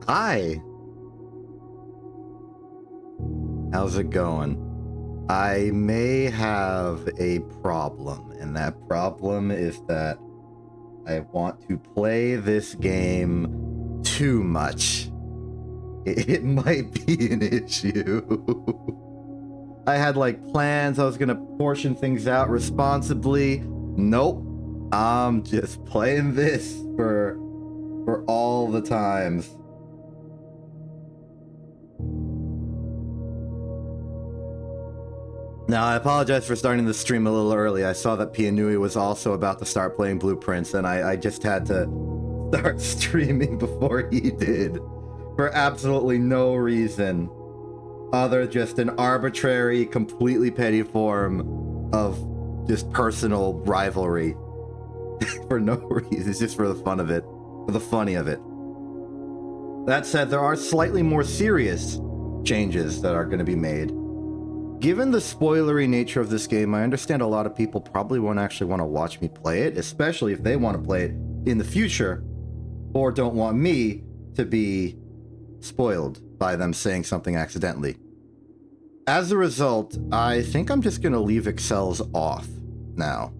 Hi, how's it going? I may have a problem, and that problem is that I want to play this game too much. It might be an issue. I had like plans, I was gonna portion things out responsibly. Nope. I'm just playing this for all the times. Now, I apologize for starting the stream a little early. I saw that Pianui was also about to start playing Blueprints, and I just had to start streaming before he did. For absolutely no reason. Other just an arbitrary, completely petty form of just personal rivalry. For no reason. It's just for the fun of it. For the funny of it. That said, there are slightly more serious changes that are going to be made. Given the spoilery nature of this game, I understand a lot of people probably won't actually want to watch me play it, especially if they want to play it in the future, or don't want me to be spoiled by them saying something accidentally. As a result, I think I'm just going to leave Excels off now.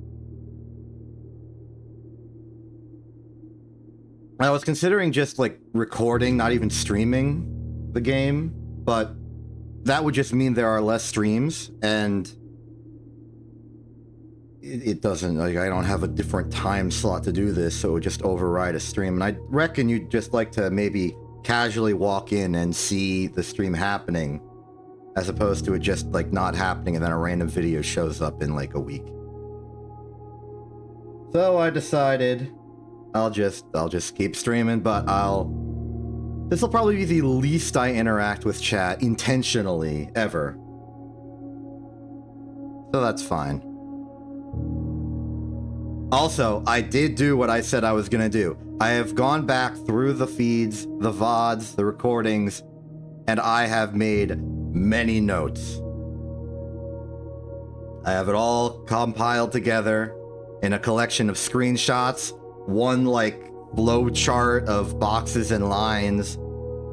I was considering just like recording, not even streaming the game, but that would just mean there are less streams, and it doesn't, like, I don't have a different time slot to do this, so it would just override a stream. And I reckon you'd just like to maybe casually walk in and see the stream happening, as opposed to it just like not happening and then a random video shows up in like a week. So I decided I'll just keep streaming, but this will probably be the least I interact with chat intentionally ever. So that's fine. Also, I did do what I said I was gonna do. I have gone back through the feeds, the VODs, the recordings, and I have made many notes. I have it all compiled together in a collection of screenshots, one like flow chart of boxes and lines,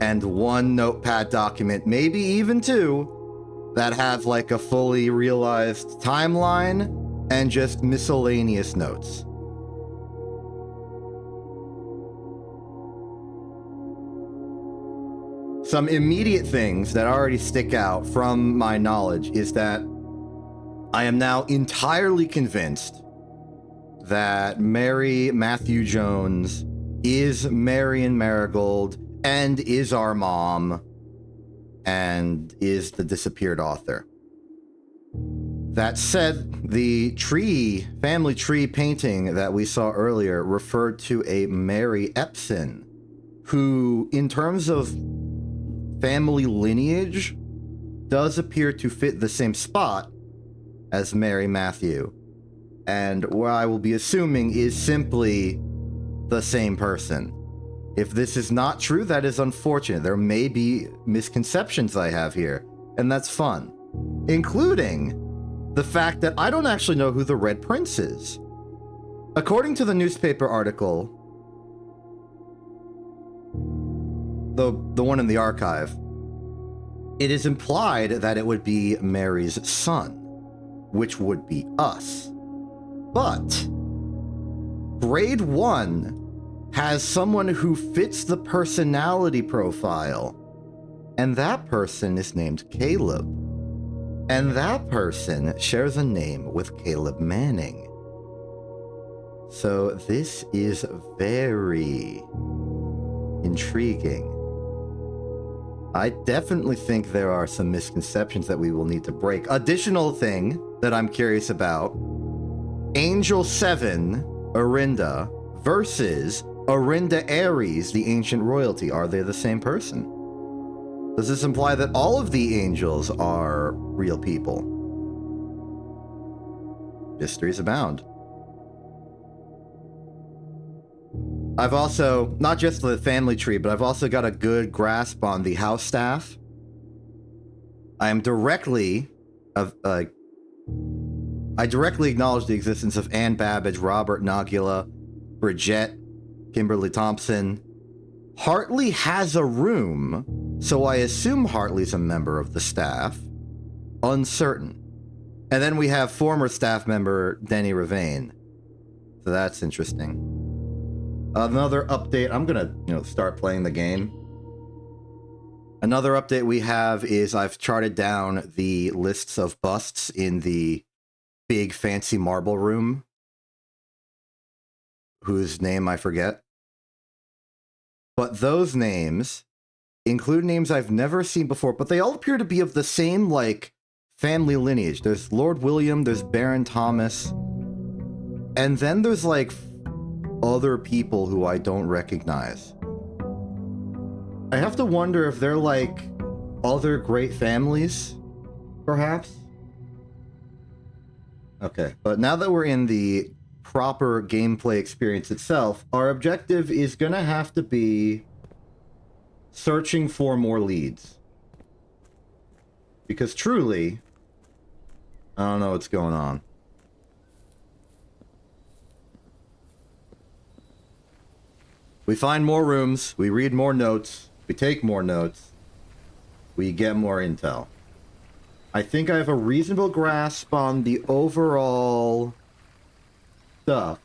and one notepad document, maybe even two, that have like a fully realized timeline and just miscellaneous notes. Some immediate things that already stick out from my knowledge is that I am now entirely convinced that Mary Matthew Jones is Marion Marigold and is our mom and is the disappeared author. That said, the family tree painting that we saw earlier referred to a Mary Epson, who, in terms of family lineage, does appear to fit the same spot as Mary Matthew, and what I will be assuming is simply the same person. If this is not true, that is unfortunate. There may be misconceptions I have here, and that's fun. Including the fact that I don't actually know who the Red Prince is. According to the newspaper article, the one in the archive, it is implied that it would be Mary's son, which would be us. But Grade 1 has someone who fits the personality profile, and that person is named Caleb. And that person shares a name with Caleb Manning. So this is very intriguing. I definitely think there are some misconceptions that we will need to break. Additional thing that I'm curious about, Angel 7, Orinda, versus Orinda Ares, the ancient royalty. Are they the same person? Does this imply that all of the angels are real people? Mysteries abound. I've also, not just the family tree, but I've also got a good grasp on the house staff. I am directly, I directly acknowledge the existence of Anne Babbage, Robert Nagula, Bridget, Kimberly Thompson, Hartley has a room, so I assume Hartley's a member of the staff. Uncertain. And then we have former staff member Denny Ravane. So that's interesting. Another update. I'm gonna, start playing the game. Another update we have is I've charted down the lists of busts in the big fancy marble room, whose name I forget. But those names include names I've never seen before, but they all appear to be of the same, family lineage. There's Lord William, there's Baron Thomas, and then there's, other people who I don't recognize. I have to wonder if they're, other great families, perhaps? Okay, but now that we're in the proper gameplay experience itself, our objective is gonna have to be searching for more leads. Because truly, I don't know what's going on. We find more rooms, we read more notes, we take more notes, we get more intel. I think I have a reasonable grasp on the overall stuff.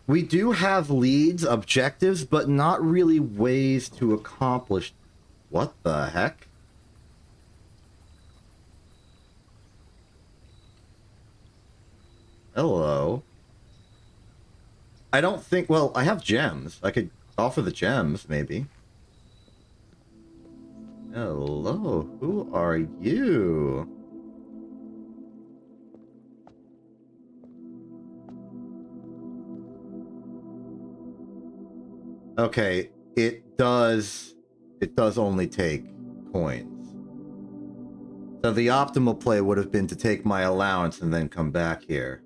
We do have leads, objectives, but not really ways to accomplish. What the heck? Hello. I don't think, well, I have gems. I could offer the gems, maybe. Hello, who are you? Okay, it does only take coins. So the optimal play would have been to take my allowance and then come back here.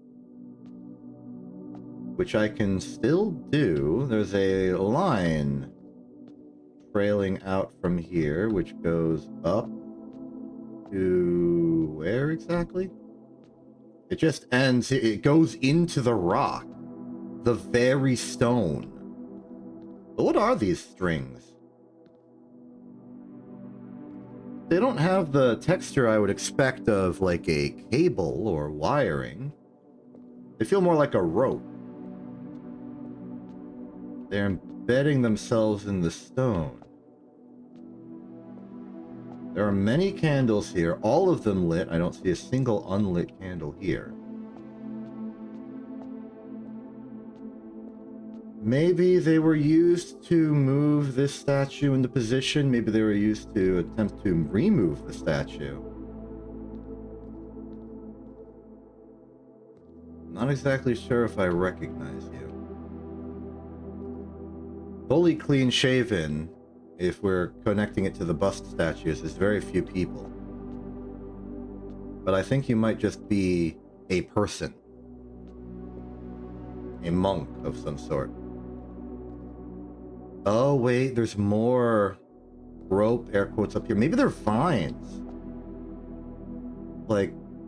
Which I can still do. There's a line trailing out from here, which goes up to where exactly? It just ends, it goes into the rock. The very stone. What are these strings? They don't have the texture I would expect of a cable or wiring. They feel more like a rope. They're embedding themselves in the stone. There are many candles here, all of them lit. I don't see a single unlit candle here. Maybe they were used to move this statue into position. Maybe they were used to attempt to remove the statue. Not exactly sure if I recognize you. Fully clean shaven, if we're connecting it to the bust statues, is very few people. But I think you might just be a person. A monk of some sort. Oh wait, there's more rope, air quotes, up here. Maybe they're vines.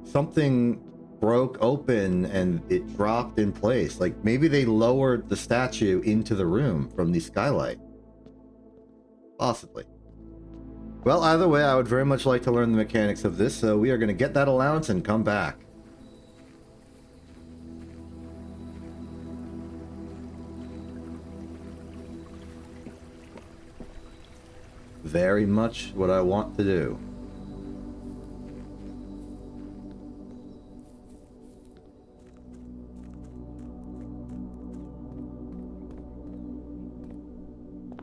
Something broke open and it dropped in place. Maybe they lowered the statue into the room from the skylight. Possibly. Well, either way, I would very much like to learn the mechanics of this, so we are going to get that allowance and come back. Very much what I want to do.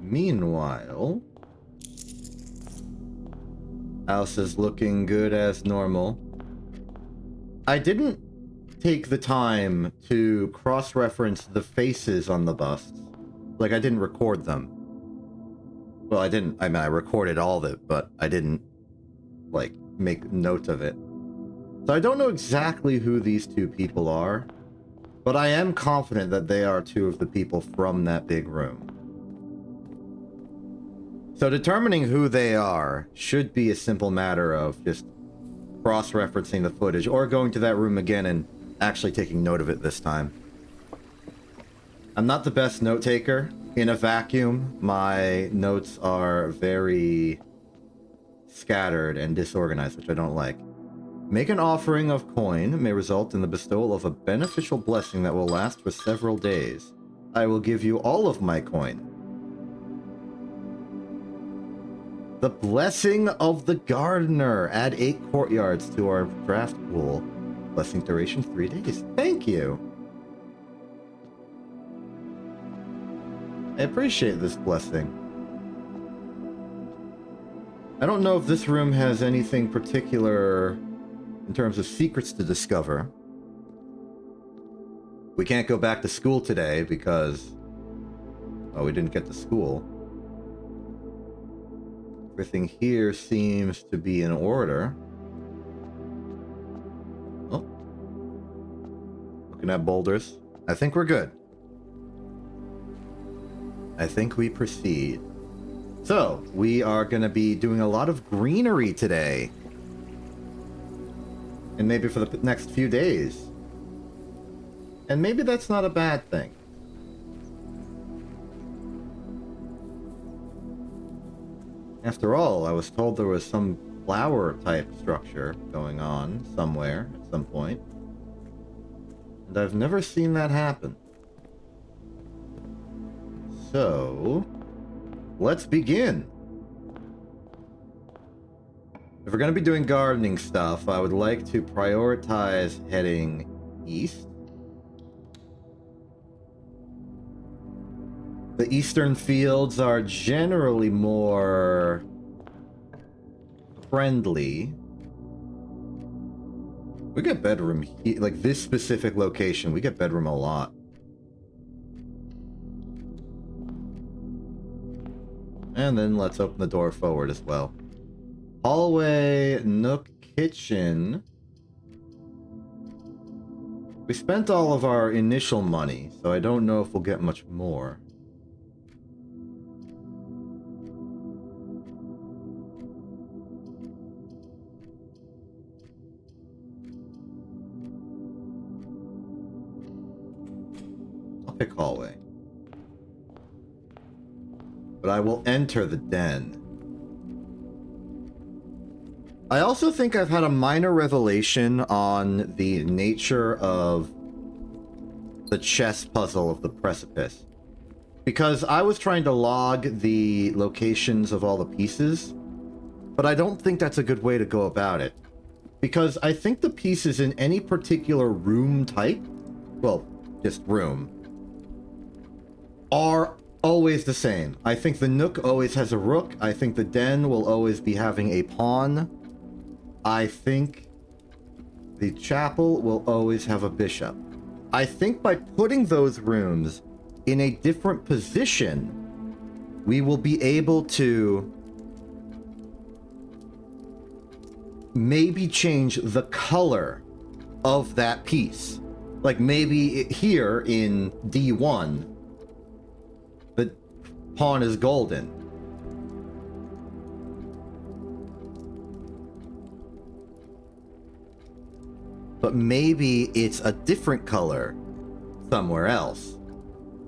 Meanwhile, house is looking good as normal. I didn't take the time to cross-reference the faces on the busts. I didn't record them. Well, I recorded all of it, but I didn't, make note of it. So I don't know exactly who these two people are, but I am confident that they are two of the people from that big room. So determining who they are should be a simple matter of just cross-referencing the footage, or going to that room again and actually taking note of it this time. I'm not the best note taker, In a vacuum, my notes are very scattered and disorganized, which I don't like. Make an offering of coin may result in the bestowal of a beneficial blessing that will last for several days. I will give you all of my coin. The Blessing of the Gardener. Add 8 courtyards to our draft pool. Blessing duration 3 days. Thank you. I appreciate this blessing. I don't know if this room has anything particular in terms of secrets to discover. We can't go back to school today because, well, we didn't get to school. Everything here seems to be in order. Oh. Looking at boulders. I think we're good. I think we proceed. So, we are going to be doing a lot of greenery today. And maybe for the next few days. And maybe that's not a bad thing. After all, I was told there was some flower-type structure going on somewhere at some point. And I've never seen that happen. So, let's begin. If we're going to be doing gardening stuff, I would like to prioritize heading east. The eastern fields are generally more friendly. We get bedroom here, like this specific location, we get bedroom a lot. And then let's open the door forward as well. Hallway, nook, kitchen. We spent all of our initial money, so I don't know if we'll get much more. I'll pick hallway. But I will enter the den. I also think I've had a minor revelation on the nature of the chess puzzle of the precipice. Because I was trying to log the locations of all the pieces, but I don't think that's a good way to go about it. Because I think the pieces in any particular room type, well, just room, are always the same. I think the nook always has a rook. I think the den will always be having a pawn. I think the chapel will always have a bishop. I think by putting those rooms in a different position, we will be able to maybe change the color of that piece. Like maybe here in D1, the pawn is golden. But maybe it's a different color somewhere else.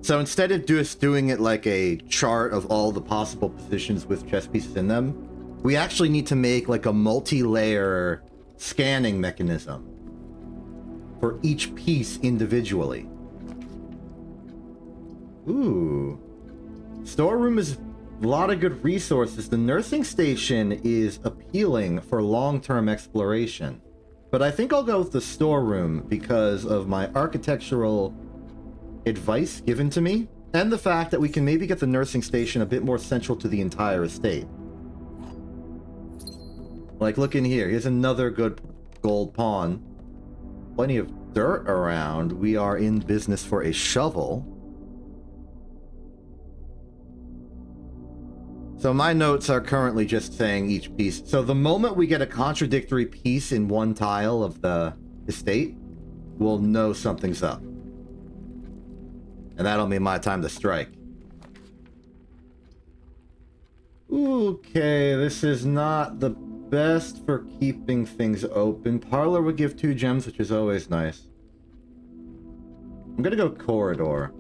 So instead of just doing it like a chart of all the possible positions with chess pieces in them, we actually need to make like a multi-layer scanning mechanism for each piece individually. Ooh. Storeroom is a lot of good resources. The nursing station is appealing for long-term exploration. But I think I'll go with the storeroom because of my architectural advice given to me, and the fact that we can maybe get the nursing station a bit more central to the entire estate. Like, look in here. Here's another good gold pawn. Plenty of dirt around. We are in business for a shovel. So my notes are currently just saying each piece. So the moment we get a contradictory piece in one tile of the estate, we'll know something's up. And that'll be my time to strike. Okay, this is not the best for keeping things open. Parlor would give 2 gems, which is always nice. I'm gonna go corridor.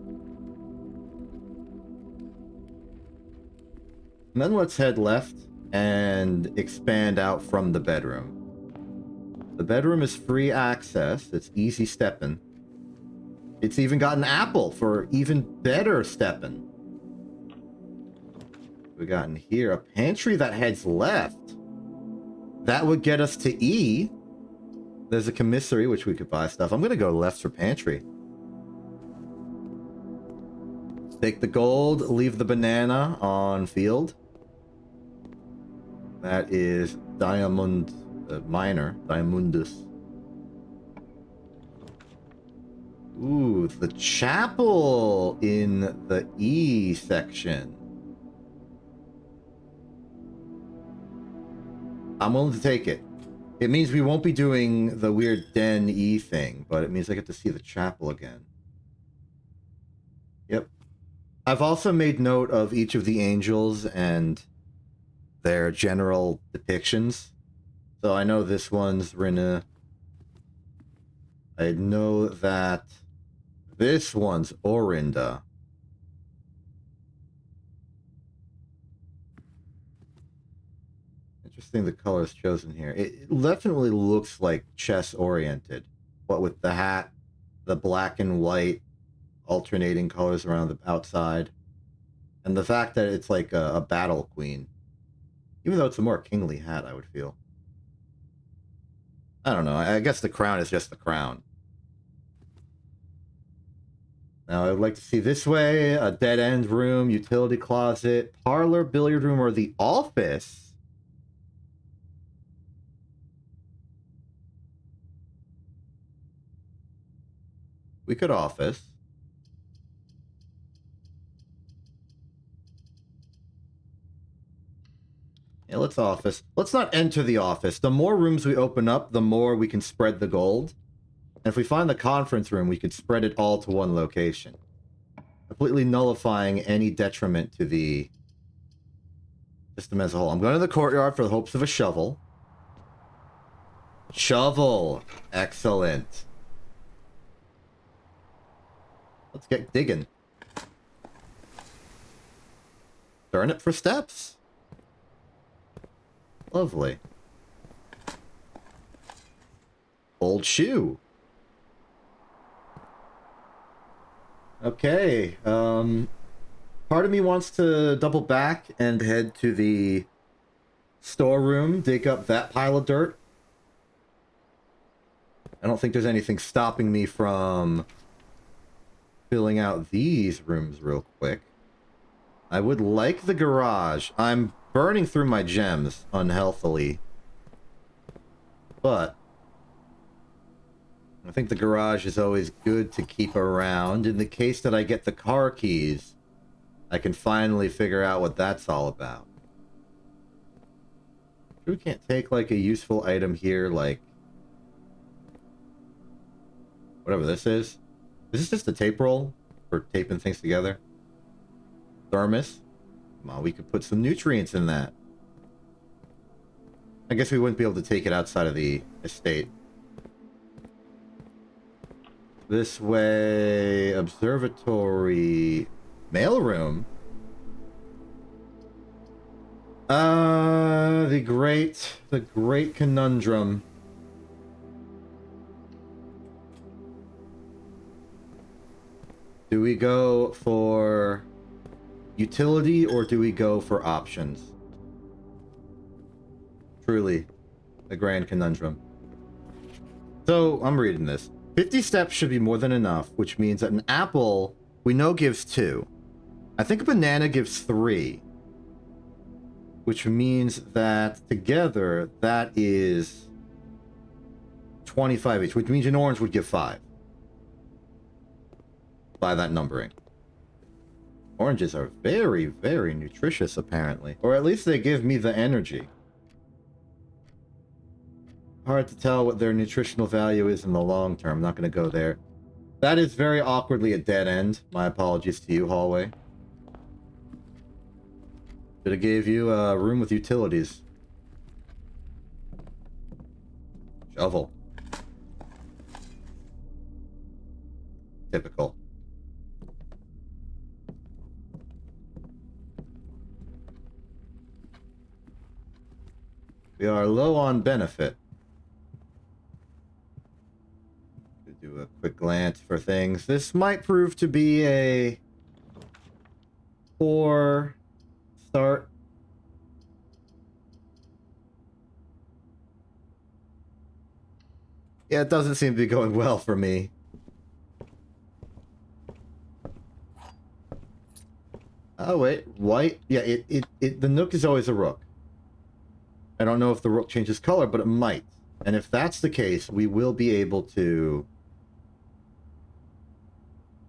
And then let's head left and expand out from the bedroom. The bedroom is free access. It's easy stepping. It's even got an apple for even better stepping. We got in here a pantry that heads left. That would get us to E. There's a commissary, which we could buy stuff. I'm going to go left for pantry. Take the gold, leave the banana on field. That is Diamond Minor, Diamundus. Ooh, the chapel in the E section. I'm willing to take it. It means we won't be doing the weird Den E thing, but it means I get to see the chapel again. Yep. I've also made note of each of the angels and their general depictions. So I know this one's Rina. I know that this one's Orinda. Interesting the colors chosen here. It definitely looks like chess oriented. What with the hat, the black and white alternating colors around the outside. And the fact that it's like a battle queen. Even though it's a more kingly hat, I would feel. I don't know. I guess the crown is just the crown. Now, I would like to see this way. A dead-end room, utility closet, parlor, billiard room, or the office. We could office. Yeah, let's office. Let's not enter the office. The more rooms we open up, the more we can spread the gold. And if we find the conference room, we could spread it all to one location. Completely nullifying any detriment to the system as a whole. I'm going to the courtyard for the hopes of a shovel. Shovel! Excellent. Let's get digging. Turn it for steps. Lovely. Old shoe. Okay. Part of me wants to double back and head to the storeroom, dig up that pile of dirt. I don't think there's anything stopping me from filling out these rooms real quick. I would like the garage. I'm burning through my gems unhealthily. But I think the garage is always good to keep around. In the case that I get the car keys, I can finally figure out what that's all about. Sure we can't take, like, a useful item here, like whatever this is. Is this just a tape roll for taping things together? Thermos? Well, we could put some nutrients in that. I guess we wouldn't be able to take it outside of the estate. This way, observatory, mailroom. The great conundrum. Do we go for utility or do we go for options? Truly, a grand conundrum. So, I'm reading this. 50 steps should be more than enough, which means that an apple, we know, gives 2. I think a banana gives 3. Which means that together, that is 25 each, which means an orange would give 5. By that numbering. Oranges are very, very nutritious, apparently. Or at least they give me the energy. Hard to tell what their nutritional value is in the long term. I'm not going to go there. That is very awkwardly a dead end. My apologies to you, hallway. Should have gave you a room with utilities. Shovel. Typical. We are low on benefit. Do a quick glance for things. This might prove to be a poor start. Yeah, it doesn't seem to be going well for me. Oh wait, white. Yeah, the Nook is always a rook. I don't know if the rook changes color, but it might. And if that's the case, we will be able to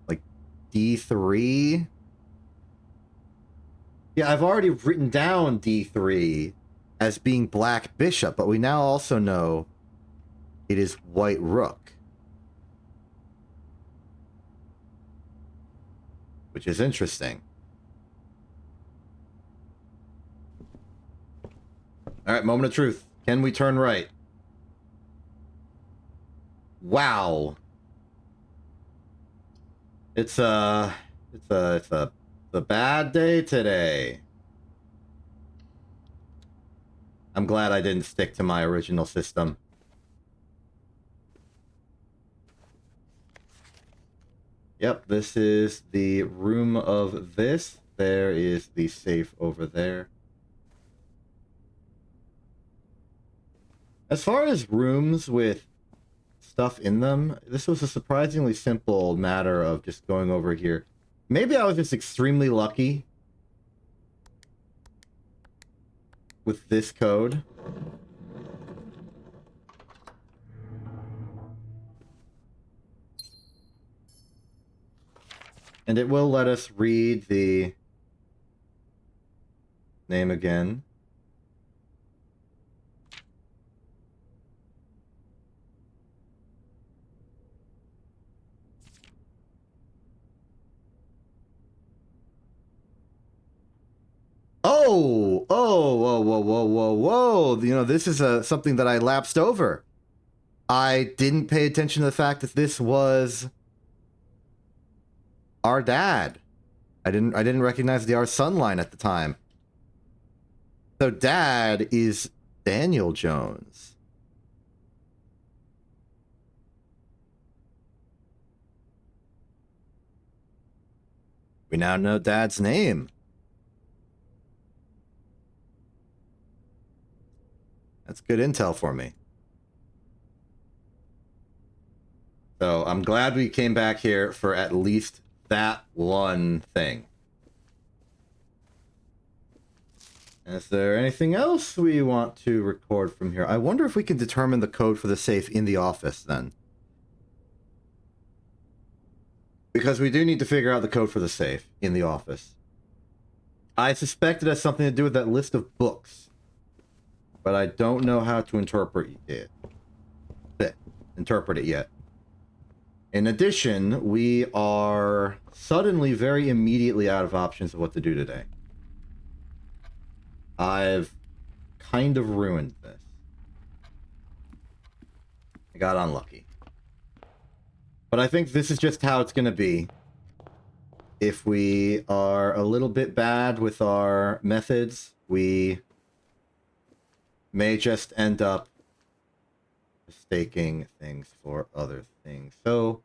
like D3. Yeah, I've already written down D3 as being black bishop, but we now also know it is white rook. Which is interesting. Alright, moment of truth. Can we turn right? Wow. It's a bad day today. I'm glad I didn't stick to my original system. Yep, this is the room of this. There is the safe over there. As far as rooms with stuff in them, this was a surprisingly simple matter of just going over here. Maybe I was just extremely lucky with this code. And it will let us read the name again. Oh, whoa, whoa, whoa, whoa, whoa. You know, this is something that I lapsed over. I didn't pay attention to the fact that this was our dad. I didn't recognize the our son line at the time. So dad is Daniel Jones. We now know dad's name. That's good intel for me. So I'm glad we came back here for at least that one thing. Is there anything else we want to record from here? I wonder if we can determine the code for the safe in the office then. Because we do need to figure out the code for the safe in the office. I suspect it has something to do with that list of books. But I don't know how to interpret it. Yet. In addition, we are suddenly very immediately out of options of what to do today. I've kind of ruined this. I got unlucky. But I think this is just how it's going to be. If we are a little bit bad with our methods, we may just end up mistaking things for other things. So,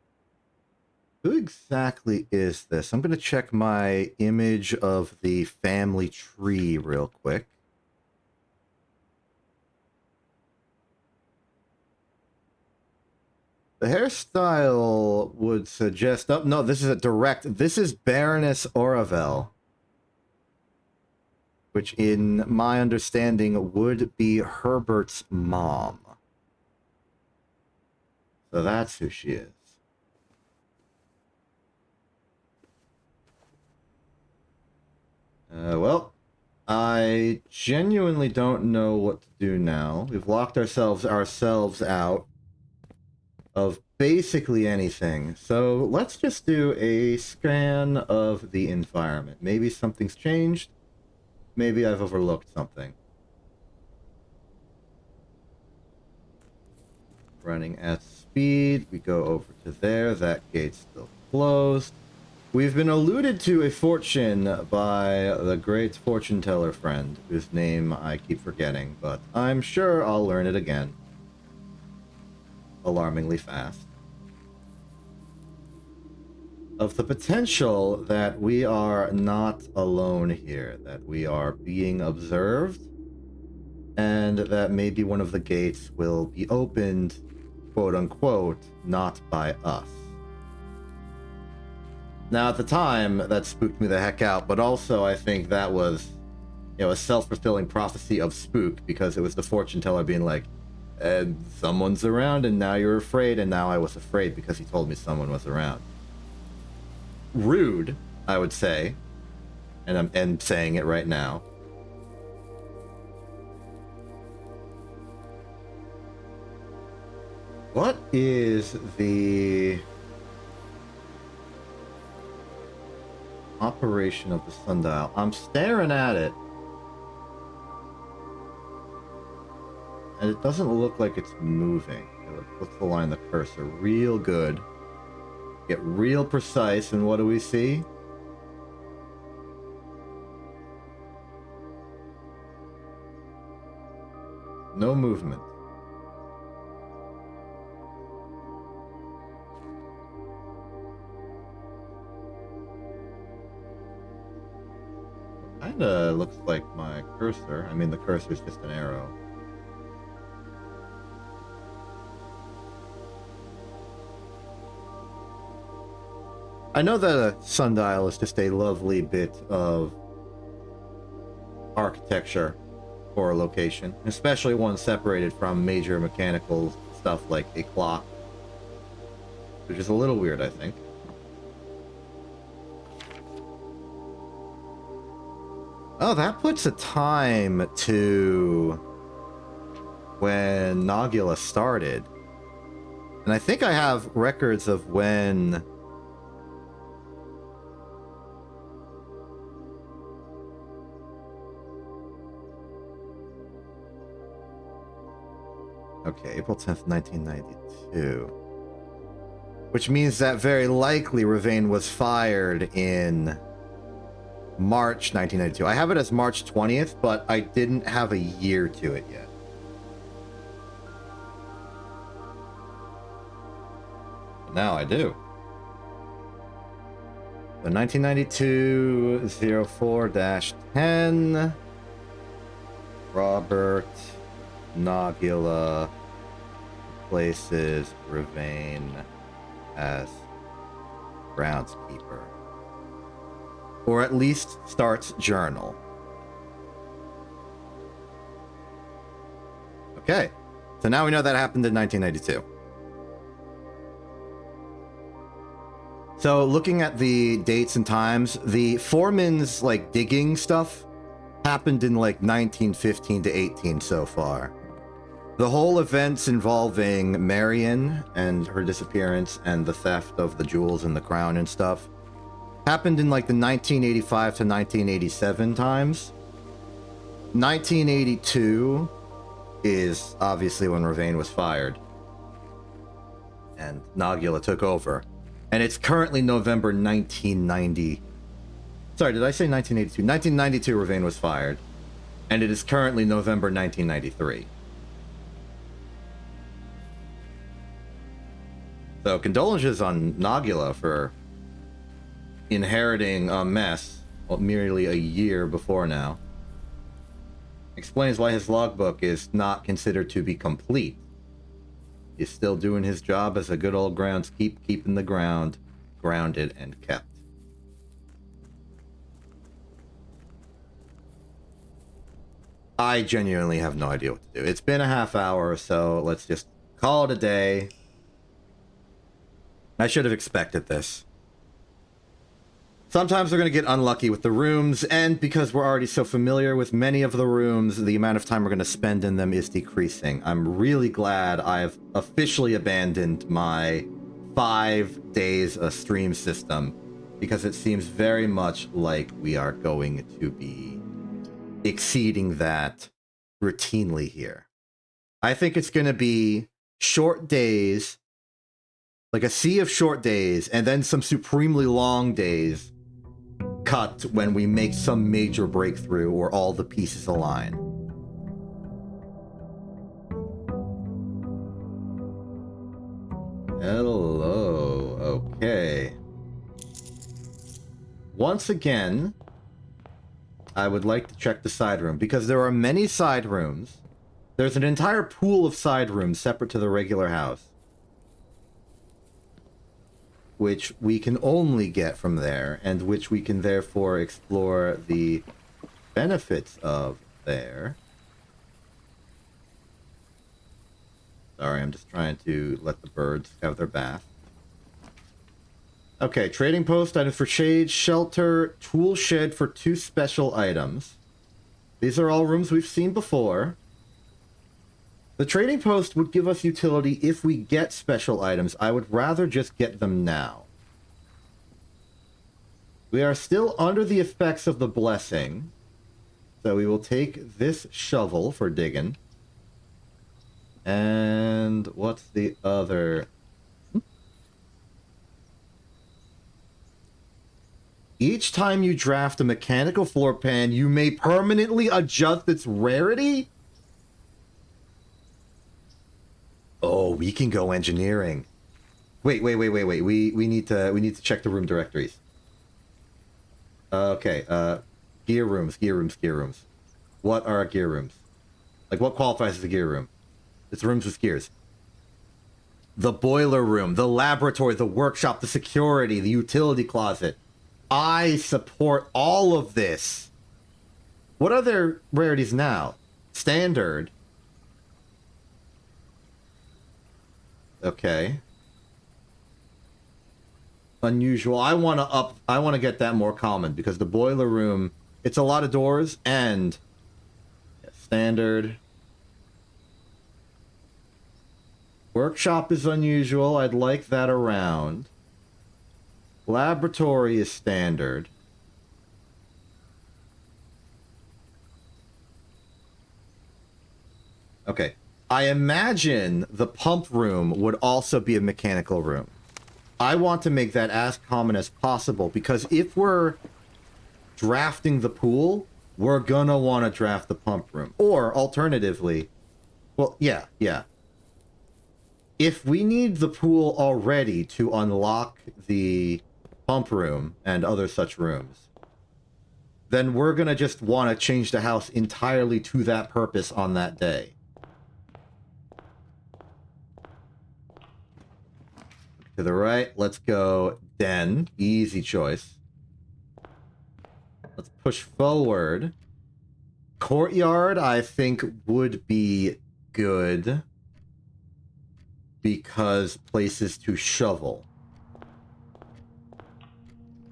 who exactly is this? I'm going to check my image of the family tree real quick. The hairstyle would suggest... Oh, no, this is a direct... This is Baroness Oravel. Which, in my understanding, would be Herbert's mom. So that's who she is. Well, I genuinely don't know what to do now. We've locked ourselves out of basically anything. So let's just do a scan of the environment. Maybe something's changed. Maybe I've overlooked something. Running at speed. We go over to there. That gate's still closed. We've been alluded to a fortune by the great fortune teller friend, whose name I keep forgetting, but I'm sure I'll learn it again. Alarmingly fast. Of the potential that we are not alone here, that we are being observed, and that maybe one of the gates will be opened, quote unquote, not by us. Now, at the time, that spooked me the heck out, but also I think that was, a self-fulfilling prophecy of spook, because it was the fortune teller being like, someone's around, and now you're afraid, and now I was afraid because he told me someone was around. Rude, I would say, and I'm saying it right now. What is the operation of the sundial? I'm staring at it, and it doesn't look like it's moving. Let's align the cursor real good. Get real precise, and what do we see? No movement. Kinda looks like my cursor. I mean, the cursor is just an arrow. I know that a sundial is just a lovely bit of architecture for a location, especially one separated from major mechanical stuff like a clock, which is a little weird, I think. Oh, that puts a time to when Nagula started. And I think I have records of when okay, April 10th, 1992. Which means that very likely Ravane was fired in March 1992. I have it as March 20th, but I didn't have a year to it yet. But now I do. The 1992 04-10 Robert Nagula places Ravane as groundskeeper. Or at least starts journal. Okay, so now we know that happened in 1992. So looking at the dates and times, the foreman's like digging stuff happened in like 1915 to 18 so far. The whole events involving Marion and her disappearance and the theft of the jewels and the crown and stuff happened in like the 1985 to 1987 times. 1982 is obviously when Ravane was fired and Nagula took over. And it's currently November 1990. Sorry, did I say 1982? 1992 Ravane was fired. And it is currently November 1993. So condolences on Nagula for inheriting a mess merely a year before now. Explains why his logbook is not considered to be complete. He's still doing his job as a good old groundskeeper, keeping the ground grounded and kept. I genuinely have no idea what to do. It's been a half hour or so. Let's just call it a day. I should have expected this. Sometimes we're going to get unlucky with the rooms, and because we're already so familiar with many of the rooms, the amount of time we're going to spend in them is decreasing. I'm really glad I've officially abandoned my 5 days a stream system, because it seems very much like we are going to be exceeding that routinely here. I think it's going to be short days, Like a sea of short days, and then some supremely long days cut when we make some major breakthrough or all the pieces align. Hello. Okay. Once again, I would like to check the side room, because there are many side rooms. There's an entire pool of side rooms separate to the regular house, which we can only get from there, and which we can therefore explore the benefits of there. Sorry, I'm just trying to let the birds have their bath. Okay, trading post, items for shade, shelter, tool shed for 2 special items. These are all rooms we've seen before. The trading post would give us utility if we get special items. I would rather just get them now. We are still under the effects of the blessing, so we will take this shovel for digging. And what's the other? Each time you draft a mechanical floor pan, you may permanently adjust its rarity? Oh, we can go engineering. Wait. We need to check the room directories. Okay, gear rooms. What are gear rooms? Like, what qualifies as a gear room? It's rooms with gears. The boiler room, the laboratory, the workshop, the security, the utility closet. I support all of this. What are their rarities now? Standard. Okay. Unusual. I want to get that more common, because the boiler room, it's a lot of doors, and standard. Workshop is unusual. I'd like that around. Laboratory is standard. Okay. I imagine the pump room would also be a mechanical room. I want to make that as common as possible, because if we're drafting the pool, we're gonna want to draft the pump room. Or, alternatively, well, yeah. If we need the pool already to unlock the pump room and other such rooms, then we're gonna just want to change the house entirely to that purpose on that day. To the right, let's go den. Easy choice. Let's push forward. Courtyard, I think, would be good, because places to shovel.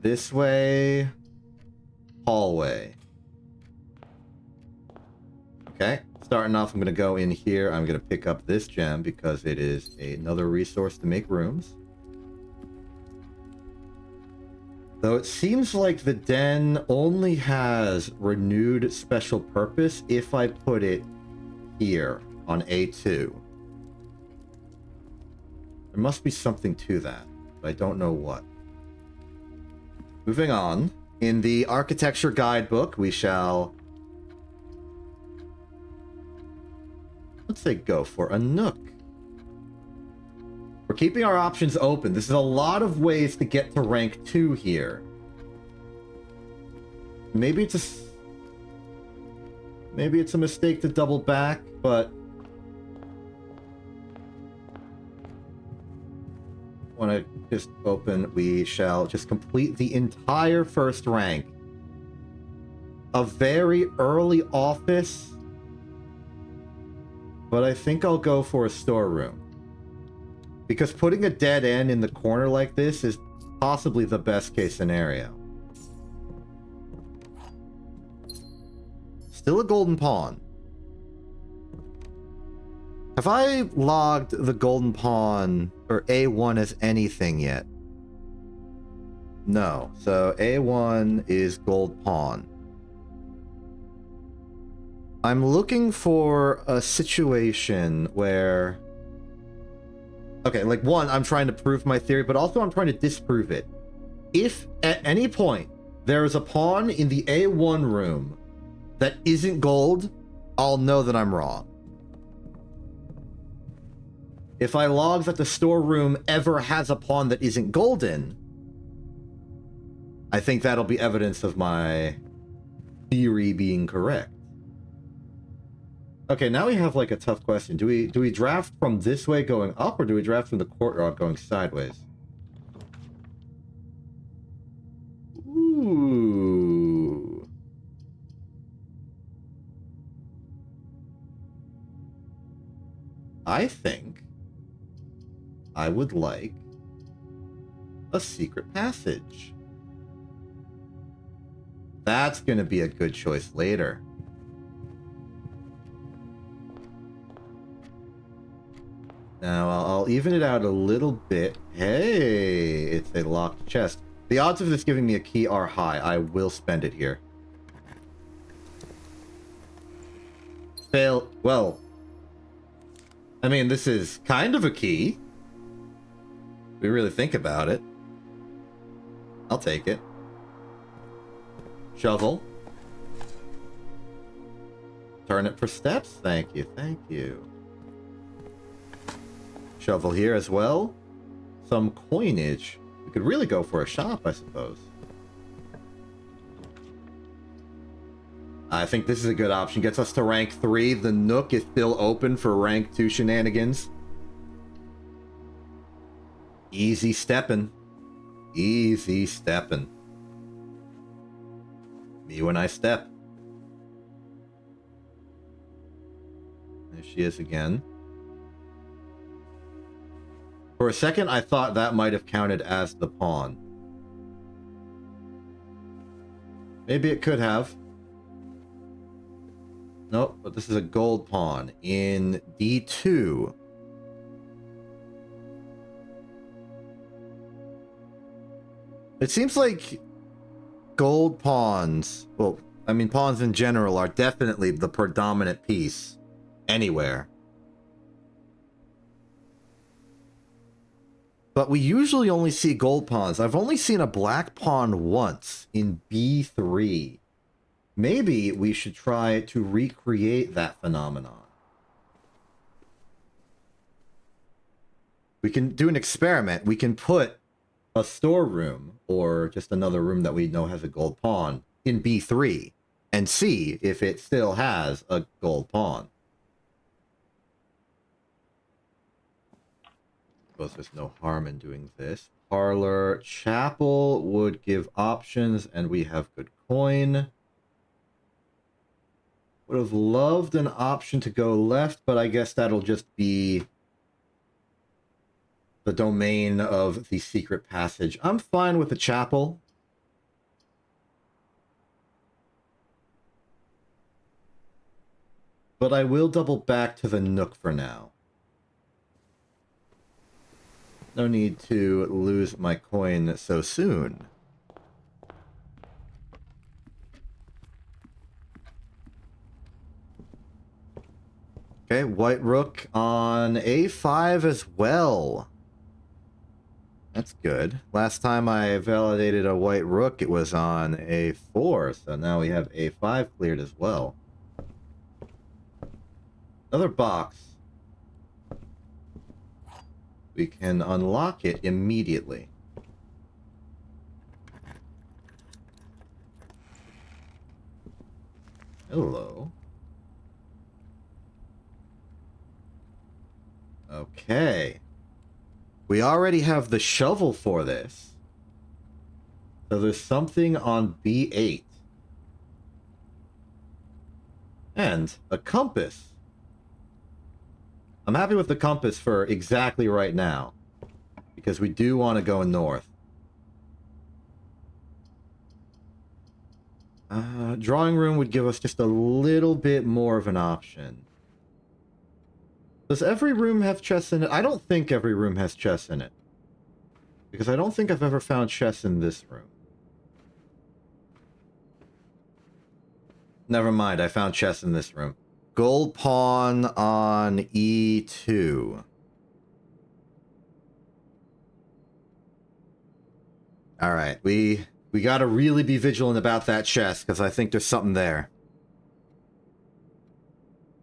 This way. Hallway. Okay. Starting off, I'm going to go in here. I'm going to pick up this gem, because it is another resource to make rooms. Though it seems like the den only has renewed special purpose if I put it here on A2. There must be something to that, but I don't know what. Moving on. In the architecture guidebook, we shall, let's say, go for a nook. We're keeping our options open. This is a lot of ways to get to rank 2 here. Maybe it's a mistake to double back, but want to just open. We shall just complete the entire first rank. A very early office, but I think I'll go for a storeroom. Because putting a dead end in the corner like this is possibly the best case scenario. Still a golden pawn. Have I logged the golden pawn or A1 as anything yet? No. So A1 is gold pawn. I'm looking for a situation where Okay, like, one, I'm trying to prove my theory, but also I'm trying to disprove it. If at any point there is a pawn in the A1 room that isn't gold, I'll know that I'm wrong. If I log that the storeroom ever has a pawn that isn't golden, I think that'll be evidence of my theory being correct. Okay, now we have like a tough question. Do we draft from this way going up, or do we draft from the courtyard going sideways? Ooh. I think I would like a secret passage. That's going to be a good choice later. Now, I'll even it out a little bit. Hey, it's a locked chest. The odds of this giving me a key are high. I will spend it here. Fail. Well, I mean, this is kind of a key. If we really think about it. I'll take it. Shovel. Turn it for steps. Thank you, thank you. Shovel here as well. Some coinage. We could really go for a shop, I suppose. I think this is a good option. Gets us to rank 3. The Nook is still open for rank 2 shenanigans. Easy stepping. Easy stepping. Me when I step. There she is again. For a second, I thought that might have counted as the pawn. Maybe it could have. Nope, but this is a gold pawn in D2. It seems like gold pawns, well, I mean, pawns in general are definitely the predominant piece anywhere. But we usually only see gold pawns. I've only seen a black pawn once in B3. Maybe we should try to recreate that phenomenon. We can do an experiment. We can put a storeroom, or just another room that we know has a gold pawn, in B3, and see if it still has a gold pawn. Suppose there's no harm in doing this. Parlor, chapel would give options, and we have good coin. Would have loved an option to go left, but I guess that'll just be the domain of the secret passage. I'm fine with the chapel. But I will double back to the Nook for now. No need to lose my coin so soon. Okay, white rook on A5 as well. That's good. Last time I validated a white rook, it was on A4, so now we have A5 cleared as well. Another box. We can unlock it immediately. Hello. Okay. We already have the shovel for this. So there's something on B8. And a compass. I'm happy with the compass for exactly right now, because we do want to go north. Drawing room would give us just a little bit more of an option. Does every room have chests in it? I don't think every room has chests in it, because I don't think I've ever found chests in this room. Never mind, I found chests in this room. Gold pawn on E2. All right, we got to really be vigilant about that chest, because I think there's something there.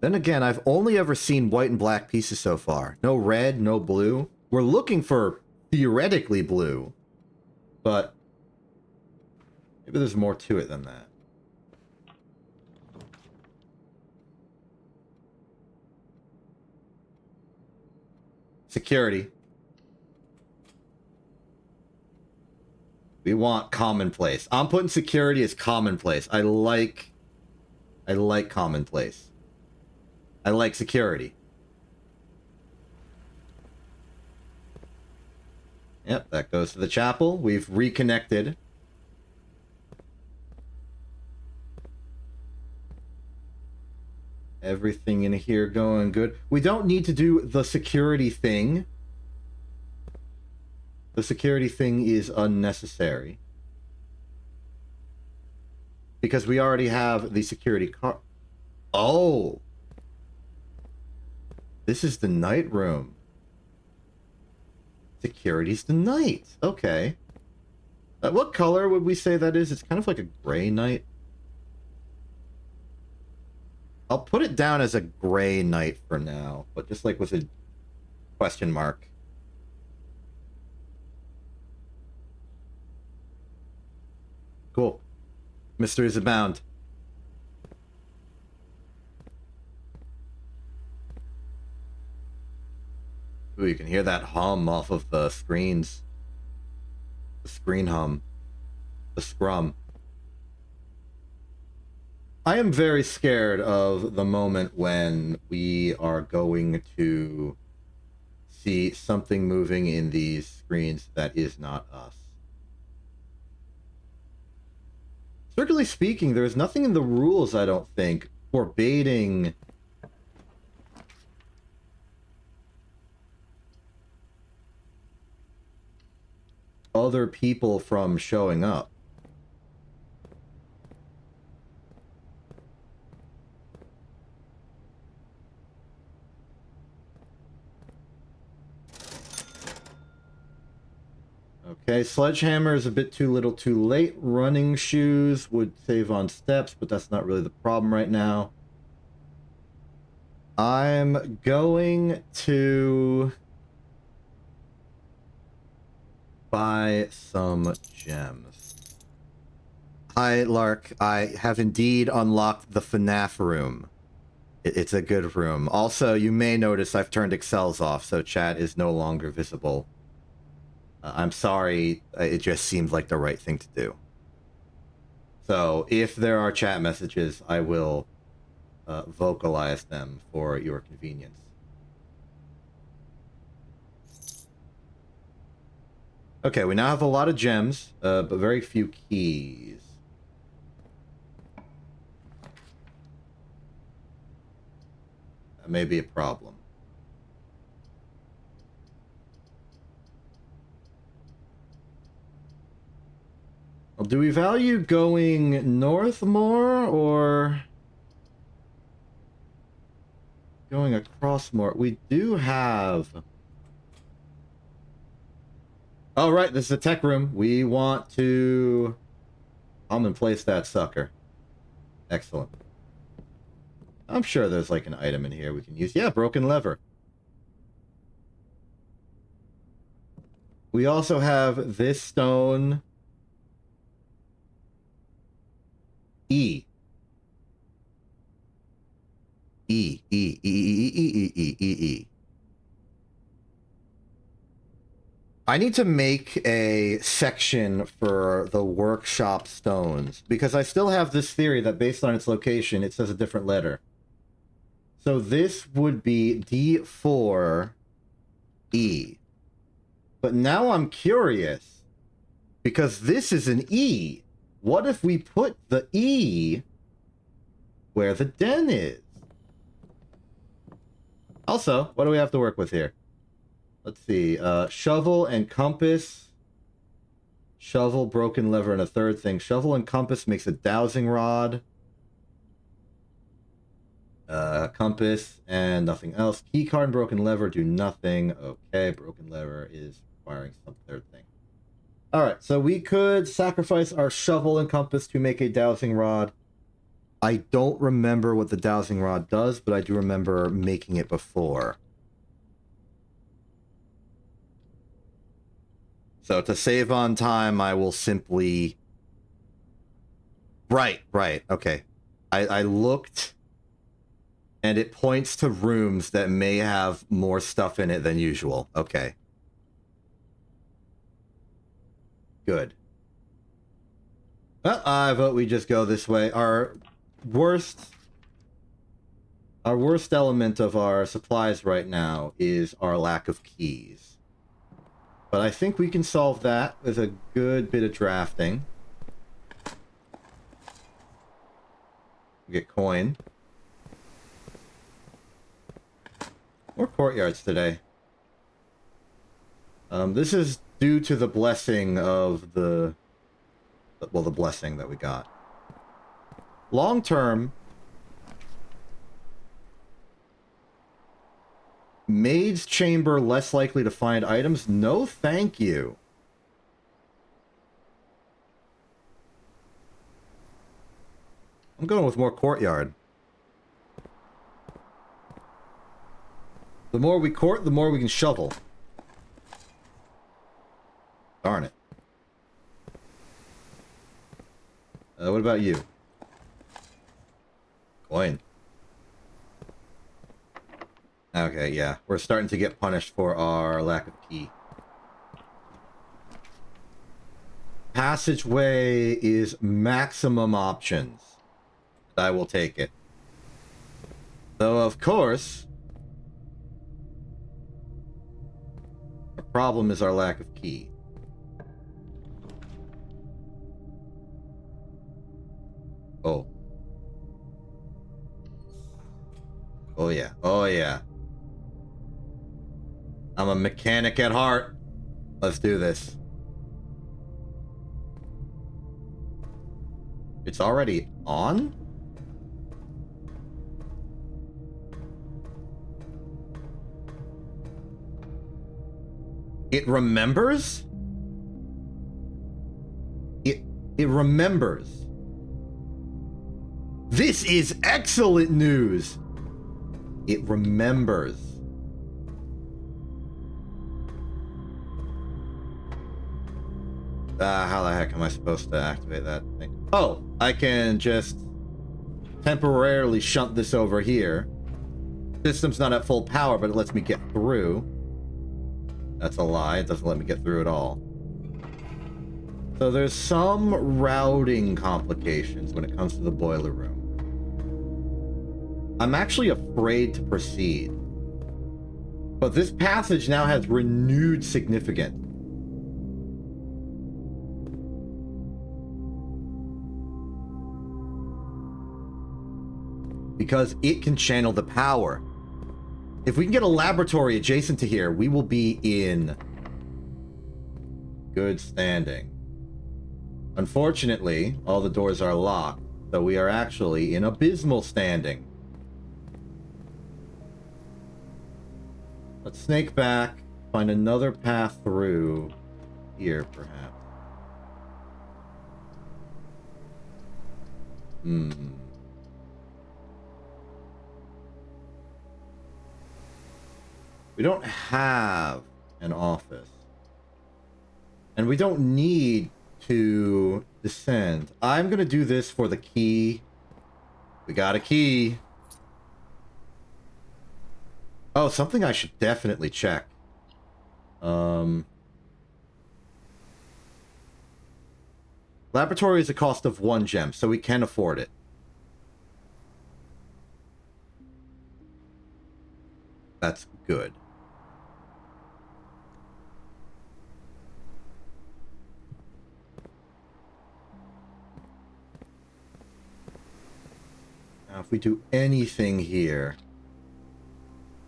Then again, I've only ever seen white and black pieces so far. No red, no blue. We're looking for theoretically blue, but maybe there's more to it than that. Security. We want commonplace. I'm putting security as commonplace. I like commonplace. I like security. Yep, that goes to the chapel. We've reconnected. Everything in here going good. We don't need to do the security thing. The security thing is unnecessary. Because we already have the security car. Oh! This is the night room. Security's the night. Okay. What color would we say that is? It's kind of like a gray night. I'll put it down as a gray night for now, but just like with a question mark. Cool. Mysteries abound. Ooh, you can hear that hum off of the screens. The screen hum. The scrum. I am very scared of the moment when we are going to see something moving in these screens that is not us. Strictly speaking, there is nothing in the rules, I don't think, forbidding other people from showing up. Okay, sledgehammer is a bit too little too late. Running shoes would save on steps, but that's not really the problem right now. I'm going to buy some gems. Hi, Lark. I have indeed unlocked the FNAF room. It's a good room. Also, you may notice I've turned Excels off, so chat is no longer visible. I'm sorry, it just seemed like the right thing to do. So, if there are chat messages, I will vocalize them for your convenience. Okay, we now have a lot of gems, but very few keys. That may be a problem. Well, do we value going north more, or going across more? We do have... Oh, right, this is a tech room. We want to commonplace that sucker. Excellent. I'm sure there's like an item in here we can use. Yeah, broken lever. We also have this stone. E. E. E. E. E. E. E. E. E. E. I need to make a section for the workshop stones, because I still have this theory that based on its location, it says a different letter. So this would be D4E. But now I'm curious, because this is an E. What if we put the E where the den is? Also, what do we have to work with here? Let's see. Shovel and compass. Shovel, broken lever, and a third thing. Shovel and compass makes a dowsing rod. Compass and nothing else. Key card and broken lever do nothing. Okay, broken lever is requiring some third thing. Alright, so we could sacrifice our shovel and compass to make a dowsing rod. I don't remember what the dowsing rod does, but I do remember making it before. So to save on time, I will simply... Right, okay. I looked, and it points to rooms that may have more stuff in it than usual. Okay. Good. Well, I vote we just go this way. Our worst element of our supplies right now is our lack of keys. But I think we can solve that with a good bit of drafting. We get coin. More courtyards today. This is due to the blessing of the... Well, the blessing that we got. Long term... Maid's chamber less likely to find items? No, thank you. I'm going with more courtyard. The more we court, the more we can shovel. Darn it. What about you? Coin. Okay, yeah. We're starting to get punished for our lack of key. Passageway is maximum options. I will take it. Though, of course, the problem is our lack of key. Oh. Oh, yeah. Oh, yeah. I'm a mechanic at heart. Let's do this. It's already on? It remembers? It remembers. This is excellent news. It remembers. How the heck am I supposed to activate that thing? Oh, I can just temporarily shunt this over here. System's not at full power, but it lets me get through. That's a lie. It doesn't let me get through at all. So there's some routing complications when it comes to the boiler room. I'm actually afraid to proceed. But this passage now has renewed significance. Because it can channel the power. If we can get a laboratory adjacent to here, we will be in good standing. Unfortunately, all the doors are locked, so we are actually in abysmal standing. Let's snake back, find another path through here, perhaps. We don't have an office. And we don't need to descend. I'm going to do this for the key. We got a key. Oh, something I should definitely check. Laboratory is a cost of 1 gem, so we can afford it. That's good. Now, if we do anything here,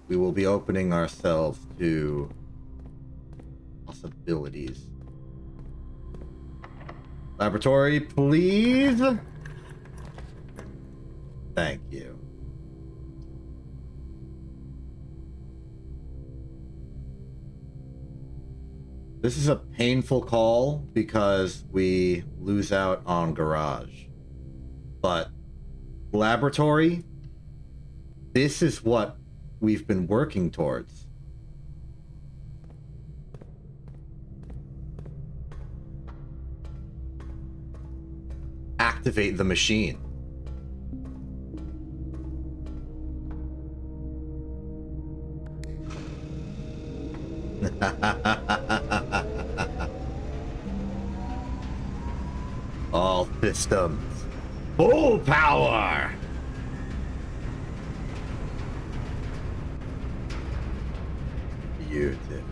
we will be opening ourselves to possibilities. Laboratory, please. Thank you. This is a painful call because we lose out on garage. But laboratory, this is what we've been working towards. Activate the machine. All systems full power. Beautiful.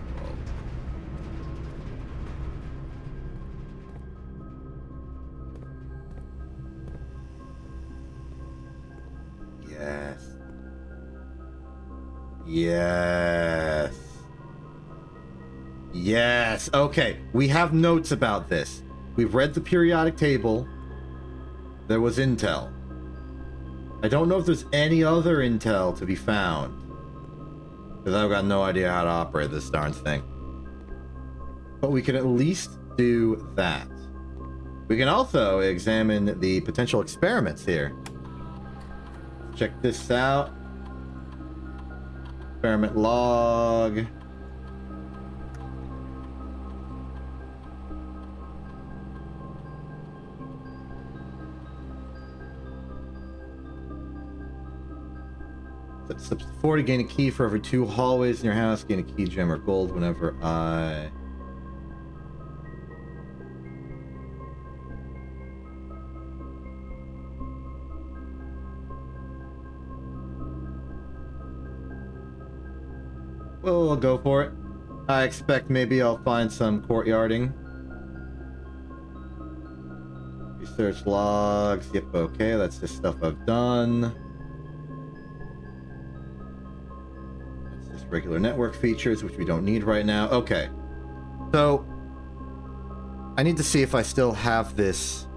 Yes. Yes. Yes. Okay. We have notes about this. We've read the periodic table. There was intel. I don't know if there's any other intel to be found, because I've got no idea how to operate this darn thing. But we can at least do that. We can also examine the potential experiments here. Check this out. Experiment log. Steps 40, gain a key for every 2 hallways in your house. Gain a key, gem, or gold whenever I... Well, I'll go for it. I expect maybe I'll find some courtyarding. Research logs. Yep, okay, that's just stuff I've done. Regular network features, which we don't need right now. Okay. So, I need to see if I still have this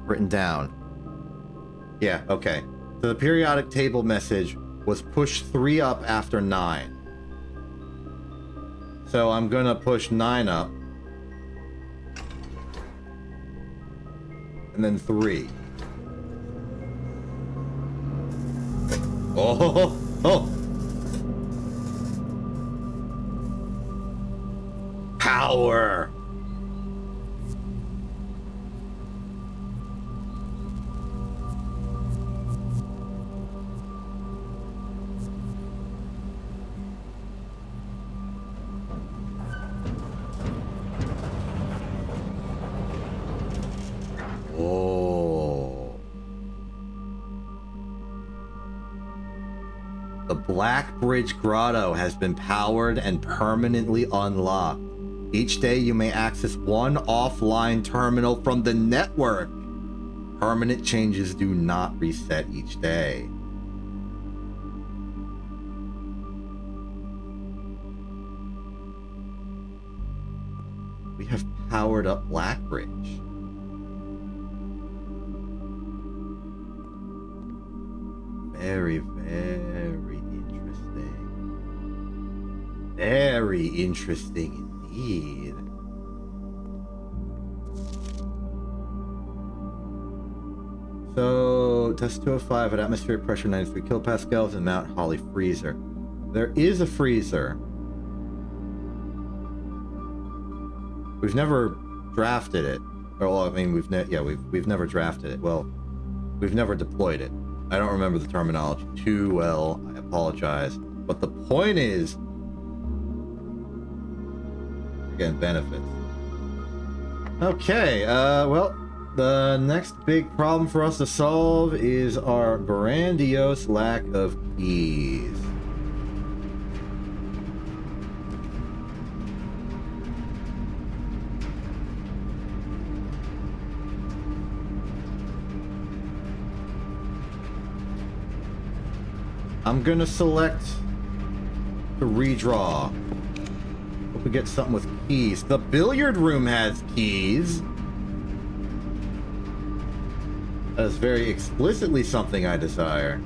written down. Yeah, okay. So the periodic table message was push 3 up after 9. So I'm gonna push 9 up. And then 3. Oh! Oh! Power. Oh. The Black Bridge Grotto has been powered and permanently unlocked. Each day you may access one offline terminal from the network. Permanent changes do not reset each day. We have powered up Blackbridge. Very, very interesting. Very interesting. So, test 205 at atmospheric pressure 93 kilopascals and Mount Holly freezer. There is a freezer. We've never drafted it. Well, I mean, we've never drafted it. Well, we've never deployed it. I don't remember the terminology too well. I apologize. But the point is, again, benefits. Okay, well, the next big problem for us to solve is our grandiose lack of keys. I'm gonna select the redraw. Hope we get something with keys. The billiard room has keys. That is very explicitly something I desire.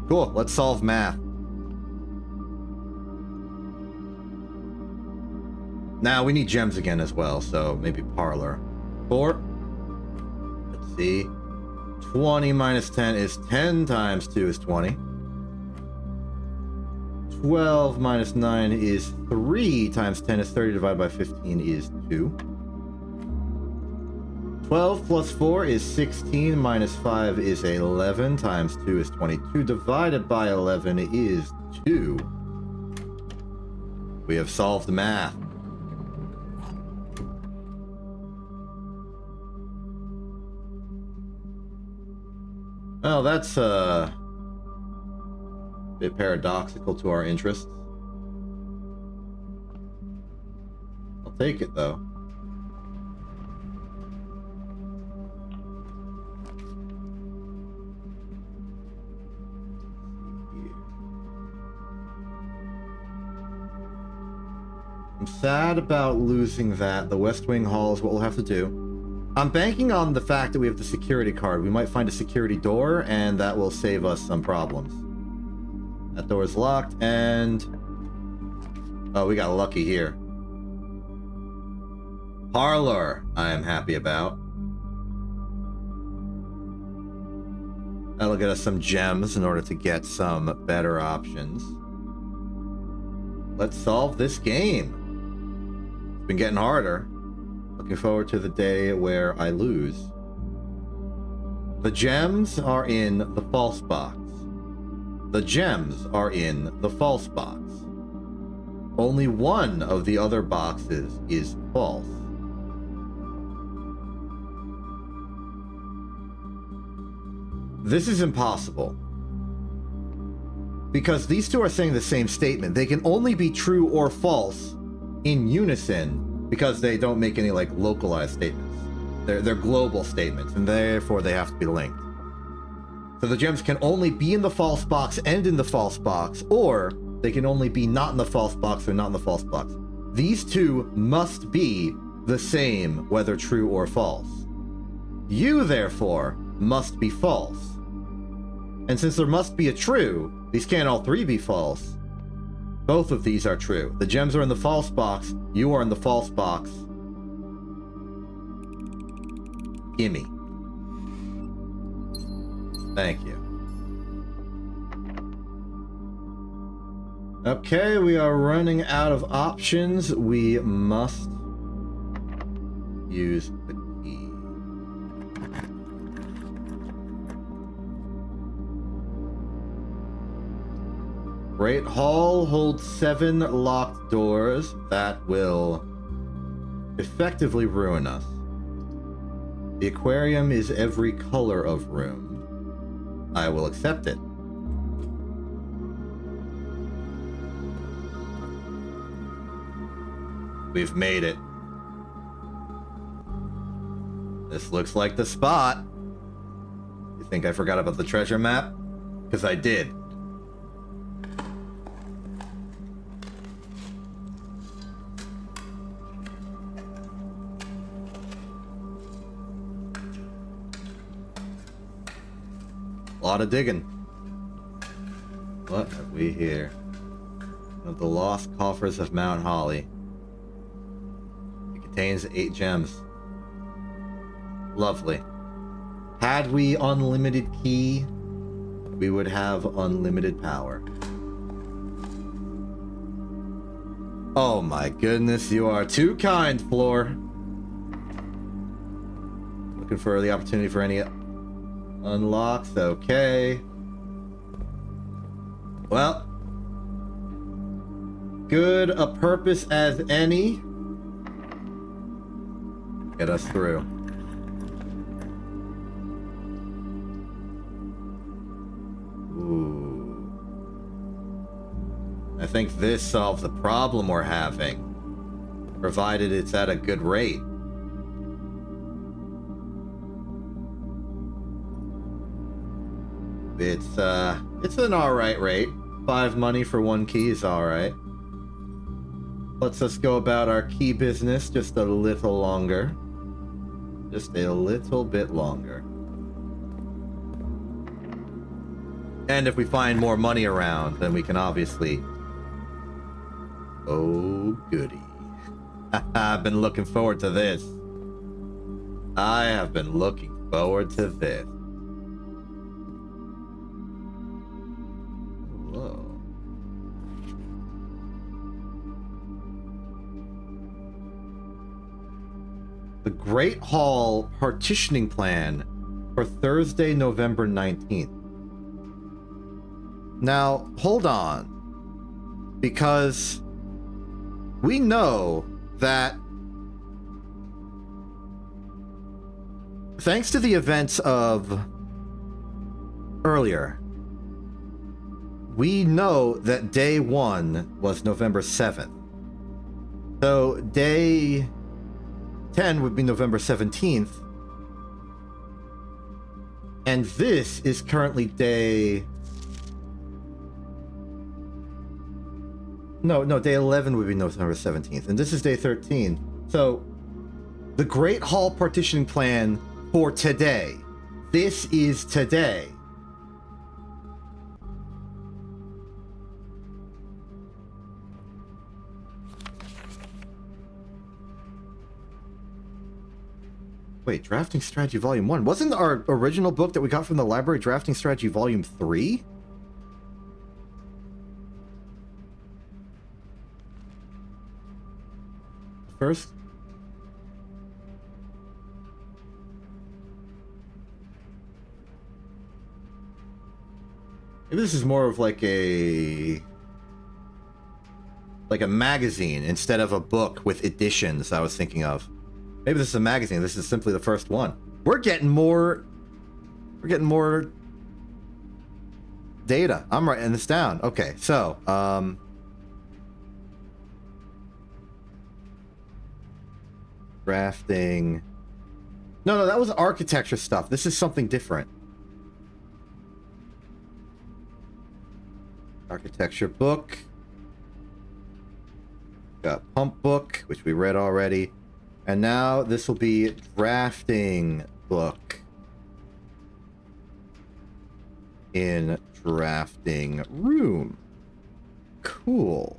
Cool, let's solve math. Now we need gems again as well, so maybe parlor. 4. Let's see. 20 minus 10 is 10 times 2 is 20. 12 minus 9 is 3 times 10 is 30 divided by 15 is 2. 12 plus 4 is 16 minus 5 is 11 times 2 is 22 divided by 11 is 2. We have solved the math. Oh, that's a bit paradoxical to our interests. I'll take it, though. I'm sad about losing that. The West Wing Hall is what we'll have to do. I'm banking on the fact that we have the security card. We might find a security door, and that will save us some problems. That door is locked, and... oh, we got lucky here. Parlor, I am happy about. That'll get us some gems in order to get some better options. Let's solve this game. It's been getting harder. Looking forward to the day where I lose. The gems are in the false box. The gems are in the false box. Only one of the other boxes is false. This is impossible. Because these two are saying the same statement. They can only be true or false in unison because they don't make any like localized statements. They're global statements, and therefore they have to be linked. So the gems can only be in the false box and in the false box, or they can only be not in the false box or not in the false box. These two must be the same, whether true or false. You, therefore, must be false. And since there must be a true, these can't all three be false. Both of these are true. The gems are in the false box. You are in the false box. Gimme. Thank you. Okay, we are running out of options. We must use the key. Great Hall holds 7 locked doors that will effectively ruin us. The aquarium is every color of room. I will accept it. We've made it. This looks like the spot. You think I forgot about the treasure map? Because I did. A lot of digging. What have we here? One of the lost coffers of Mount Holly. It contains 8 gems. Lovely. Had we unlimited key, we would have unlimited power. Oh my goodness, you are too kind, Floor. Looking for the opportunity for any unlocks, okay. Well, good a purpose as any. Get us through. Ooh. I think this solves the problem we're having, provided it's at a good rate. It's an alright rate. 5 money for 1 key is alright. Let's us go about our key business just a little longer. Just a little bit longer. And if we find more money around, then we can obviously... Oh, goody. I've been looking forward to this. I have been looking forward to this. Whoa. The Great Hall partitioning plan for Thursday, November 19th. Now, hold on. Because we know that thanks to the events of earlier, we know that day 1 was November 7th. So day 10 would be November 17th. And this is currently day... No, day 11 would be November 17th. And this is day 13. So, the Great Hall partitioning plan for today. This is today. Wait, Drafting Strategy Volume 1. Wasn't our original book that we got from the library Drafting Strategy Volume 3? First? Maybe this is more of like a magazine instead of a book with editions I was thinking of. Maybe this is a magazine. This is simply the first one. We're getting more data. I'm writing this down. Okay, so, drafting. No, that was architecture stuff. This is something different. Architecture book. Got pump book, which we read already. And now this will be drafting book. In drafting room. Cool.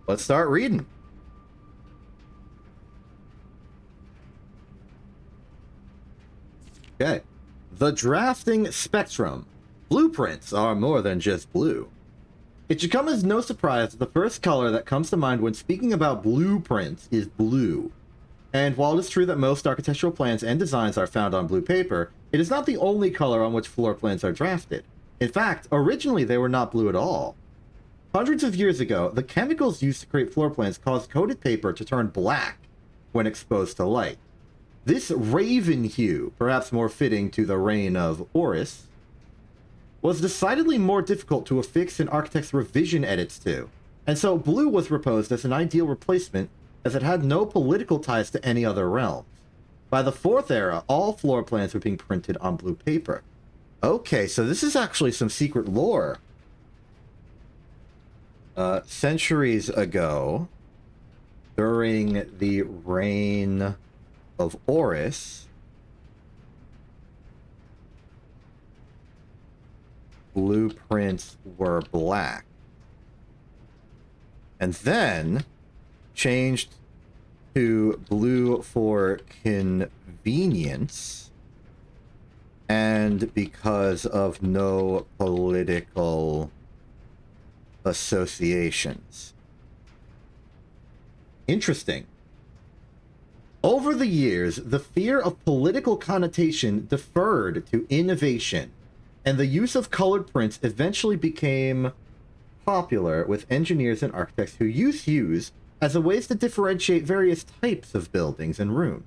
Let's start reading. Okay. The drafting spectrum. Blueprints are more than just blue. It should come as no surprise that the first color that comes to mind when speaking about blueprints is blue. And while it is true that most architectural plans and designs are found on blue paper, it is not the only color on which floor plans are drafted. In fact, originally they were not blue at all. Hundreds of years ago, the chemicals used to create floor plans caused coated paper to turn black when exposed to light. This raven hue, perhaps more fitting to the reign of Horus, was decidedly more difficult to affix in architects' revision edits to, and so blue was proposed as an ideal replacement as it had no political ties to any other realms. By the 4th era, all floor plans were being printed on blue paper. Okay, so this is actually some secret lore. Centuries ago, during the reign of Horus, blueprints were black. And then changed to blue for convenience and because of no political associations. Interesting. Over the years, the fear of political connotation deferred to innovation, and the use of colored prints eventually became popular with engineers and architects who use hues as a ways to differentiate various types of buildings and rooms.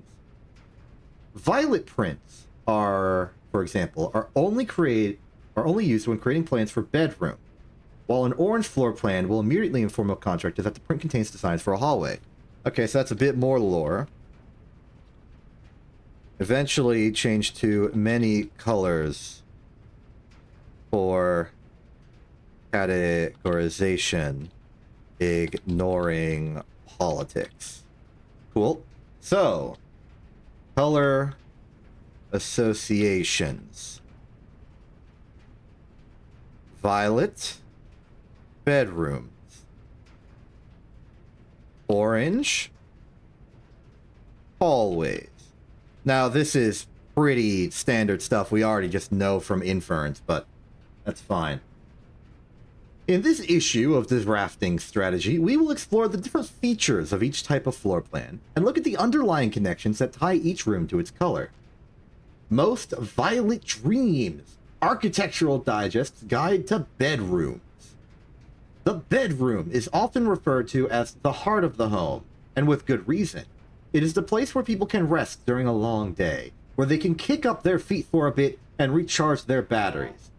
Violet prints are, for example, are only used when creating plans for bedroom, while an orange floor plan will immediately inform a contractor that the print contains designs for a hallway. Okay, so that's a bit more lore. Eventually changed to many colors for categorization, ignoring politics. Cool. So, color associations. Violet, bedrooms. orange, hallways. Now, this is pretty standard stuff we already just know from inference, but that's fine. In this issue of the drafting strategy, we will explore the different features of each type of floor plan and look at the underlying connections that tie each room to its color. Most Violet Dreams, Architectural Digest's Guide to Bedrooms. The bedroom is often referred to as the heart of the home, and with good reason. It is the place where people can rest during a long day, where they can kick up their feet for a bit and recharge their batteries.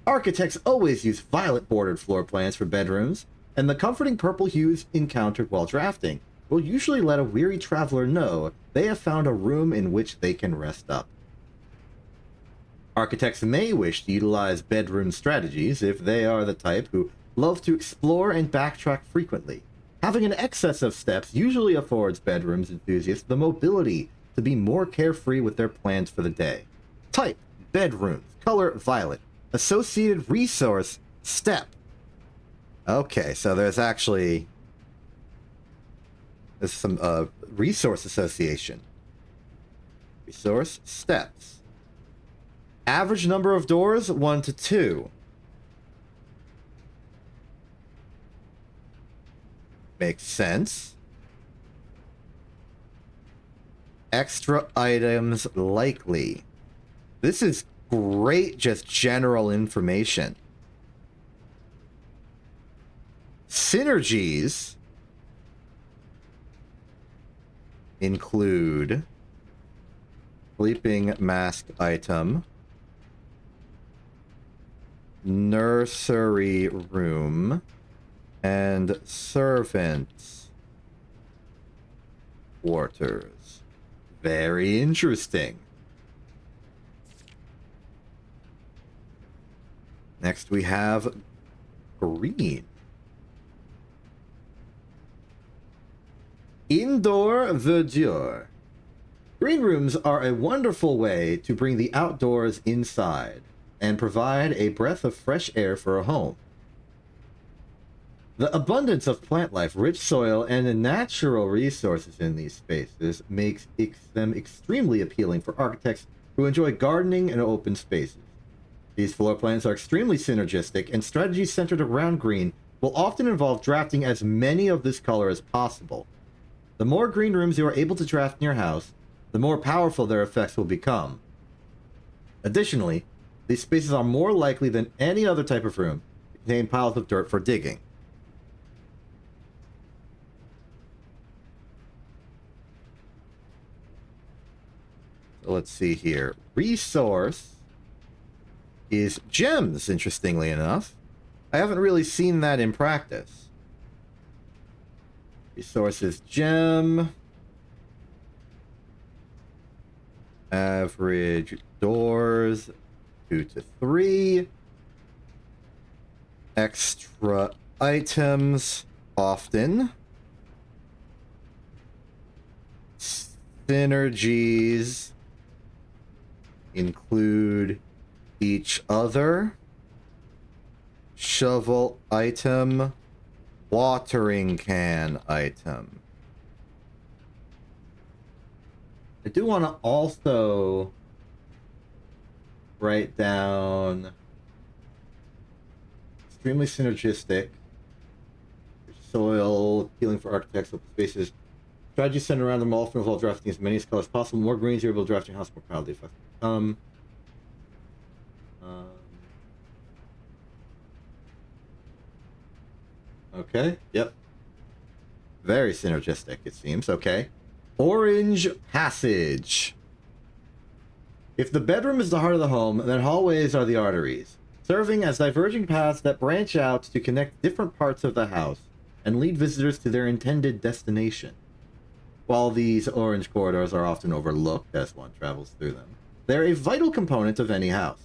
Architects always use violet-bordered floor plans for bedrooms, and the comforting purple hues encountered while drafting will usually let a weary traveler know they have found a room in which they can rest up. Architects may wish to utilize bedroom strategies if they are the type who love to explore and backtrack frequently. Having an excess of steps usually affords bedrooms enthusiasts the mobility to be more carefree with their plans for the day. Type, bedrooms, color, violet. Associated resource, step. Okay, so there's some resource association. Resource, steps. Average number of doors, 1 to 2. Makes sense. Extra items likely. This is great, just general information. Synergies include sleeping mask item, nursery room, and servants' quarters. Very interesting. Next we have green. Indoor verdure. Green rooms are a wonderful way to bring the outdoors inside and provide a breath of fresh air for a home. The abundance of plant life, rich soil, and the natural resources in these spaces makes them extremely appealing for architects who enjoy gardening and open spaces. These floor plans are extremely synergistic, and strategies centered around green will often involve drafting as many of this color as possible. The more green rooms you are able to draft in your house, the more powerful their effects will become. Additionally, these spaces are more likely than any other type of room to contain piles of dirt for digging. So let's see here. Resource is gems, interestingly enough. I haven't really seen that in practice. Resource is gem. Average doors, 2 to 3. Extra items, often. Synergies include each other. Shovel item. Watering can item. I do want to also write down extremely synergistic. Soil, healing for architects, open spaces. Strategies centered around them often involve drafting as many colors as possible. More greens, you're able to draft your house more proudly. Okay, yep. Very synergistic, it seems. Okay. Orange passage. If the bedroom is the heart of the home, then hallways are the arteries, serving as diverging paths that branch out to connect different parts of the house and lead visitors to their intended destination. While these orange corridors are often overlooked as one travels through them, they're a vital component of any house.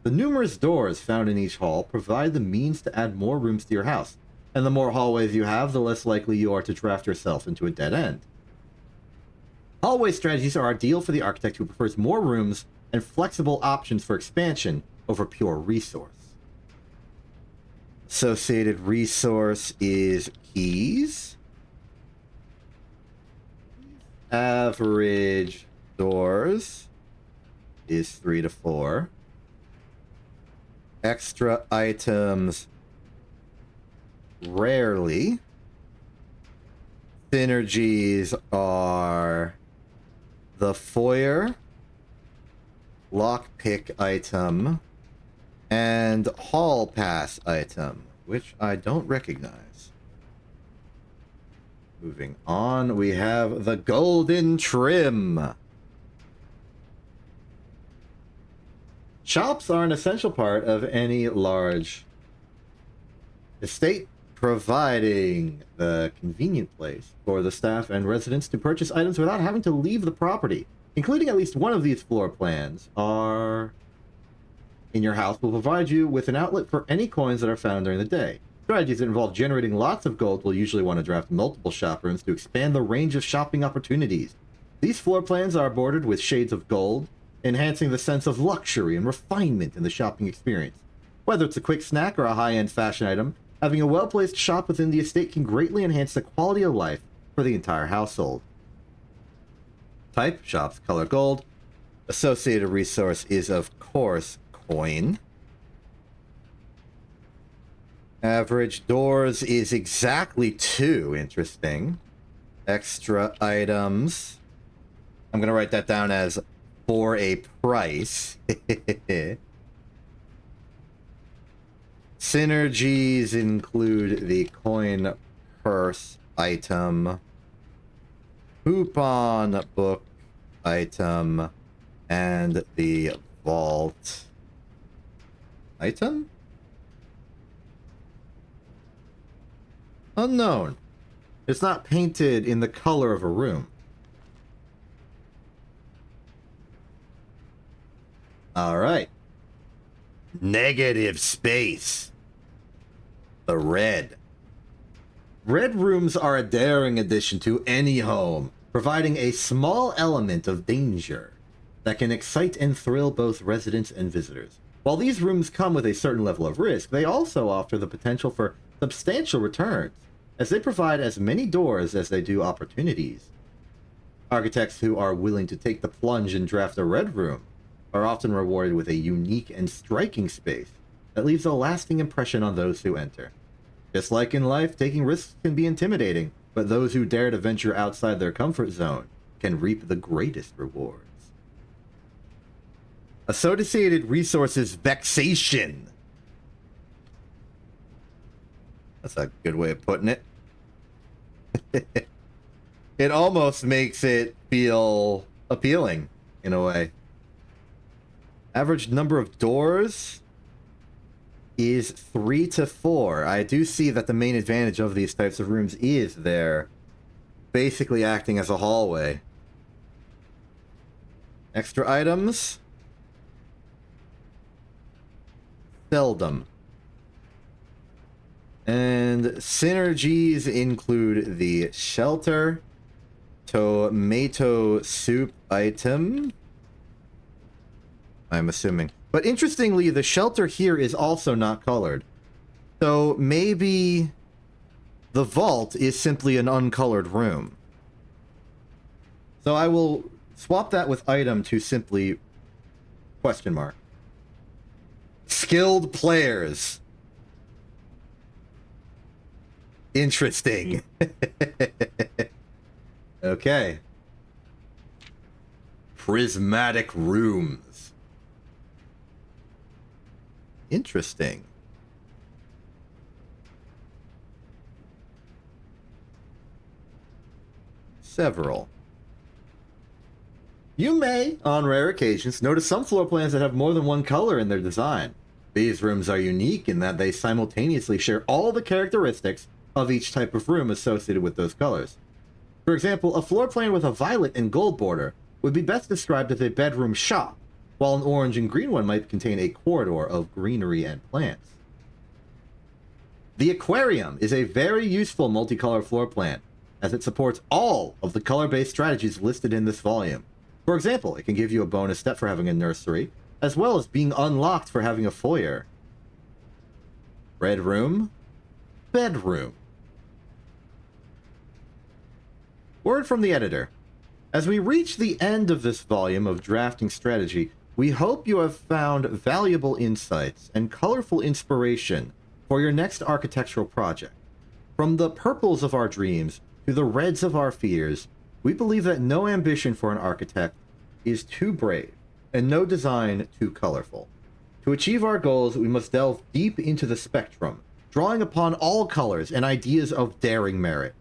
The numerous doors found in each hall provide the means to add more rooms to your house, and the more hallways you have, the less likely you are to draft yourself into a dead end. Hallway strategies are ideal for the architect who prefers more rooms and flexible options for expansion over pure resource. Associated resource is keys. Average doors is 3 to 4. Extra items rarely. Synergies are the foyer, lockpick item, and hall pass item, which I don't recognize. Moving on, we have the golden trim. Shops are an essential part of any large estate, providing the convenient place for the staff and residents to purchase items without having to leave the property. Including at least one of these floor plans are in your house will provide you with an outlet for any coins that are found during the day. Strategies that involve generating lots of gold will usually want to draft multiple shop rooms to expand the range of shopping opportunities. These floor plans are bordered with shades of gold, enhancing the sense of luxury and refinement in the shopping experience. Whether it's a quick snack or a high-end fashion item, having a well-placed shop within the estate can greatly enhance the quality of life for the entire household. Type, shops, color gold. Associated resource is, of course, coin. Average doors is exactly 2. Interesting. Extra items. I'm going to write that down as for a price. Synergies include the coin purse item, coupon book item, and the vault item? Unknown. It's not painted in the color of a room. Alright. Negative space. The red. Red rooms are a daring addition to any home, providing a small element of danger that can excite and thrill both residents and visitors. While these rooms come with a certain level of risk, they also offer the potential for substantial returns, as they provide as many doors as they do opportunities. Architects who are willing to take the plunge and draft a red room are often rewarded with a unique and striking space that leaves a lasting impression on those who enter. Just like in life, taking risks can be intimidating, but those who dare to venture outside their comfort zone can reap the greatest rewards. Associated resources vexation. That's a good way of putting it. It almost makes it feel appealing in a way. Average number of doors is 3 to 4. I do see that the main advantage of these types of rooms is they're basically acting as a hallway. Extra items? Seldom. And synergies include the shelter, tomato soup item, I'm assuming. But interestingly, the shelter here is also not colored. So maybe the vault is simply an uncolored room. So I will swap that with item to simply question mark. Skilled players. Interesting. Okay. Prismatic rooms. Interesting. Several. You may, on rare occasions, notice some floor plans that have more than one color in their design. These rooms are unique in that they simultaneously share all the characteristics of each type of room associated with those colors. For example, a floor plan with a violet and gold border would be best described as a bedroom shop, while an orange and green one might contain a corridor of greenery and plants. The aquarium is a very useful multicolor floor plan, as it supports all of the color-based strategies listed in this volume. For example, it can give you a bonus step for having a nursery, as well as being unlocked for having a foyer. Red room, bedroom. Word from the editor. As we reach the end of this volume of drafting strategy, we hope you have found valuable insights and colorful inspiration for your next architectural project. From the purples of our dreams to the reds of our fears, we believe that no ambition for an architect is too brave and no design too colorful. To achieve our goals, we must delve deep into the spectrum, drawing upon all colors and ideas of daring merit.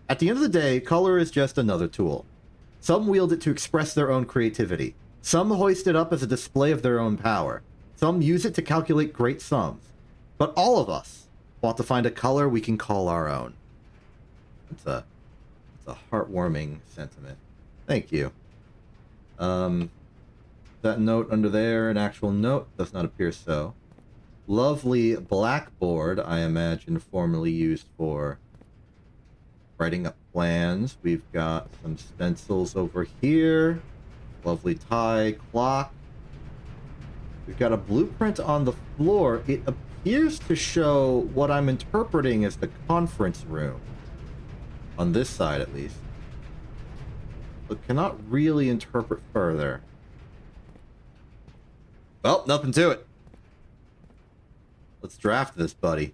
At the end of the day, color is just another tool. Some wield it to express their own creativity. Some hoist it up as a display of their own power. Some use it to calculate great sums. But all of us want to find a color we can call our own. It's a heartwarming sentiment. Thank you. That note under there, an actual note, does not appear so. Lovely blackboard, I imagine, formerly used for writing up plans. We've got some stencils over here. Lovely tie clock. We've got a blueprint on the floor. It appears to show what I'm interpreting as the conference room. On this side, at least. But cannot really interpret further. Well, nothing to it. Let's draft this, buddy.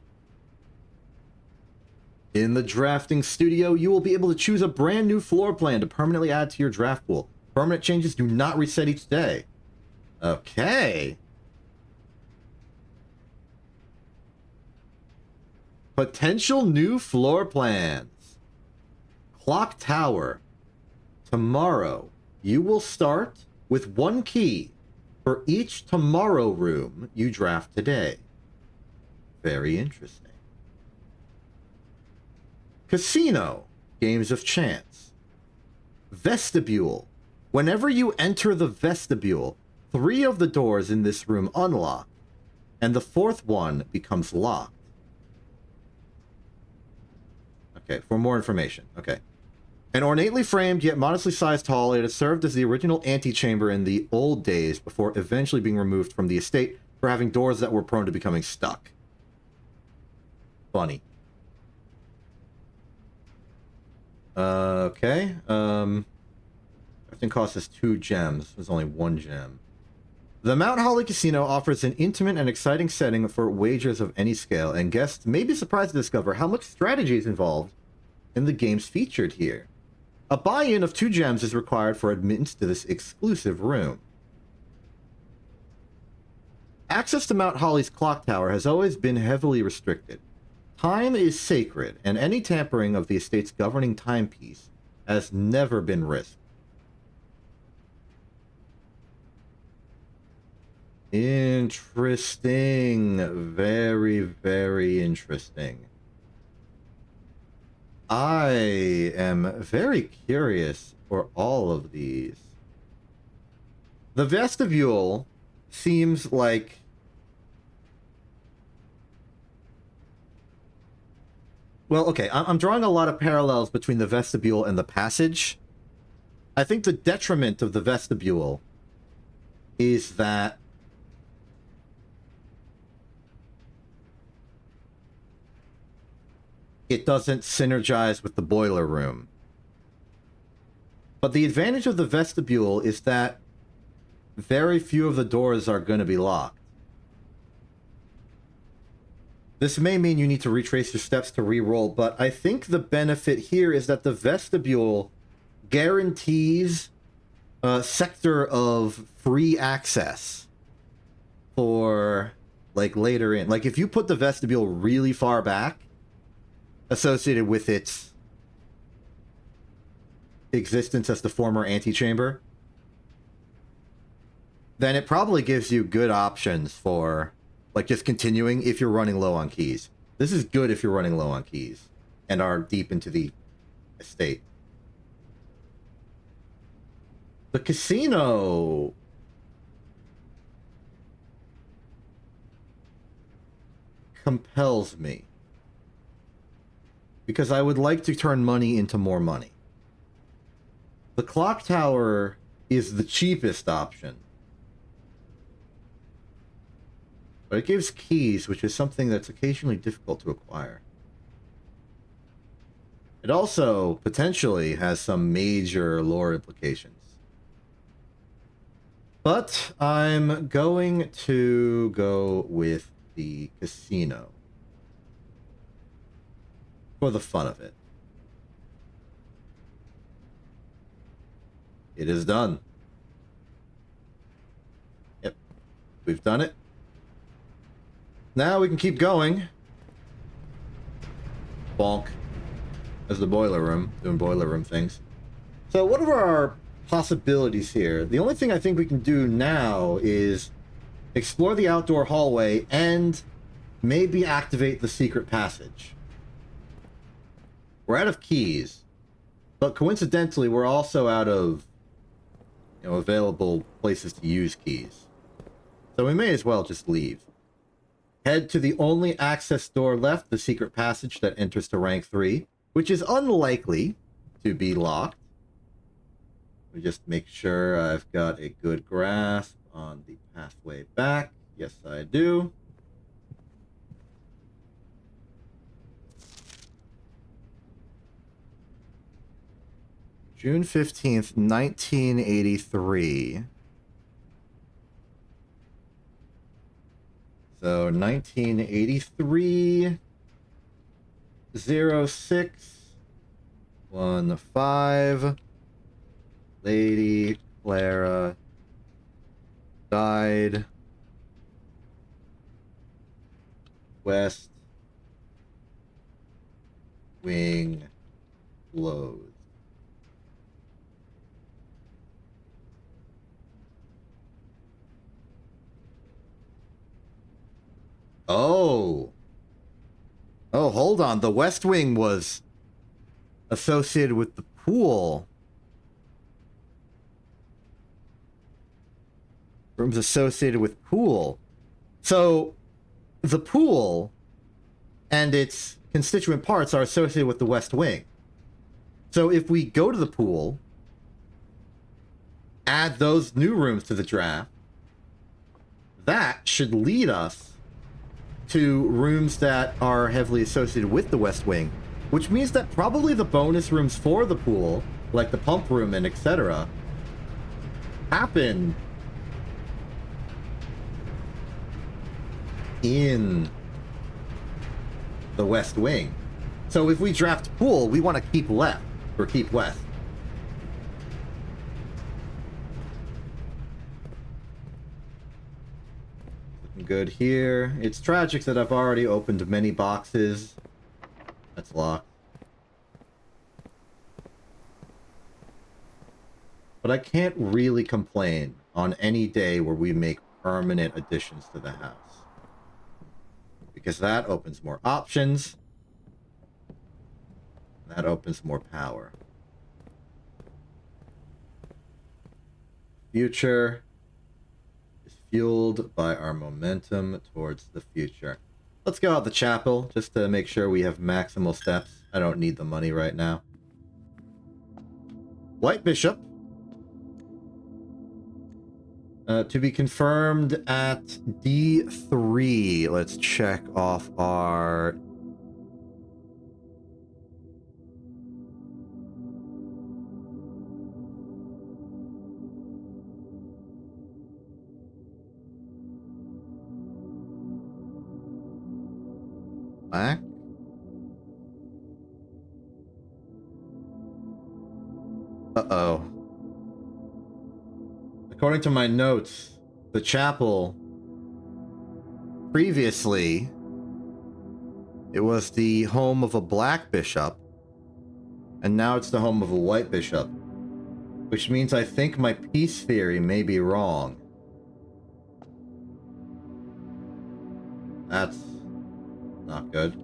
In the drafting studio, you will be able to choose a brand new floor plan to permanently add to your draft pool. Permanent changes do not reset each day. Okay. Potential new floor plans. Clock Tower. Tomorrow, you will start with 1 key for each tomorrow room you draft today. Very interesting. Casino, games of chance. Vestibule. Whenever you enter the vestibule, 3 of the doors in this room unlock, and the 4th one becomes locked. Okay, for more information. Okay. An ornately framed yet modestly sized hall, it has served as the original antechamber in the old days before eventually being removed from the estate for having doors that were prone to becoming stuck. Funny. Okay. Everything costs us 2 gems. There's only 1 gem. The Mount Holly Casino offers an intimate and exciting setting for wagers of any scale, and guests may be surprised to discover how much strategy is involved in the games featured here. A buy-in of 2 gems is required for admittance to this exclusive room. Access to Mount Holly's clock tower has always been heavily restricted. Time is sacred, and any tampering of the estate's governing timepiece has never been risked. Interesting. Very, very interesting. I am very curious for all of these. The vestibule seems like... Well, okay, I'm drawing a lot of parallels between the vestibule and the passage. I think the detriment of the vestibule is that it doesn't synergize with the boiler room. But the advantage of the vestibule is that very few of the doors are going to be locked. This may mean you need to retrace your steps to re-roll, but I think the benefit here is that the vestibule guarantees a sector of free access for, like, later in. Like, if you put the vestibule really far back, associated with its existence as the former antechamber, then it probably gives you good options for, like, just continuing if you're running low on keys. This is good if you're running low on keys and are deep into the estate. The casino compels me, because I would like to turn money into more money. The clock tower is the cheapest option, but it gives keys, which is something that's occasionally difficult to acquire. It also potentially has some major lore implications. But I'm going to go with the casino. For the fun of it. It is done. Yep. We've done it. Now we can keep going. Bonk. As the boiler room, doing boiler room things. So what are our possibilities here? The only thing I think we can do now is explore the outdoor hallway and maybe activate the secret passage. We're out of keys, but coincidentally, we're also out of, available places to use keys. So we may as well just leave. Head to the only access door left, the secret passage that enters to rank 3, which is unlikely to be locked. We just make sure I've got a good grasp on the pathway back. Yes, I do. June 15th, 1983. So 1983, 0615, Lady Clara died. West wing closed. Oh, hold on. The West Wing was associated with the pool. Rooms associated with pool. So, the pool and its constituent parts are associated with the West Wing. So, if we go to the pool, add those new rooms to the draft, that should lead us to rooms that are heavily associated with the West Wing, which means that probably the bonus rooms for the pool, like the pump room and etc., happen in the West Wing. So if we draft pool, we want to keep left or keep west. Good here. It's tragic that I've already opened many boxes. That's locked. But I can't really complain on any day where we make permanent additions to the house. Because that opens more options. That opens more power. Future fueled by our momentum towards the future. Let's go out the chapel just to make sure we have maximal steps. I don't need the money right now. White Bishop. To be confirmed at D3. Let's check off our... Back. Uh-oh. According to my notes, the chapel previously, it was the home of a black bishop, and now it's the home of a white bishop, which means I think my peace theory may be wrong. That's not good.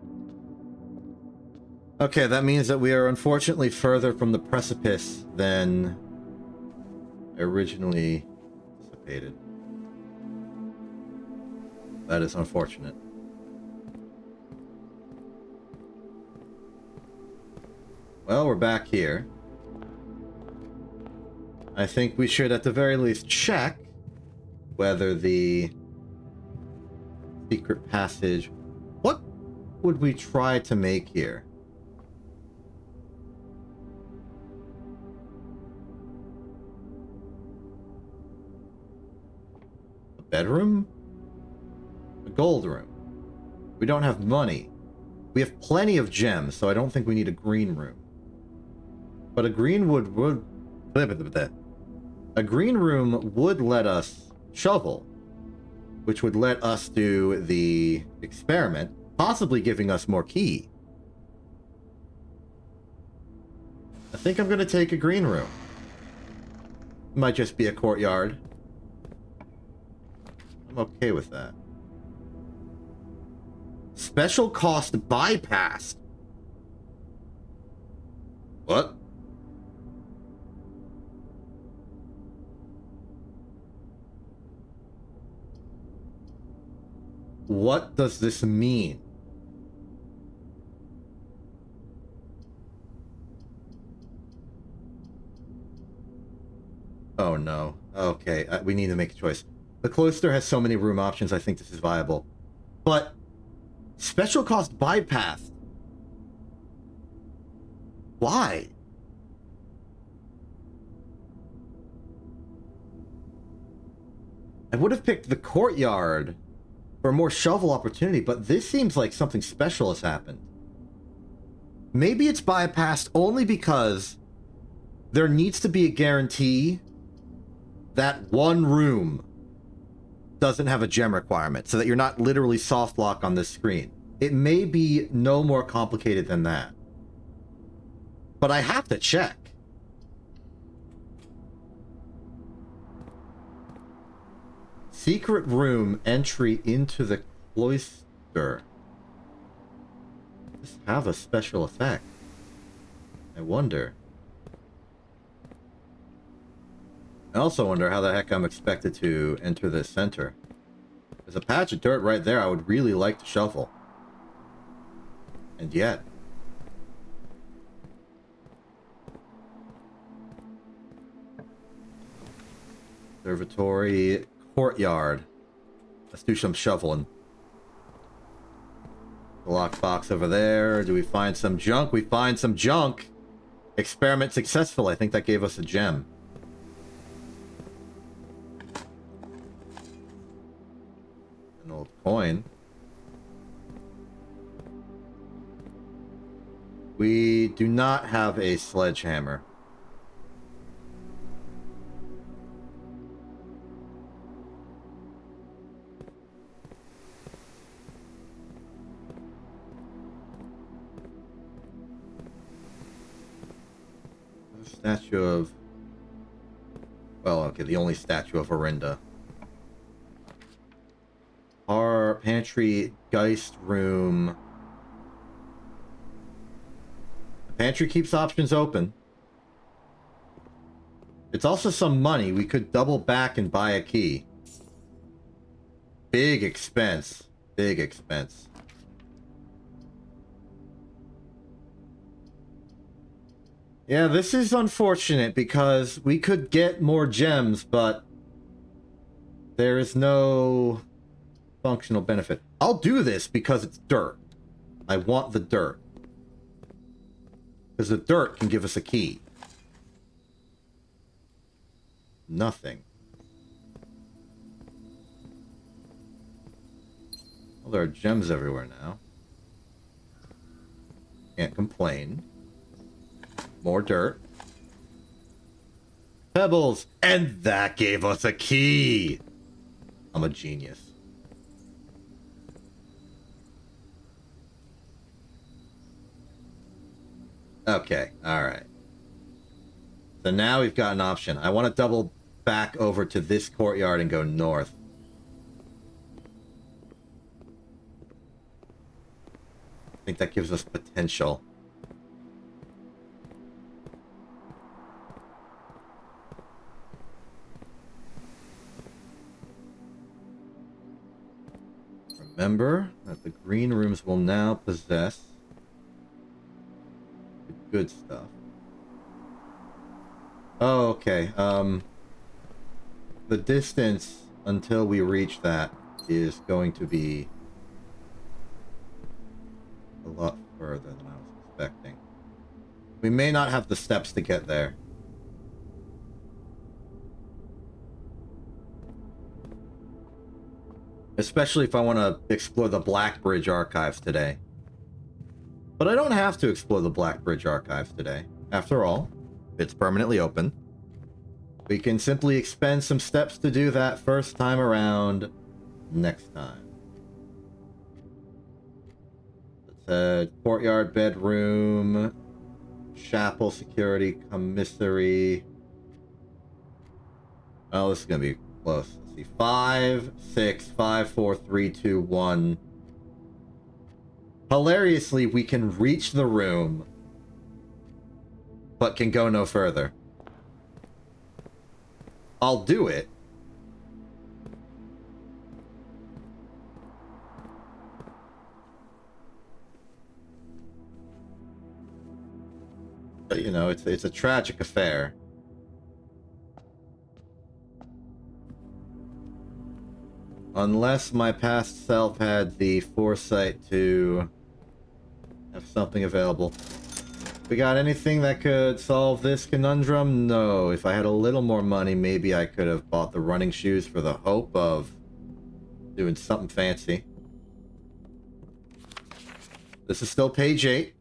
Okay, that means that we are unfortunately further from the precipice than originally anticipated. That is unfortunate. Well, we're back here. I think we should at the very least check whether the secret passage... What would we try to make here? bedroom? A gold room. We don't have money. We have plenty of gems, so I don't think we need a green room. But a green would a green room would let us shovel, which would let us do the experiment, possibly giving us more key. I think I'm going to take a green room. Might just be a courtyard. I'm okay with that. Special cost bypassed. What? What does this mean? Oh no. Okay, we need to make a choice. The cloister has so many room options, I think this is viable. But special cost bypassed. Why? I would have picked the courtyard for more shovel opportunity, but this seems like something special has happened. Maybe it's bypassed only because there needs to be a guarantee that one room doesn't have a gem requirement, so that you're not literally soft lock on this screen. It may be no more complicated than that. But I have to check. Secret room entry into the cloister. Does this have a special effect? I wonder. I also wonder how the heck I'm expected to enter this center. There's a patch of dirt right there I would really like to shovel. And yet... Observatory, courtyard. Let's do some shoveling. The lockbox over there. Do we find some junk? We find some junk. Experiment successful. I think that gave us a gem. An old coin. We do not have a sledgehammer. Statue of... Well, okay, the only statue of Orinda. Our pantry, Geist room. The pantry keeps options open. It's also some money. We could double back and buy a key. Big expense. Big expense. Yeah, this is unfortunate because we could get more gems, but there is no functional benefit. I'll do this because it's dirt. I want the dirt. Because the dirt can give us a key. Nothing. Well, there are gems everywhere now. Can't complain. More dirt. Pebbles! And that gave us a key! I'm a genius. Okay, alright. So now we've got an option. I want to double back over to this courtyard and go north. I think that gives us potential. Remember that the green rooms will now possess the good stuff. Oh, okay. The distance until we reach that is going to be a lot further than I was expecting. We may not have the steps to get there. Especially if I want to explore the Black Bridge archives today. But I don't have to explore the Black Bridge archives today. After all, it's permanently open. We can simply expend some steps to do that first time around next time. Let's courtyard bedroom, chapel security commissary. Oh, this is gonna be close. Let's see. 5, 6, 5, 4, 3, 2, 1. Hilariously, we can reach the room, but can go no further. I'll do it. But, you know, it's a tragic affair. Unless my past self had the foresight to have something available. We got anything that could solve this conundrum? No. If I had a little more money, maybe I could have bought the running shoes for the hope of doing something fancy. This is still page 8.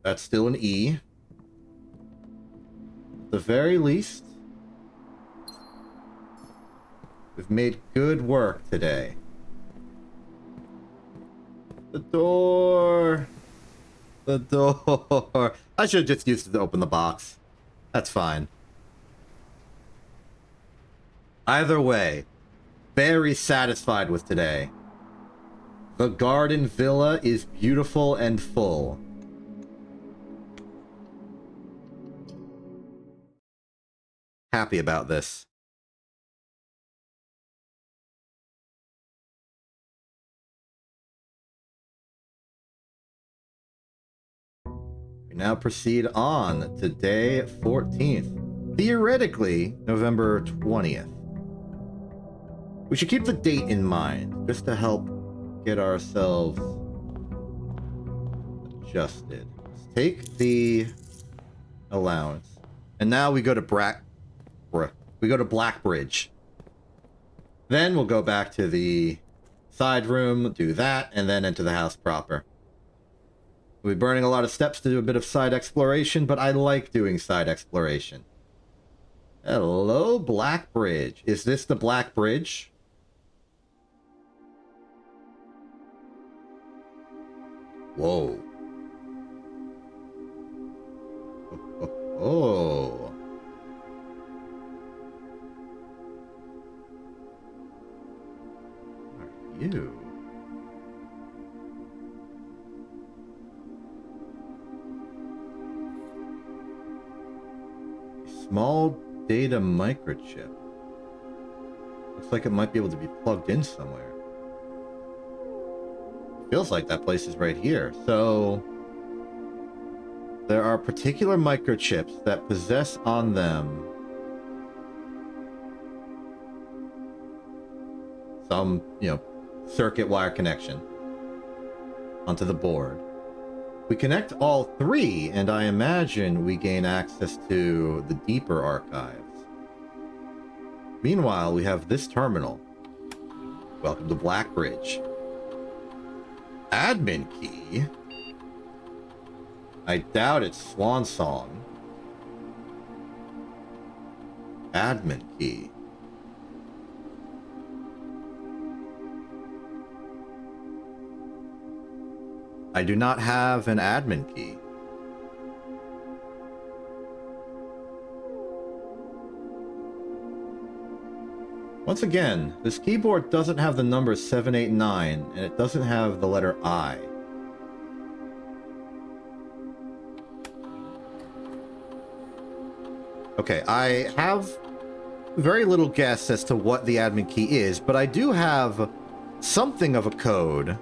That's still an E. At the very least, we've made good work today. The door. The door. I should have just used it to open the box. That's fine. Either way, very satisfied with today. The garden villa is beautiful and full. Happy about this. We now proceed on to day 14th. Theoretically, November 20th. We should keep the date in mind, just to help get ourselves adjusted. Let's take the allowance. And now we go to Black Bridge. Then we'll go back to the side room, do that, and then into the house proper. We'll be burning a lot of steps to do a bit of side exploration, but I like doing side exploration. Hello, Black Bridge. Is this the Black Bridge? Whoa. Oh. Who are you? Small data microchip. Looks like it might be able to be plugged in somewhere. Feels like that place is right here. So there are particular microchips that possess on them some, circuit wire connection onto the board. We connect all 3, and I imagine we gain access to the deeper archives. Meanwhile, we have this terminal. Welcome to Black Bridge. Admin key? I doubt it's Swan Song. Admin key. I do not have an admin key. Once again, this keyboard doesn't have the number 789, and it doesn't have the letter I. Okay, I have very little guess as to what the admin key is, but I do have something of a code.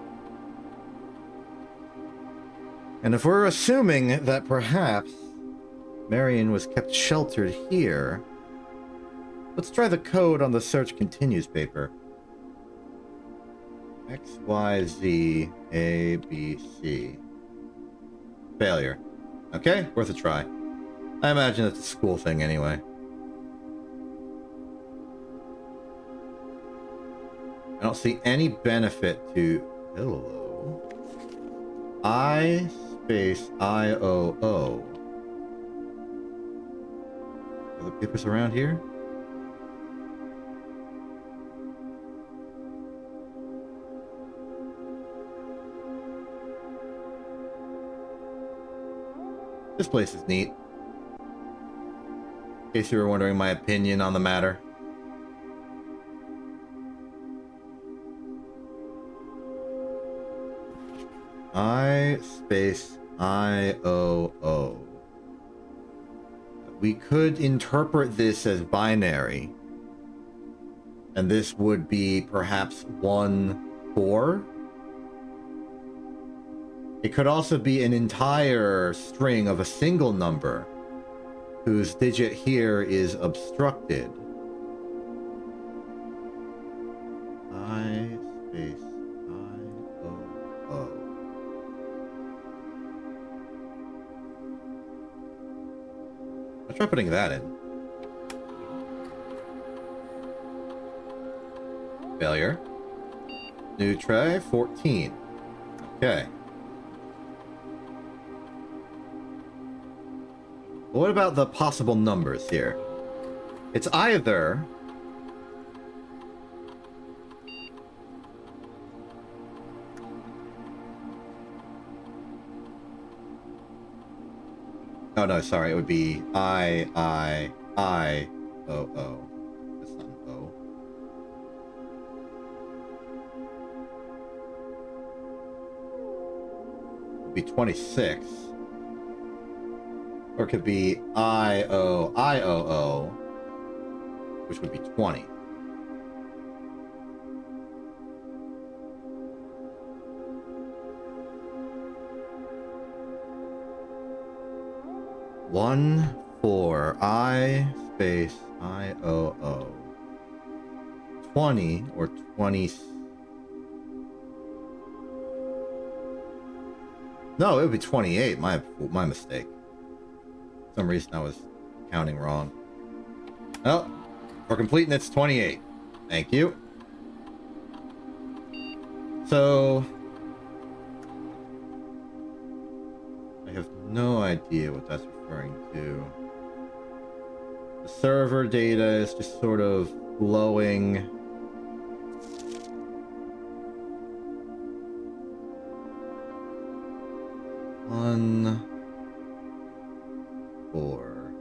And if we're assuming that perhaps Marion was kept sheltered here, let's try the code on the search continues paper. X, Y, Z, A, B, C. Failure. Okay, worth a try. I imagine it's a school thing anyway. I don't see any benefit to... Hello. I space IOO. Are the papers around here? This place is neat. In case you were wondering my opinion on the matter. I space IOO. We could interpret this as binary. And this would be perhaps 1, 4. It could also be an entire string of a single number whose digit here is obstructed. I space IOO. I'll try putting that in. Failure. New try, 14. Okay. What about the possible numbers here? It's either... Oh, no, sorry. It would be I, O, O. That's not an O. It would be 26. Or it could be IOO, which would be 20. One, 4, I space IOO. 20 or 20. No, it would be 28. My mistake. For some reason I was counting wrong. Oh, for completeness, 28. Thank you. So I have no idea what that's referring to. The server data is just sort of glowing. One, 4.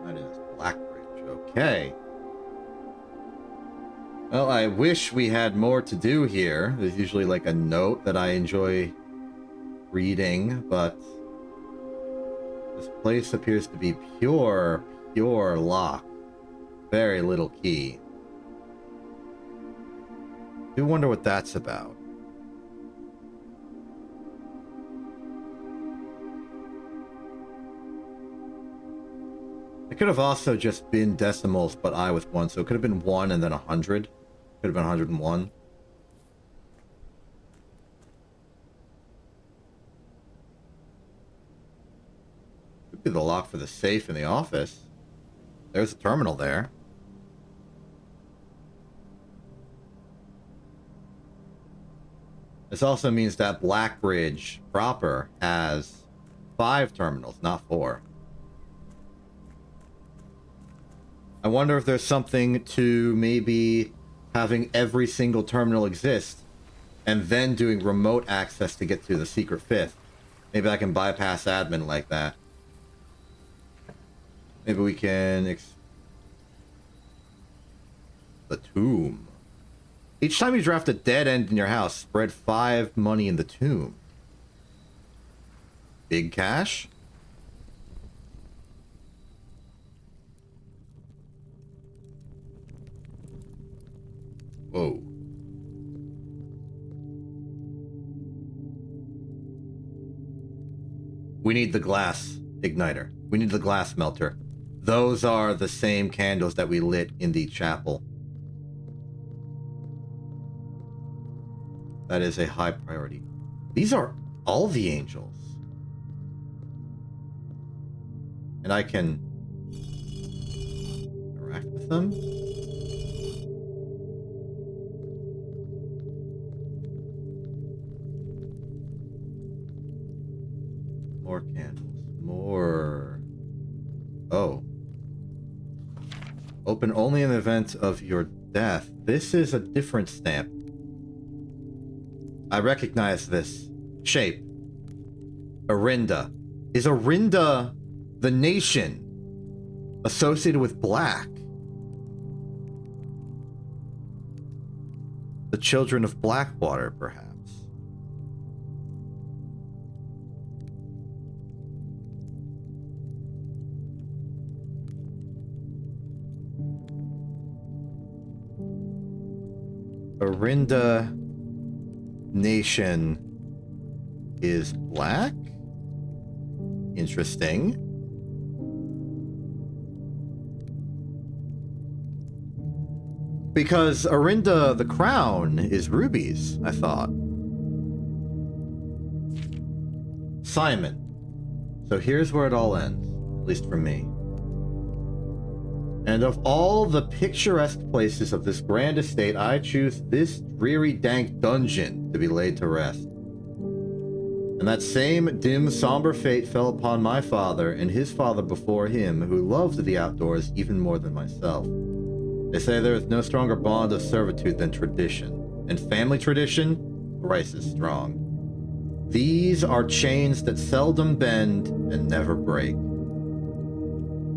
That is Blackbridge. Okay. Well, I wish we had more to do here. There's usually like a note that I enjoy reading, but this place appears to be pure lock. Very little key. I do wonder what that's about. It could have also just been decimals, but I with 1, so it could have been 1 and then 100. Could have been 101. Could be the lock for the safe in the office. There's a terminal there. This also means that Blackbridge proper has 5 terminals, not 4. I wonder if there's something to maybe having every single terminal exist and then doing remote access to get to the secret 5th. Maybe I can bypass admin like that. Maybe we can... The tomb. Each time you draft a dead end in your house, spread 5 money in the tomb. Big cash? Whoa. We need the glass igniter. We need the glass melter. Those are the same candles that we lit in the chapel. That is a high priority. These are all the angels. And I can interact with them. More candles. More. Oh. Open only in the event of your death. This is a different stamp. I recognize this shape. Arinda. Is Arinda the nation associated with black? The children of Blackwater, perhaps. Arinda nation is black? Interesting. Because Arinda the crown is rubies, I thought. Simon. So here's where it all ends, at least for me. And of all the picturesque places of this grand estate, I choose this dreary, dank dungeon to be laid to rest. And that same dim, somber fate fell upon my father and his father before him, who loved the outdoors even more than myself. They say there is no stronger bond of servitude than tradition, and family tradition, thrice as strong. These are chains that seldom bend and never break.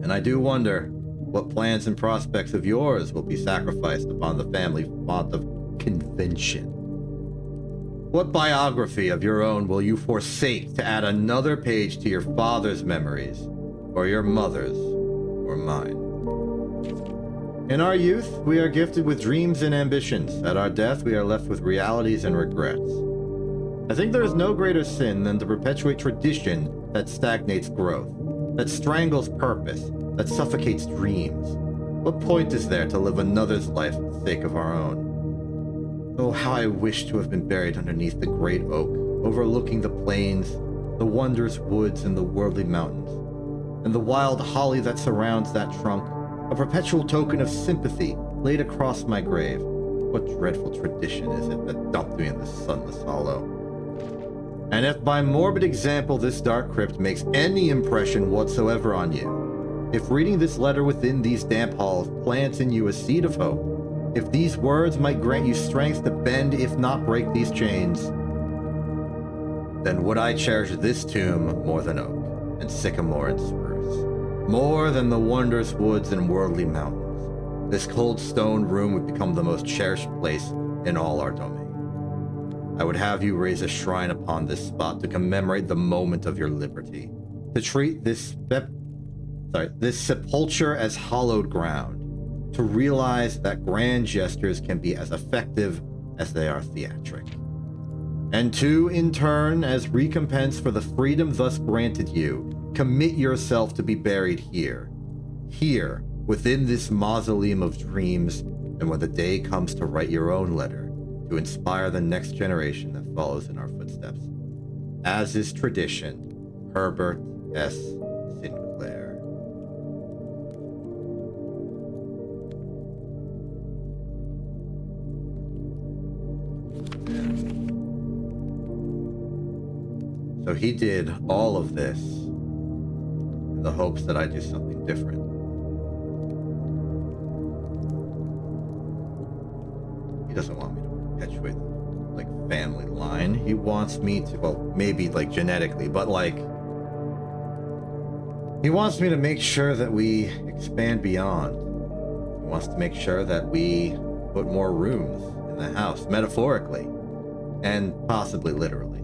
And I do wonder what plans and prospects of yours will be sacrificed upon the family font of convention. What biography of your own will you forsake to add another page to your father's memories, or your mother's, or mine? In our youth, we are gifted with dreams and ambitions. At our death, we are left with realities and regrets. I think there is no greater sin than to perpetuate tradition that stagnates growth, that strangles purpose, that suffocates dreams. What point is there to live another's life for the sake of our own? Oh, how I wish to have been buried underneath the great oak, overlooking the plains, the wondrous woods, and the worldly mountains, and the wild holly that surrounds that trunk, a perpetual token of sympathy laid across my grave. What dreadful tradition is it that dumped me in the sunless hollow? And if by morbid example this dark crypt makes any impression whatsoever on you, if reading this letter within these damp halls plants in you a seed of hope, if these words might grant you strength to bend if not break these chains, then would I cherish this tomb more than oak, and sycamore and spruce, more than the wondrous woods and worldly mountains. This cold stone room would become the most cherished place in all our domain. I would have you raise a shrine upon this spot to commemorate the moment of your liberty, to treat this sepulture as hallowed ground, to realize that grand gestures can be as effective as they are theatric. And to, in turn, as recompense for the freedom thus granted you, commit yourself to be buried here, within this mausoleum of dreams, and when the day comes to write your own letter, to inspire the next generation that follows in our footsteps. As is tradition, Herbert S. Sinclair. So he did all of this in the hopes that I do something different. He doesn't want me to perpetuate the family line. He wants me to, well, maybe genetically, but he wants me to make sure that we expand beyond. He wants to make sure that we put more rooms in the house, metaphorically and possibly literally.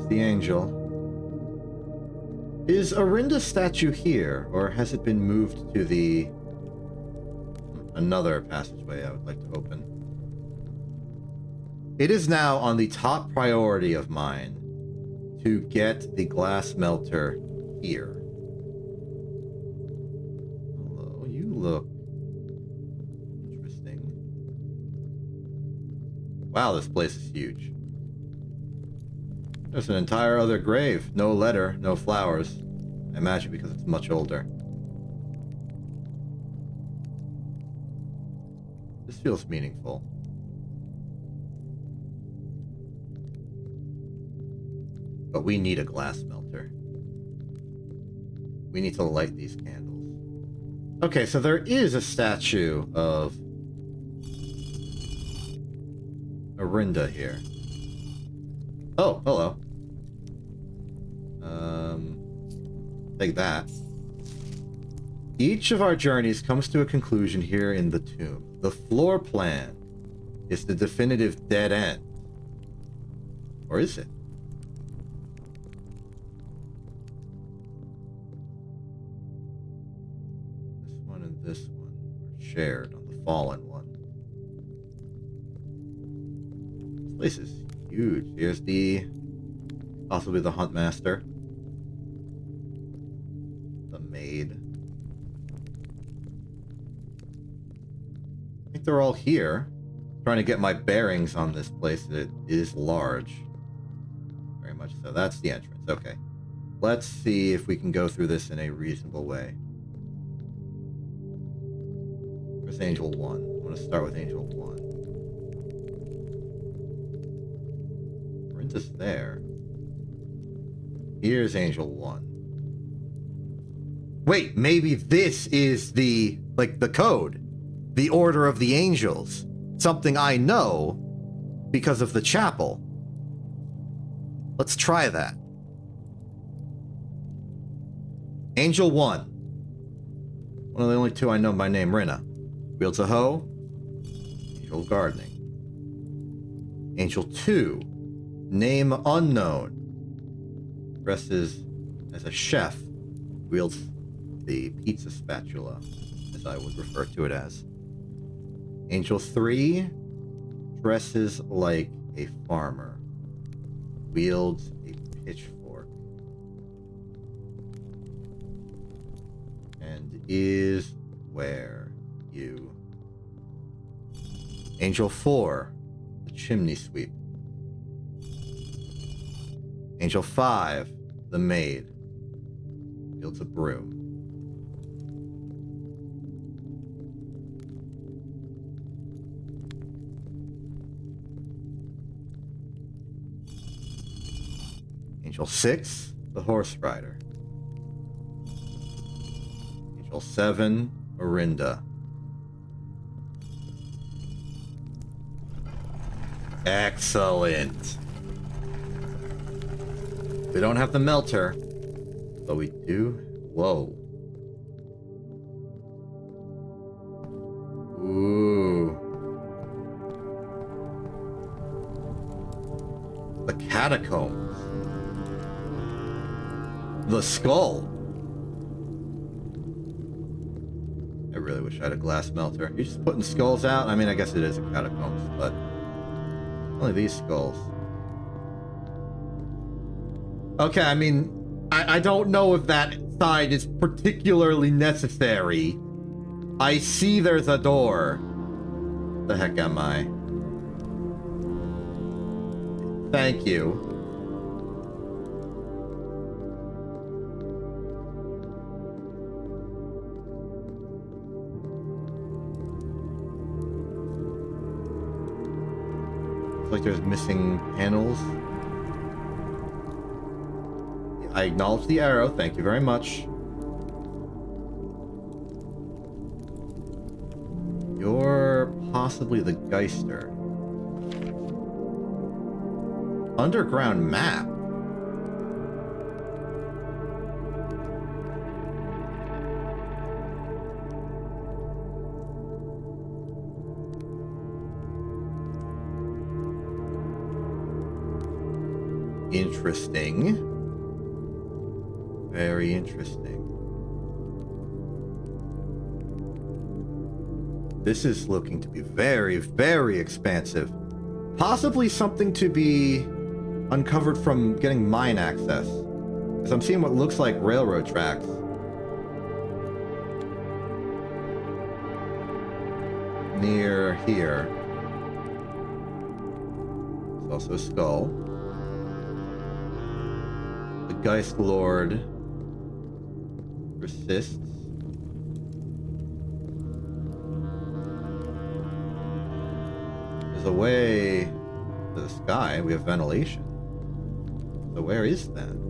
The angel. Is Arinda's statue here, or has it been moved to another passageway I would like to open? It is now on the top priority of mine to get the glass melter here. Hello, you look interesting. Wow, this place is huge. There's an entire other grave. No letter, no flowers. I imagine because it's much older. This feels meaningful. But we need a glass melter. We need to light these candles. Okay, so there is a statue of Orinda here. Oh, hello. Take that. Each of our journeys comes to a conclusion here in the tomb. The floor plan is the definitive dead end. Or is it? This one and this one are shared on the fallen one. This place is huge. Here's possibly the hunt master. The maid. I think they're all here. Trying to get my bearings on this place. It is large. Very much so. That's the entrance. Okay. Let's see if we can go through this in a reasonable way. Where's Angel 1? I want to start with Angel 1. Orinda's there. Here's Angel 1. Wait, maybe this is the code. The Order of the Angels. Something I know because of the chapel. Let's try that. Angel 1. One of the only two I know by name, Rinna. Wields a hoe. Angel of Gardening. Angel 2. Name unknown. Dresses as a chef. Wields the pizza spatula, as I would refer to it as. Angel 3 dresses like a farmer, wields a pitchfork, and is where you. Angel 4, the chimney sweep. Angel 5, the maid, wields a broom. Angel 6, the horse rider. Angel 7, Orinda. Excellent. We don't have the melter, but we do. Whoa. Ooh. The catacombs. The skull. I really wish I had a glass melter. You're just putting skulls out? I mean, I guess it is a catacombs, but only these skulls. Okay, I mean, I don't know if that side is particularly necessary. I see there's a door. The heck am I? Thank you. Like there's missing panels. I acknowledge the arrow. Thank you very much. You're possibly the Geister. Underground map. Interesting. Very interesting. This is looking to be very, very expansive. Possibly something to be uncovered from getting mine access. Because I'm seeing what looks like railroad tracks. Near here. also a skull. The Geist Lord persists. There's a way to the sky. We have ventilation. So where is that?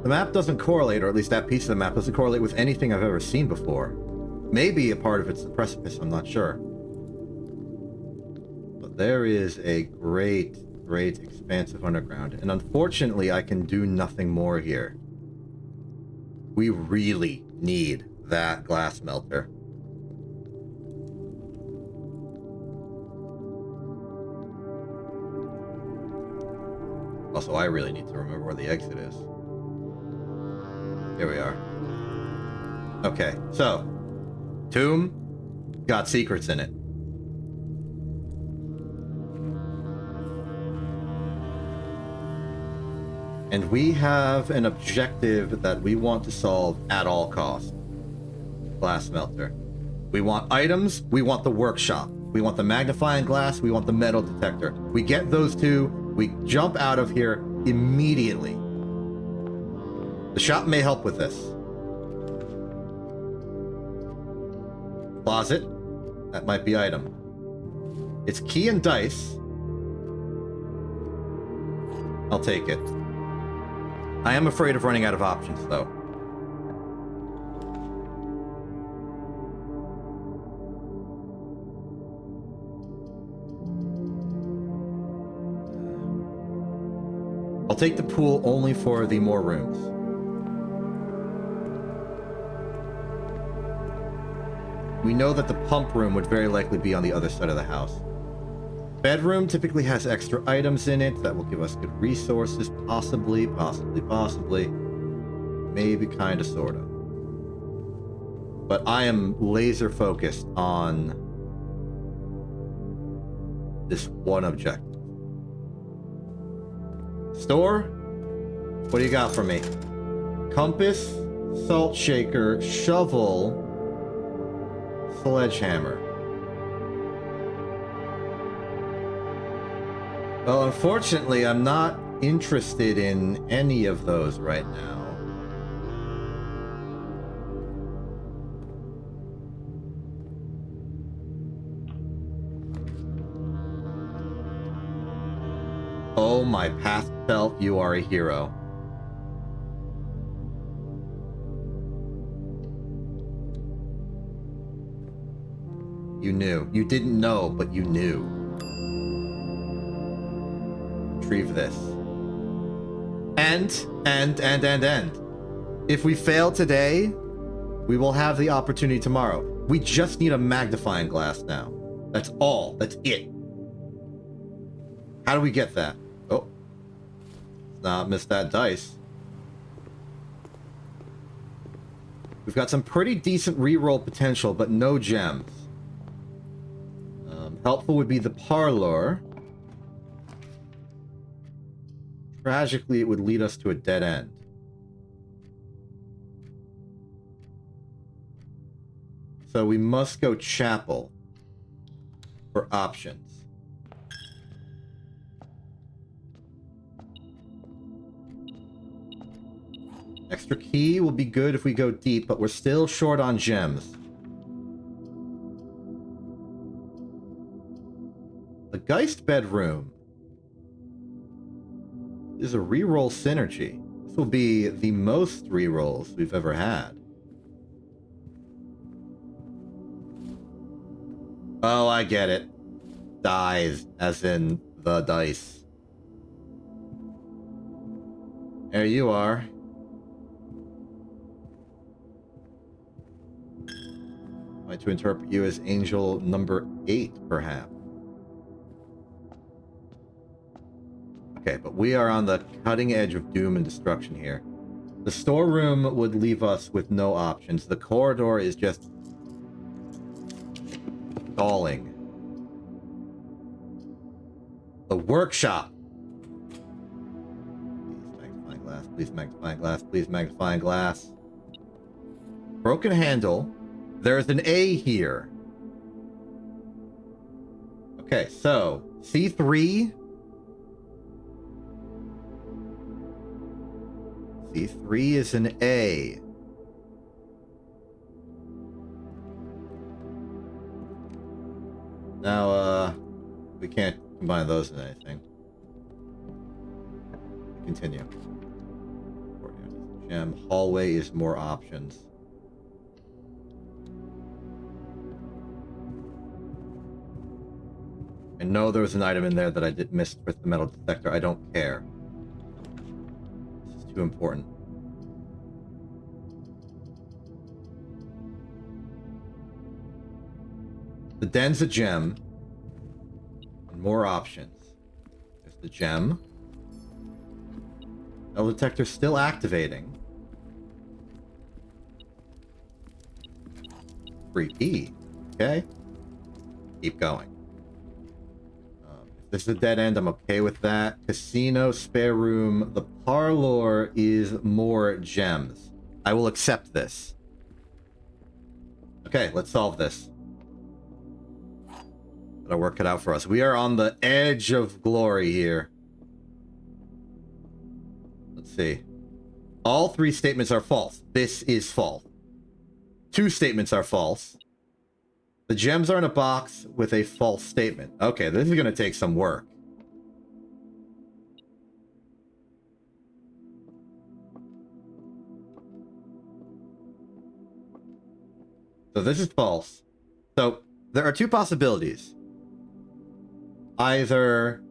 The map doesn't correlate, or at least that piece of the map doesn't correlate with anything I've ever seen before. Maybe a part of it's the precipice, I'm not sure. But there is a great expansive underground, and unfortunately I can do nothing more here. We really need that glass melter. Also, I really need to remember where the exit is. Here we are. Okay, so tomb got secrets in it. And we have an objective that we want to solve at all costs. Glass melter. We want items, we want the workshop. We want the magnifying glass, we want the metal detector. We get those two, we jump out of here immediately. The shop may help with this. Closet. That might be item. It's key and dice. I'll take it. I am afraid of running out of options, though. I'll take the pool only for the more rooms. We know that the pump room would very likely be on the other side of the house. Bedroom typically has extra items in it that will give us good resources, possibly. Maybe, kinda, sorta. But I am laser focused on this one objective. Store? What do you got for me? Compass, salt shaker, shovel, sledgehammer. Well, unfortunately, I'm not interested in any of those right now. Oh, my past self, you are a hero. You knew. You didn't know, but you knew. Retrieve this. And. If we fail today, we will have the opportunity tomorrow. We just need a magnifying glass now. That's all. That's it. How do we get that? Oh. Let's not miss that dice. We've got some pretty decent reroll potential, but no gems. Helpful would be the parlor. Tragically, it would lead us to a dead end. So we must go chapel for options. Extra key will be good if we go deep, but we're still short on gems. The Geist bedroom is a reroll synergy. This will be the most rerolls we've ever had. Oh, I get it. Dies, as in the dice. There you are. Am I to interpret you as angel number 8, perhaps? Okay, but we are on the cutting edge of doom and destruction here. The storeroom would leave us with no options. The corridor is just stalling. The workshop. glass, please magnifying glass, please magnifying glass. Broken handle. There's an A here. Okay, so C3. C3 is an A. Now, we can't combine those in anything. Continue. Gem. Hallway is more options. I know there was an item in there that I did miss with the metal detector. I don't care. This is too important. The den's a gem. And more options. There's the gem. Metal detector still activating. Free key. Okay. Keep going. If this is a dead end, I'm okay with that. Casino, spare room. The parlor is more gems. I will accept this. Okay, let's solve this. Gotta work it out for us. We are on the edge of glory here. Let's see. All three statements are false. This is false. Two statements are false. The gems are in a box with a false statement. Okay, this is going to take some work. So this is false. So there are two possibilities. Either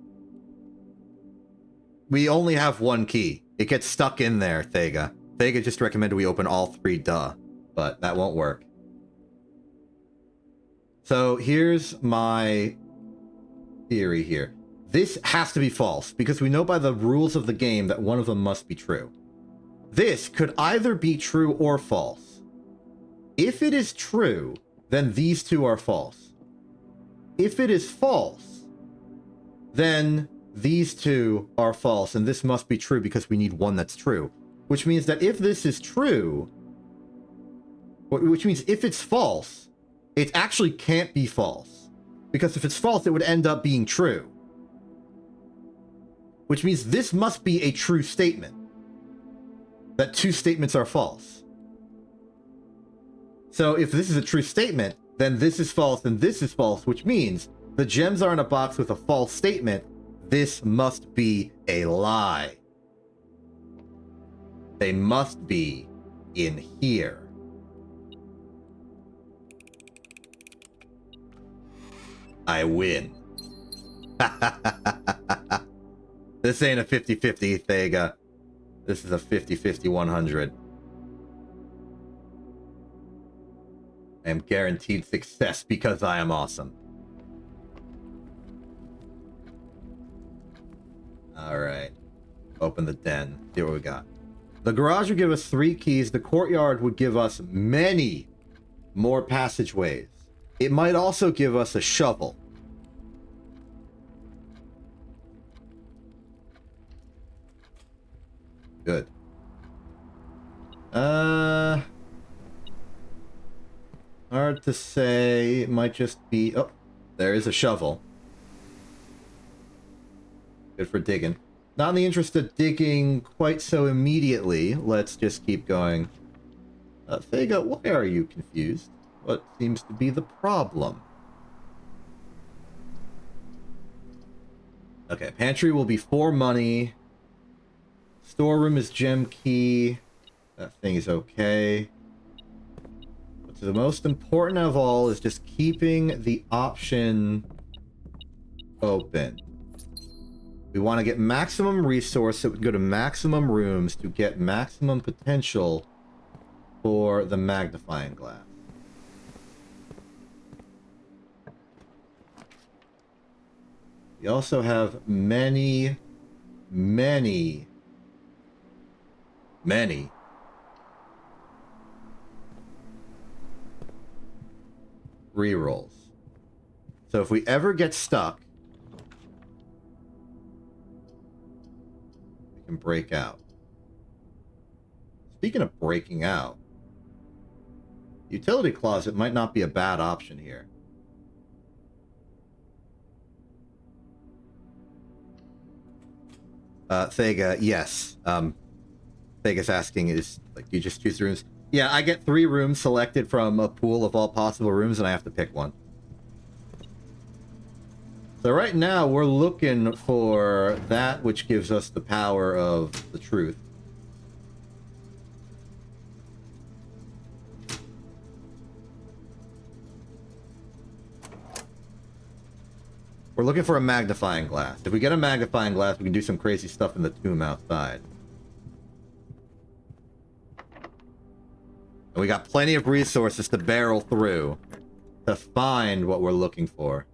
we only have one key. It gets stuck in there, Thega. Thega just recommended we open all three, duh. But that won't work. So here's my theory here. This has to be false, because we know by the rules of the game that one of them must be true. This could either be true or false. If it is true, then these two are false. If it is false, then these two are false, and this must be true because we need one that's true. Which means that if this is true, which means if it's false, it actually can't be false. Because if it's false, it would end up being true. Which means this must be a true statement. That two statements are false. So if this is a true statement, then this is false and this is false, which means the gems are in a box with a false statement. This must be a lie. They must be in here. I win. This ain't a 50-50, Thega. This is a 50-50 100. I am guaranteed success because I am awesome. Alright. Open the den. See what we got. The garage would give us 3 keys. The courtyard would give us many more passageways. It might also give us a shovel. Good. Hard to say. It might just be... Oh, there is a shovel. Good for digging. Not in the interest of digging quite so immediately. Let's just keep going. Thega, why are you confused? What seems to be the problem? Okay, pantry will be 4 money. Storeroom is gem key. That thing is okay. But the most important of all is just keeping the option open. We want to get maximum resource so we can go to maximum rooms to get maximum potential for the magnifying glass. We also have many rerolls. So if we ever get stuck, we can break out. Speaking of breaking out, utility closet might not be a bad option here. Thega, yes. Thega's asking is, like, do you just choose rooms? Yeah, I get 3 rooms selected from a pool of all possible rooms, and I have to pick one. So right now, we're looking for that which gives us the power of the truth. We're looking for a magnifying glass. If we get a magnifying glass, we can do some crazy stuff in the tomb outside. And we got plenty of resources to barrel through to find what we're looking for.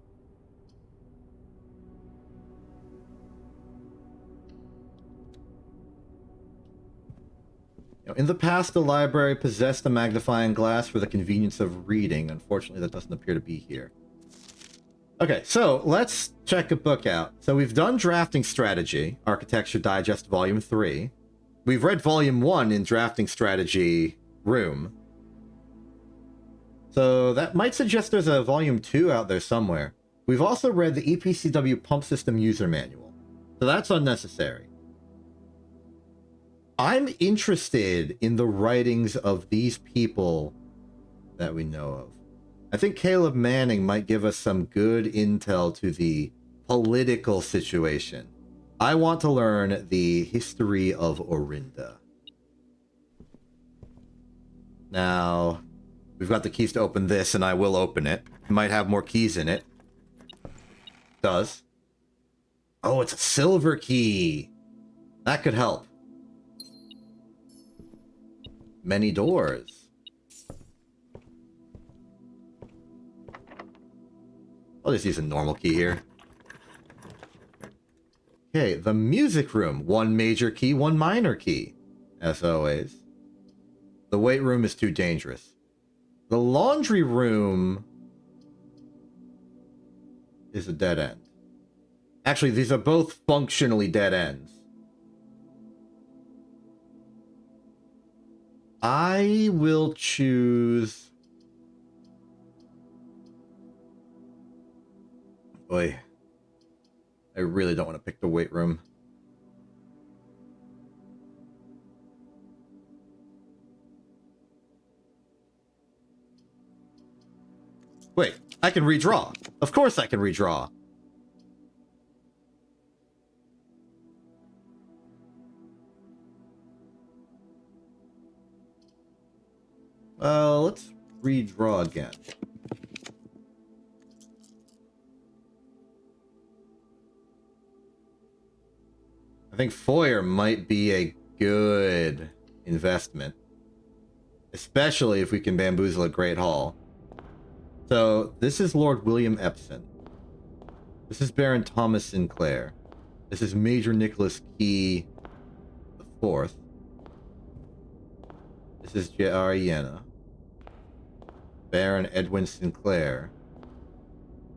In the past, the library possessed a magnifying glass for the convenience of reading. Unfortunately, that doesn't appear to be here. Okay, so let's check a book out. So we've done Drafting Strategy, Architecture Digest Volume 3. We've read Volume 1 in Drafting Strategy Room. So that might suggest there's a Volume 2 out there somewhere. We've also read the EPCW Pump System User Manual. So that's unnecessary. I'm interested in the writings of these people that we know of. I think Caleb Manning might give us some good intel to the political situation. I want to learn the history of Orinda. Now, we've got the keys to open this, and I will open it. It might have more keys in it. It does. Oh, it's a silver key. That could help. Many doors. I'll just use a normal key here. Okay, the music room. 1 major key, 1 minor key. As always. The weight room is too dangerous. The laundry room is a dead end. Actually, these are both functionally dead ends. I will choose... Boy, I really don't want to pick the weight room. Wait, I can redraw. Of course I can redraw. Let's redraw again. I think Foyer might be a good investment. Especially if we can bamboozle a Great Hall. So, this is Lord William Epson. This is Baron Thomas Sinclair. This is Major Nicholas Key IV. This is J.R. Iena. Baron Edwin Sinclair.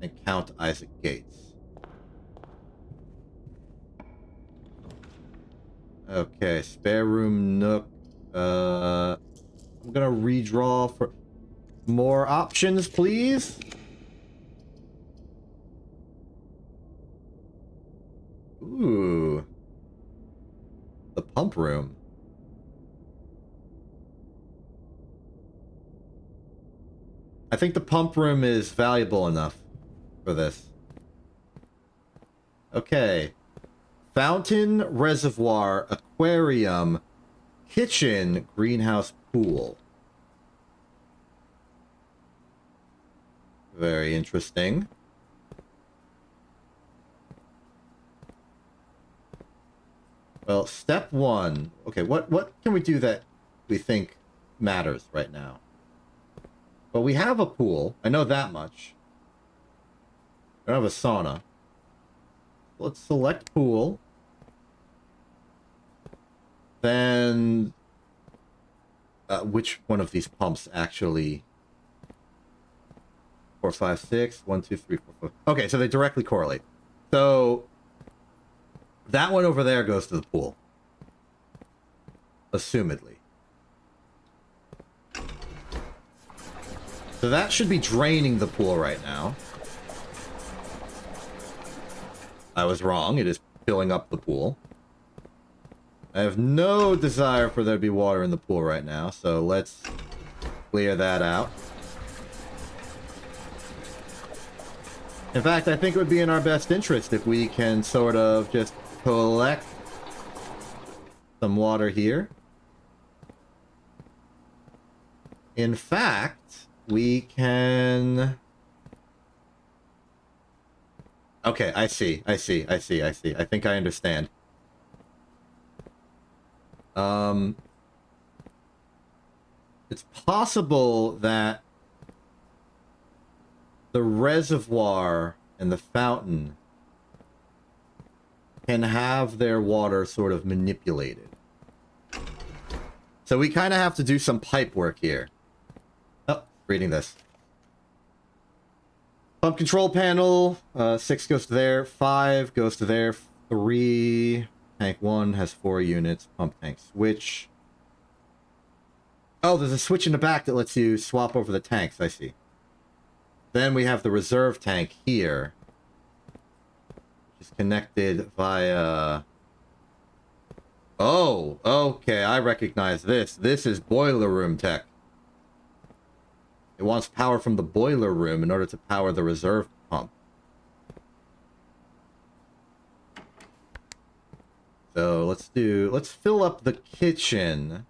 And Count Isaac Gates. Okay, spare room nook. I'm gonna redraw for more options, please. Ooh. The pump room. I think the pump room is valuable enough for this. Okay. Fountain, reservoir, aquarium, kitchen, greenhouse, pool. Very interesting. Well, step 1. Okay, what can we do that we think matters right now? Well, we have a pool. I know that much. I don't have a sauna. Let's select pool. Then, which one of these pumps actually? 4, 5, 6. 1, 2, 3, 4, 5. Okay, so they directly correlate. So that one over there goes to the pool. Assumedly. So that should be draining the pool right now. I was wrong. It is filling up the pool. I have no desire for there to be water in the pool right now, so let's clear that out. In fact, I think it would be in our best interest if we can sort of just collect some water here. In fact, we can... Okay, I see. I think I understand. It's possible that the reservoir and the fountain can have their water sort of manipulated. So we kind of have to do some pipe work here. Oh, reading this. Pump control panel, 6 goes to there, 5 goes to there, 3... Tank 1 has 4 units, pump tank switch. Oh, there's a switch in the back that lets you swap over the tanks, I see. Then we have the reserve tank here. Which is connected via... Oh, okay, I recognize this. This is boiler room tech. It wants power from the boiler room in order to power the reserve pump. So let's fill up the kitchen.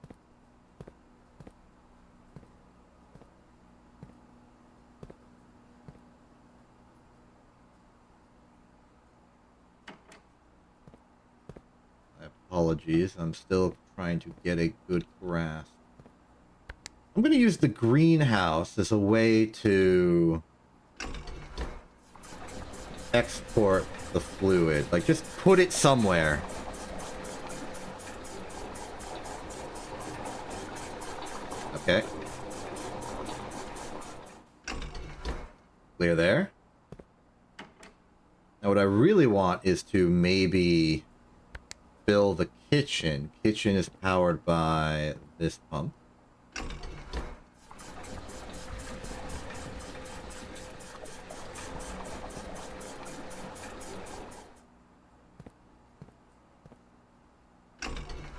My apologies, I'm still trying to get a good grasp. I'm going to use the greenhouse as a way to export the fluid. Like, just put it somewhere. Okay. Clear there. Now what I really want is to maybe fill the kitchen. Kitchen is powered by this pump.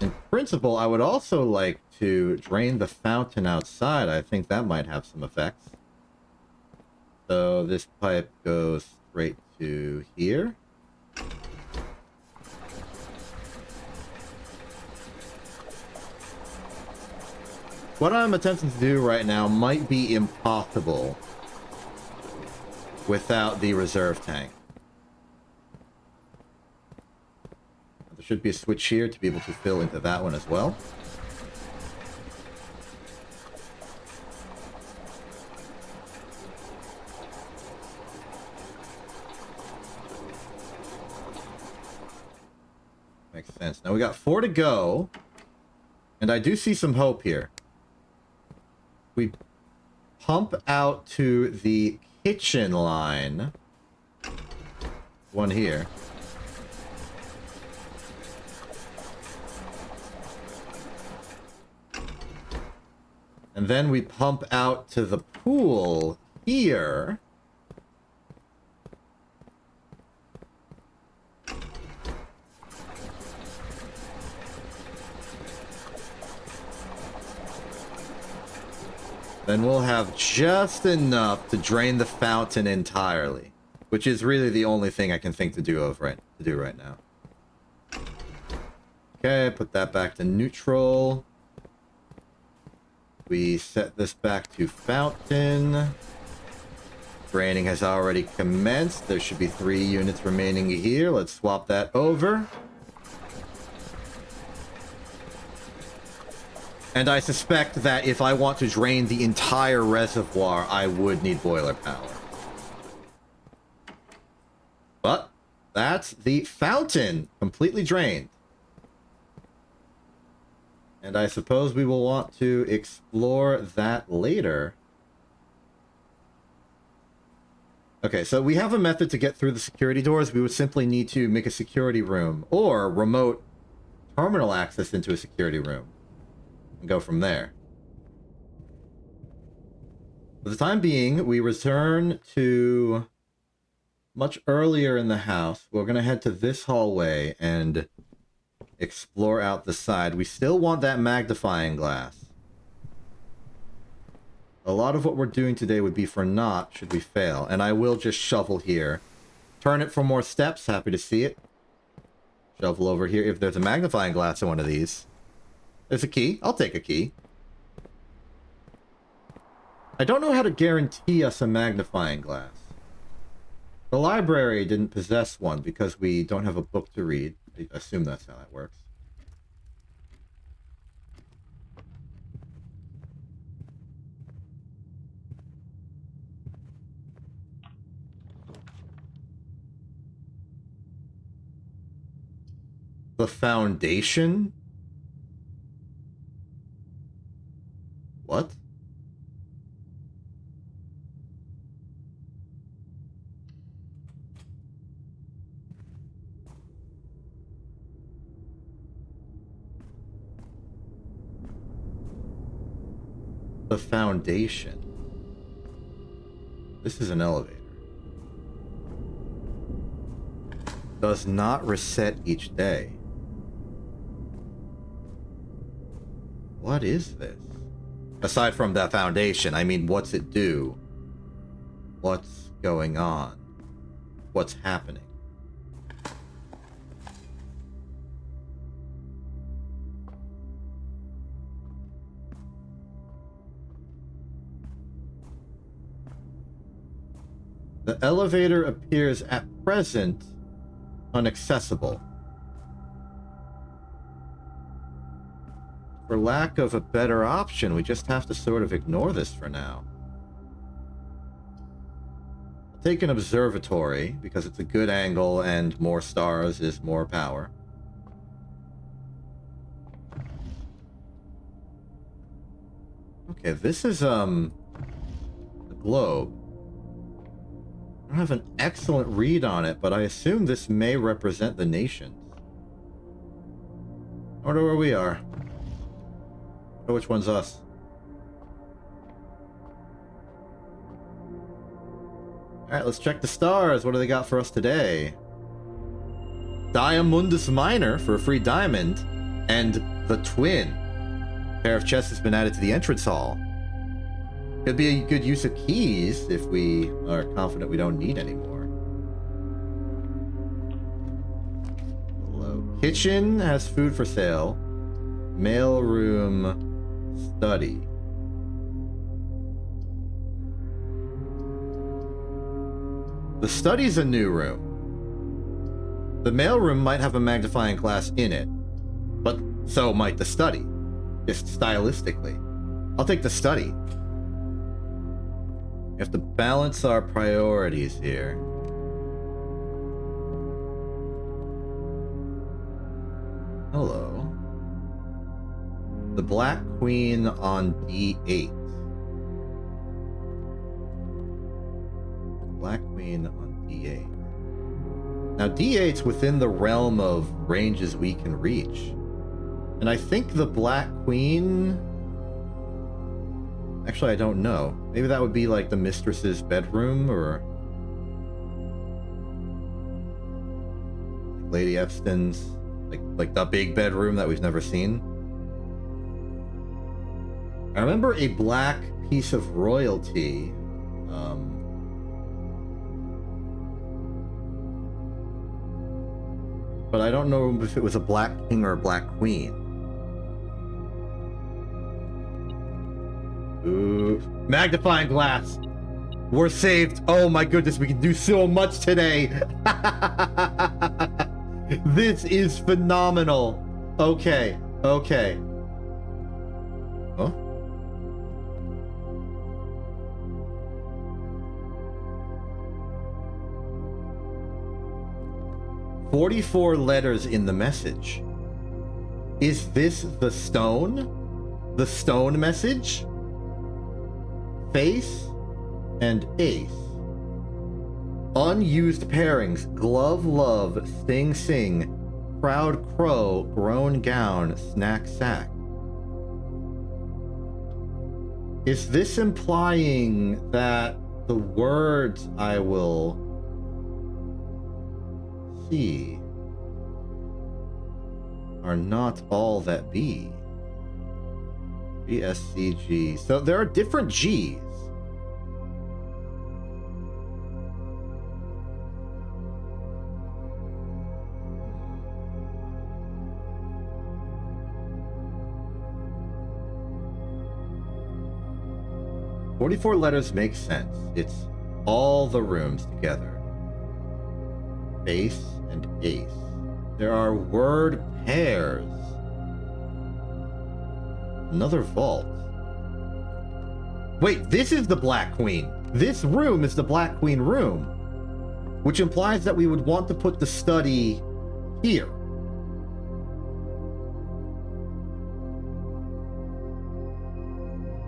In principle, I would also like to drain the fountain outside. I think that might have some effects. So this pipe goes straight to here. What I'm attempting to do right now might be impossible without the reserve tank. There should be a switch here to be able to fill into that one as well. Makes sense. Now we got 4 to go. And I do see some hope here. We pump out to the kitchen line. One here. And then we pump out to the pool here. Then we'll have just enough to drain the fountain entirely, which is really the only thing I can think to do right now. Okay, put that back to neutral. We set this back to fountain. Draining has already commenced. There should be 3 units remaining here. Let's swap that over. And I suspect that if I want to drain the entire reservoir, I would need boiler power. But that's the fountain, completely drained. And I suppose we will want to explore that later. Okay, so we have a method to get through the security doors. We would simply need to make a security room or remote terminal access into a security room. And go from there. For the time being, we return to much earlier in the house. We're going to head to this hallway and explore out the side. We still want that magnifying glass. A lot of what we're doing today would be for naught should we fail. And I will just shovel here. Turn it for more steps. Happy to see it. Shovel over here. If there's a magnifying glass in one of these. There's a key. I'll take a key. I don't know how to guarantee us a magnifying glass. The library didn't possess one because we don't have a book to read. I assume that's how that works. The foundation? What? The foundation. This is an elevator. Does not reset each day. What is this? Aside from that foundation, I mean, what's it do? What's going on? What's happening? The elevator appears at present inaccessible. For lack of a better option, we just have to sort of ignore this for now. I'll take an observatory, because it's a good angle and more stars is more power. Okay, this is, the globe. I don't have an excellent read on it, but I assume this may represent the nations. I wonder where we are. I wonder which one's us. Alright, let's check the stars. What do they got for us today? Diamondus Minor for a free diamond. And the Twin. A pair of chests has been added to the entrance hall. Could be a good use of keys if we are confident we don't need any more. Hello. Kitchen has food for sale. Mail room, study. The study's a new room. The mail room might have a magnifying glass in it, but so might the study, just stylistically. I'll take the study. We have to balance our priorities here. Hello. The Black Queen on D8. Black Queen on D8. Now D8's within the realm of ranges we can reach. And I think the Black Queen... Actually, I don't know. Maybe that would be like the mistress's bedroom, or Lady Epston's, like the big bedroom that we've never seen. I remember a black piece of royalty. But I don't know if it was a black king or a black queen. Ooh, magnifying glass. We're saved. Oh my goodness, we can do so much today. This is phenomenal. Okay, okay. Huh? "44 letters in the message. Is this the stone? The stone message? Face and ace. Unused pairings. Glove love. Sting sing. Proud crow. Grown gown. Snack sack." Is this implying that the words I will see are not all that be? ESCG. So there are different G's. "44 letters make sense. It's all the rooms together. Base and ace. There are word pairs. Another vault. Wait, this is the Black Queen. This room is the Black Queen room, which implies that we would want to put the study here.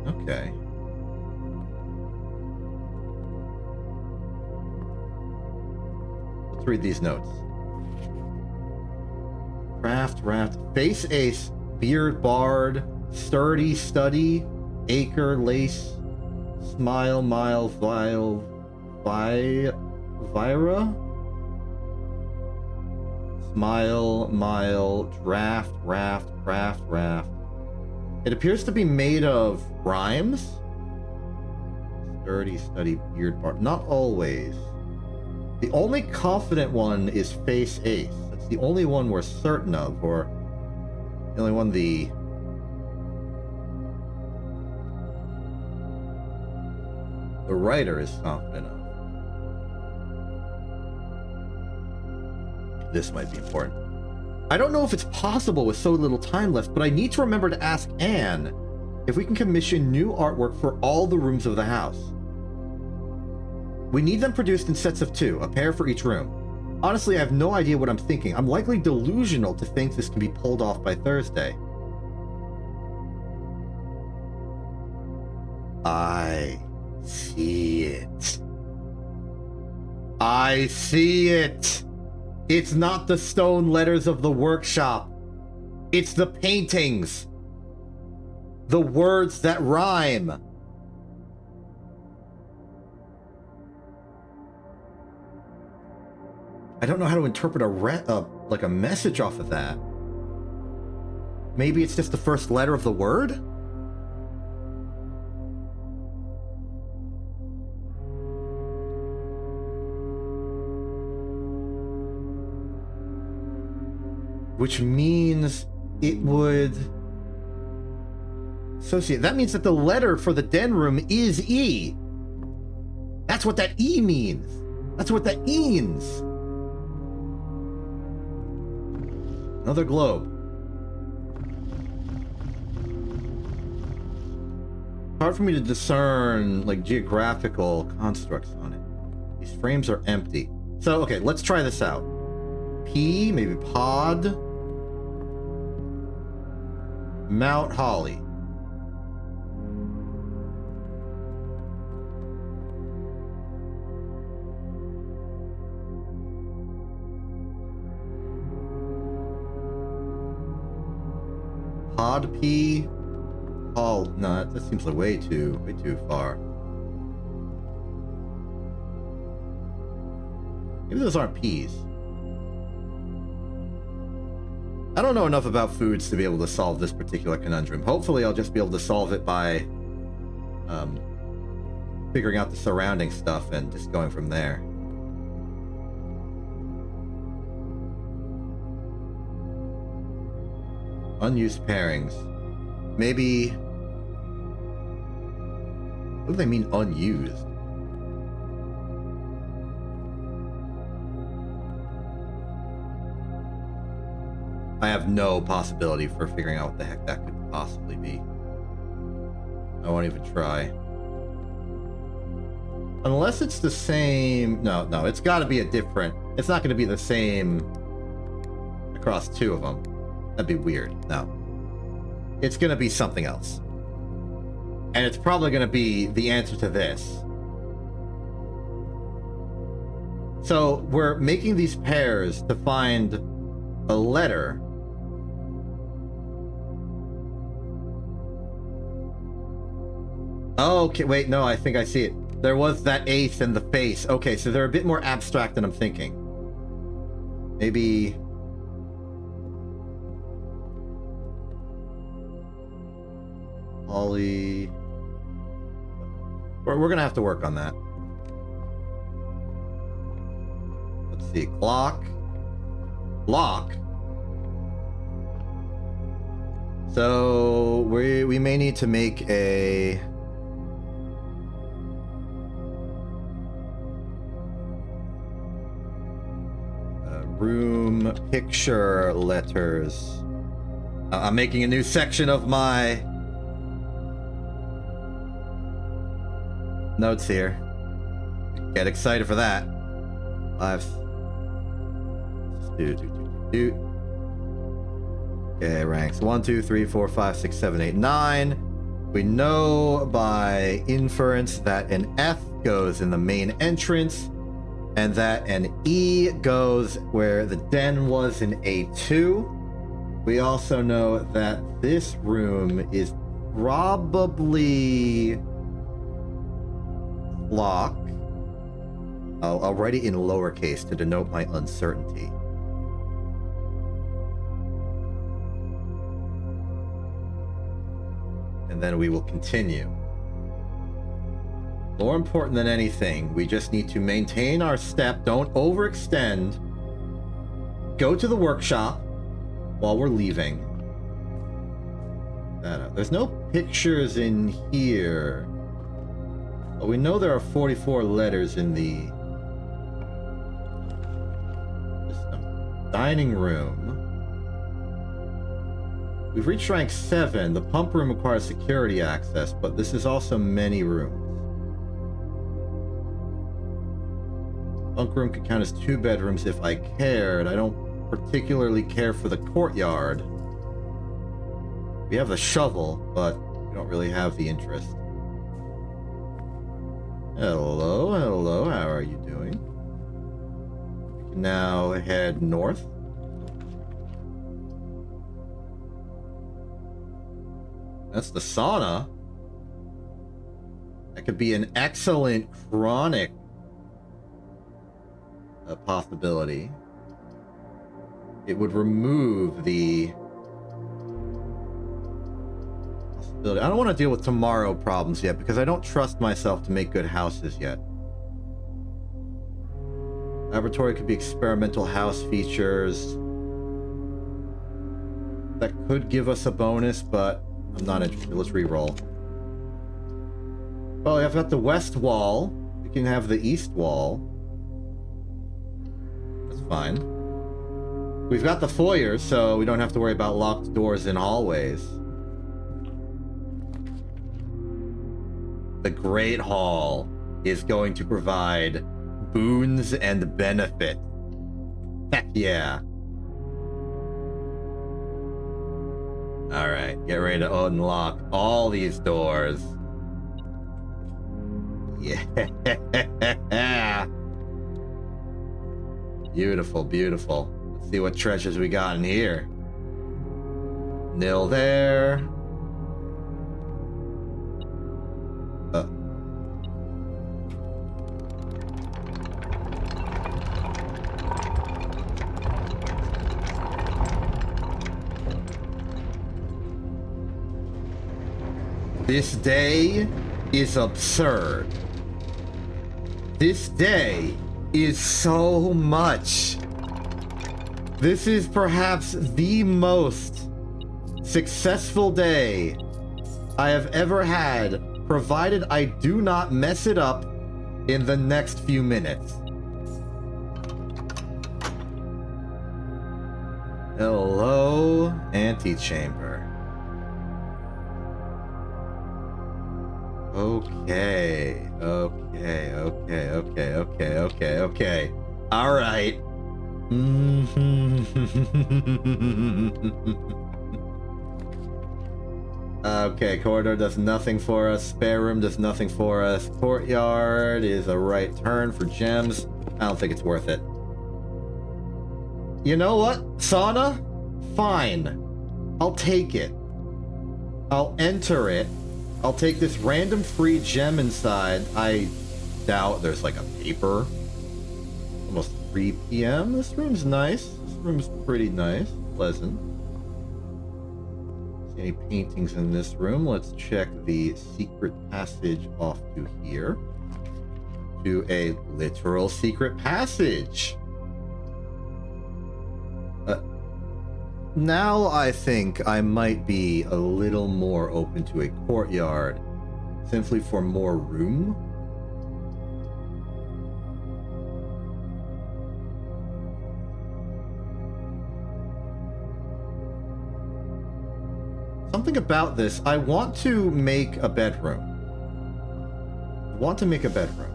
Okay. Let's read these notes. Craft, raft, face ace, beard bard, sturdy study, acre lace, smile mile vile vira, smile mile draft raft craft raft. It appears to be made of rhymes. Sturdy study beard bard. Not always. The only confident one is face ace. That's the only one we're certain of, or the only one the writer is confident of. This might be important. I don't know if it's possible with so little time left, but I need to remember to ask Anne if we can commission new artwork for all the rooms of the house. We need them produced in sets of 2, a pair for each room. Honestly, I have no idea what I'm thinking. I'm likely delusional to think this can be pulled off by Thursday. I see it. I see it. It's not the stone letters of the workshop. It's the paintings. The words that rhyme. I don't know how to interpret like a message off of that. Maybe it's just the first letter of the word? Which means it would associate. That means that the letter for the den room is E. That's what that E means. That's what that means. Another globe. Hard for me to discern like geographical constructs on it. These frames are empty. So, okay, let's try this out. P, maybe pod. Mount Holly. Pod P. Oh, no, that seems like way too far. Maybe those aren't peas. I don't know enough about foods to be able to solve this particular conundrum. Hopefully I'll just be able to solve it by figuring out the surrounding stuff and just going from there. Unused pairings. Maybe... What do they mean unused? I have no possibility for figuring out what the heck that could possibly be. I won't even try. Unless it's the same... No, it's got to be a different... It's not going to be the same across 2 of them. That'd be weird. No. It's going to be something else. And it's probably going to be the answer to this. So we're making these pairs to find a letter. Oh, okay, wait, no, I think I see it. There was that ace in the face. Okay, so they're a bit more abstract than I'm thinking. Maybe... Ollie... We're gonna have to work on that. Let's see, clock. Lock. So we may need to make a room picture letters. I'm making a new section of my notes here. Get excited for that. Okay, ranks 1, 2, 3, 4, 5, 6, 7, 8, 9. We know by inference that an F goes in the main entrance and that an E goes where the den was in A2. We also know that this room is probably lock. I'll write it in lowercase to denote my uncertainty. And then we will continue. More important than anything, we just need to maintain our step, don't overextend, go to the workshop while we're leaving. There's no pictures in here. But we know there are 44 letters in the system. Dining room. We've reached rank 7. The pump room requires security access, but this is also many rooms. Bunk room could count as 2 bedrooms if I cared. I don't particularly care for the courtyard. We have the shovel, but we don't really have the interest. Hello, hello, how are you doing? We can now head north. That's the sauna. That could be an excellent chronic possibility. It would remove the possibility. I don't want to deal with tomorrow problems yet because I don't trust myself to make good houses yet. Laboratory could be experimental house features. That could give us a bonus, but I'm not interested. Let's re-roll. Well, I've got the west wall. We can have the east wall. That's fine. We've got the foyer, so we don't have to worry about locked doors in hallways. The Great Hall is going to provide boons and benefit. Heck yeah. Alright, get ready to unlock all these doors. Yeah. Beautiful, beautiful. Let's see what treasures we got in here. Nil there. This day is absurd. This day is so much. This is perhaps the most successful day I have ever had, provided I do not mess it up in the next few minutes. Hello, antechamber. Okay. All right. Okay, corridor does nothing for us. Spare room does nothing for us. Courtyard is a right turn for gems. I don't think it's worth it. You know what? Sauna? Fine. I'll take it. I'll enter it. I'll take this random free gem inside. I doubt there's like a paper. Almost 3 p.m. This room's nice. This room's pretty nice. Pleasant. See any paintings in this room? Let's check the secret passage off to here. To a literal secret passage. Now I think I might be a little more open to a courtyard, simply for more room. Something about this, I want to make a bedroom. I want to make a bedroom.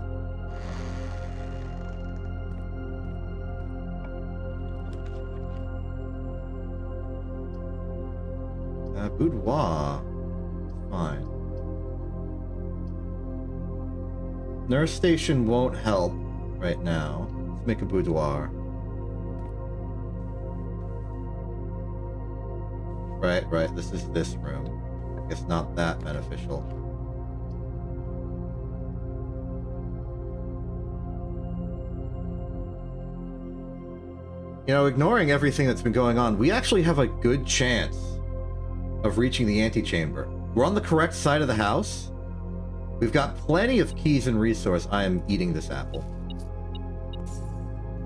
Boudoir. Fine. Nurse station won't help right now. Let's make a boudoir. Right. This is this room. I guess not that beneficial. You know, ignoring everything that's been going on, we actually have a good chance of reaching the antechamber. We're on the correct side of the house. We've got plenty of keys and resource. I am eating this apple.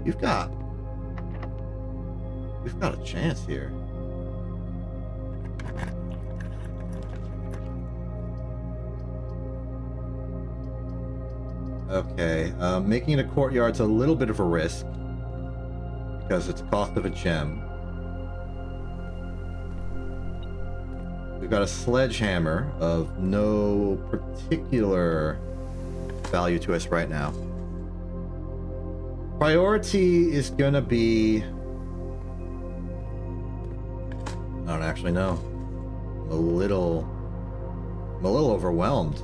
We've got a chance here. Okay, making it a courtyard's a little bit of a risk because it's cost of a gem. We've got a sledgehammer of no particular value to us right now. Priority is gonna be... I don't actually know. I'm a little overwhelmed.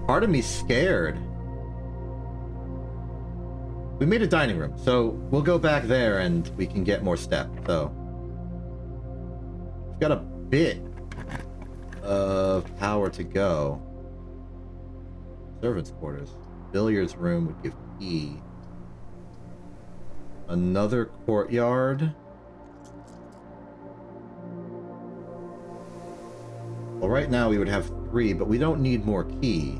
Part of me's scared. We made a dining room, so we'll go back there and we can get more step. So we've got a bit of power to go. Servants' quarters. Billiards room would give key. Another courtyard. Well, right now we would have 3, but we don't need more key.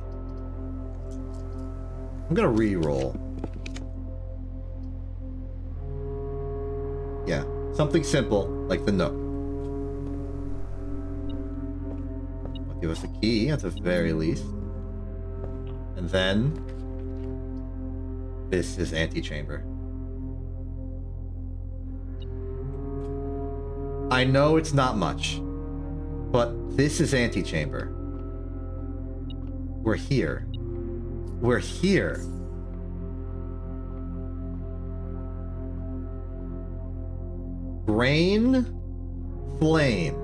I'm gonna re-roll. Yeah, something simple like the Nook. Give us a key at the very least. And then this is antechamber. I know it's not much, but this is antechamber. We're here. We're here. Grain, flame.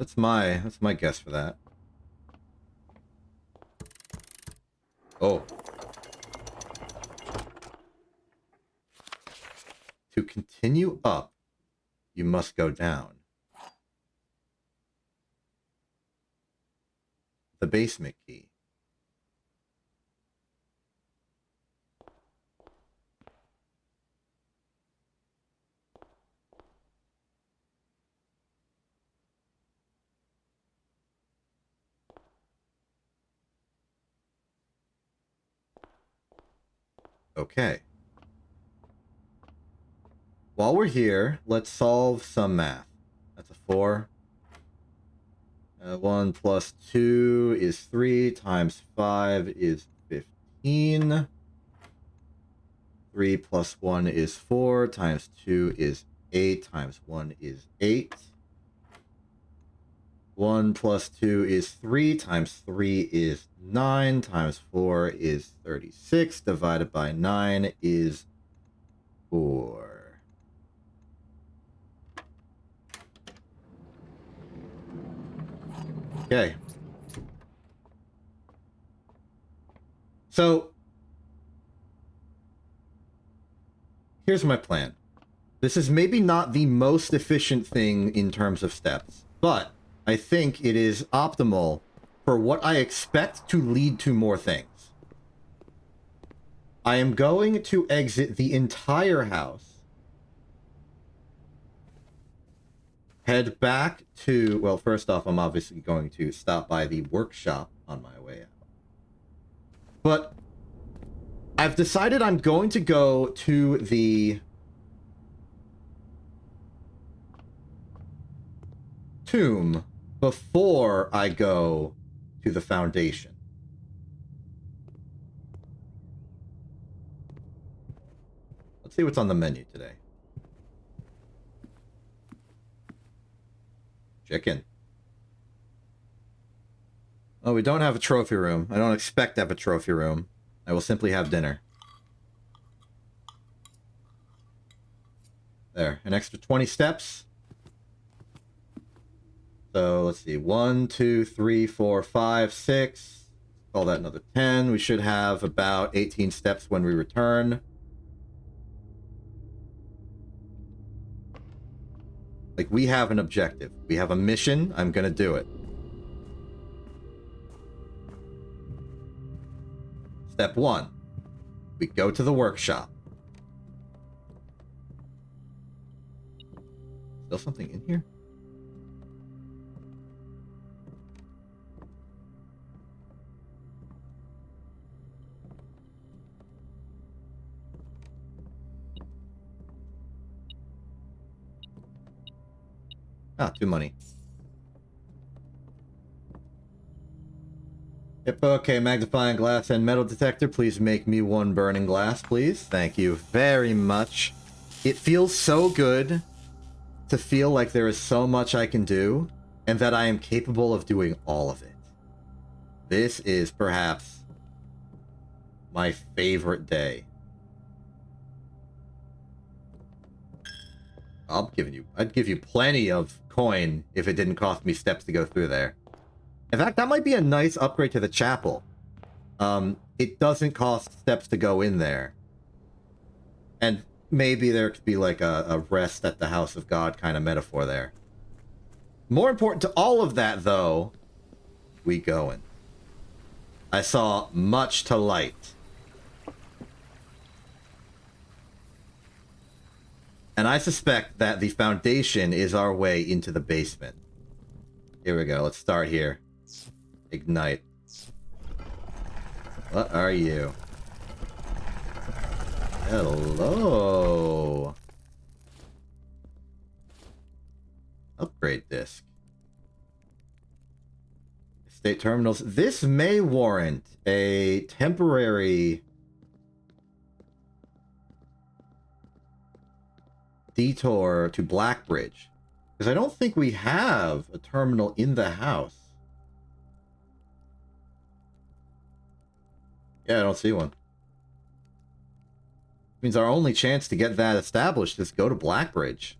That's my guess for that. Oh. To continue up, you must go down. The basement key. Okay. While we're here, let's solve some math. That's a 4. 1 plus 2 is 3, times 5 is 15. 3 plus 1 is 4, times 2 is 8, times 1 is 8. 1 plus 2 is 3, times 3 is 9, times 4 is 36, divided by 9 is 4. Okay. So, here's my plan. This is maybe not the most efficient thing in terms of steps, but I think it is optimal for what I expect to lead to more things. I am going to exit the entire house. Head back to... Well, first off, I'm obviously going to stop by the workshop on my way out. But I've decided I'm going to go to the tomb before I go to the foundation. Let's see what's on the menu today. Chicken. Oh, we don't have a trophy room. I don't expect to have a trophy room. I will simply have dinner. There, an extra 20 steps. So let's see, 1, 2, 3, 4, 5, 6. Call that another 10. We should have about 18 steps when we return. Like, we have an objective. We have a mission. I'm gonna do it. Step 1. We go to the workshop. Still something in here? Ah, 2 money. Yep, okay, magnifying glass and metal detector. Please make me 1 burning glass, please. Thank you very much. It feels so good to feel like there is so much I can do, and that I am capable of doing all of it. This is perhaps my favorite day. I'd give you plenty of coin if it didn't cost me steps to go through there. In fact, that might be a nice upgrade to the chapel. It doesn't cost steps to go in there. And maybe there could be like a rest at the house of God kind of metaphor there. More important to all of that, though, we going. I saw much to light. And I suspect that the foundation is our way into the basement. Here we go. Let's start here. Ignite. What are you? Hello. Upgrade disc. State terminals. This may warrant a temporary detour to Blackbridge, because I don't think we have a terminal in the house. Yeah, I don't see one. Means our only chance to get that established is go to Blackbridge.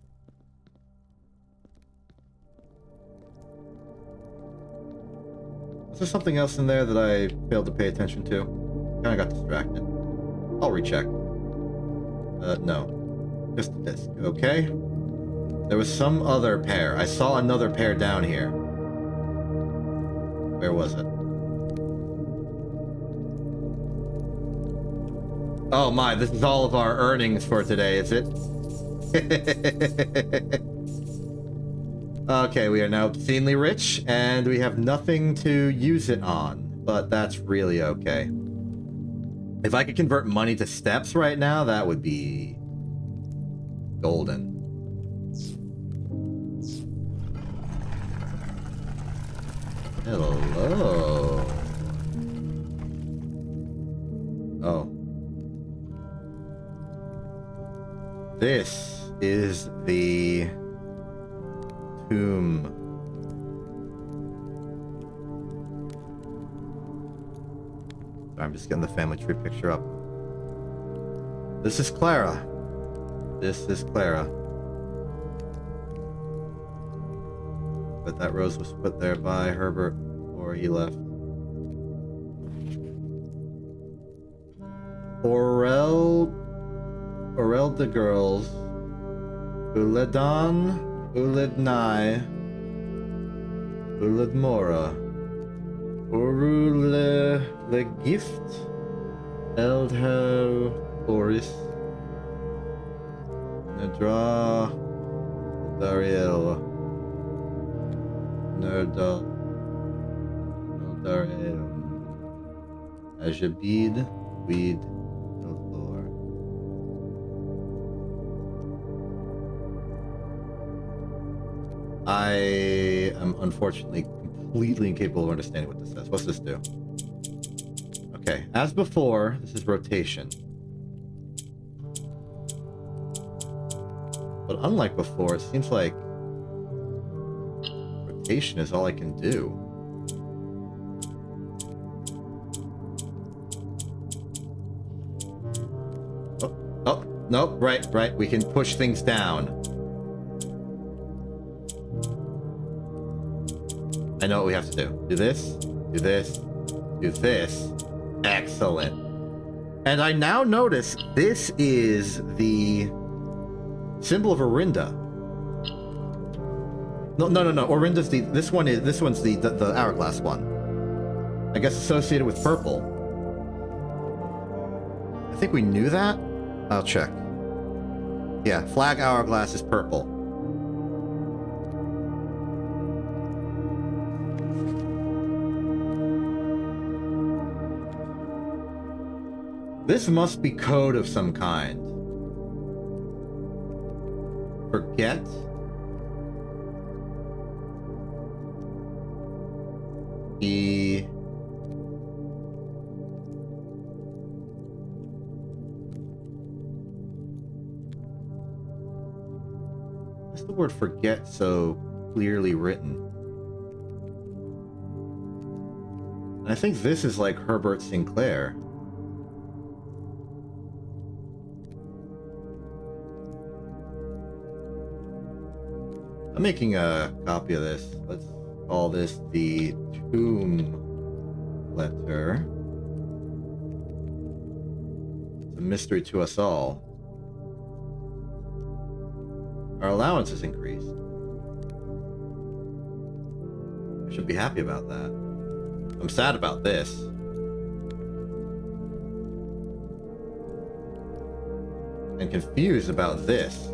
Is there something else in there that I failed to pay attention to? Kinda got distracted. I'll recheck. No. Just a disc. Okay. There was some other pair. I saw another pair down here. Where was it? Oh my, this is all of our earnings for today, is it? Okay, we are now obscenely rich, and we have nothing to use it on. But that's really okay. If I could convert money to steps right now, that would be golden. Hello. Oh. This is the tomb. Sorry, I'm just getting the family tree picture up. This is Clara. This is Clara. But that rose was put there by Herbert before he left. Orel the girls. Uledon, Ulednai, Uledmora, Urule the gift, Eldher Oris, Nedra, Dariel, Nerda, Dariel, Ajabid, Weed, Nodlor. I am unfortunately completely incapable of understanding what this says. What's this do? Okay, as before, this is rotation. But unlike before, it seems like rotation is all I can do. Oh, nope, right. We can push things down. I know what we have to do. Do this, do this, do this. Excellent. And I now notice this is the symbol of Orinda. No. Orinda's this one's the hourglass one. I guess associated with purple. I think we knew that. I'll check. Yeah, flag hourglass is purple. This must be code of some kind. Forget. What's the word forget so clearly written? And I think this is like Herbert Sinclair. I'm making a copy of this. Let's call this the tomb letter. It's a mystery to us all. Our allowance has increased. I should be happy about that. I'm sad about this. And confused about this.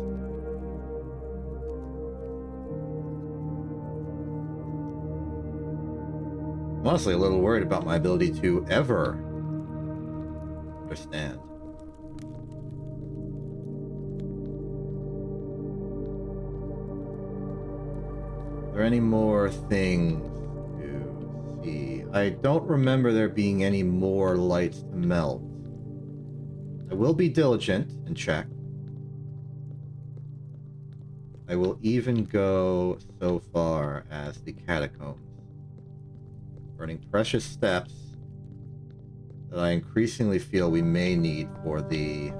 I'm honestly a little worried about my ability to ever understand. Are there any more things to see? I don't remember there being any more lights to melt. I will be diligent and check. I will even go so far as the catacombs. Burning precious steps that I increasingly feel we may need for the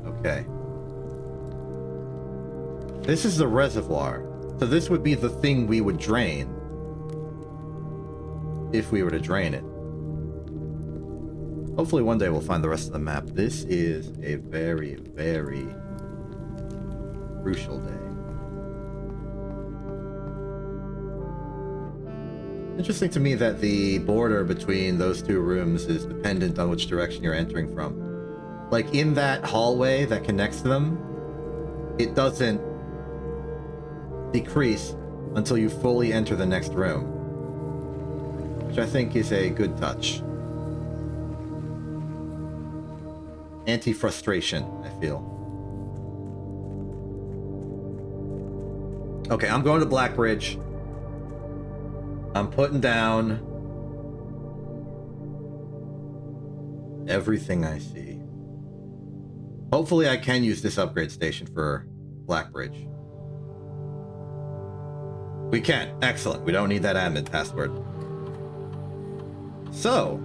okay. This is the reservoir. So this would be the thing we would drain if we were to drain it. Hopefully one day we'll find the rest of the map. This is a very, very crucial day. Interesting to me that the border between those two rooms is dependent on which direction you're entering from. Like in that hallway that connects to them, it doesn't decrease until you fully enter the next room, which I think is a good touch. Anti-frustration, I feel. Okay, I'm going to Blackbridge. I'm putting down everything I see. Hopefully I can use this upgrade station for Blackbridge. We can. Excellent. We don't need that admin password. So,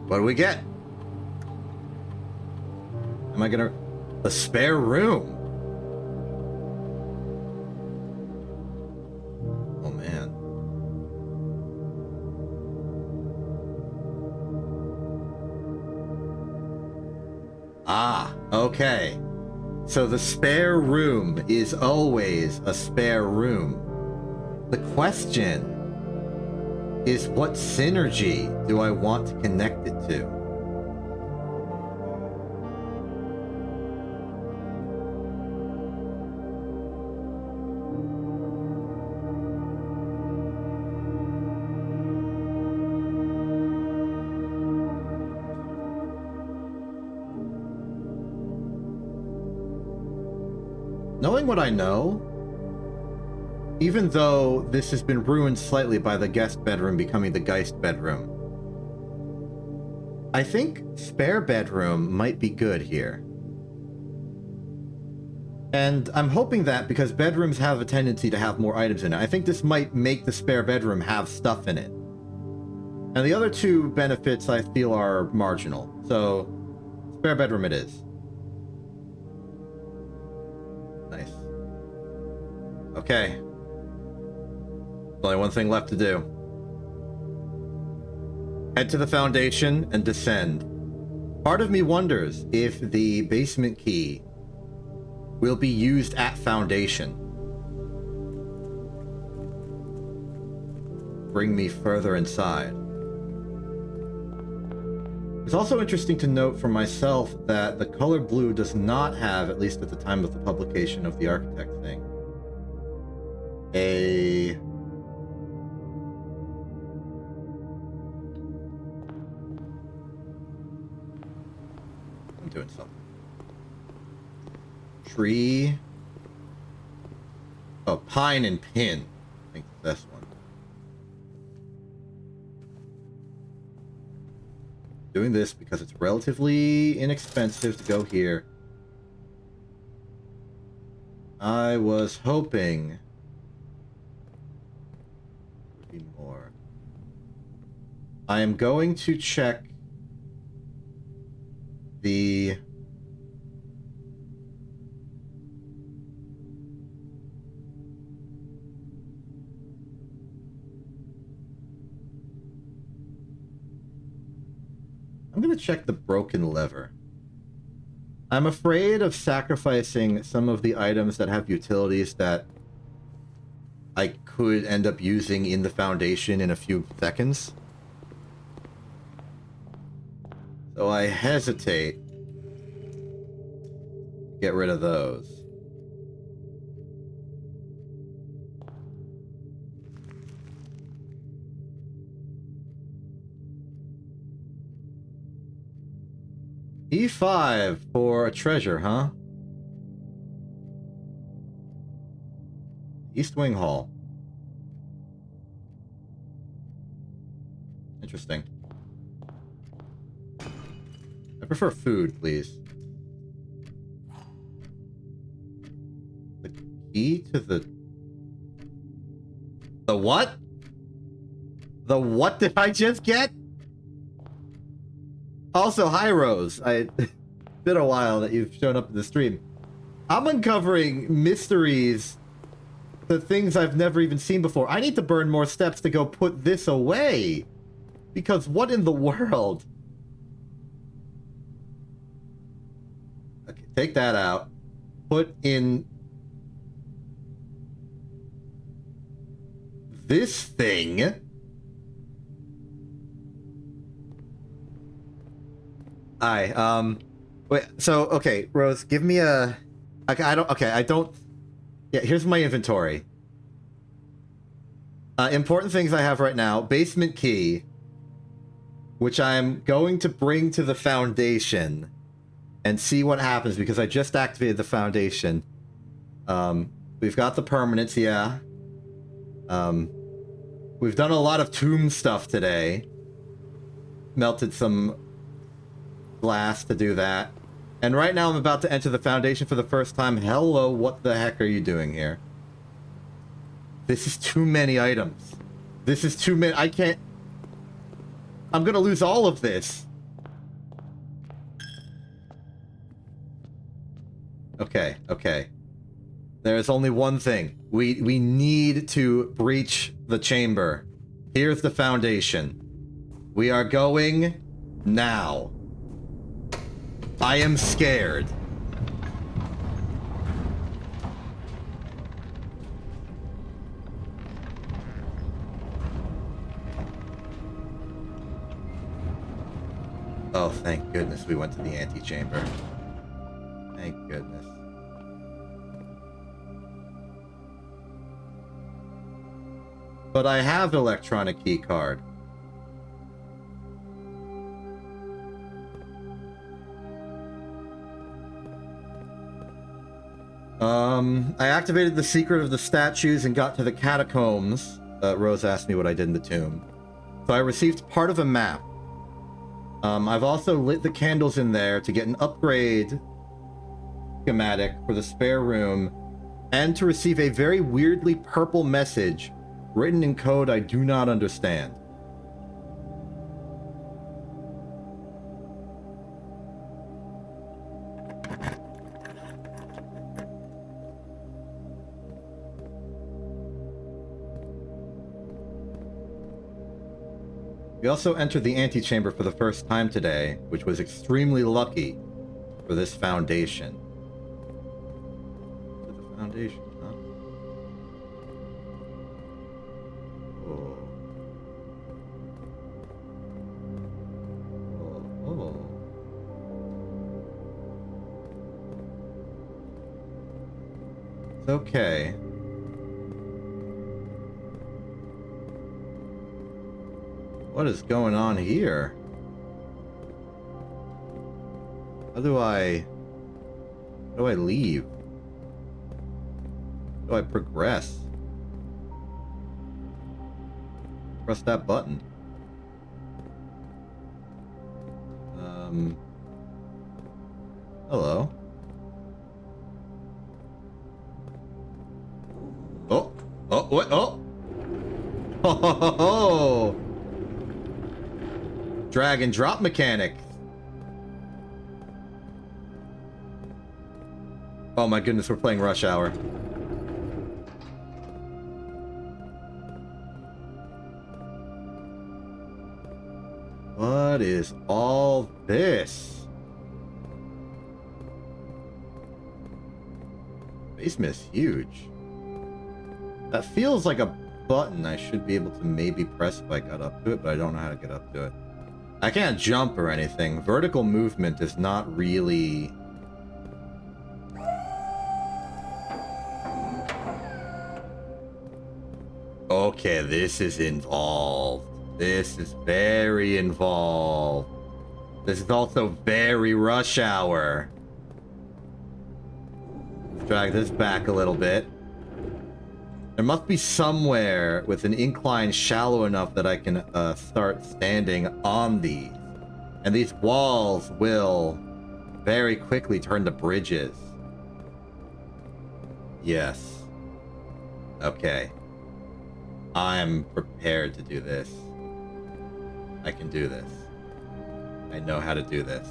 what do we get? Am I gonna... A spare room. Oh, man. Ah, okay. So the spare room is always a spare room. The question is, what synergy do I want to connect it to? Knowing what I know, even though this has been ruined slightly by the guest bedroom becoming the Geist bedroom, I think spare bedroom might be good here. And I'm hoping that because bedrooms have a tendency to have more items in it, I think this might make the spare bedroom have stuff in it. And the other two benefits I feel are marginal. So, spare bedroom it is. Nice. Okay. There's only one thing left to do. Head to the foundation and descend. Part of me wonders if the basement key will be used at foundation. Bring me further inside. It's also interesting to note for myself that the color blue does not have, at least at the time of the publication of the architect thing, I'm doing something. Tree. Oh, pine and pin. I think that's this one. Doing this because it's relatively inexpensive to go here. I was hoping there would be more. I am going to check the I'm going to check the broken lever. I'm afraid of sacrificing some of the items that have utilities that I could end up using in the foundation in a few seconds. So I hesitate to get rid of those. E5 for a treasure, huh? East Wing Hall. Interesting. I prefer food, please. The key to the... The what? The what did I just get? Also, hi Rose. It's been a while that you've shown up in the stream. I'm uncovering mysteries, the things I've never even seen before. I need to burn more steps to go put this away. Because what in the world? Okay, take that out. Put in this thing. Wait, so, okay, Rose, give me a... I don't... Yeah, here's my inventory. Important things I have right now. Basement key, which I'm going to bring to the foundation and see what happens, because I just activated the foundation. We've got the permanents, yeah. We've done a lot of tomb stuff today. Melted some glass to do that. And right now I'm about to enter the foundation for the first time. Hello, what the heck are you doing here? This is too many items. This is too many. I can't... I'm gonna lose all of this. Okay, okay. There's only one thing. We need to breach the chamber. Here's the foundation. We are going now. I am scared. Oh, thank goodness we went to the antechamber. Thank goodness. But I have electronic key card. I activated the secret of the statues and got to the catacombs. Rose asked me what I did in the tomb. So I received part of a map. I've also lit the candles in there to get an upgrade schematic for the spare room and to receive a very weirdly purple message written in code I do not understand. We also entered the antechamber for the first time today, which was extremely lucky for this foundation. The foundation, huh? Oh. Oh. Oh. It's okay. What is going on here? How do I leave? How do I progress? Press that button. Hello. Oh, what? Oh. Ho ho ho ho. Drag and drop mechanic. Oh my goodness, we're playing Rush Hour. What is all this? Basement is huge. That feels like a button I should be able to maybe press if I got up to it, but I don't know how to get up to it. I can't jump or anything. Vertical movement is not really... Okay, this is involved. This is very involved. This is also very Rush Hour. Let's drag this back a little bit. There must be somewhere with an incline shallow enough that I can start standing on these. And these walls will very quickly turn to bridges. Yes. Okay. I'm prepared to do this. I can do this. I know how to do this.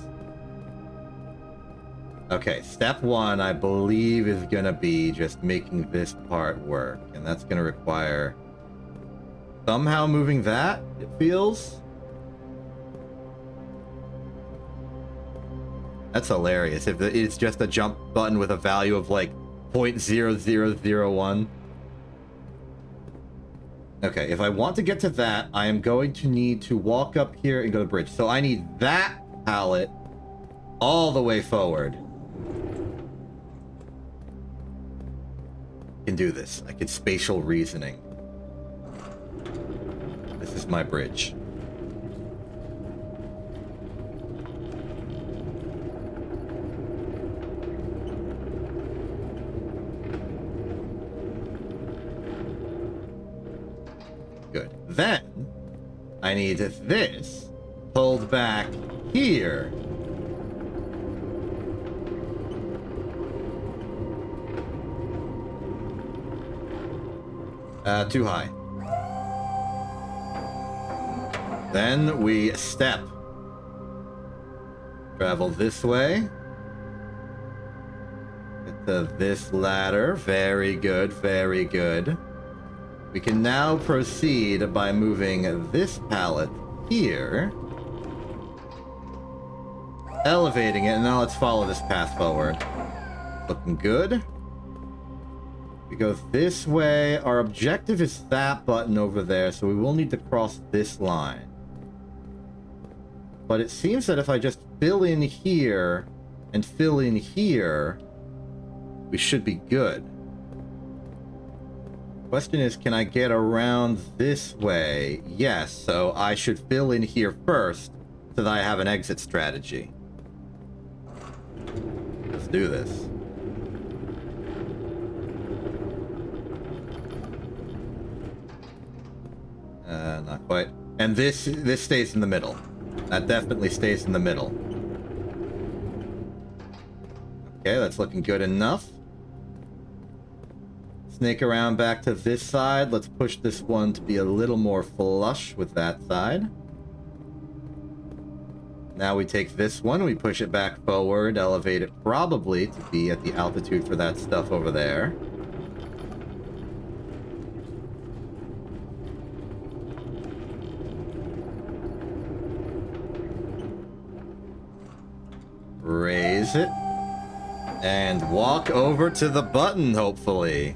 Okay, step one, I believe, is gonna be just making this part work. And that's gonna require somehow moving that, it feels. That's hilarious. If it's just a jump button with a value of like 0.0001. Okay, if I want to get to that, I am going to need to walk up here and go to the bridge. So I need that pallet all the way forward. I can do this. I can spatial reasoning. This is my bridge. Good. Then, I need this pulled back here. Too high. Then we step. Travel this way. Get to this ladder. Very good, very good. We can now proceed by moving this pallet here, elevating it, and now let's follow this path forward. Looking good. We go this way. Our objective is that button over there, so we will need to cross this line. But it seems that if I just fill in here and fill in here, we should be good. Question is, can I get around this way? Yes, so I should fill in here first so that I have an exit strategy. Let's do this. Not quite. And this stays in the middle. That definitely stays in the middle. Okay, that's looking good enough. Snake around back to this side. Let's push this one to be a little more flush with that side. Now we take this one, we push it back forward, elevate it probably to be at the altitude for that stuff over there. Raise it. And walk over to the button, hopefully.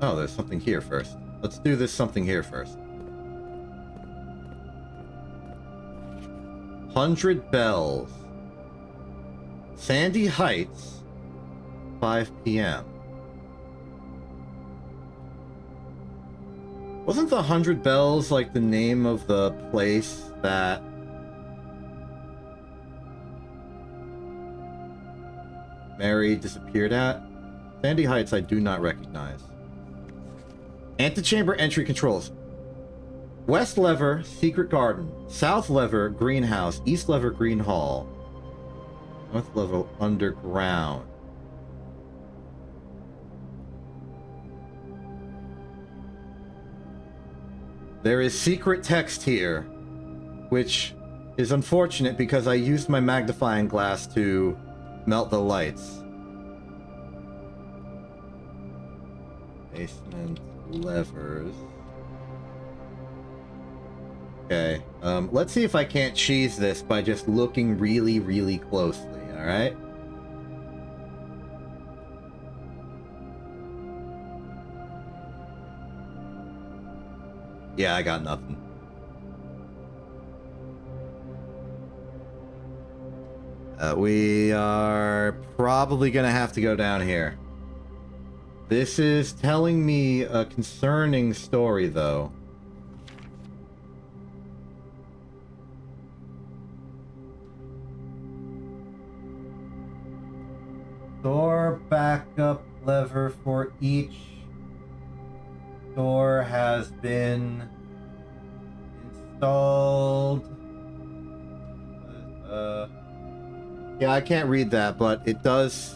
Oh, there's something here first. Let's do this something here first. 100 bells. Sandy Heights, 5 p.m. Wasn't the 100 Bells like the name of the place that Mary disappeared at? Sandy Heights I do not recognize. Antechamber entry controls. West lever, secret garden. South lever, greenhouse. East lever, green hall. North level, underground. There is secret text here, which is unfortunate because I used my magnifying glass to melt the lights. Basement levers. Okay, let's see if I can't cheese this by just looking really, really closely, alright? Yeah, I got nothing. We are probably gonna have to go down here. This is telling me a concerning story, though. Door backup lever for each door has been installed. Yeah, I can't read that, but it does.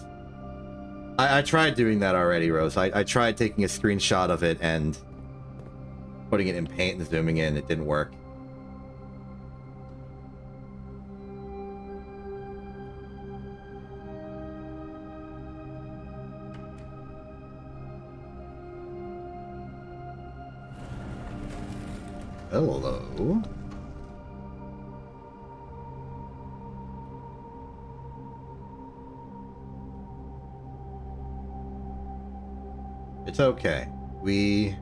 I tried doing that already, Rose. I tried taking a screenshot of it and putting it in paint and zooming in. It didn't work. Hello. It's okay. We're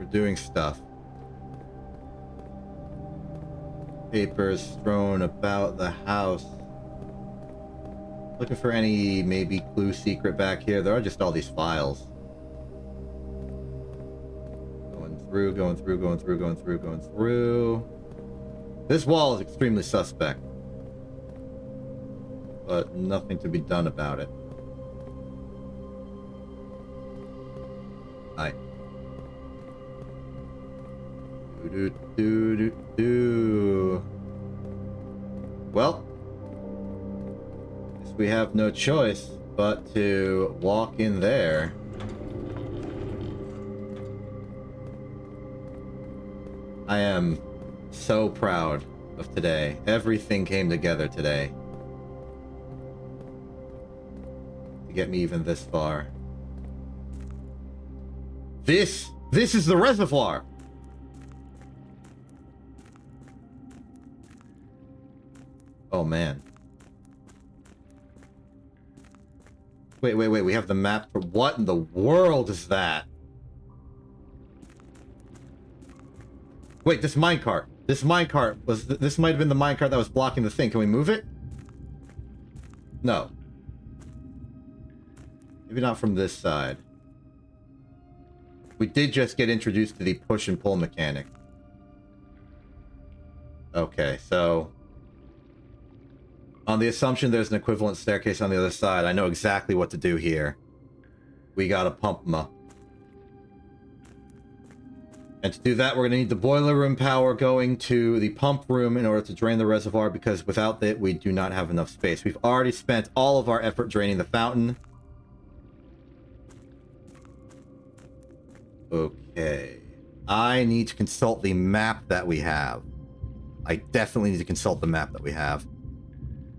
doing stuff. Papers thrown about the house. Looking for any maybe clue secret back here. There are just all these files. Going through. This wall is extremely suspect. But nothing to be done about it. Hi. Well, guess we have no choice but to walk in there. I am so proud of today. Everything came together today to get me even this far. This is the reservoir. Oh man. Wait, we have the map for what in the world is that? Wait, this minecart. This minecart was this might have been the minecart that was blocking the thing. Can we move it? No. Maybe not from this side. We did just get introduced to the push and pull mechanic. Okay, so on the assumption there's an equivalent staircase on the other side, I know exactly what to do here. We gotta pump them. And to do that, we're gonna need the boiler room power going to the pump room in order to drain the reservoir, because without it, we do not have enough space. We've already spent all of our effort draining the fountain. Okay. I need to consult the map that we have. I definitely need to consult the map that we have.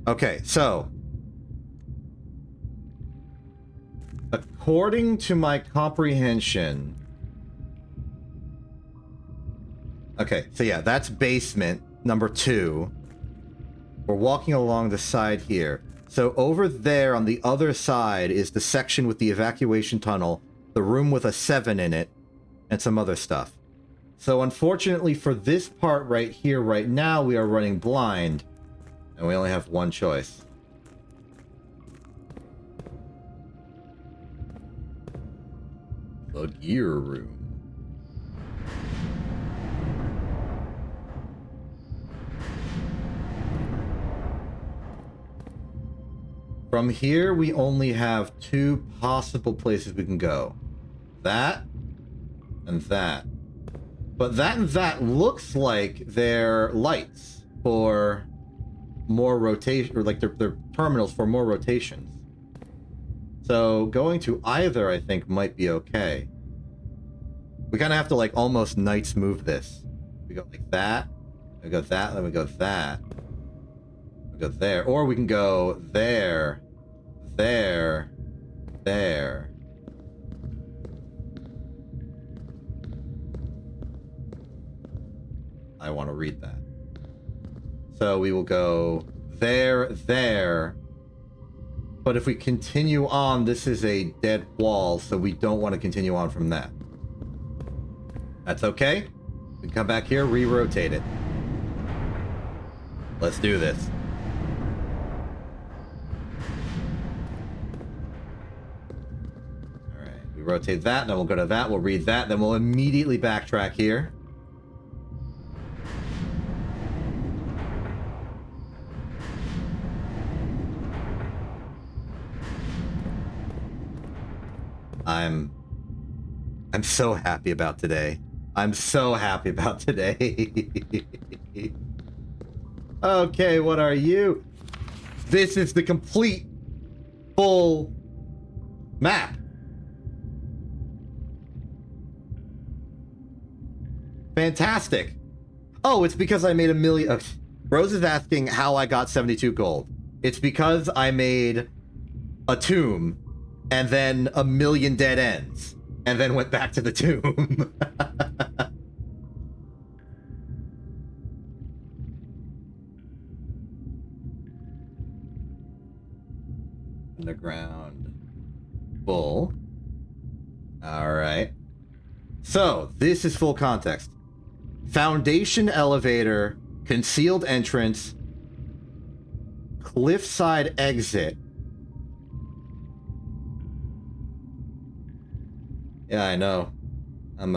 Okay, so according to my comprehension... Okay, so yeah, that's basement number 2. We're walking along the side here. So over there on the other side is the section with the evacuation tunnel, the room with a 7 in it, and some other stuff. So unfortunately for this part right here, right now, we are running blind. And we only have one choice. The gear room. From here, we only have 2 possible places we can go. That and that. But that and that looks like they're lights for more rotation, or like they're terminals for more rotations. So going to either, I think, might be okay. We kind of have to like almost Knights move this. We go like that, we go that, then we go that. We go there, or we can go there, there, there. I want to read that. So we will go there, there. But if we continue on, this is a dead wall, so we don't want to continue on from that. That's okay. We can come back here, re-rotate it. Let's do this. Alright, we rotate that, then we'll go to that, we'll read that, then we'll immediately backtrack here. I'm so happy about today. I'm so happy about today. Okay, what are you? This is the complete, full map. Fantastic. Oh, it's because I made a million... Rose is asking how I got 72 gold. It's because I made a tomb and then a million dead ends, and then went back to the tomb. Underground. Full. Alright. So, this is full context. Foundation elevator, concealed entrance, cliffside exit. Yeah, I know. I'm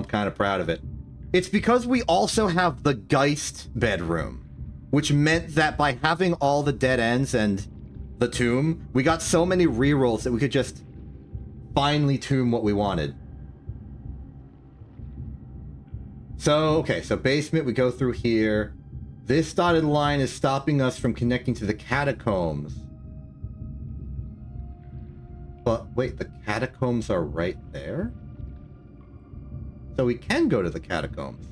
kind of proud of it. It's because we also have the Geist bedroom, which meant that by having all the dead ends and the tomb, we got so many rerolls that we could just finally tomb what we wanted. So, okay, so basement, we go through here. This dotted line is stopping us from connecting to the catacombs. But wait, the catacombs are right there? So we can go to the catacombs.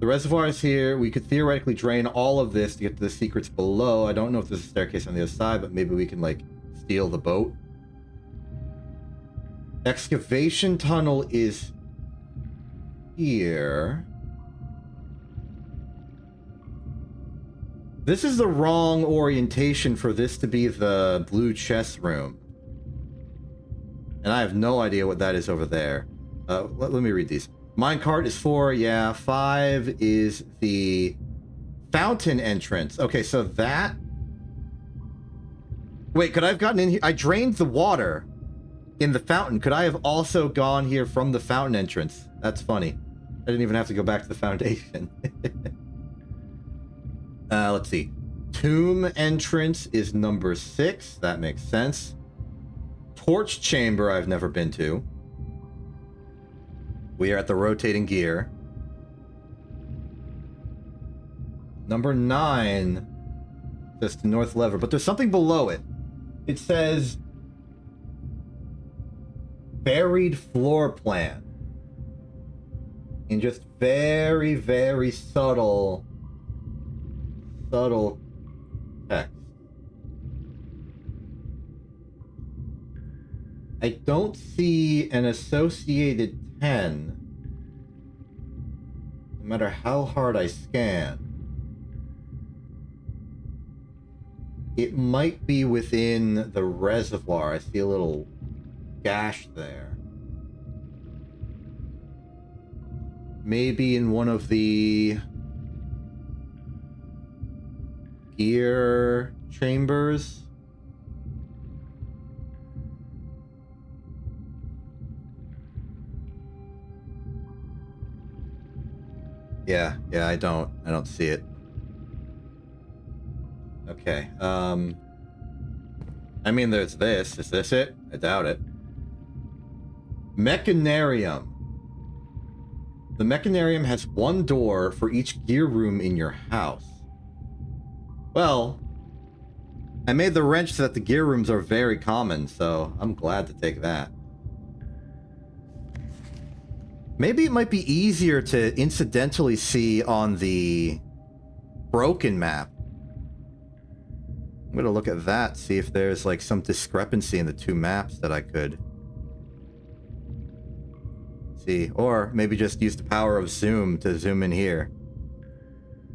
The reservoir is here. We could theoretically drain all of this to get to the secrets below. I don't know if there's a staircase on the other side, but maybe we can, like, steal the boat. Excavation tunnel is here. This is the wrong orientation for this to be the blue chest room. And I have no idea what that is over there. Let me read these. Minecart is 4, yeah. 5 is the fountain entrance. Okay, so that... Wait, could I have gotten in here? I drained the water in the fountain. Could I have also gone here from the fountain entrance? That's funny. I didn't even have to go back to the foundation. Let's see. Tomb entrance is number 6. That makes sense. Torch chamber I've never been to. We are at the rotating gear. Number 9 says to north lever, but there's something below it. It says buried floor plan. In just very, very subtle text. I don't see an associated 10, no matter how hard I scan. It might be within the reservoir. I see a little gash there. Maybe in one of the gear chambers. Yeah, I don't see it. Okay, I mean, there's this. Is this it? I doubt it. Mechanarium. The Mechanarium has 1 door for each gear room in your house. Well, I made the wrench so that the gear rooms are very common, so I'm glad to take that. Maybe it might be easier to incidentally see on the broken map. I'm gonna look at that, see if there's like some discrepancy in the 2 maps that I could see. Or maybe just use the power of zoom to zoom in here.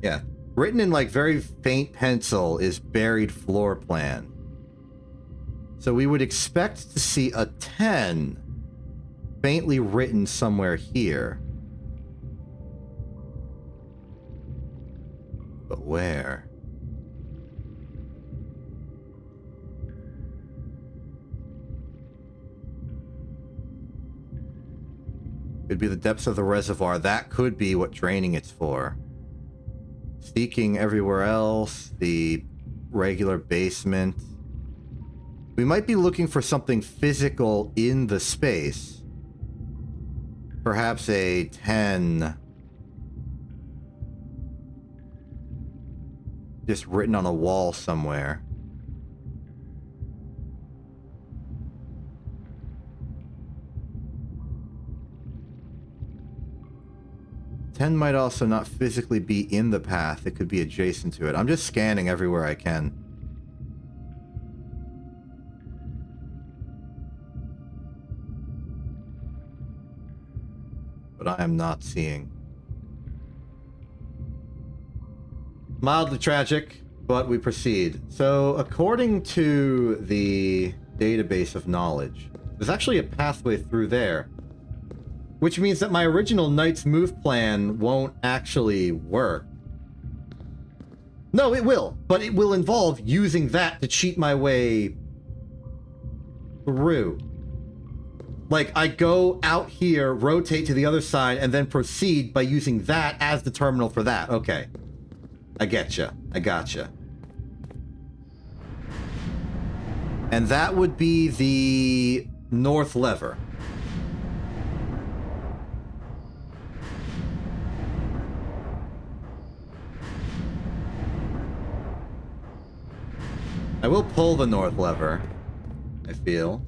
Yeah. Written in like very faint pencil is buried floor plan. So we would expect to see a 10 faintly written somewhere here. But where? Could be the depths of the reservoir. That could be what draining it's for. Seeking everywhere else, the regular basement. We might be looking for something physical in the space. Perhaps a 10. Just written on a wall somewhere. Ten might also not physically be in the path. It could be adjacent to it. I'm just scanning everywhere I can. But I am not seeing. Mildly tragic, but we proceed. So, according to the database of knowledge, there's actually a pathway through there. Which means that my original Knight's Move plan won't actually work. No, it will. But it will involve using that to cheat my way through. Like, I go out here, rotate to the other side, and then proceed by using that as the terminal for that. Okay. I getcha. I gotcha. And that would be the north lever. I will pull the north lever, I feel.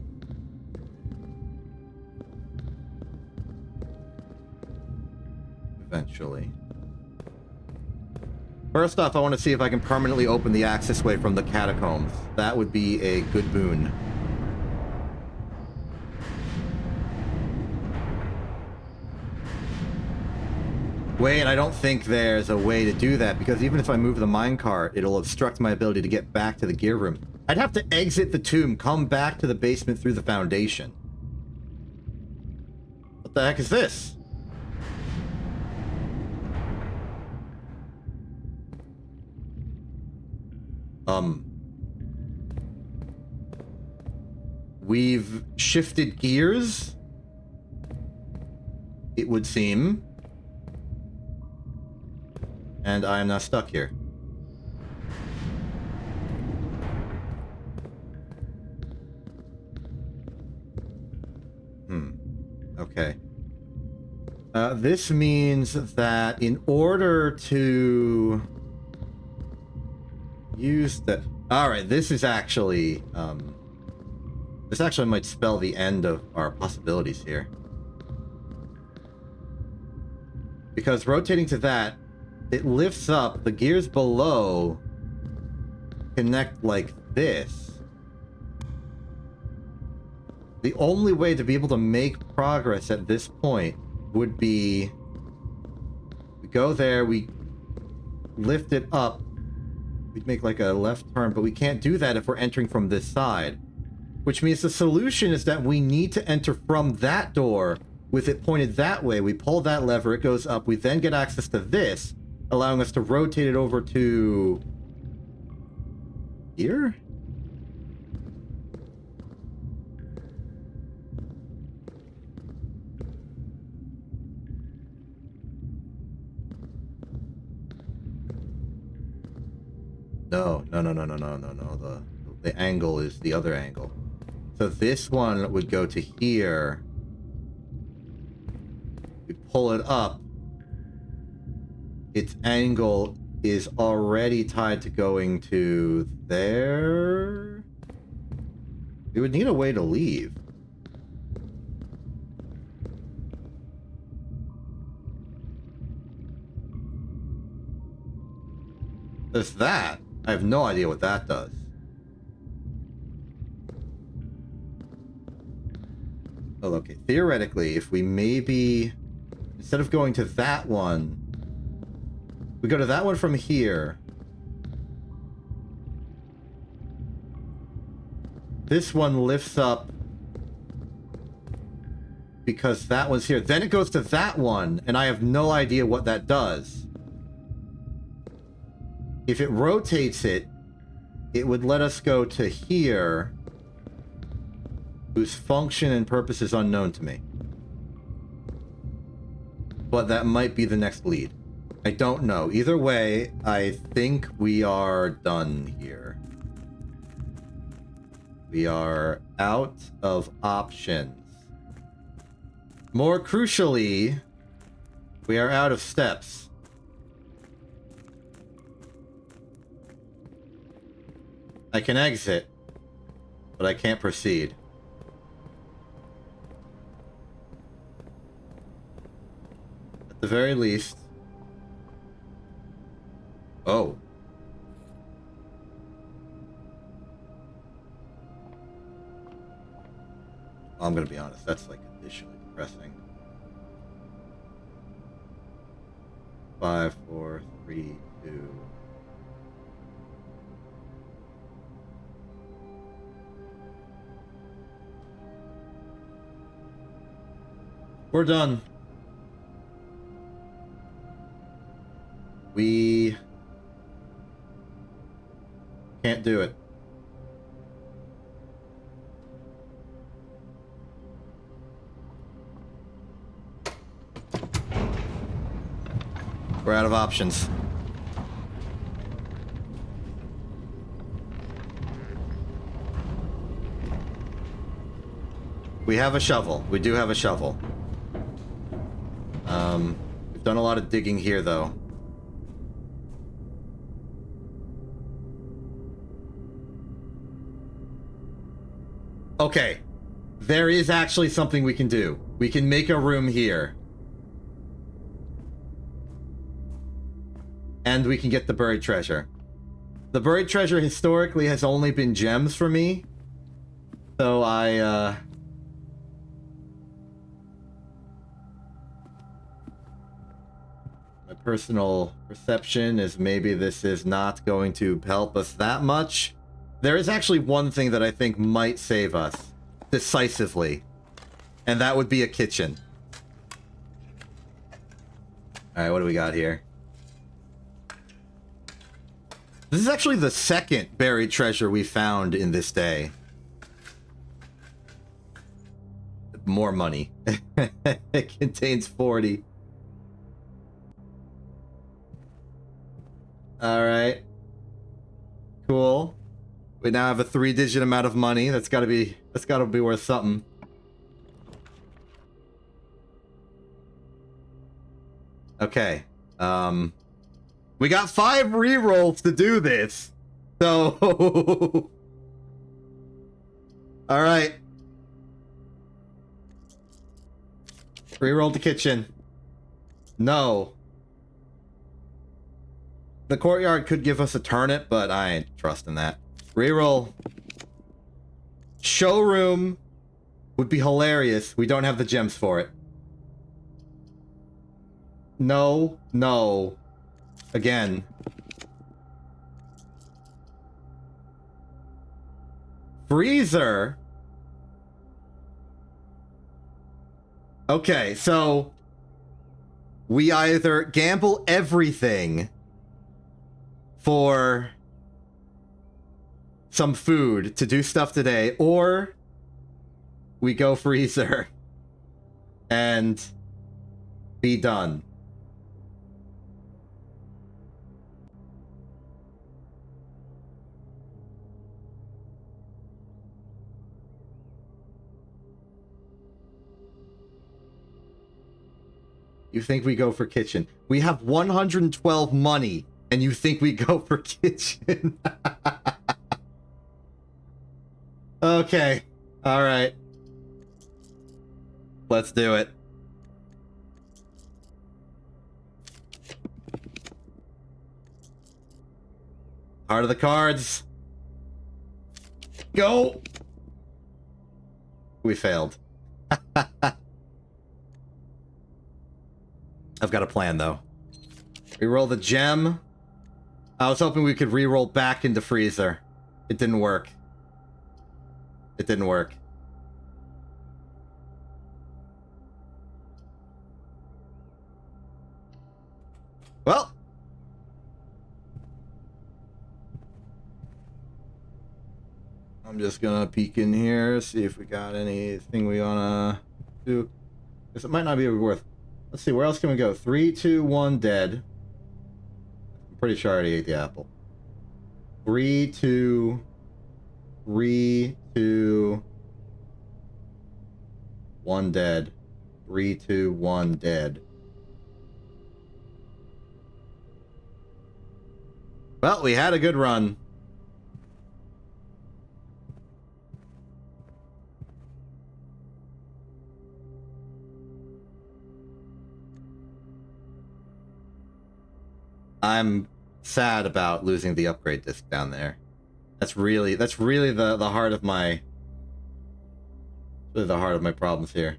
Eventually. First off, I want to see if I can permanently open the accessway from the catacombs. That would be a good boon. Wait, I don't think there's a way to do that, because even if I move the minecart, it'll obstruct my ability to get back to the gear room. I'd have to exit the tomb, come back to the basement through the foundation. What the heck is this? We've shifted gears, it would seem. And I am now stuck here. Okay. This means that in order to use the... Alright, this is actually... this actually might spell the end of our possibilities here. Because rotating to that, it lifts up, the gears below connect like this. The only way to be able to make progress at this point would be... We go there, we lift it up, we'd make like a left turn, but we can't do that if we're entering from this side. Which means the solution is that we need to enter from that door with it pointed that way. We pull that lever, it goes up, we then get access to this, allowing us to rotate it over to... here? No. The angle is the other angle. So this one would go to here. We pull it up. Its angle is already tied to going to there. We would need a way to leave. There's that. I have no idea what that does. Oh, okay. Theoretically, if we maybe... Instead of going to that one... We go to that one from here. This one lifts up because that one's here. Then it goes to that one, and I have no idea what that does. If it rotates it, it would let us go to here, whose function and purpose is unknown to me. But that might be the next lead. I don't know. Either way, I think we are done here. We are out of options. More crucially, we are out of steps. I can exit, but I can't proceed. At the very least... Oh. I'm gonna be honest, that's like additionally depressing. 5, 4, 3, 2... We're done. We can't do it. We're out of options. We have a shovel. We do have a shovel. We've done a lot of digging here, though. Okay. There is actually something we can do. We can make a room here. and we can get the buried treasure. The buried treasure historically has only been gems for me. So my personal perception is maybe this is not going to help us that much. There is actually one thing that I think might save us decisively, and that would be a kitchen. Alright, what do we got here? This is actually the second buried treasure we found in this day. More money. It contains 40. Alright. Cool. We now have a 3-digit amount of money. That's gotta be worth something. Okay. We got 5 rerolls to do this. So alright. Reroll the kitchen. No. The courtyard could give us a turnip, but I ain't trusting that. Reroll. Showroom would be hilarious. We don't have the gems for it. No. No. Again. Freezer. Okay, so we either gamble everything for some food to do stuff today, or we go freezer and be done. You think we go for kitchen? We have 112 money, and you think we go for kitchen? Okay. All right. Let's do it. Heart of the cards. Go. We failed. I've got a plan, though. Reroll the gem. I was hoping we could reroll back into freezer. It didn't work. It didn't work. Well. I'm just gonna peek in here, see if we got anything we wanna do. Because it might not be worth. Let's see, where else can we go? 3, 2, 1, dead. I'm pretty sure I already ate the apple. 3, 2, 3, 2, 1 dead. 3, 2, 1 dead. Well, we had a good run. I'm sad about losing the upgrade disc down there. That's really the heart of my problems here.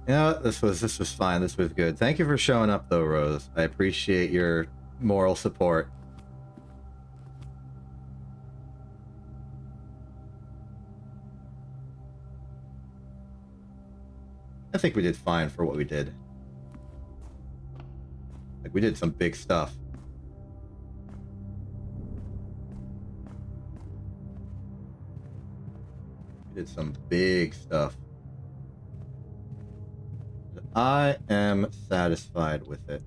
You know, this was fine. This was good. Thank you for showing up, though, Rose. I appreciate your moral support. I think we did fine for what we did. Like, we did some big stuff. We did some big stuff. I am satisfied with it.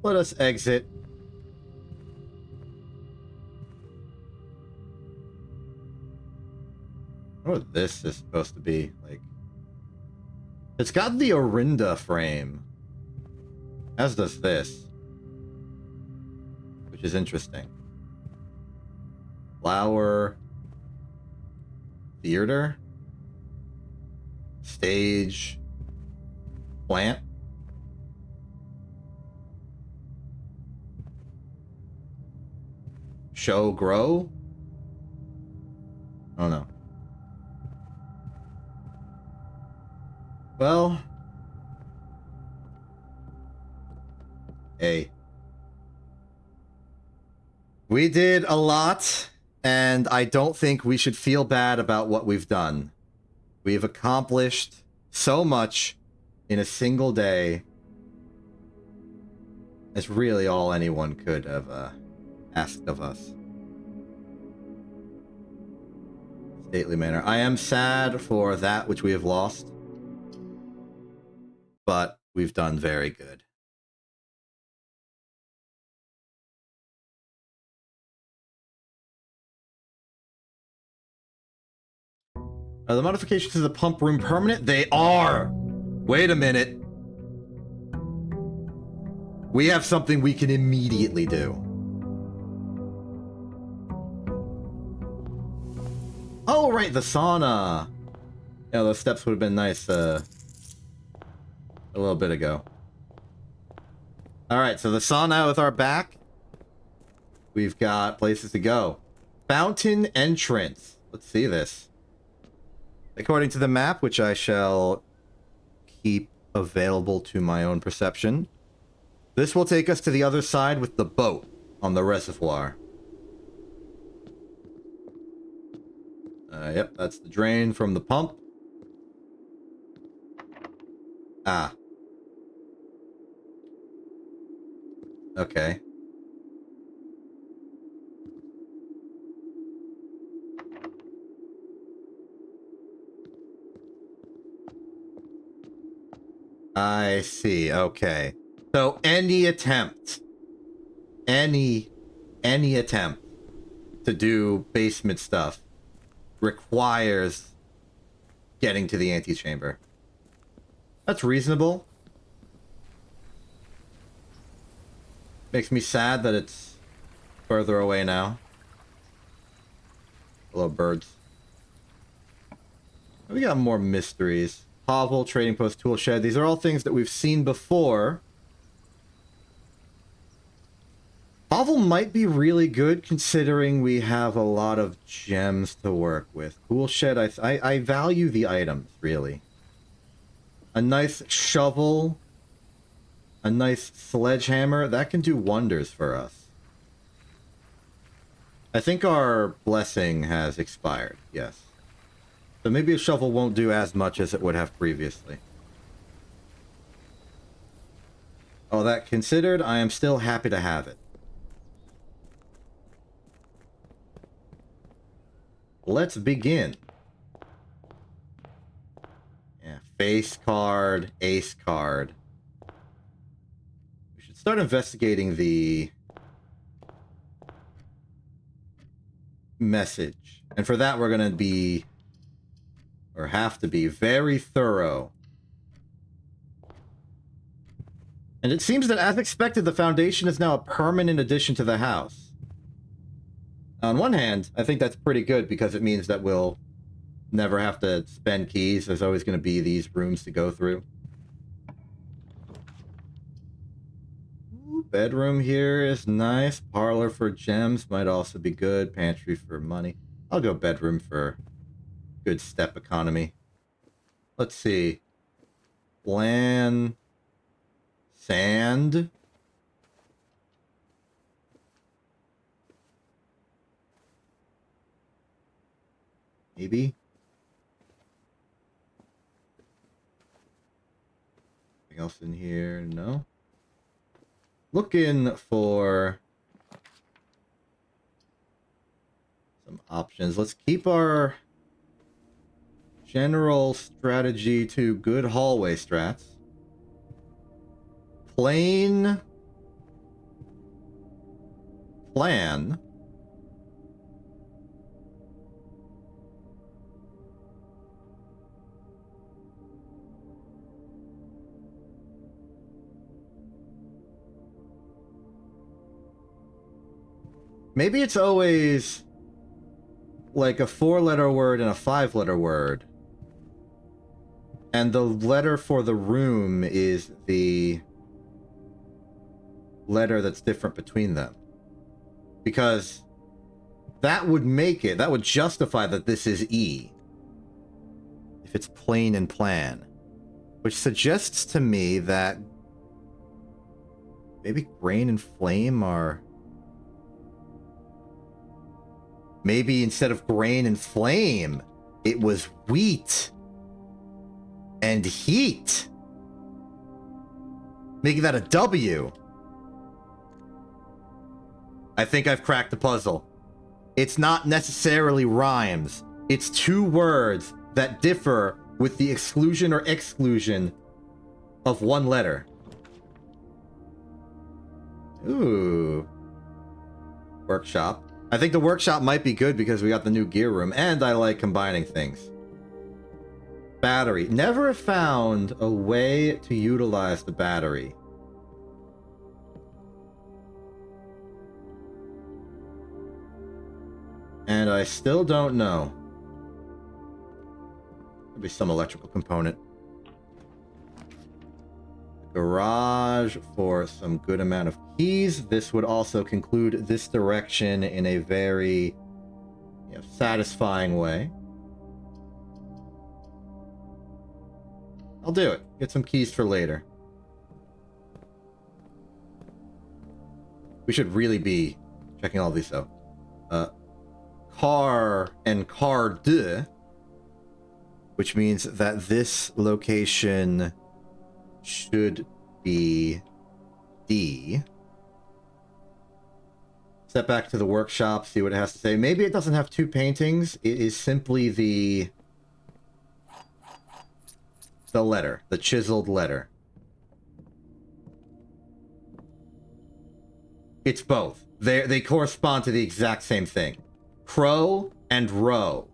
Let us exit. I wonder what this is supposed to be. Like, it's got the Orinda frame. As does this. Which which is interesting. Flower. Theater. Stage. Plant. Show grow. I don't know. Well. Hey. We did a lot, and I don't think we should feel bad about what we've done. We've accomplished so much in a single day. It's really all anyone could have asked of us. Stately manner. I am sad for that which we have lost, but we've done very good. Are the modifications to the pump room permanent? They are! Wait a minute. We have something we can immediately do. Oh, right, the sauna. Yeah, those steps would have been nice a little bit ago. Alright, so the sauna with our back. We've got places to go. Fountain entrance. Let's see this. According to the map, which I shall keep available to my own perception, this will take us to the other side with the boat on the reservoir. Yep, that's the drain from the pump. Ah. Okay. I see, okay. So any attempt to do basement stuff requires getting to the antechamber. That's reasonable. Makes me sad that it's further away now. Hello, birds. We got more mysteries. Hovel, trading post, tool shed. These are all things that we've seen before. Hovel might be really good considering we have a lot of gems to work with. Tool shed, I value the items, really. A nice shovel, a nice sledgehammer, that can do wonders for us. I think our blessing has expired, yes. So maybe a shovel won't do as much as it would have previously. All that considered, I am still happy to have it. Let's begin. Yeah, face card, ace card. We should start investigating the message. And for that, we're going to be, or have to be, very thorough. And it seems that, as expected, the foundation is now a permanent addition to the house. On one hand, I think that's pretty good because it means that we'll never have to spend keys. There's always going to be these rooms to go through. Ooh, bedroom here is nice. Parlor for gems might also be good. Pantry for money. I'll go bedroom for good step economy. Let's see. Land. Sand. Maybe. Anything else in here? No. Looking for some options. Let's keep our general strategy to good hallway strats. Plain plan. Maybe it's always like a 4-letter word and a 5-letter word. And the letter for the room is the letter that's different between them. Because that would make it, that would justify that this is E. If it's plain and plan. Which suggests to me that maybe grain and flame are... Maybe instead of grain and flame, it was wheat and heat. Making that a W. I think I've cracked the puzzle. It's not necessarily rhymes. It's two words that differ with the exclusion or exclusion of one letter. Ooh. Workshop. I think the workshop might be good because we got the new gear room, and I like combining things. Battery. Never found a way to utilize the battery. And I still don't know. There'll be some electrical component. Garage for some good amount of keys. This would also conclude this direction in a very satisfying way. I'll do it. Get some keys for later. We should really be checking all these out. Car and car de, which means that this location should be D. Step back to the workshop, see what it has to say. Maybe it doesn't have two paintings. It is simply the letter, the chiseled letter. It's both. They correspond to the exact same thing. Crow and row.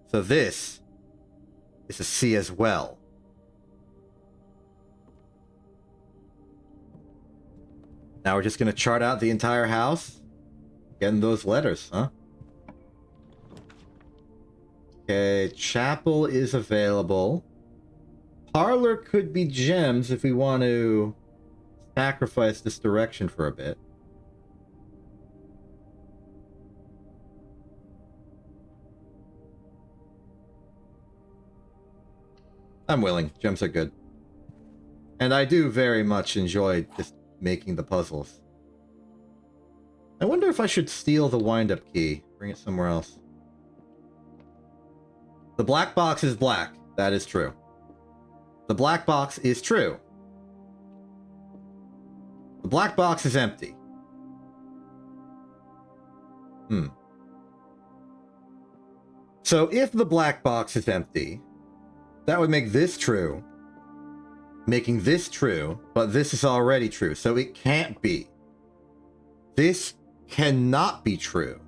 So this is a C as well. Now we're just going to chart out the entire house. Getting those letters, huh? Okay, chapel is available. Parlor could be gems if we want to sacrifice this direction for a bit. I'm willing. Gems are good. And I do very much enjoy just making the puzzles. I wonder if I should steal the wind-up key. Bring it somewhere else. The black box is black. That is true. The black box is true. The black box is empty. So if the black box is empty, that would make this true. Making this true, but this is already true, so it can't be. This cannot be true.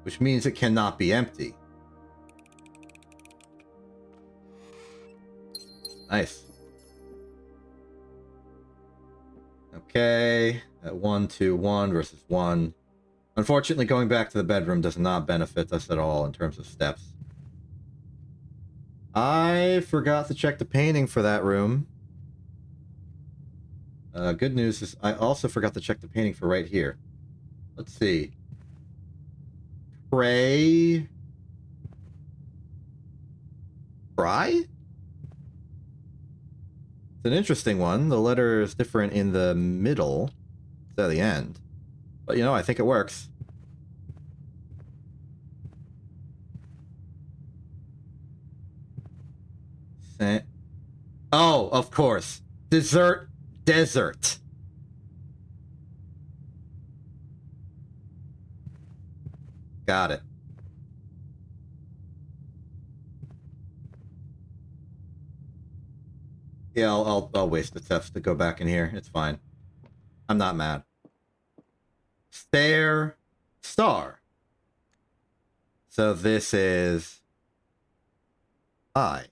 Which means it cannot be empty. Nice. Okay. At 1, 2, 1 versus 1. Unfortunately, going back to the bedroom does not benefit us at all in terms of steps. I forgot to check the painting for that room. Good news is I also forgot to check the painting for right here. Let's see. Pray. Cry? It's an interesting one. The letter is different in the middle. It's at the end. But, I think it works. Oh, of course. Dessert. Desert. Got it. Yeah, I'll waste the steps to go back in here. It's fine. I'm not mad. Stare. Star. So this is I.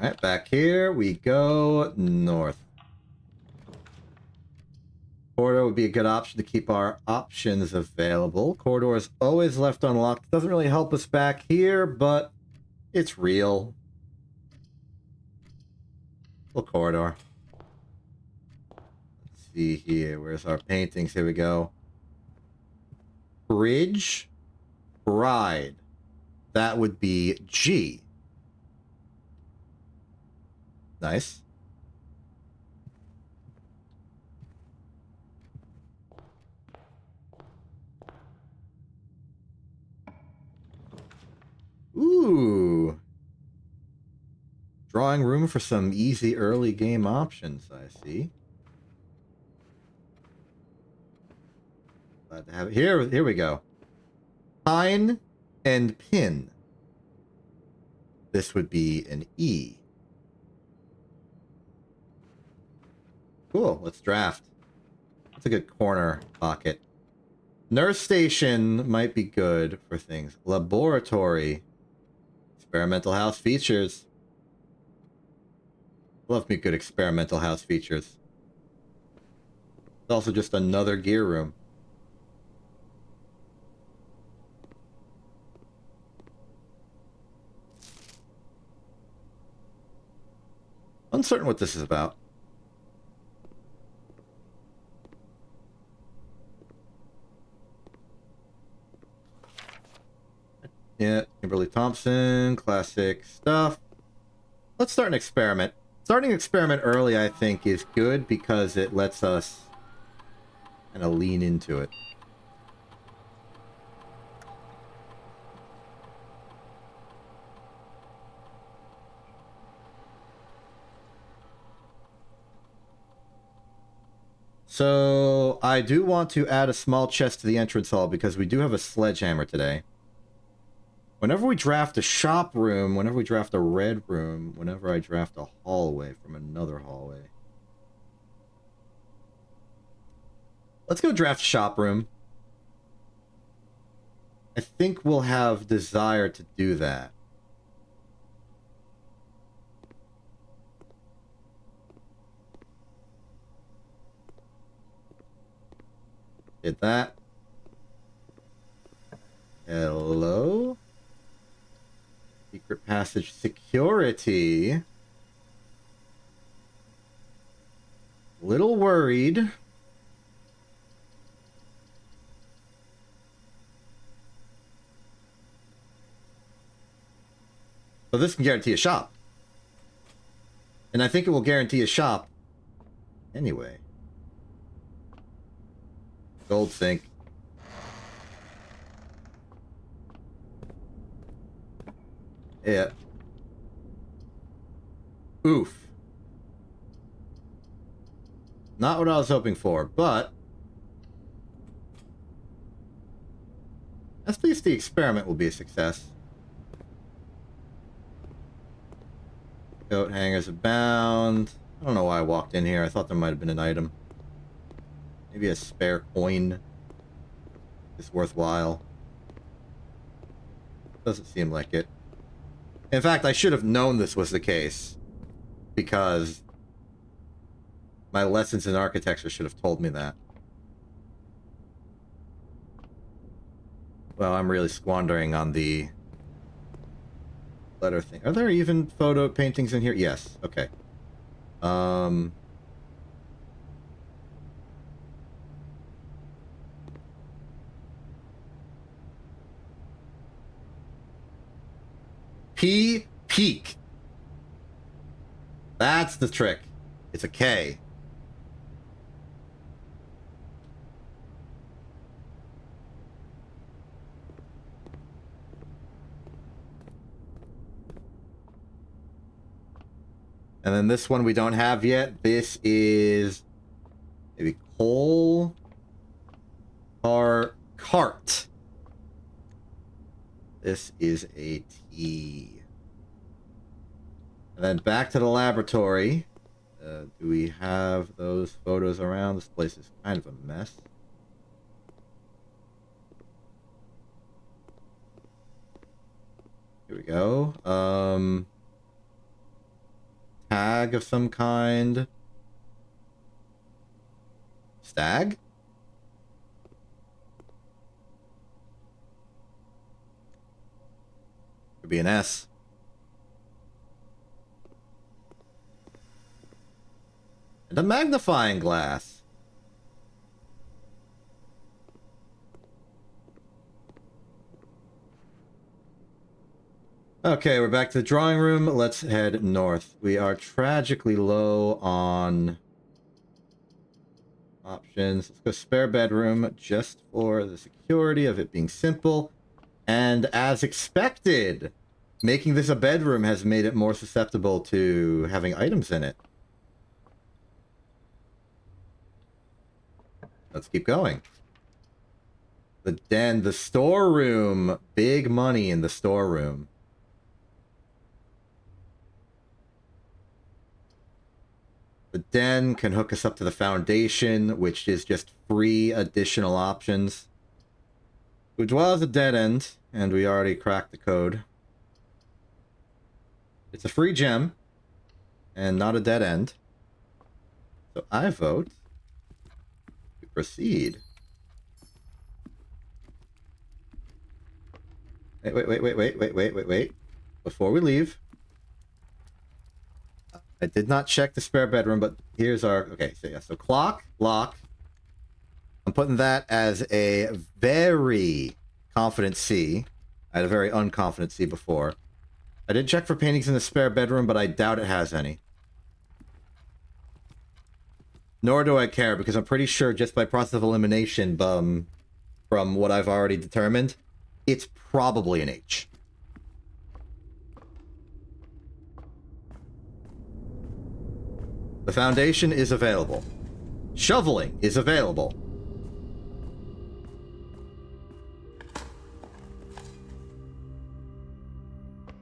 Alright, back here we go north. Corridor would be a good option to keep our options available. Corridor is always left unlocked. Doesn't really help us back here, but it's real. Little corridor. Let's see here. Where's our paintings? Here we go. Bridge. Bride. That would be G. Nice. Ooh. Drawing room for some easy early game options, I see. Glad to have it. Here we go. Pine and pin. This would be an E. Cool, let's draft. That's a good corner pocket. Nurse station might be good for things. Laboratory. Experimental house features. Love me good experimental house features. It's also just another gear room. Uncertain what this is about. Yeah, Kimberly Thompson, classic stuff. Let's start an experiment. Starting an experiment early, I think, is good because it lets us kind of lean into it. So, I do want to add a small chest to the entrance hall because we do have a sledgehammer today. Whenever we draft a shop room, whenever we draft a red room, whenever I draft a hallway from another hallway. Let's go draft shop room. I think we'll have desire to do that. Did that. Hello? Secret passage security. Little worried. So this can guarantee a shop. And I think it will guarantee a shop anyway. Gold sink. Yeah. Oof. Not what I was hoping for, but at least the experiment will be a success. Coat hangers abound. I don't know why I walked in here. I thought there might have been an item. Maybe a spare coin is worthwhile. Doesn't seem like it. In fact, I should have known this was the case, because my lessons in architecture should have told me that. Well, I'm really squandering on the letter thing. Are there even photo paintings in here? Yes. Okay. Peak. That's the trick. It's a K. And then this one we don't have yet. This is maybe coal or cart. This is a T. And then back to the laboratory. Do we have those photos around? This place is kind of a mess. Here we go. Hag of some kind. Stag? Could be an S. And a magnifying glass. Okay, we're back to the drawing room. Let's head north. We are tragically low on options. Let's go spare bedroom just for the security of it being simple. And as expected, making this a bedroom has made it more susceptible to having items in it. Let's keep going. The den, the storeroom. Big money in the storeroom. The den can hook us up to the foundation, which is just free additional options. Which was a dead end, and we already cracked the code. It's a free gem, and not a dead end. So I vote we proceed. Wait. Before we leave, I did not check the spare bedroom, but here's our... Okay, so yeah, so clock, lock. I'm putting that as a very confident C. I had a very unconfident C before. I did check for paintings in the spare bedroom, but I doubt it has any. Nor do I care, because I'm pretty sure just by process of elimination, from what I've already determined, it's probably an H. The foundation is available. Shoveling is available.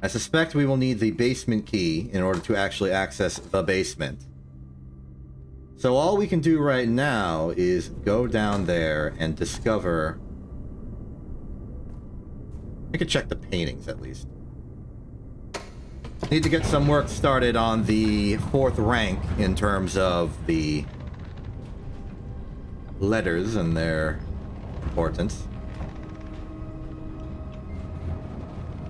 I suspect we will need the basement key in order to actually access the basement. So all we can do right now is go down there and discover... I could check the paintings, at least. Need to get some work started on the 4th rank in terms of the letters and their importance.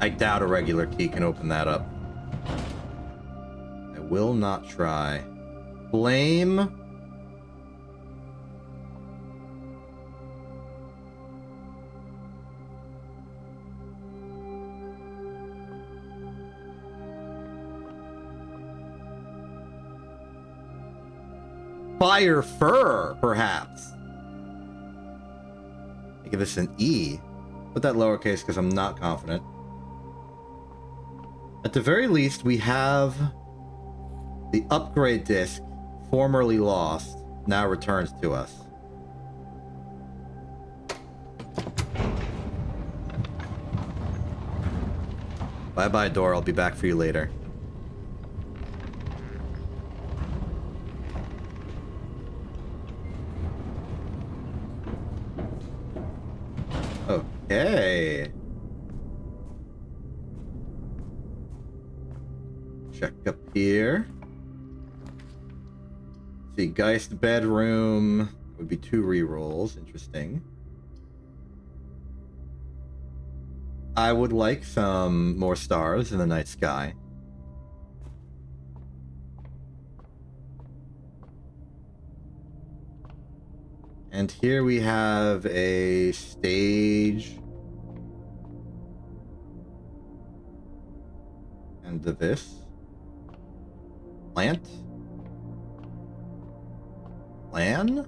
I doubt a regular key can open that up. I will not try. Blame. Fire fur, perhaps. I give this an E. Put that lowercase because I'm not confident. At the very least, we have the upgrade disc, formerly lost, now returns to us. Bye-bye, door. I'll be back for you later. Okay. Check up here. See, Geist bedroom would be 2 rerolls. Interesting. I would like some more stars in the night sky. And here we have a stage. And this. Plant? Plan?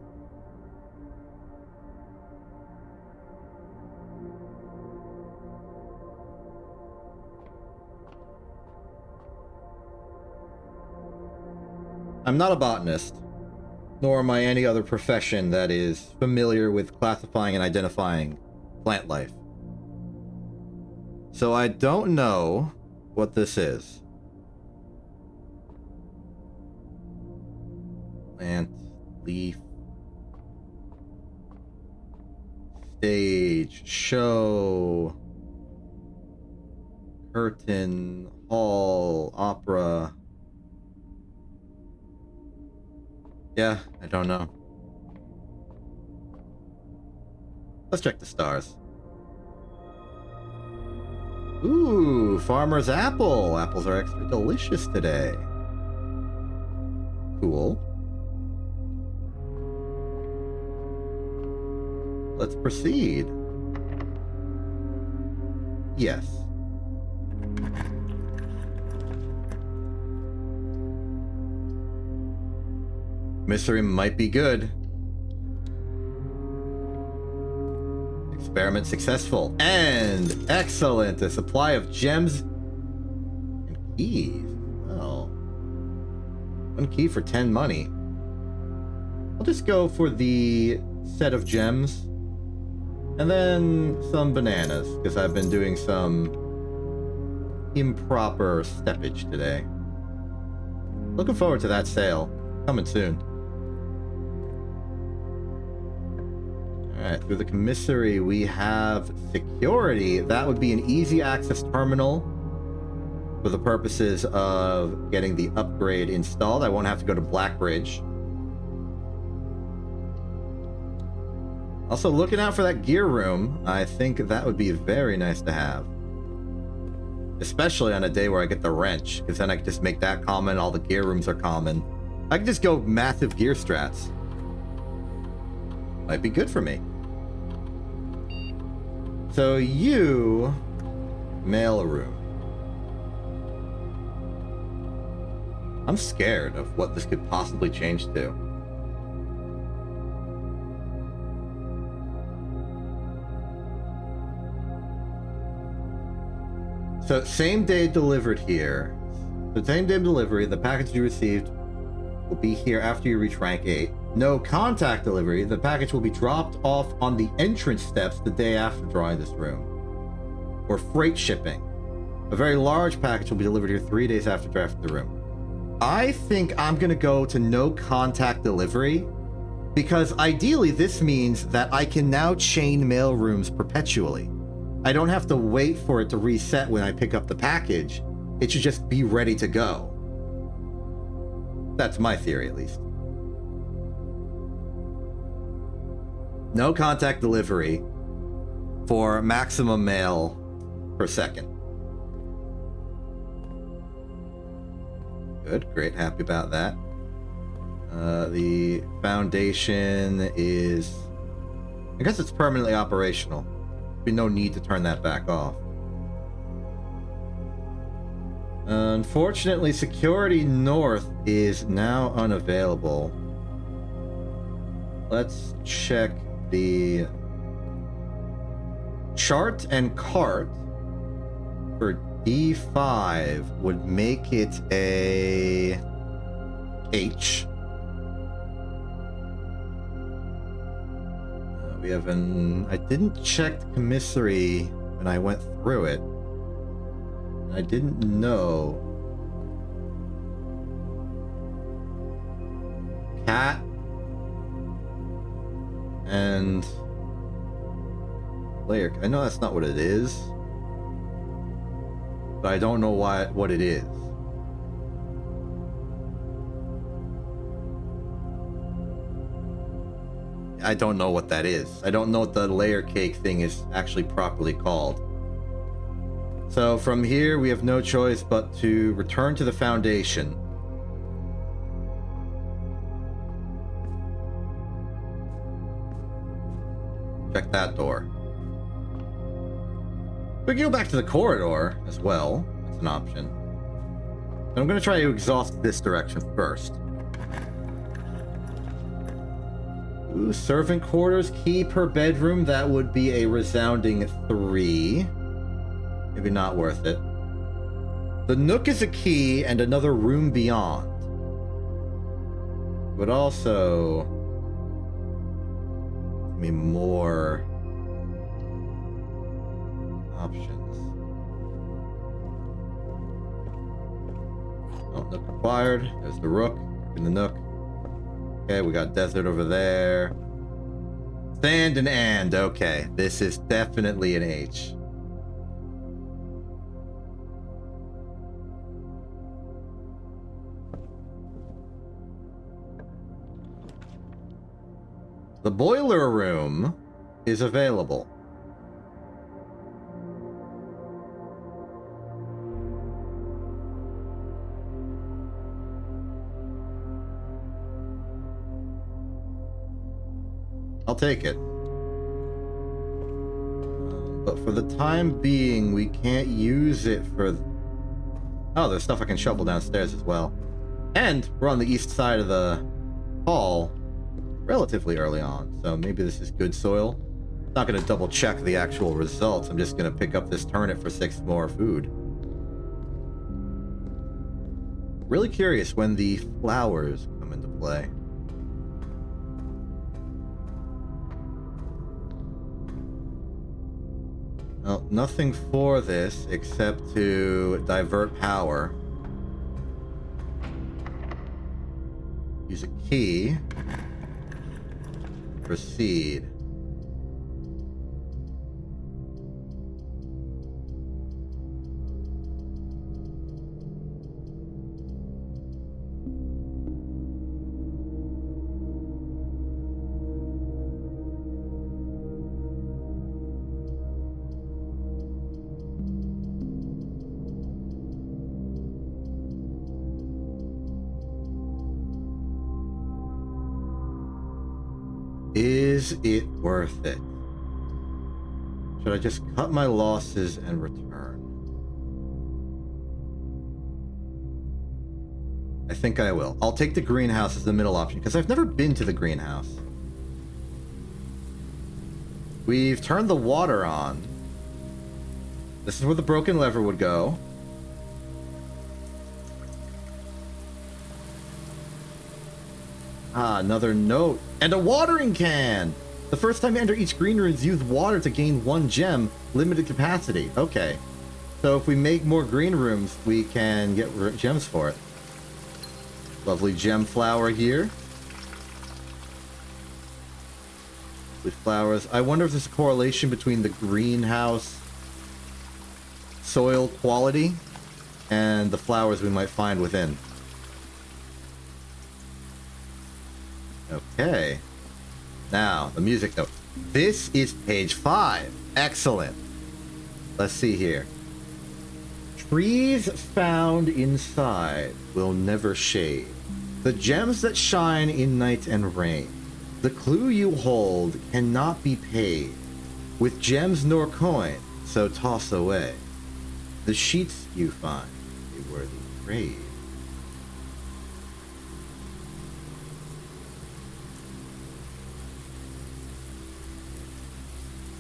I'm not a botanist, nor am I any other profession that is familiar with classifying and identifying plant life. So I don't know what this is. Plant, leaf, stage, show, curtain, hall, opera. Yeah, I don't know. Let's check the stars. Ooh, farmer's apple. Apples are extra delicious today. Cool. Let's proceed. Yes. Mystery might be good. Experiment successful. And excellent. A supply of gems and keys. Oh. 1 key for 10 money. I'll just go for the set of gems. And then some bananas, because I've been doing some improper steppage today. Looking forward to that sale. Coming soon. Alright, through the commissary we have security. That would be an easy access terminal for the purposes of getting the upgrade installed. I won't have to go to Blackbridge. Also, looking out for that gear room. I think that would be very nice to have. Especially on a day where I get the wrench, because then I can just make that common, all the gear rooms are common. I can just go massive gear strats. Might be good for me. So you... mail room. I'm scared of what this could possibly change to. So, same day delivered here. The same day delivery, the package you received will be here after you reach rank 8. No contact delivery, the package will be dropped off on the entrance steps the day after drawing this room. Or freight shipping. A very large package will be delivered here 3 days after drafting the room. I think I'm gonna go to no contact delivery, because ideally this means that I can now chain mail rooms perpetually. I don't have to wait for it to reset when I pick up the package. It should just be ready to go. That's my theory, at least. No contact delivery for maximum mail per second. Good, great, happy about that. The foundation is... I guess it's permanently operational. Be no need to turn that back off. Unfortunately, Security North is now unavailable. Let's check the chart and cart for D5 would make it a H. We have an... I didn't check the commissary when I went through it. I didn't know. Cat and layer. I know that's not what it is, but I don't know what it is. I don't know what that is. I don't know what the layer cake thing is actually properly called. So from here, we have no choice but to return to the foundation. Check that door. We can go back to the corridor as well. That's an option. I'm going to try to exhaust this direction first. Ooh, servant quarters, key per bedroom. That would be a resounding 3. Maybe not worth it. The nook is a key and another room beyond. But also... I mean, more... options. Oh, nook required. There's the rook in the nook. Okay, we got desert over there. Sand and. Okay, this is definitely an H. The boiler room is available. I'll take it. But for the time being, we can't use it for... Oh, there's stuff I can shovel downstairs as well. And we're on the east side of the hall relatively early on, so maybe this is good soil. I'm not going to double check the actual results. I'm just going to pick up this turnip for 6 more food. Really curious when the flowers come into play. Well, nothing for this except to divert power. Use a key. Proceed. Is it worth it? Should I just cut my losses and return? I think I will. I'll take the greenhouse as the middle option, because I've never been to the greenhouse. We've turned the water on. This is where the broken lever would go. Ah, another note. And a watering can! The first time you enter each green room, use water to gain 1 gem. Limited capacity. Okay. So if we make more green rooms, we can get gems for it. Lovely gem flower here. With flowers. I wonder if there's a correlation between the greenhouse soil quality and the flowers we might find within. Okay. Now, the music note. This is page 5. Excellent. Let's see here. Trees found inside will never shade. The gems that shine in night and rain. The clue you hold cannot be paid. With gems nor coin, so toss away. The sheets you find, a worthy grave.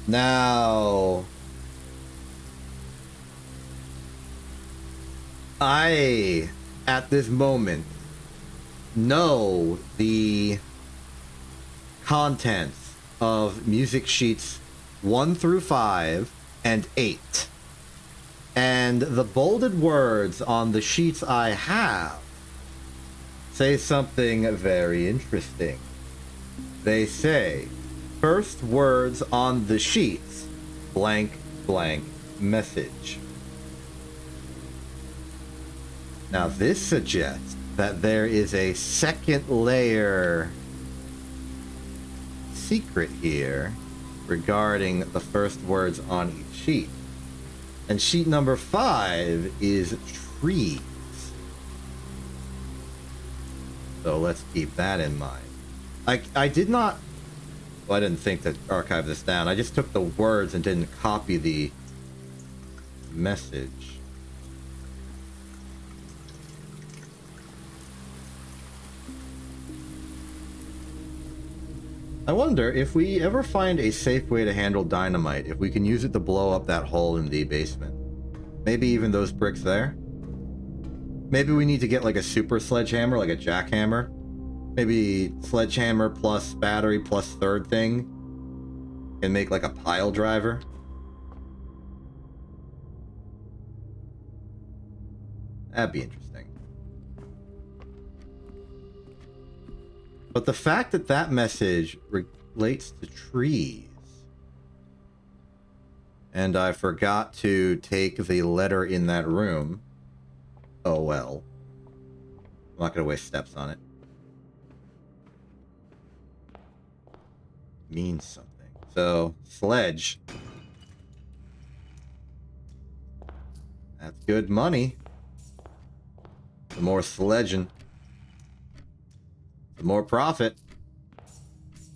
Now, I, at this moment, know the contents of music sheets 1 through 5 and 8. And the bolded words on the sheets I have say something very interesting. They say, first words on the sheets, blank, blank, message. Now this suggests that there is a second layer secret here regarding the first words on each sheet. And sheet number 5 is trees. So let's keep that in mind. I did not... Well, I didn't think to archive this down. I just took the words and didn't copy the message. I wonder if we ever find a safe way to handle dynamite, if we can use it to blow up that hole in the basement. Maybe even those bricks there. Maybe we need to get like a super sledgehammer, like a jackhammer. Maybe sledgehammer plus battery plus third thing. And make like a pile driver. That'd be interesting. But the fact that that message relates to trees, and I forgot to take the letter in that room. Oh well. I'm not going to waste steps on it. means something. So, sledge. That's good money. The more sledging, the more profit.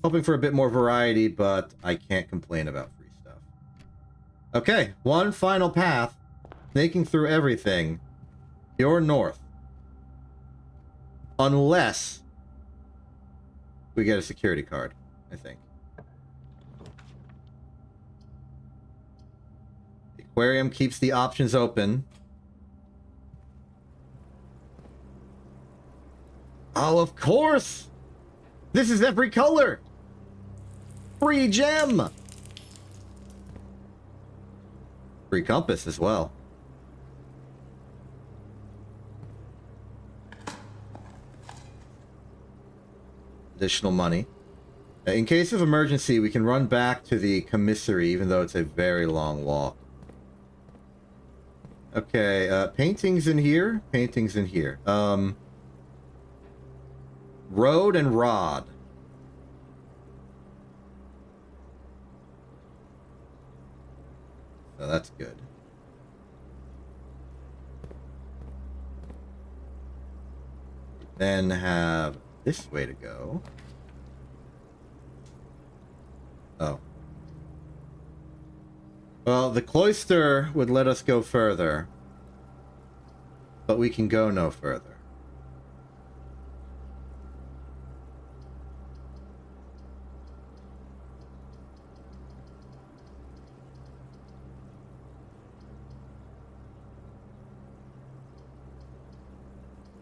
Hoping for a bit more variety, but I can't complain about free stuff. Okay, one final path. Snaking through everything. Pure north. Unless we get a security card, I think. The aquarium keeps the options open. Oh, of course! This is every color! Free gem! Free compass as well. Additional money. In case of emergency, we can run back to the commissary, even though it's a very long walk. Okay, paintings in here. Paintings in here. Road and rod. So that's good. Then have this way to go. Oh. Well, the cloister would let us go further. But we can go no further.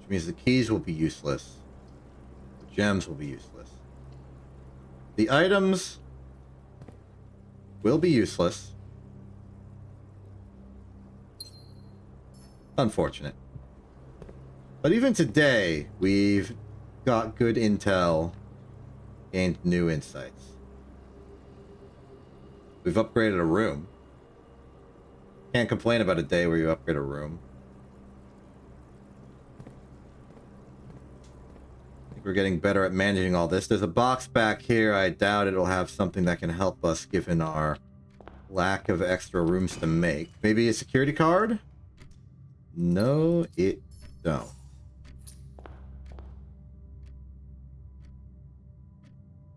Which means the keys will be useless. The gems will be useless. The items will be useless. Unfortunate. But even today, we've got good intel and new insights. We've upgraded a room. Can't complain about a day where you upgrade a room. I think we're getting better at managing all this. There's a box back here. I doubt it'll have something that can help us given our lack of extra rooms to make. Maybe a security card? No, it don't.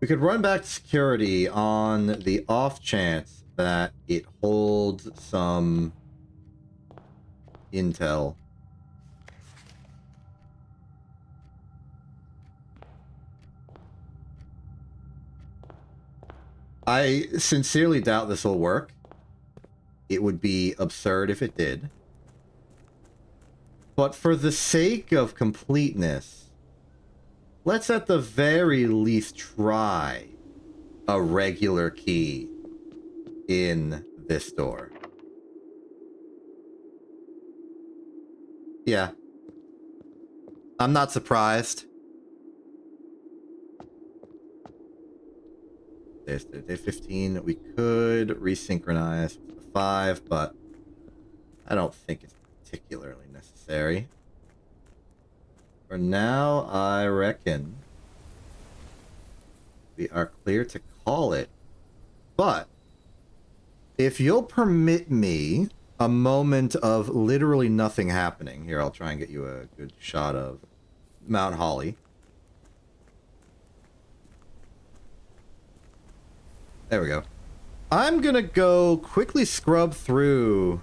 We could run back to security on the off chance that it holds some intel. I sincerely doubt this will work. It would be absurd if it did. But for the sake of completeness, let's at the very least try a regular key in this door. Yeah. I'm not surprised. There's the day 15. We could resynchronize with the 5, but I don't think it's particularly necessary. For now, I reckon we are clear to call it. But if you'll permit me a moment of literally nothing happening. Here, I'll try and get you a good shot of Mount Holly. There we go. I'm gonna go quickly scrub through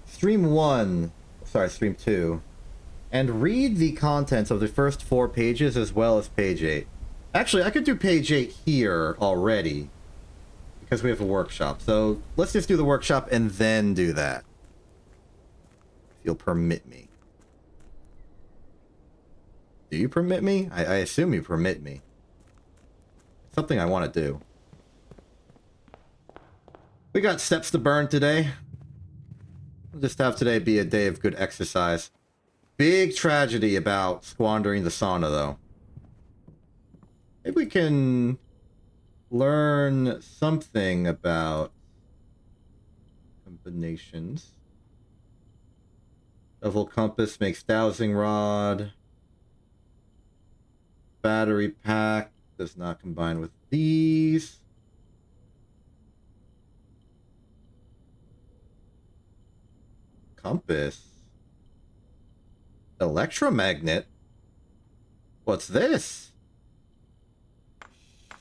stream 2, and read the contents of the first 4 pages as well as page 8. Actually, I could do page 8 here already, because we have a workshop. So let's just do the workshop and then do that. If you'll permit me. Do you permit me? I assume you permit me. It's something I want to do. We got steps to burn today. We'll just have today be a day of good exercise. Big tragedy about squandering the sauna, though. Maybe we can learn something about combinations. Bevel compass makes dowsing rod. Battery pack does not combine with these. Compass. Electromagnet? What's this?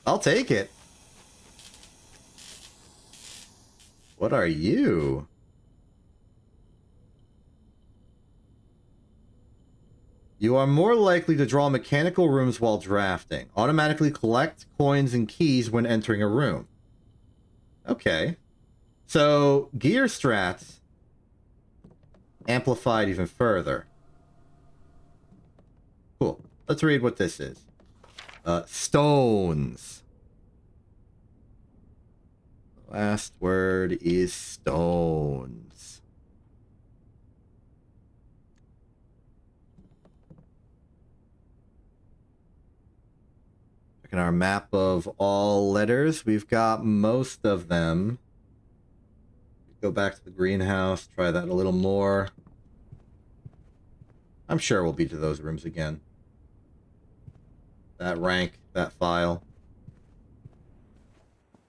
I'll take it. What are you? You are more likely to draw mechanical rooms while drafting. Automatically collect coins and keys when entering a room. Okay. So, gear strats amplified even further. Cool. Let's read what this is. Stones. Last word is stones. Checking our map of all letters, we've got most of them. Go back to the greenhouse, try that a little more. I'm sure we'll be to those rooms again. That rank, that file.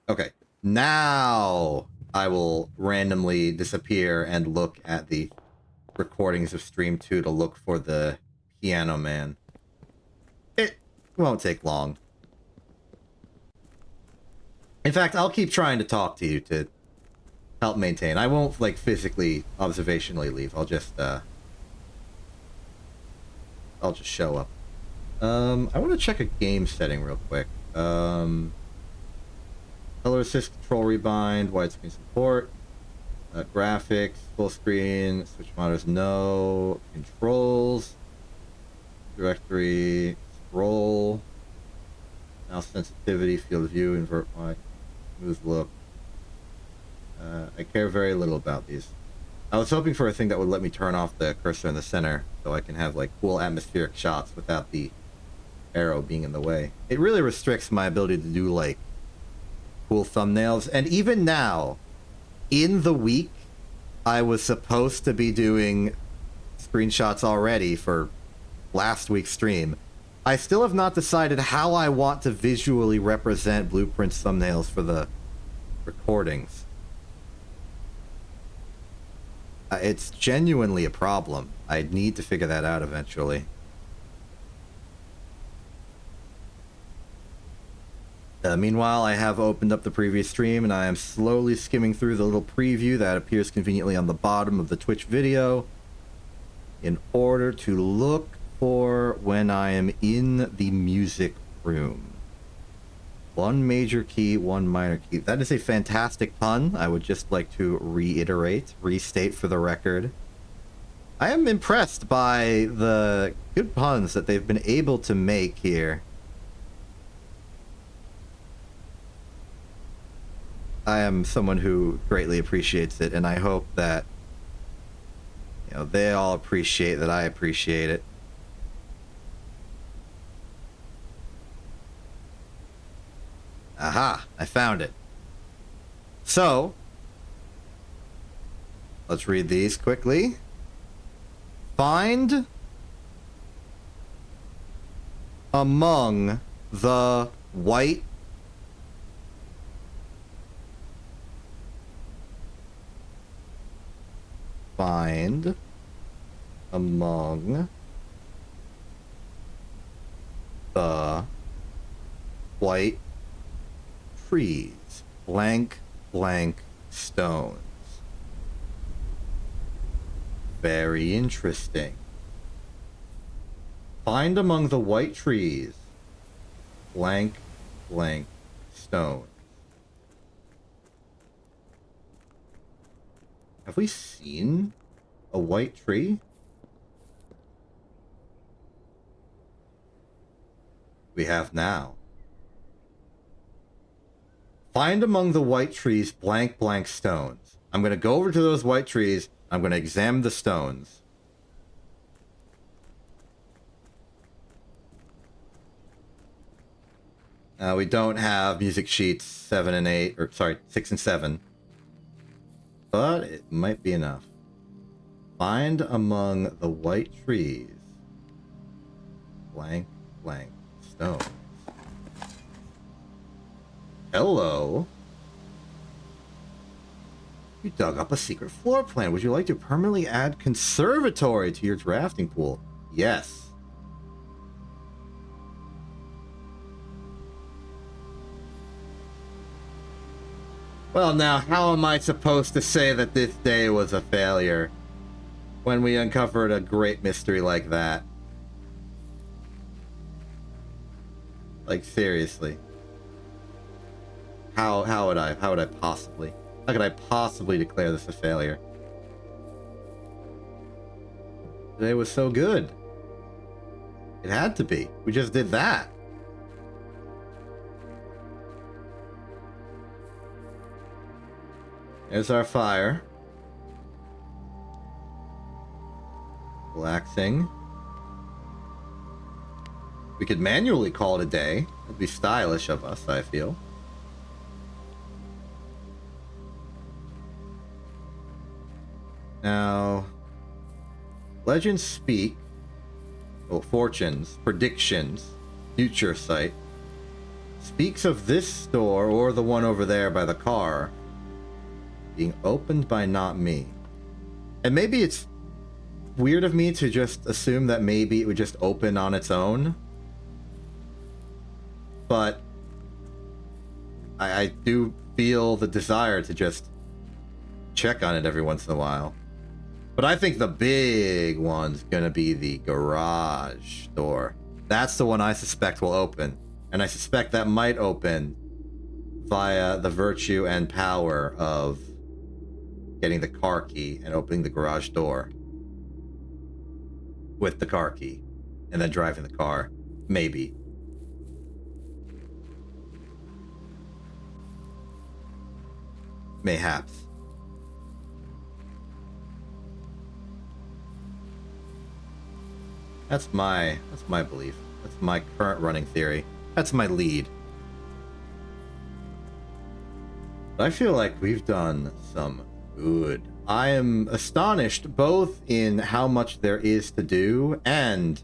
Okay, now I will randomly disappear and look at the recordings of Stream 2 to look for the Piano Man. It won't take long. In fact, I'll keep trying to talk to you to help maintain. I won't, like, physically, observationally leave. I'll just show up. I want to check a game setting real quick. Color assist, control rebind, widescreen support, graphics, full screen, switch monitors, no, controls, directory, scroll, mouse sensitivity, field of view, invert wide, smooth look. I care very little about these. I was hoping for a thing that would let me turn off the cursor in the center so I can have like cool atmospheric shots without the arrow being in the way. It really restricts my ability to do like cool thumbnails. And even now, in the week, I was supposed to be doing screenshots already for last week's stream. I still have not decided how I want to visually represent Blueprint's thumbnails for the recordings. It's genuinely a problem. I need to figure that out eventually. Meanwhile, I have opened up the previous stream and I am slowly skimming through the little preview that appears conveniently on the bottom of the Twitch video in order to look for when I am in the music room. One major key, one minor key. That is a fantastic pun. I would just like to restate for the record. I am impressed by the good puns that they've been able to make here. I am someone who greatly appreciates it, and I hope that, you know, they all appreciate that I appreciate it. Aha, I found it. So, let's read these quickly. Find among the white find among the white trees blank blank stones. Very interesting. Find among the white trees blank blank stones. Have we seen a white tree? We have now. Find among the white trees blank blank stones. I'm going to go over to those white trees. I'm going to examine the stones. We don't have music sheets 7 and 8, or sorry, 6 and 7. But it might be enough. Find among the white trees blank blank stones. Hello. You dug up a secret floor plan. Would you like to permanently add conservatory to your drafting pool? Yes. Well, now, how am I supposed to say that this day was a failure when we uncovered a great mystery like that? Like, seriously. How could I possibly declare this a failure? Today was so good. It had to be. We just did that. There's our fire. Relaxing. We could manually call it a day. It'd be stylish of us, I feel. Now, legends speak, well, fortunes, predictions, future sight, speaks of this store or the one over there by the car being opened by not me. And maybe it's weird of me to just assume that maybe it would just open on its own. But I do feel the desire to just check on it every once in a while. But I think the big one's gonna be the garage door. That's the one I suspect will open. And I suspect that might open via the virtue and power of getting the car key and opening the garage door with the car key and then driving the car. Maybe. Mayhaps. That's my belief. That's my current running theory. That's my lead. But I feel like we've done some good. I am astonished both in how much there is to do and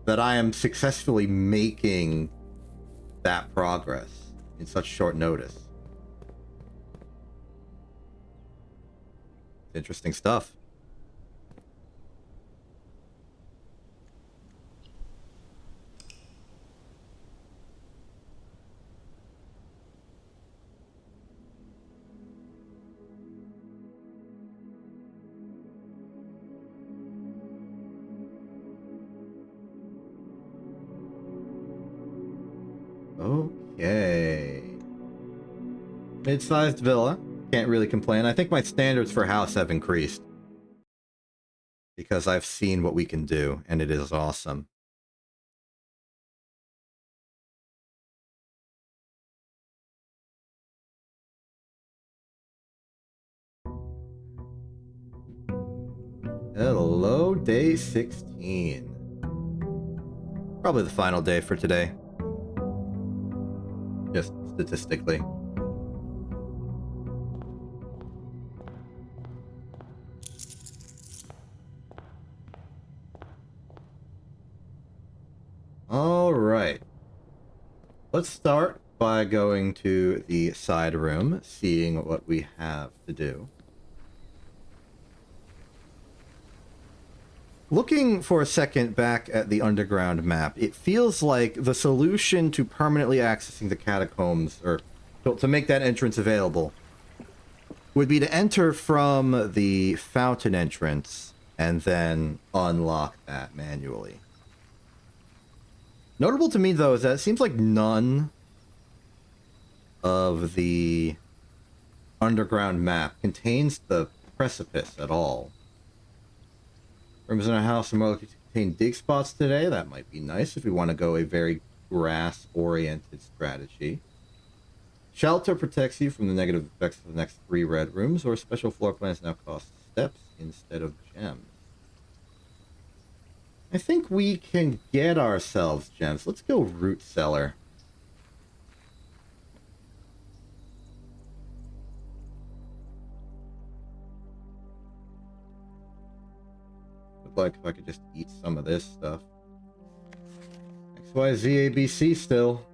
that I am successfully making that progress in such short notice. Interesting stuff. Okay. Mid-sized villa. Can't really complain. I think my standards for house have increased. Because I've seen what we can do, and it is awesome. Hello, day 16. Probably the final day for today. Just statistically. Alright. Let's start by going to the side room, seeing what we have to do. Looking for a second back at the underground map, it feels like the solution to permanently accessing the catacombs, or to make that entrance available, would be to enter from the fountain entrance and then unlock that manually. Notable to me, though, is that it seems like none of the underground map contains the precipice at all. Rooms in our house are more likely to contain dig spots today. That might be nice if we want to go a very grass-oriented strategy. Shelter protects you from the negative effects of the next 3 red rooms, or special floor plans now cost steps instead of gems. I think we can get ourselves gems. Let's go root cellar. Would like if I could just eat some of this stuff. XYZ ABC still.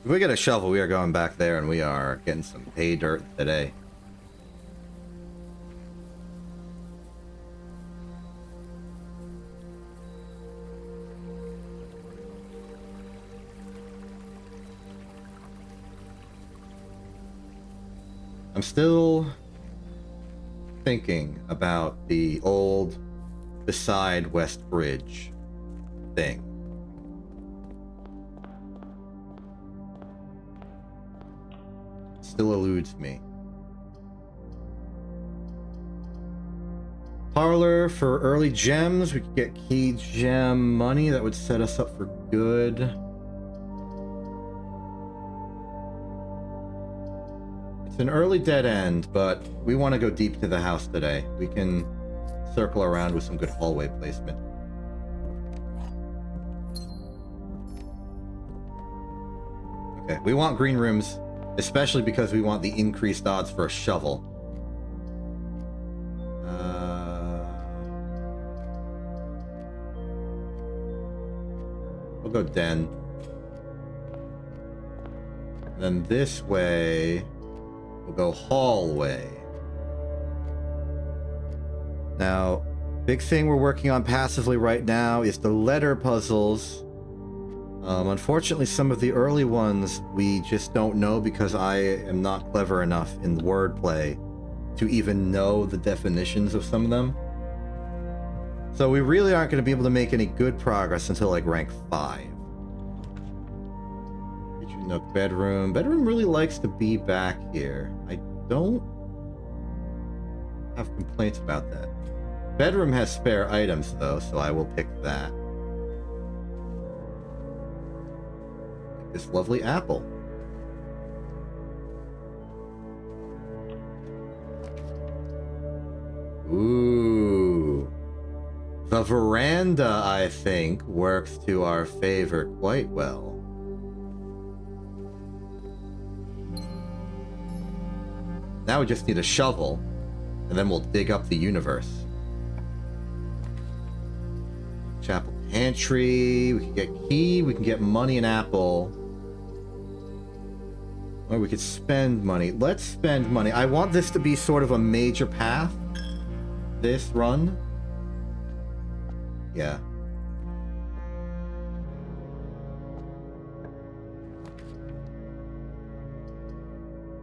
If we get a shovel, we are going back there and we are getting some pay dirt today. I'm still thinking about the old beside West Bridge thing. Still eludes me. Parlor for early gems. We could get key gem money. That would set us up for good. It's an early dead end, but we want to go deep to the house today. We can circle around with some good hallway placement. Okay, we want green rooms, especially because we want the increased odds for a shovel. We'll go den. And then this way, we'll go hallway. Now, big thing we're working on passively right now is the letter puzzles. Unfortunately, some of the early ones we just don't know because I am not clever enough in the wordplay to even know the definitions of some of them. So we really aren't going to be able to make any good progress until like rank 5. Kitchen nook, bedroom. Bedroom really likes to be back here. I don't have complaints about that. Bedroom has spare items though, so I will pick that. Like this lovely apple. Ooh. The veranda, I think, works to our favor quite well. Now we just need a shovel, and then we'll dig up the universe. Chapel pantry, we can get key, we can get money and apple. Or we could spend money. Let's spend money. I want this to be sort of a major path, this run. Yeah.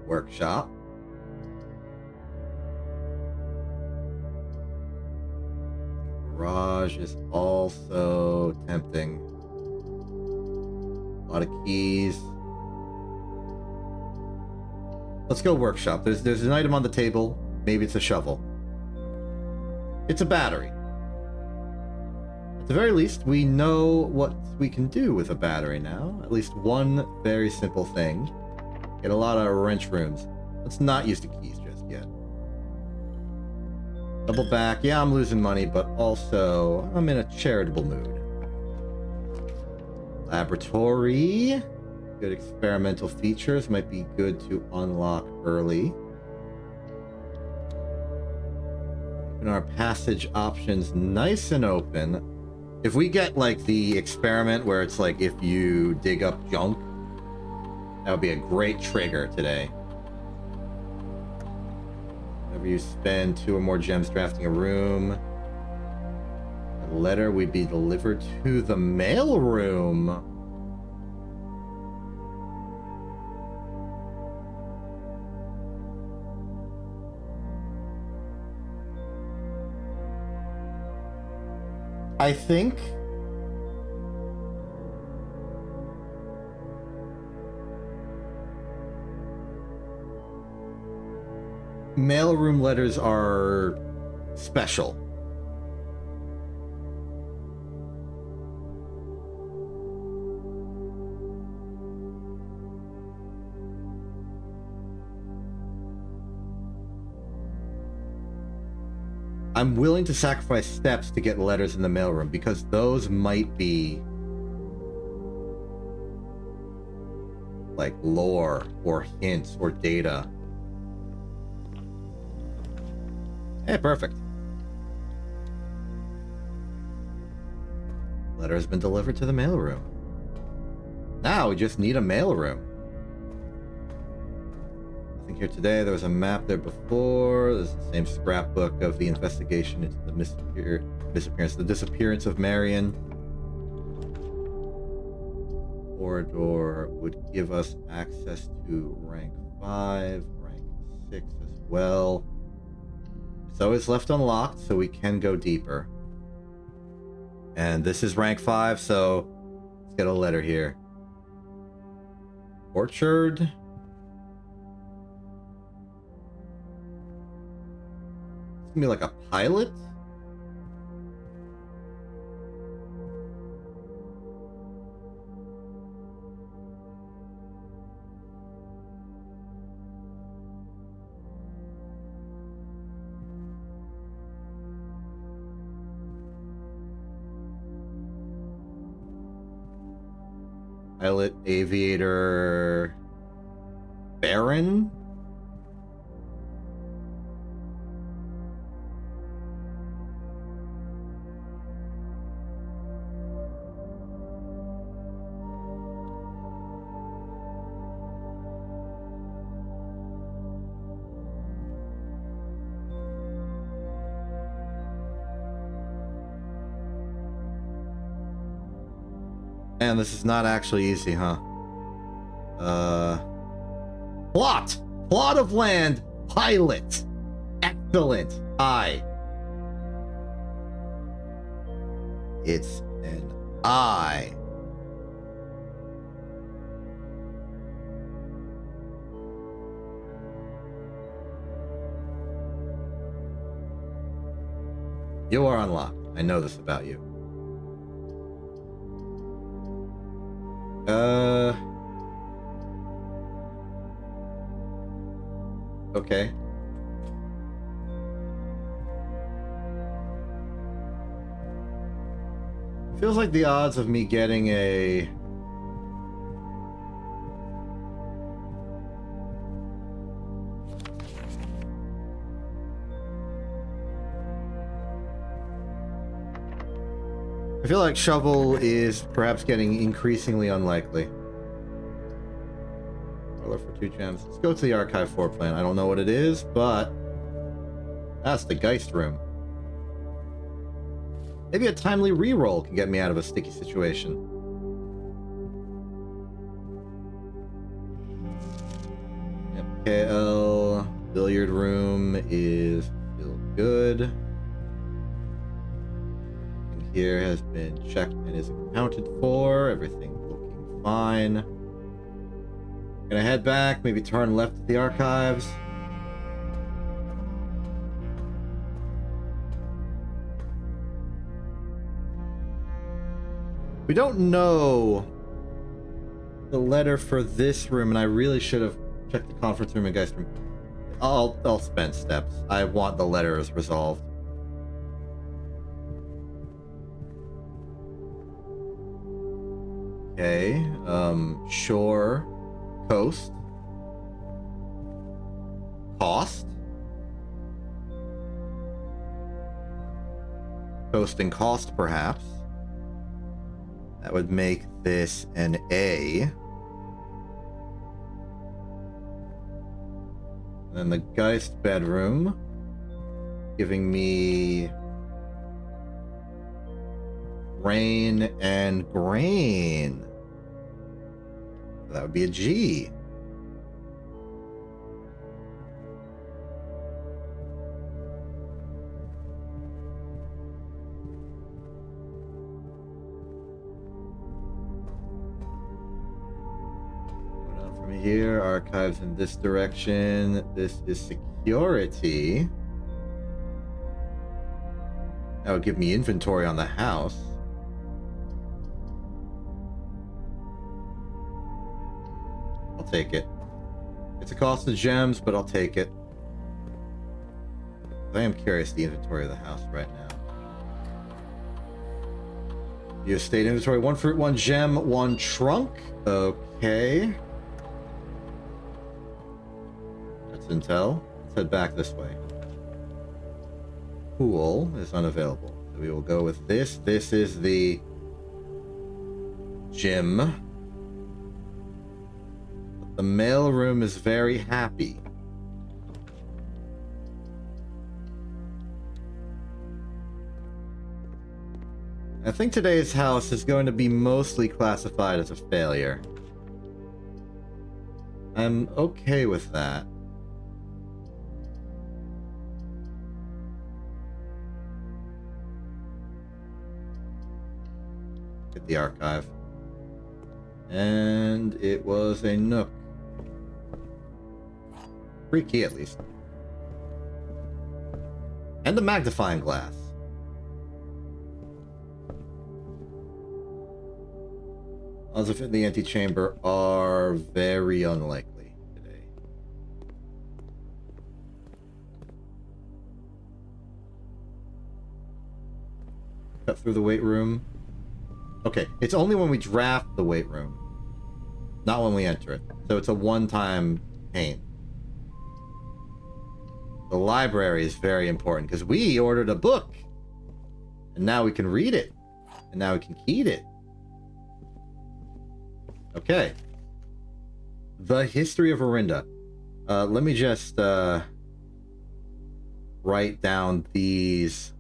Workshop. Garage is also tempting. A lot of keys. Let's go workshop. There's an item on the table. Maybe it's a shovel. It's a battery. At the very least, we know what we can do with a battery now. At least one very simple thing. Get a lot of wrench rooms. Let's not use the keys just yet. Double back. Yeah, I'm losing money, but also I'm in a charitable mood. Laboratory. Good experimental features. Might be good to unlock early. Keeping our passage options nice and open. If we get, like, the experiment where it's like if you dig up junk, that would be a great trigger today. Whenever you spend 2 or more gems drafting a room, a letter would be delivered to the mail room. I think mailroom letters are special. I'm willing to sacrifice steps to get letters in the mailroom because those might be like lore or hints or data. Hey, perfect. Letter has been delivered to the mailroom. Now we just need a mailroom. here today. There was a map there before. There's the same scrapbook of the investigation into the the disappearance of Marion. Corridor would give us access to rank 5, rank 6 as well. So it's left unlocked, so we can go deeper. And this is rank 5, so let's get a letter here. Orchard. It's gonna be like a pilot? Pilot, aviator, Baron? Man, this is not actually easy, huh? Plot of land, pilot. Excellent. It's an I. You are unlocked. I know this about you. Okay. Feels like the odds of me getting a... I feel like Shovel is perhaps getting increasingly unlikely. Roller for 2 gems. Let's go to the Archive 4 plan. I don't know what it is, but that's the Geist room. Maybe a timely reroll can get me out of a sticky situation. FKL billiard room is still good. Here has been checked and is accounted for. Everything looking fine. Gonna head back, maybe turn left at the archives. We don't know the letter for this room, and I really should have checked the conference room and Geist room. I'll spend steps. I want the letters resolved. Okay, shore, coast, cost, coast and cost, perhaps. That would make this an A. And then the Geist bedroom, giving me rain and grain. That would be a G. Going on from here, archives in this direction. This is security. That would give me inventory on the house. Take it. It's a cost of gems, but I'll take it. I am curious the inventory of the house right now. You estate inventory: 1 fruit, 1 gem, 1 trunk. Okay. That's intel. Let's head back this way. Pool is unavailable. So we will go with this. This is the gym. The mailroom is very happy. I think today's house is going to be mostly classified as a failure. I'm okay with that. Get the archive. And it was a Nook. Free key, at least. And a magnifying glass. Odds of in the antechamber are very unlikely today. Cut through the weight room. Okay, it's only when we draft the weight room, not when we enter it. So it's a one-time pain. The library is very important because we ordered a book. And now we can read it. And now we can key it. Okay. The history of Orinda. Let me just write down these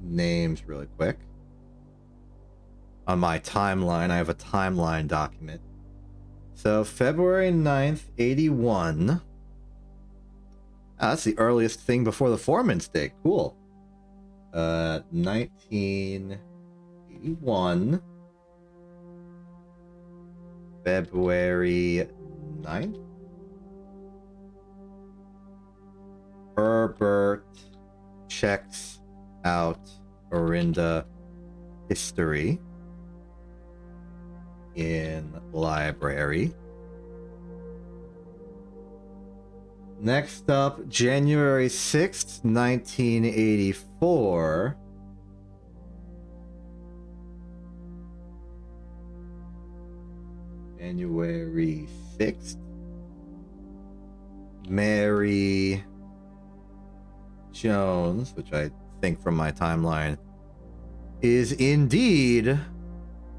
names really quick. On my timeline, I have a timeline document. So, February 9th, 81. That's the earliest thing before the Foreman's Day. Cool. 1981. February 9th. Herbert checks out Orinda history in library. Next up, January 6th, 1984. January 6th. Mary Jones, which I think from my timeline is indeed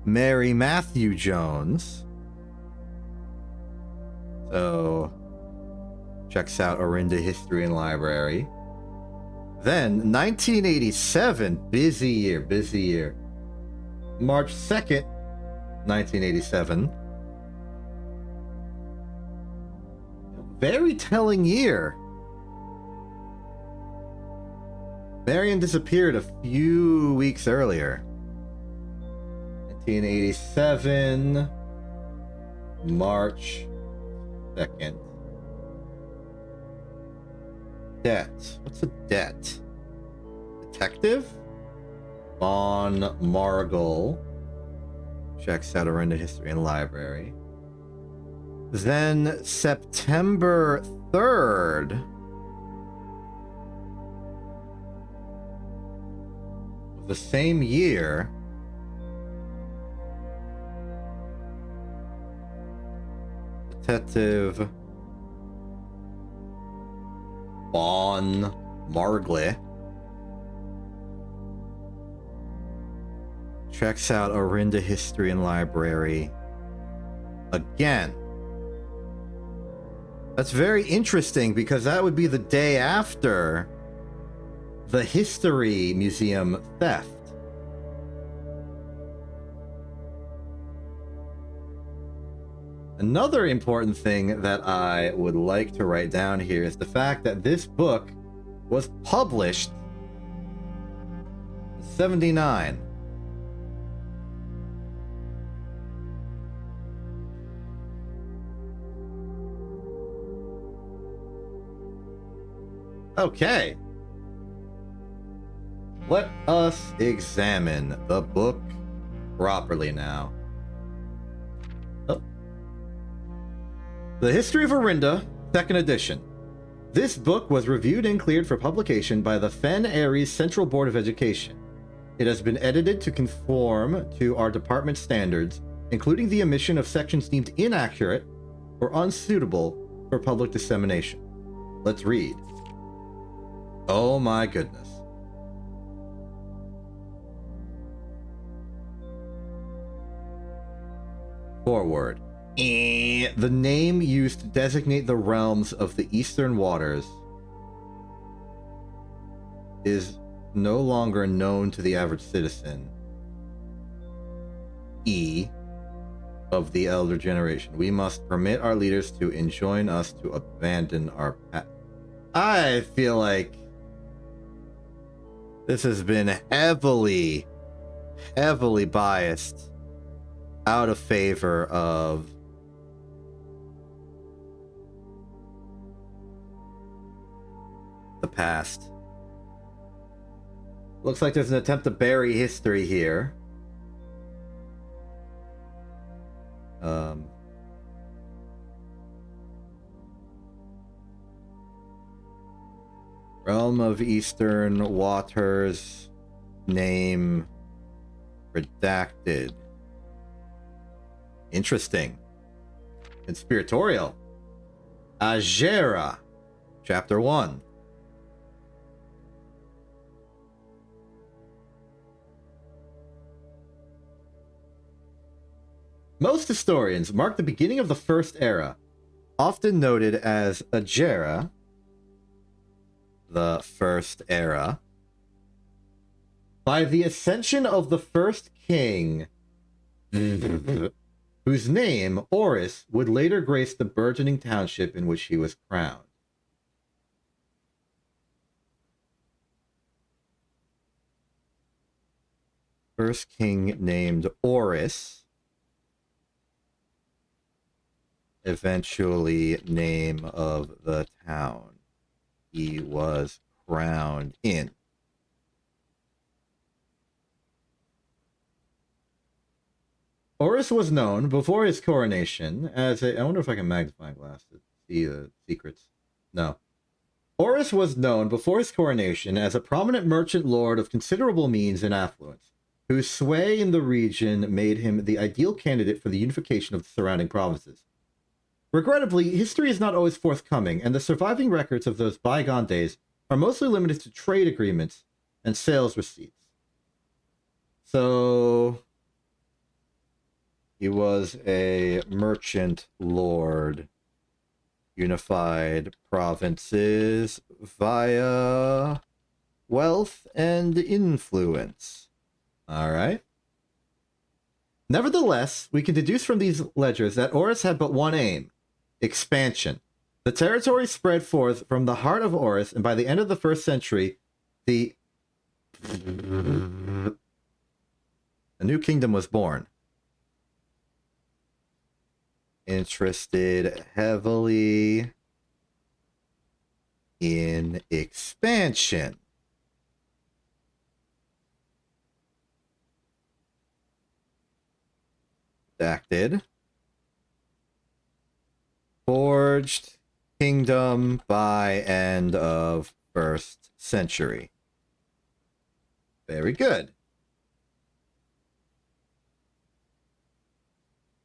Mary Matthew Jones. So, checks out Orinda history and library. Then, 1987, busy year. March 2nd, 1987. Very telling year. Marion disappeared a few weeks earlier. 1987, March 2nd. Debt. What's a debt? Detective? Von Margle. Checks out Orinda history and library. Then September 3rd. The same year, Detective Von Margle checks out Orinda history and library again. That's very interesting because that would be the day after the History Museum theft. Another important thing that I would like to write down here is the fact that this book was published in 79. Okay. Let us examine the book properly now. Oh. The History of Orinda, 2nd edition. This book was reviewed and cleared for publication by the Fen Aries Central Board of Education. It has been edited to conform to our department standards, including the omission of sections deemed inaccurate or unsuitable for public dissemination. Let's read. Oh my goodness. Forward. The name used to designate the realms of the Eastern Waters is no longer known to the average citizen, E, of the elder generation. We must permit our leaders to enjoin us to abandon our path. I feel like this has been heavily biased out of favor of the past. Looks like there's an attempt to bury history here. Realm of Eastern Waters, name redacted. Interesting. Conspiratorial. Ajera, Chapter 1. Most historians mark the beginning of the First Era, often noted as Ajera, the First Era, by the ascension of the first king, whose name, Oris, would later grace the burgeoning township in which he was crowned. First king named Oris, eventually name of the town he was crowned in. Oris was known before his coronation as a... I wonder if I can magnify glass to see the secrets. No. Oris was known before his coronation as a prominent merchant lord of considerable means and affluence, whose sway in the region made him the ideal candidate for the unification of the surrounding provinces. Regrettably, history is not always forthcoming, and the surviving records of those bygone days are mostly limited to trade agreements and sales receipts. So, he was a merchant lord, unified provinces via wealth and influence. All right. Nevertheless, we can deduce from these ledgers that Oris had but one aim: expansion. The territory spread forth from the heart of Oris, and by the end of the 1st century, a new kingdom was born. Interested heavily in expansion. Redacted. Forged kingdom by end of 1st century. Very good.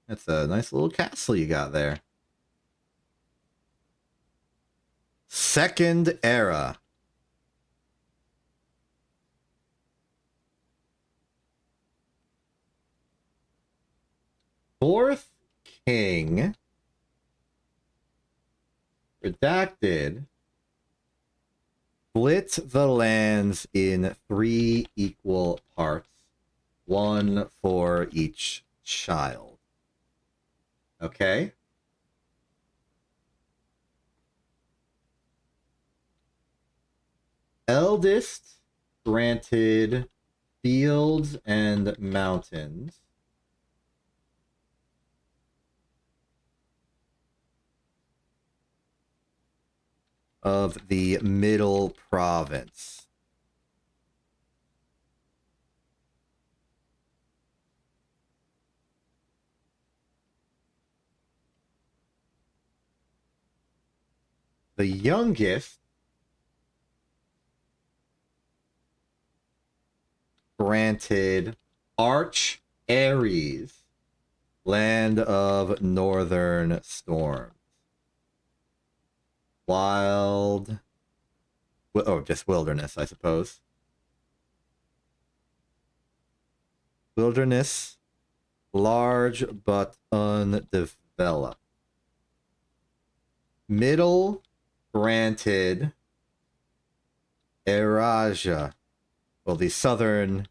That's a nice little castle you got there. Second Era. Fourth king, redacted, split the lands in 3 equal parts, 1 for each child. Okay? Eldest granted fields and mountains. Of the middle province. The youngest granted Arch Ares, land of northern storms. Wild, oh, just wilderness, I suppose. Wilderness, large but undeveloped. Middle granted Eraja. Well, the southern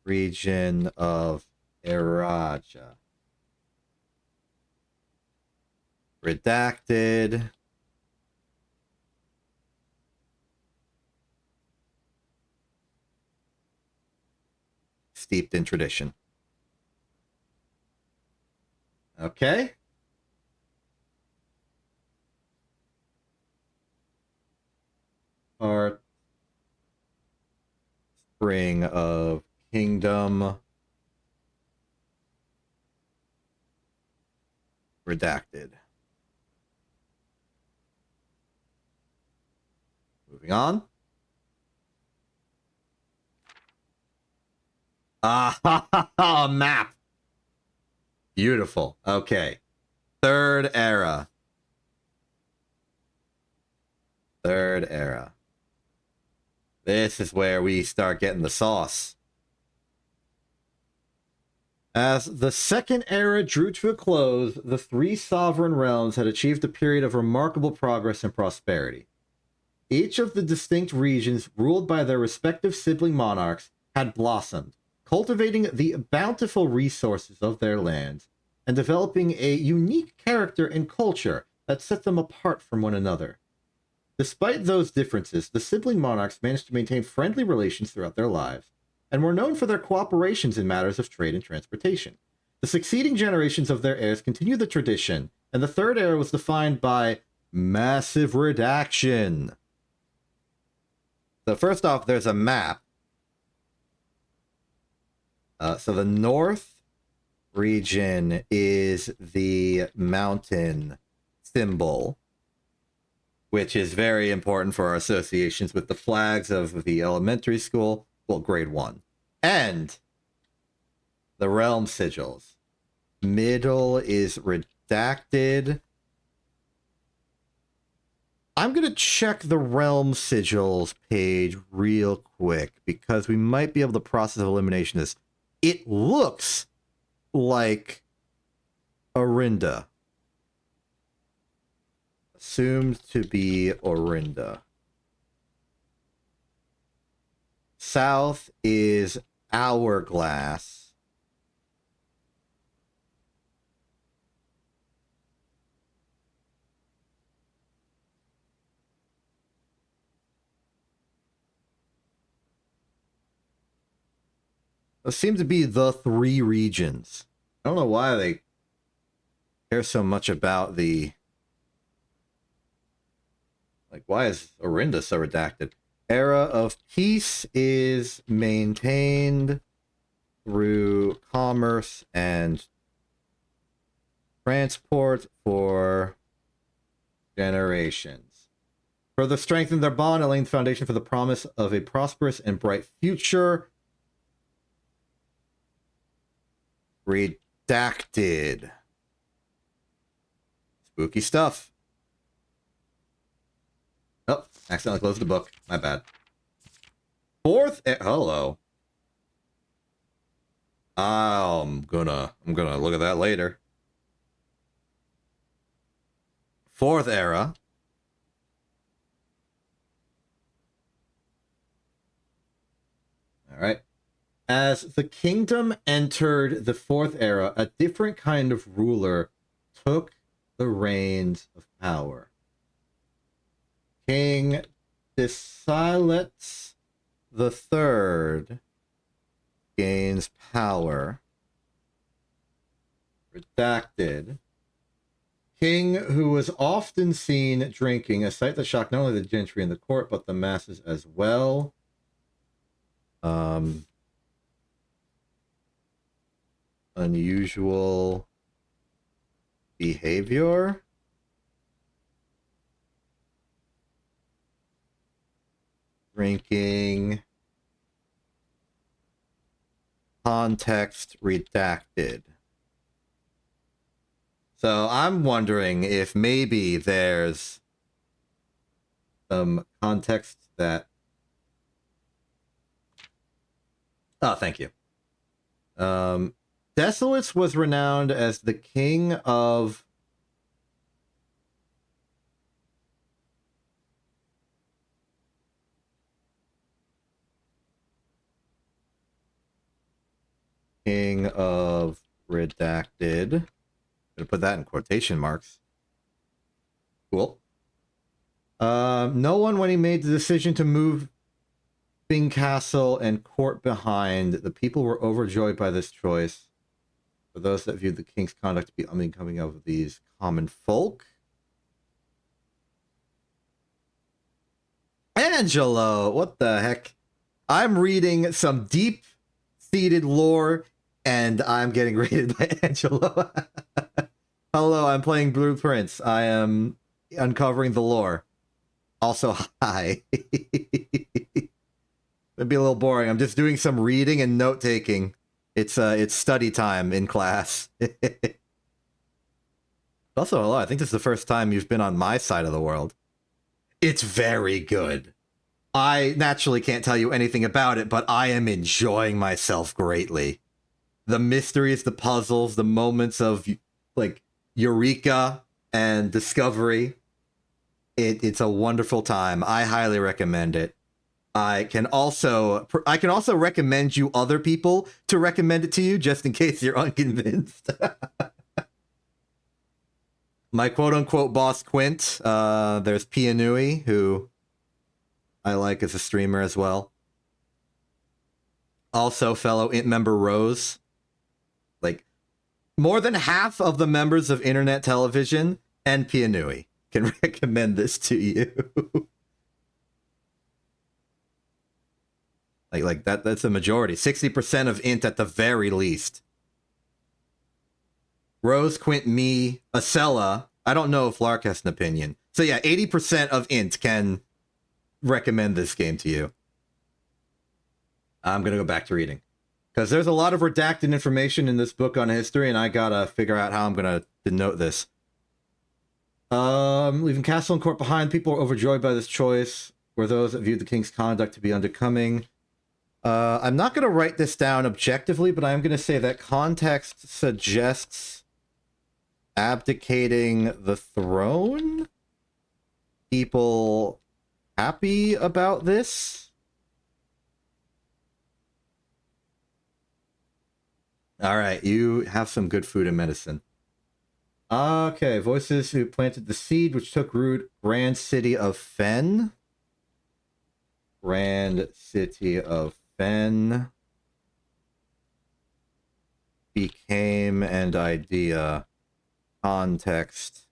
region of Eraja. Redacted. Steeped in tradition. Okay. Our spring of kingdom. Redacted. Moving on. Ah, map. Beautiful. Okay. Third era. Third era. This is where we start getting the sauce. As the second era drew to a close, the three sovereign realms had achieved a period of remarkable progress and prosperity. Each of the distinct regions ruled by their respective sibling monarchs had blossomed, cultivating the bountiful resources of their lands and developing a unique character and culture that set them apart from one another. Despite those differences, the sibling monarchs managed to maintain friendly relations throughout their lives, and were known for their cooperations in matters of trade and transportation. The succeeding generations of their heirs continued the tradition, and the third era was defined by massive redaction. So first off, there's a map. So the north region is the mountain symbol, which is very important for our associations with the flags of the elementary school, well, grade 1. And the realm sigils. Middle is redacted. I'm going to check the realm sigils page real quick because we might be able to process elimination this. It looks like Orinda. Assumed to be Orinda. South is Hourglass. Those seem to be the three regions. I don't know why they care so much about the... Like, why is Orinda so redacted? Era of Peace is maintained through commerce and transport for generations. Further strengthen their bond and laying the foundation for the promise of a prosperous and bright future. Redacted. Spooky stuff. Oh, accidentally closed the book. My bad. Fourth, hello. I'm gonna look at that later. Fourth era. All right. As the kingdom entered the fourth era, a different kind of ruler took the reins of power. King Desilet the Third gains power. Redacted. King who was often seen drinking, a sight that shocked not only the gentry in the court, but the masses as well. Unusual behavior. Drinking. Context redacted. So I'm wondering if maybe there's some context that... Oh, thank you. Desolates was renowned as the king of King of Redacted. I'm gonna put that in quotation marks. Cool. No one, when he made the decision to move Bing Castle and court behind, the people were overjoyed by this choice. For those that viewed the king's conduct to be unbecoming of these common folk. Angelo, what the heck? I'm reading some deep-seated lore, and I'm getting rated by Angelo. Hello, I'm playing Blueprints. I am uncovering the lore. Also, hi. It'd be a little boring. I'm just doing some reading and note-taking. It's study time in class. Also, hello, I think this is the first time you've been on my side of the world. It's very good. I naturally can't tell you anything about it, but I am enjoying myself greatly. The mysteries, the puzzles, the moments of, like, eureka and discovery. It's a wonderful time. I highly recommend it. I can also recommend you other people to recommend it to you, just in case you're unconvinced. My quote-unquote boss, Quint. There's Pianui, who I like as a streamer as well. Also, fellow Int member Rose. Like, more than half of the members of Internet Television and Pianui can recommend this to you. That's a majority. 60% of Int at the very least. Rose, Quint, me, Acela. I don't know if Lark has an opinion. So yeah, 80% of Int can recommend this game to you. I'm going to go back to reading. Because there's a lot of redacted information in this book on history, and I gotta figure out how I'm going to denote this. Leaving castle and court behind, people were overjoyed by this choice. Were those that viewed the king's conduct to be unbecoming. I'm not going to write this down objectively, but I'm going to say that context suggests abdicating the throne? People happy about this? Alright, you have some good food and medicine. Okay, voices who planted the seed which took root. Grand City of Fen. Grand City of Fen. Became an idea. Context.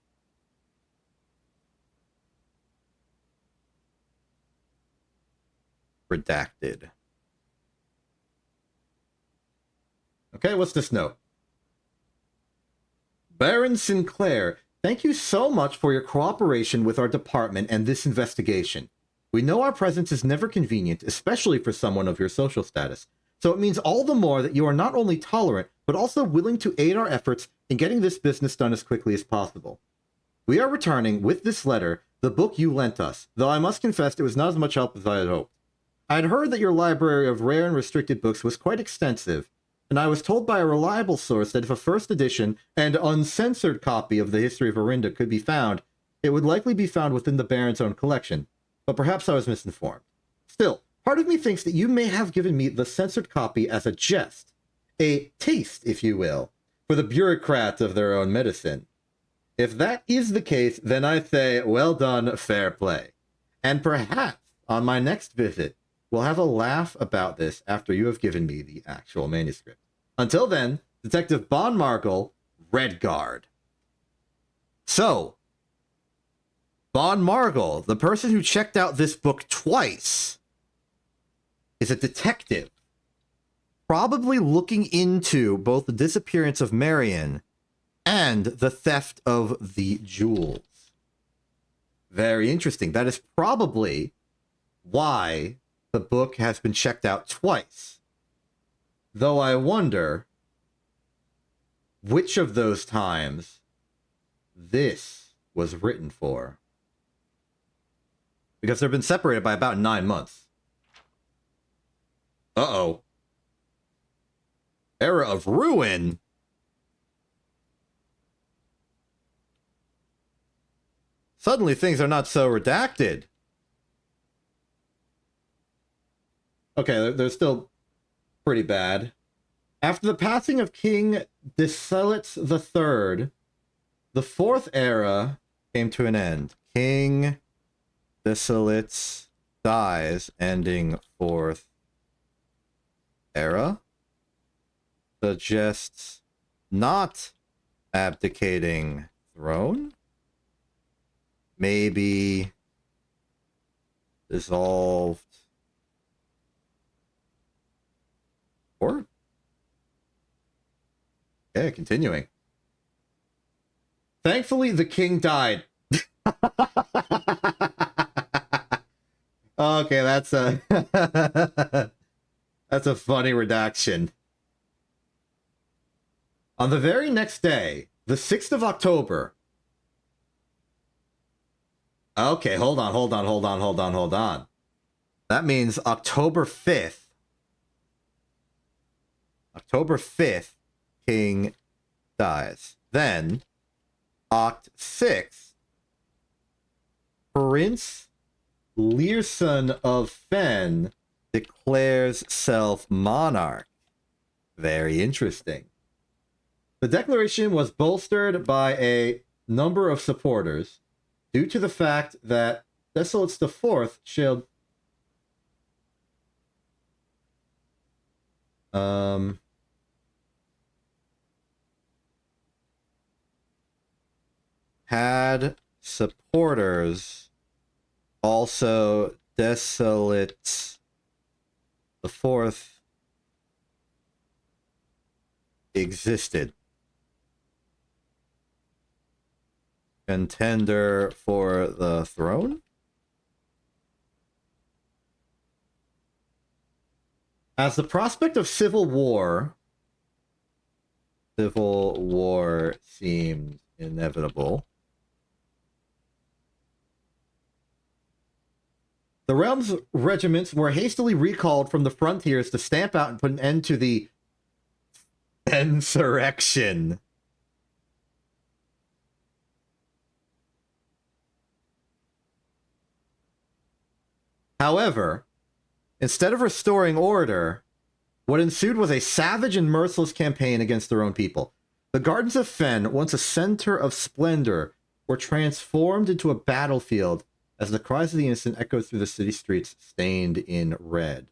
Redacted. Okay, what's this note? Baron Sinclair, thank you so much for your cooperation with our department and this investigation. We know our presence is never convenient, especially for someone of your social status. So it means all the more that you are not only tolerant, but also willing to aid our efforts in getting this business done as quickly as possible. We are returning, with this letter, the book you lent us, though I must confess it was not as much help as I had hoped. I had heard that your library of rare and restricted books was quite extensive, and I was told by a reliable source that if a first edition and uncensored copy of the History of Orinda could be found, it would likely be found within the Baron's own collection, but perhaps I was misinformed. Still, part of me thinks that you may have given me the censored copy as a jest, a taste, if you will, for the bureaucrats of their own medicine. If that is the case, then I say, well done, fair play. And perhaps, on my next visit, we'll have a laugh about this after you have given me the actual manuscript. Until then, Detective Bon Margle, Redguard. So, Bon Margle, the person who checked out this book twice, is a detective, probably looking into both the disappearance of Marion and the theft of the jewels. Very interesting. That is probably why the book has been checked out twice. Though I wonder which of those times this was written for. Because they've been separated by about 9 months. Uh-oh. Era of Ruin? Suddenly things are not so redacted. Okay, they're still pretty bad. After the passing of King Desilets III, the fourth era came to an end. King Desilets dies, ending fourth era. Suggests not abdicating throne. Maybe dissolved court. Okay, continuing. Thankfully, the king died. Okay, that's a that's a funny redaction. On the very next day, the 6th of October. Okay, hold on. That means October 5th. October 5th, king dies. Then, Oct 6th, Prince Learson of Fen declares self monarch. Very interesting. The declaration was bolstered by a number of supporters due to the fact that Desilets IV showed had supporters. Also, Desilets IV existed. Contender for the throne? As the prospect of civil war seemed inevitable, the realm's regiments were hastily recalled from the frontiers to stamp out and put an end to the insurrection. However, instead of restoring order, what ensued was a savage and merciless campaign against their own people. The Gardens of Fen, once a center of splendor, were transformed into a battlefield as the cries of the innocent echoed through the city streets stained in red.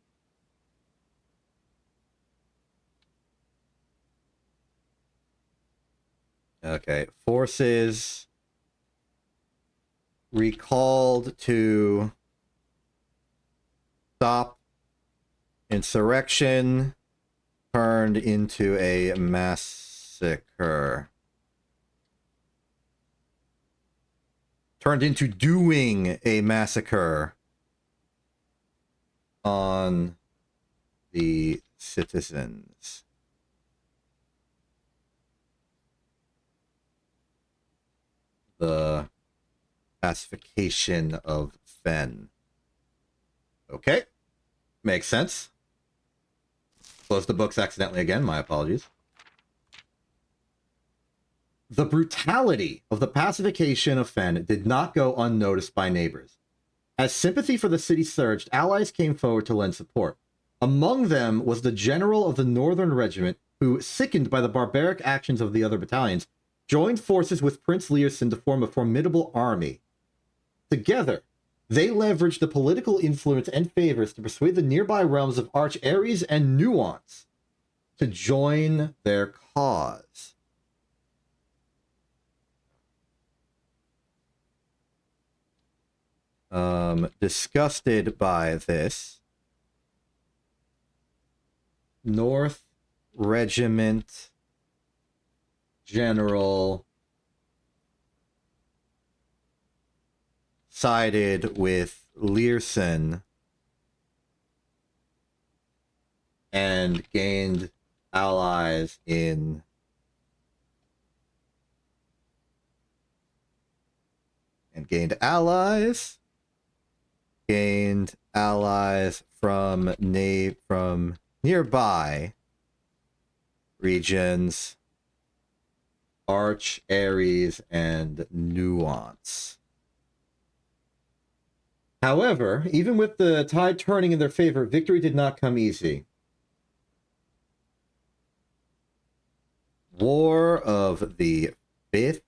Okay, forces recalled to stop insurrection turned into a massacre. Turned into doing a massacre on the citizens. The pacification of Fen. Okay. Makes sense. Closed the books accidentally again. My apologies. The brutality of the pacification of Fen did not go unnoticed by neighbors. As sympathy for the city surged, allies came forward to lend support. Among them was the general of the Northern Regiment, who, sickened by the barbaric actions of the other battalions, joined forces with Prince Learson to form a formidable army. Together, they leveraged the political influence and favors to persuade the nearby realms of Arch Ares and Nuance to join their cause. Disgusted by this, North Regiment General sided with Learson and gained allies in from nearby regions, Arch, Ares, and Nuance. However, even with the tide turning in their favor, victory did not come easy. War of the Fifth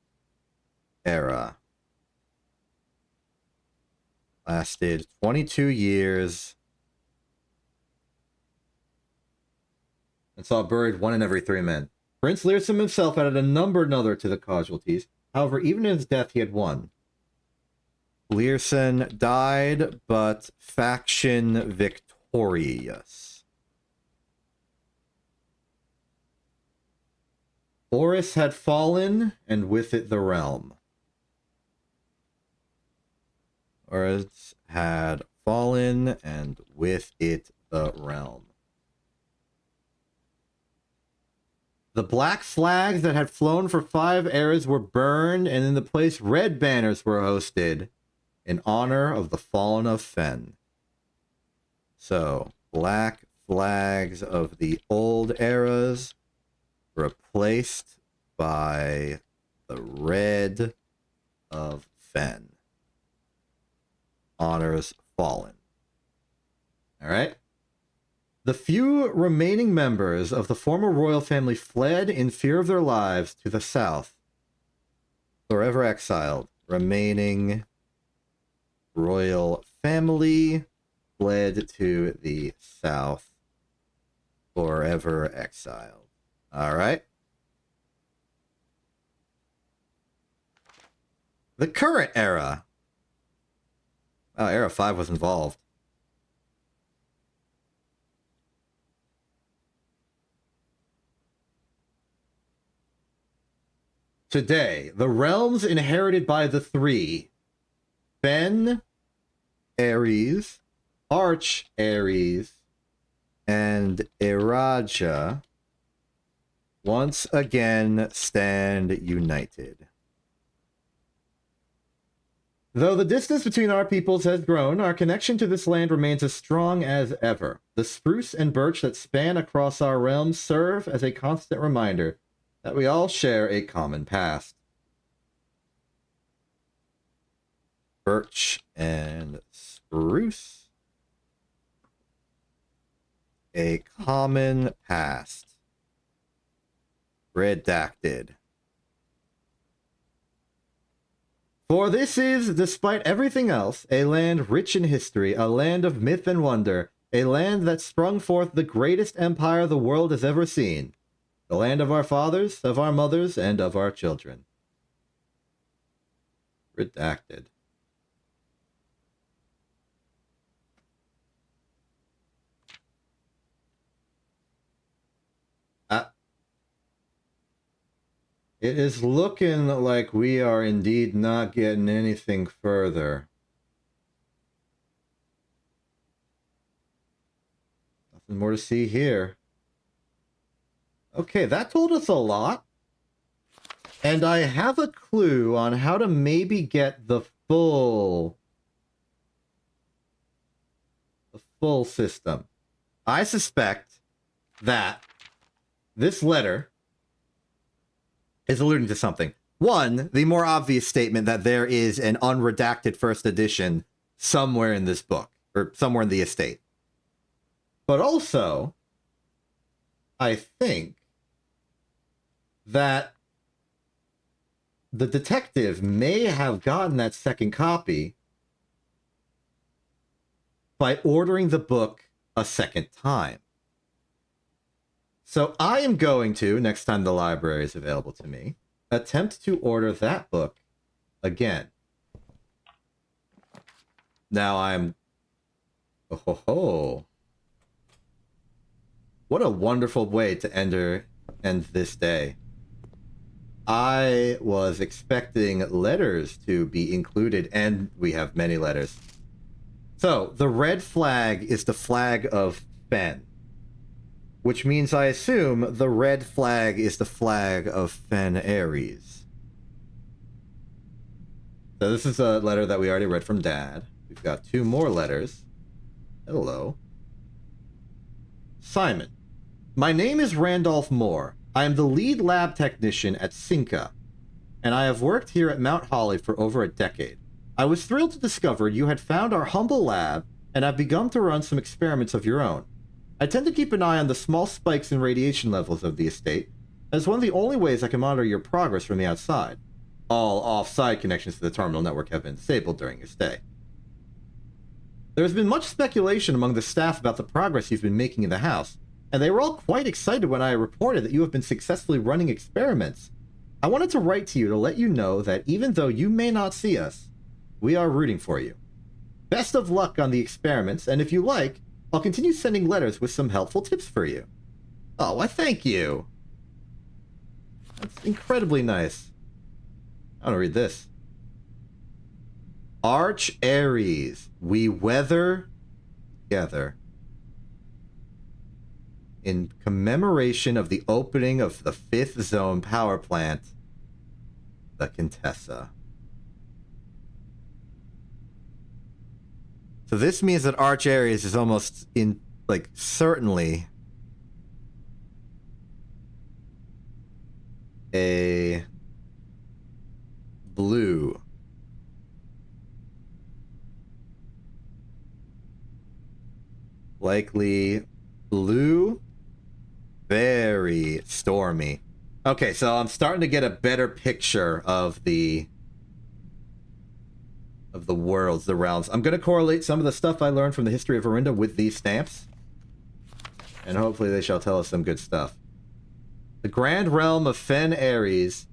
Era lasted 22 years and saw buried 1 in every 3 men. Prince Learson himself added a number another to the casualties. However, even in his death, he had won. Learson died, but faction victorious. Horus had fallen, and with it the realm. Horus had fallen, and with it the realm. The black flags that had flown for 5 eras were burned, and in the place red banners were hosted in honor of the fallen of Fen. So, black flags of the old eras replaced by the red of Fen. Honors fallen. All right? The few remaining members of the former royal family fled in fear of their lives to the south, forever exiled. Remaining royal family fled to the south, forever exiled. All right. The current era. Oh, Era 5 was involved. Today, the realms inherited by the 3, Fen, Ares, Arch Ares, and Iraja, once again stand united. Though the distance between our peoples has grown, our connection to this land remains as strong as ever. The spruce and birch that span across our realms serve as a constant reminder that we all share a common past. Birch and spruce. A common past. Redacted. For this is, despite everything else, a land rich in history, a land of myth and wonder, a land that sprung forth the greatest empire the world has ever seen. The land of our fathers, of our mothers, and of our children. Redacted. It is looking like we are indeed not getting anything further. Nothing more to see here. Okay, that told us a lot. And I have a clue on how to maybe get the full system. I suspect that this letter is alluding to something. One, the more obvious statement that there is an unredacted first edition somewhere in this book, or somewhere in the estate. But also, I think that the detective may have gotten that second copy by ordering the book a second time. So I am going to, next time the library is available to me, attempt to order that book again. Now I'm... Oh. What a wonderful way to end this day. I was expecting letters to be included, and we have many letters. So, the red flag is the flag of Fen. Which means I assume the red flag is the flag of Fen Ares. So this is a letter that we already read from Dad. We've got 2 more letters. Hello. Simon. My name is Randolph Moore. I am the lead lab technician at Cinca, and I have worked here at Mount Holly for over a decade. I was thrilled to discover you had found our humble lab and have begun to run some experiments of your own. I tend to keep an eye on the small spikes in radiation levels of the estate, It's one of the only ways I can monitor your progress from the outside. All off-site connections to the terminal network have been disabled during your stay. There has been much speculation among the staff about the progress you've been making in the house, and they were all quite excited when I reported that you have been successfully running experiments. I wanted to write to you to let you know that even though you may not see us, we are rooting for you. Best of luck on the experiments, and if you like, I'll continue sending letters with some helpful tips for you. Oh, why thank you. That's incredibly nice. I want to read this. Arch Aries, we weather together. In commemoration of the opening of the 5th Zone power plant, the Contessa. So this means that Arch Aries is almost certainly a blue. Likely blue. Very stormy. Okay, so I'm starting to get a better picture of the worlds, the realms. I'm going to correlate some of the stuff I learned from the history of Orinda with these stamps. And hopefully they shall tell us some good stuff. The Grand Realm of Fen Aries.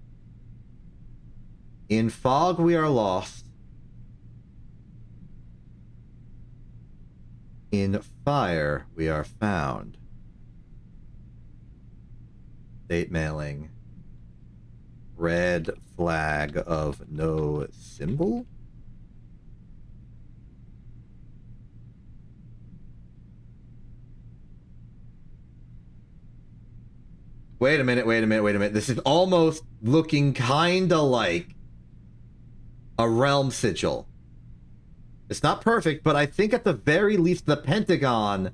In fog we are lost. In fire we are found. Date mailing. Red flag of no symbol? Wait a minute. This is almost looking kinda like a realm sigil. It's not perfect, but I think at the very least the pentagon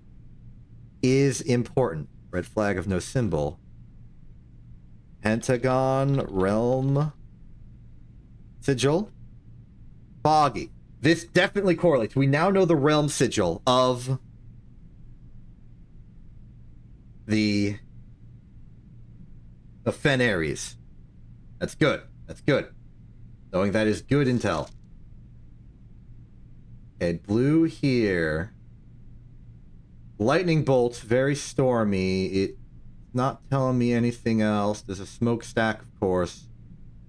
is important. Red flag of no symbol. Pentagon, realm, sigil, foggy. This definitely correlates. We now know the realm sigil of the Fen Aries. That's good. That's good. Knowing that is good intel. Okay, blue here. Lightning bolts, very stormy. It's not telling me anything else. There's a smokestack, of course.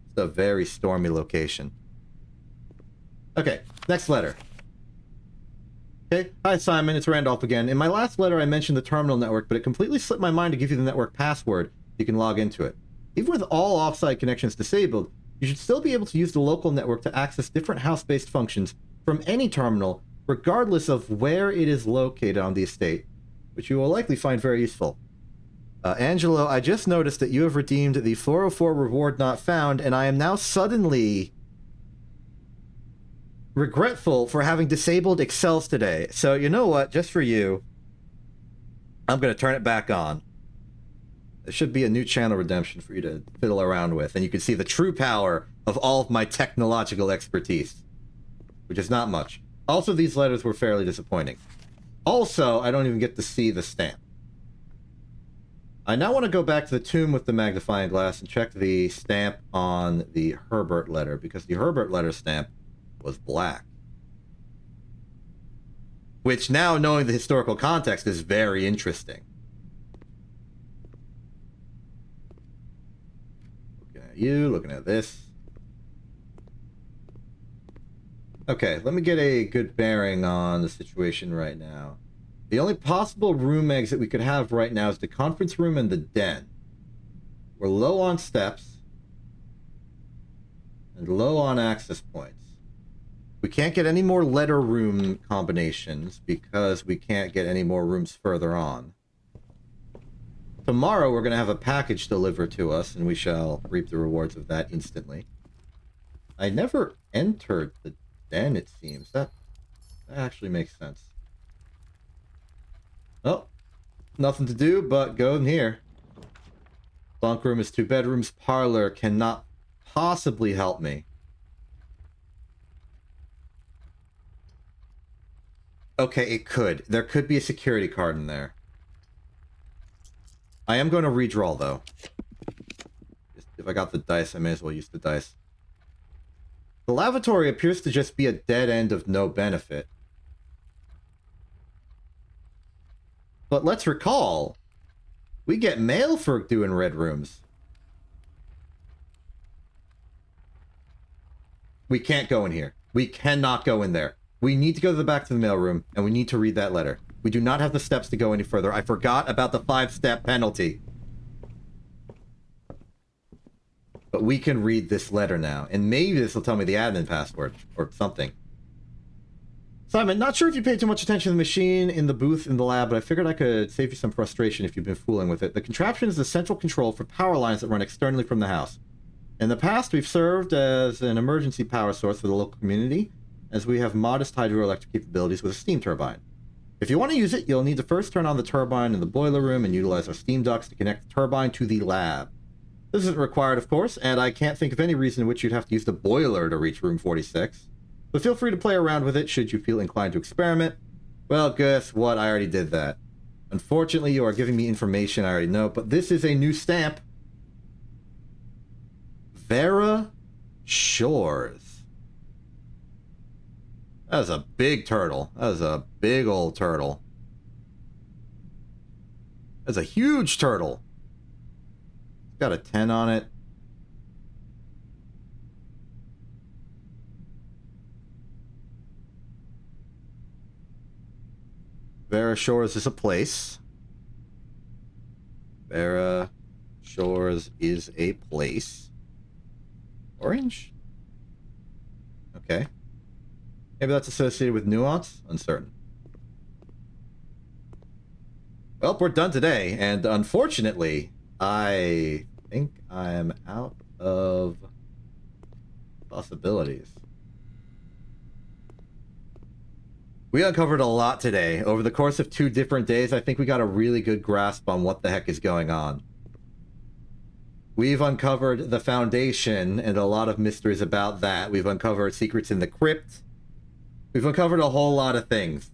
It's a very stormy location. Okay, next letter. Okay, hi Simon, it's Randolph again. In my last letter I mentioned the terminal network, but it completely slipped my mind to give you the network password. You can log into it. Even with all offsite connections disabled, you should still be able to use the local network to access different house-based functions from any terminal, regardless of where it is located on the estate, which you will likely find very useful. Angelo, I just noticed that you have redeemed the 404 reward not found, and I am now suddenly regretful for having disabled Excels today. So you know what? Just for you, I'm going to turn it back on. There should be a new channel redemption for you to fiddle around with, and you can see the true power of all of my technological expertise, which is not much. Also, these letters were fairly disappointing. Also, I don't even get to see the stamp. I now want to go back to the tomb with the magnifying glass and check the stamp on the Herbert letter, because the Herbert letter stamp was black. Which now, knowing the historical context, is very interesting. Looking at you, looking at this. Okay, let me get a good bearing on the situation right now. The only possible room exit we could have right now is the conference room and the den. We're low on steps and low on access points. We can't get any more letter room combinations because we can't get any more rooms further on. Tomorrow we're going to have a package delivered to us, and we shall reap the rewards of that instantly. I never entered the den, it seems. That actually makes sense. Oh, nothing to do but go in here. Bunk room is 2 bedrooms. Parlor cannot possibly help me. Okay, it could. There could be a security card in there. I am going to redraw, though. If I got the dice, I may as well use the dice. The lavatory appears to just be a dead end of no benefit. But let's recall, we get mail for doing red rooms. We can't go in here. We cannot go in there. We need to go to the back to the mail room, and we need to read that letter. We do not have the steps to go any further. I forgot about the 5-step penalty. But we can read this letter now, and maybe this will tell me the admin password, or something. Simon, not sure if you paid too much attention to the machine in the booth in the lab, but I figured I could save you some frustration if you've been fooling with it. The contraption is the central control for power lines that run externally from the house. In the past, we've served as an emergency power source for the local community, as we have modest hydroelectric capabilities with a steam turbine. If you want to use it, you'll need to first turn on the turbine in the boiler room and utilize our steam ducts to connect the turbine to the lab. This isn't required, of course, and I can't think of any reason in which you'd have to use the boiler to reach room 46. But feel free to play around with it should you feel inclined to experiment. Well, guess what? I already did that. Unfortunately, you are giving me information I already know, but this is a new stamp. Vera Shores. That is a big turtle. That is a big old turtle. That's a huge turtle. It's got a 10 on it. Vera Shores is a place. Vera Shores is a place. Orange? Okay. Maybe that's associated with nuance? Uncertain. Well, we're done today, and unfortunately, I think I'm out of possibilities. We uncovered a lot today. Over the course of 2 different days, I think we got a really good grasp on what the heck is going on. We've uncovered the Foundation and a lot of mysteries about that. We've uncovered secrets in the crypt. We've uncovered a whole lot of things.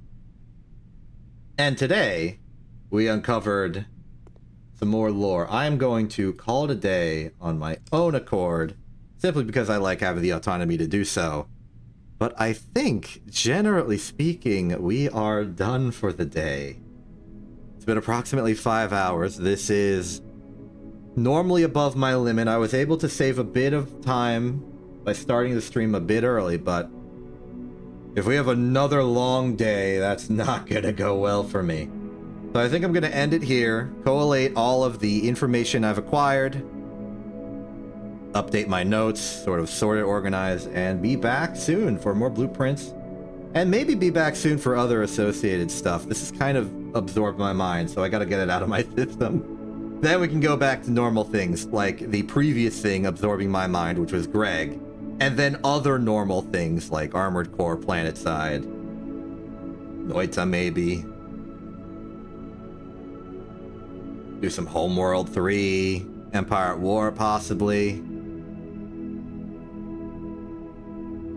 And today, we uncovered some more lore. I am going to call it a day on my own accord, simply because I like having the autonomy to do so. But I think, generally speaking, we are done for the day. It's been approximately 5 hours. This is normally above my limit. I was able to save a bit of time by starting the stream a bit early, but if we have another long day, that's not going to go well for me. So I think I'm going to end it here, collate all of the information I've acquired, update my notes, sort of sort it, organize, and be back soon for more blueprints, and maybe be back soon for other associated stuff. This has kind of absorbed my mind, so I got to get it out of my system. Then we can go back to normal things, like the previous thing absorbing my mind, which was Greg, and then other normal things like Armored Core, Planetside, Noita maybe. Do some Homeworld 3, Empire at War possibly.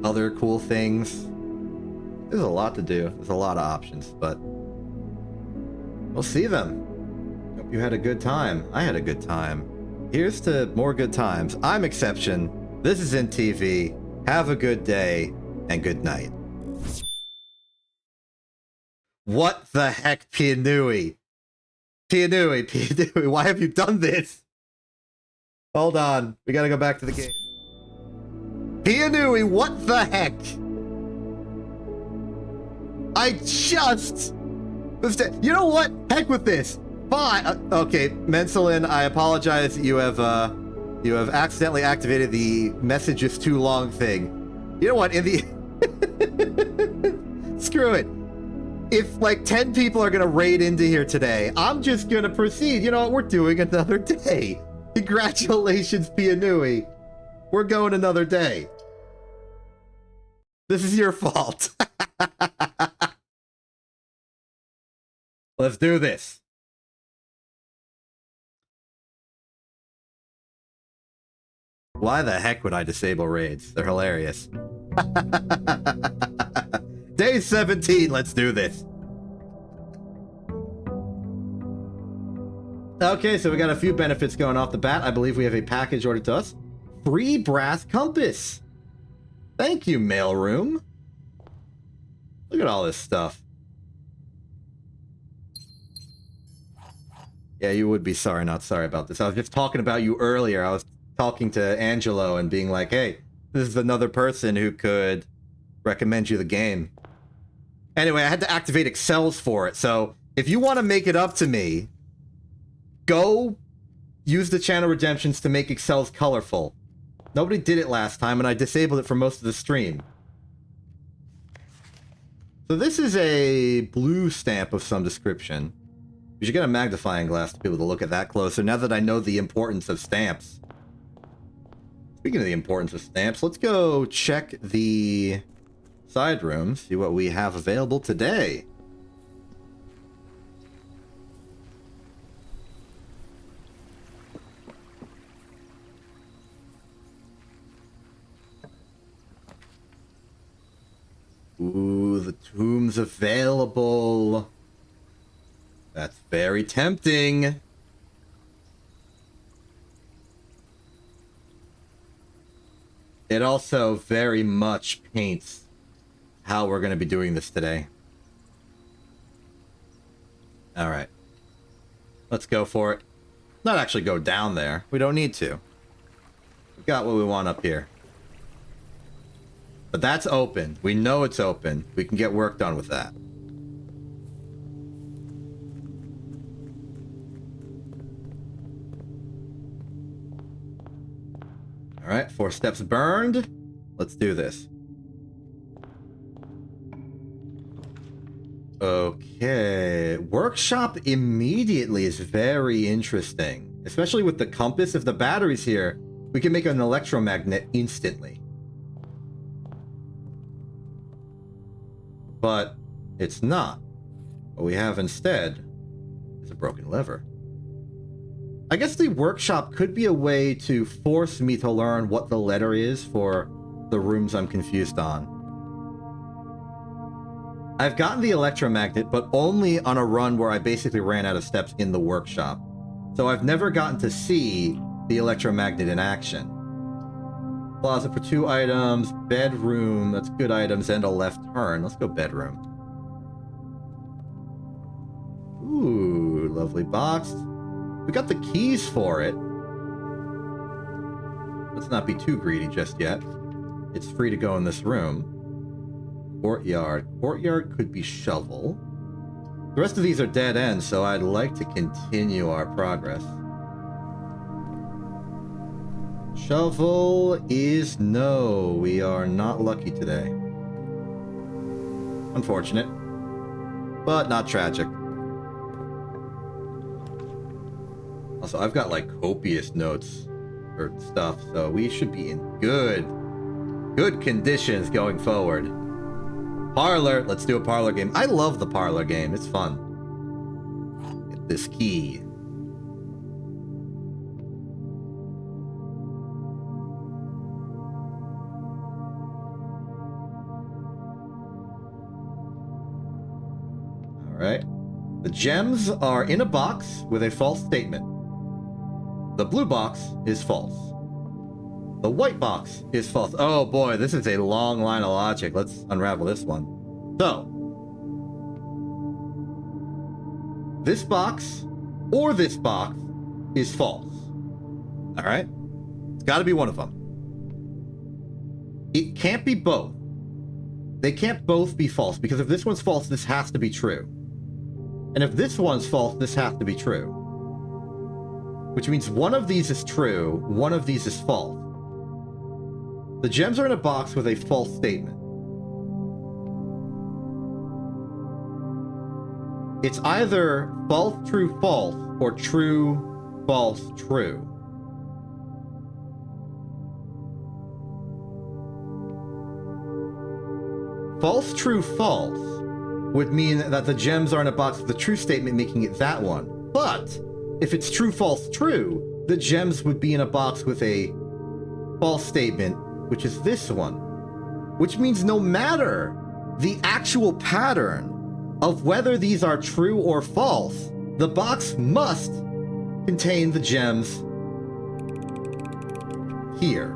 Other cool things. There's a lot to do. There's a lot of options, but we'll see them. Hope you had a good time. I had a good time. Here's to more good times. I'm Exception. This is InTV. Have a good day and good night. What the heck, Pianui? Pianui, why have you done this? Hold on, we gotta go back to the game. Pianui, what the heck? I just... You know what? Heck with this. Fine. Okay, Menselin, I apologize. You have accidentally activated the message is too long thing. You know what? In the... Screw it. If like 10 people are gonna raid into here today, I'm just gonna proceed. You know what? We're doing another day. Congratulations, Pianui. We're going another day. This is your fault. Let's do this. Why the heck would I disable raids? They're hilarious. Day 17, let's do this. Okay, so we got a few benefits going off the bat. I believe we have a package ordered to us. Free brass compass. Thank you, mailroom. Look at all this stuff. Yeah, you would be sorry, not sorry about this. I was just talking about you earlier. I was talking to Angelo and being like, hey, this is another person who could recommend you the game. Anyway, I had to activate Excels for it, so if you want to make it up to me, go use the channel redemptions to make Excels colorful. Nobody did it last time, and I disabled it for most of the stream. So this is a blue stamp of some description. We should get a magnifying glass to be able to look at that closer, now that I know the importance of stamps. Speaking of the importance of stamps, let's go check the side room, see what we have available today. Ooh, the tomb's available. That's very tempting. It also very much paints how we're going to be doing this today. All right. Let's go for it. Not actually go down there. We don't need to. We got what we want up here. But that's open. We know it's open. We can get work done with that. All right, 4 steps burned. Let's do this. Okay, workshop immediately is very interesting, especially with the compass. If the battery's here, we can make an electromagnet instantly. But it's not. What we have instead is a broken lever. I guess the workshop could be a way to force me to learn what the letter is for the rooms I'm confused on. I've gotten the electromagnet, but only on a run where I basically ran out of steps in the workshop. So I've never gotten to see the electromagnet in action. Closet for 2 items, bedroom, that's good items, and a left turn. Let's go bedroom. Ooh, lovely box. We got the keys for it. Let's not be too greedy just yet. It's free to go in this room. Courtyard. Courtyard could be shovel. The rest of these are dead ends, so I'd like to continue our progress. Shovel is no. We are not lucky today. Unfortunate. But not tragic. Also, I've got like copious notes or stuff, so we should be in good conditions going forward. Parlor. Let's do a parlor game. I love the parlor game. It's fun. Get this key. All right. The gems are in a box with a false statement. The blue box is false. The white box is false. Oh boy, this is a long line of logic. Let's unravel this one. So, this box or this box is false. All right? It's got to be one of them. It can't be both. They can't both be false, because if this one's false, this has to be true. And if this one's false, this has to be true. Which means one of these is true, one of these is false. The gems are in a box with a false statement. It's either false, true, false, or true, false, true. False, true, false would mean that the gems are in a box with a true statement, making it that one. But if it's true, false, true, the gems would be in a box with a false statement, which is this one. Which means no matter the actual pattern of whether these are true or false, the box must contain the gems here.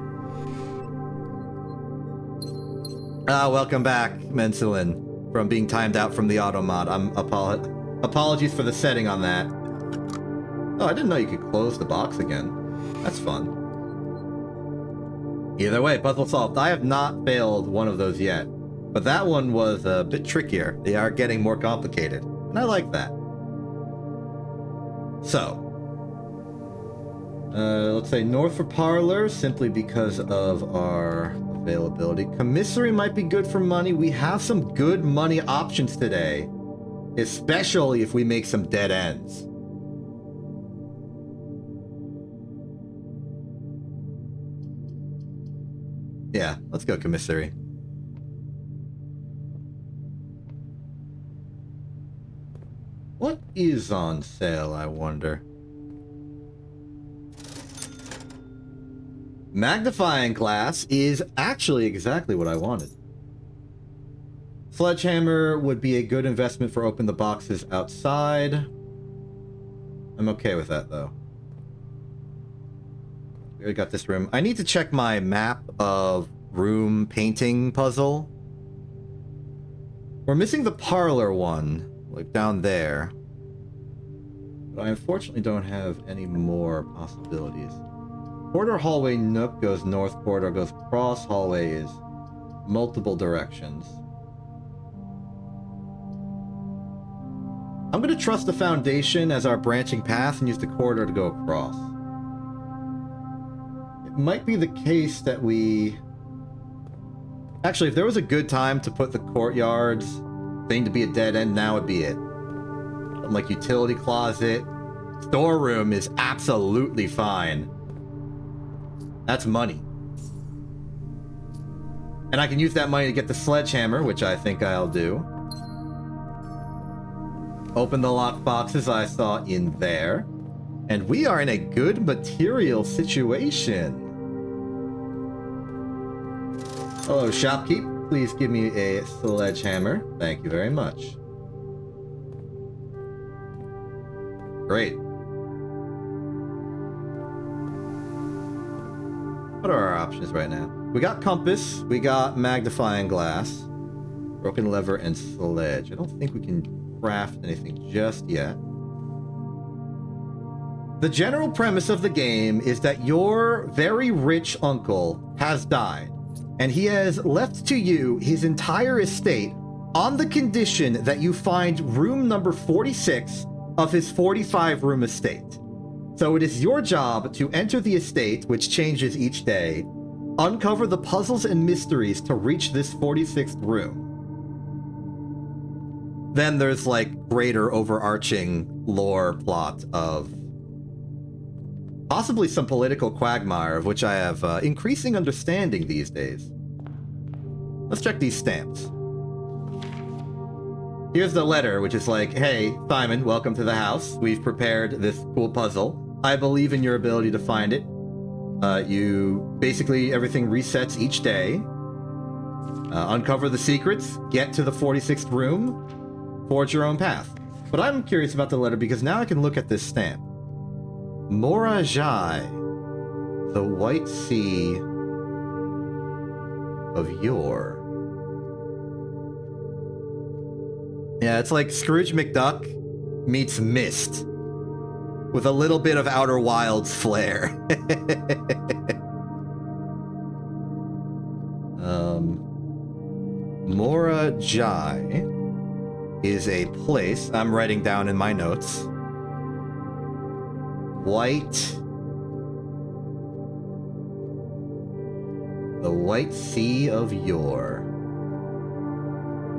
Welcome back, Mensulin, from being timed out from the auto mod. Apologies for the setting on that. Oh, I didn't know you could close the box again. That's fun. Either way, puzzle solved. I have not failed one of those yet, but that one was a bit trickier. They are getting more complicated, and I like that. So, let's say north for parlor, simply because of our availability. Commissary might be good for money. We have some good money options today, especially if we make some dead ends. Yeah, let's go commissary. What is on sale, I wonder? Magnifying glass is actually exactly what I wanted. Sledgehammer would be a good investment for opening the boxes outside. I'm okay with that, though. We already got this room. I need to check my map of room painting puzzle. We're missing the parlor one, like down there. But I unfortunately don't have any more possibilities. Corridor hallway nook goes north, corridor goes cross, hallway is multiple directions. I'm going to trust the foundation as our branching path and use the corridor to go across. It might be the case that we... Actually, if there was a good time to put the courtyards thing to be a dead end, now would be it. Something like utility closet. Storeroom is absolutely fine. That's money. And I can use that money to get the sledgehammer, which I think I'll do. Open the locked boxes I saw in there. And we are in a good material situation. Hello, shopkeep. Please give me a sledgehammer. Thank you very much. Great. What are our options right now? We got compass, we got magnifying glass, broken lever, and sledge. I don't think we can craft anything just yet. The general premise of the game is that your very rich uncle has died, and he has left to you his entire estate on the condition that you find room number 46 of his 45-room estate. So it is your job to enter the estate, which changes each day, uncover the puzzles and mysteries to reach this 46th room. Then there's like greater overarching lore plot of possibly some political quagmire, of which I have increasing understanding these days. Let's check these stamps. Here's the letter, which is like, hey, Simon, welcome to the house. We've prepared this cool puzzle. I believe in your ability to find it. Basically, everything resets each day. Uncover the secrets, get to the 46th room, forge your own path. But I'm curious about the letter because now I can look at this stamp. Morajai, the White Sea of yore. Yeah, it's like Scrooge McDuck meets Mist, with a little bit of Outer Wilds flair. Morajai is a place I'm writing down in my notes. The White Sea of yore.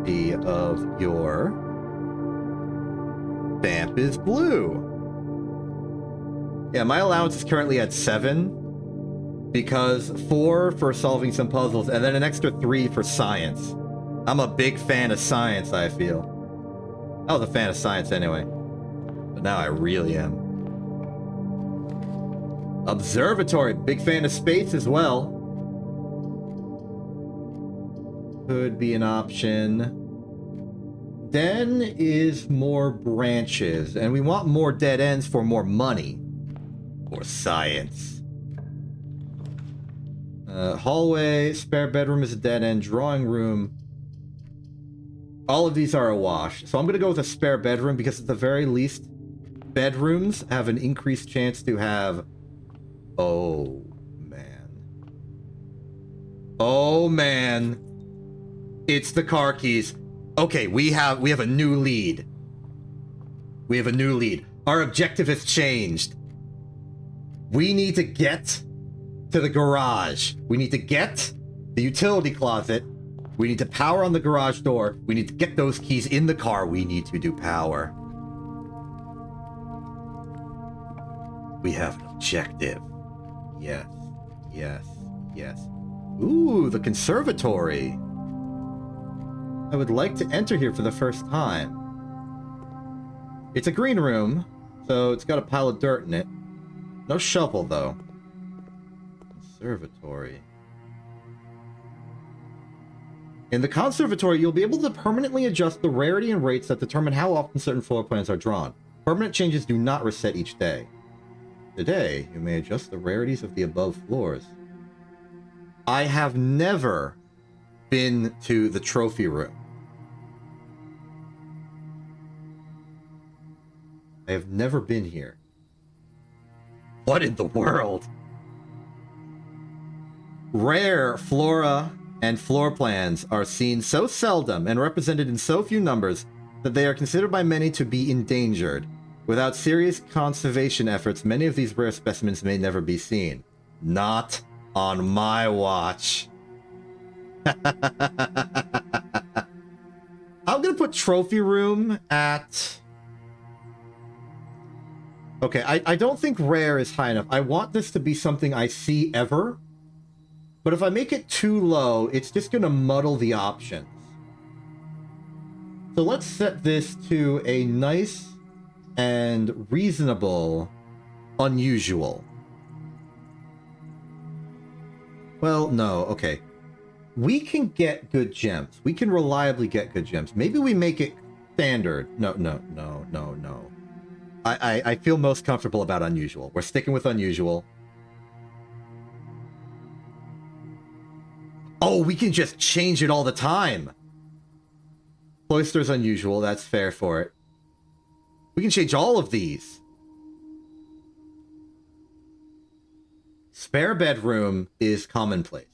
Sea of yore. Stamp is blue. Yeah, my allowance is currently at 7 because 4 for solving some puzzles and then an extra 3 for science. I'm a big fan of science, I feel. I was a fan of science anyway, but now I really am. Observatory, big fan of space as well. Could be an option. Den is more branches, and we want more dead ends for more money. For science. Hallway, spare bedroom is a dead end, drawing room. All of these are a wash. So I'm going to go with a spare bedroom because at the very least, bedrooms have an increased chance to have... Oh, man. Oh, man. It's the car keys. Okay, we have a new lead. We have a new lead. Our objective has changed. We need to get to the garage. We need to get the utility closet. We need to power on the garage door. We need to get those keys in the car. We need to do power. We have an objective. Yes, yes, yes. Ooh, the conservatory. I would like to enter here for the first time. It's a green room, so it's got a pile of dirt in it. No shovel, though. Conservatory. In the conservatory, you'll be able to permanently adjust the rarity and rates that determine how often certain floor plans are drawn. Permanent changes do not reset each day. Today, you may adjust the rarities of the above floors. I have never been to the trophy room. I have never been here. What in the world? Rare flora and floor plans are seen so seldom and represented in so few numbers that they are considered by many to be endangered. Without serious conservation efforts, many of these rare specimens may never be seen. Not on my watch. I'm gonna put trophy room at... Okay, I don't think rare is high enough. I want this to be something I see ever. But if I make it too low, it's just gonna muddle the options. So let's set this to a nice and reasonable unusual. Well, no, okay. We can get good gems. We can reliably get good gems. Maybe we make it standard. No. I feel most comfortable about unusual. We're sticking with unusual. Oh, we can just change it all the time. Cloister's unusual. That's fair for it. We can change all of these. Spare bedroom is commonplace.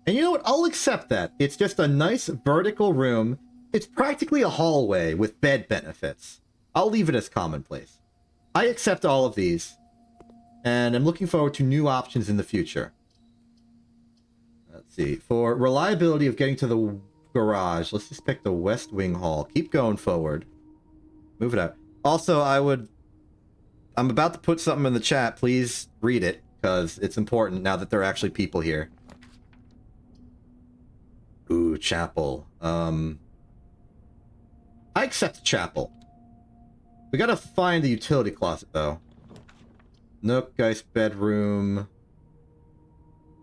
And you know what? I'll accept that. It's just a nice vertical room. It's practically a hallway with bed benefits. I'll leave it as commonplace. I accept all of these. And I'm looking forward to new options in the future. Let's see. For reliability of getting to the garage, let's just pick the West Wing Hall. Keep going forward. Move it out. Also, I'm about to put something in the chat. Please read it, because it's important now that there are actually people here. Ooh, chapel. I accept chapel. We gotta find the utility closet, though. Nook, guy's bedroom.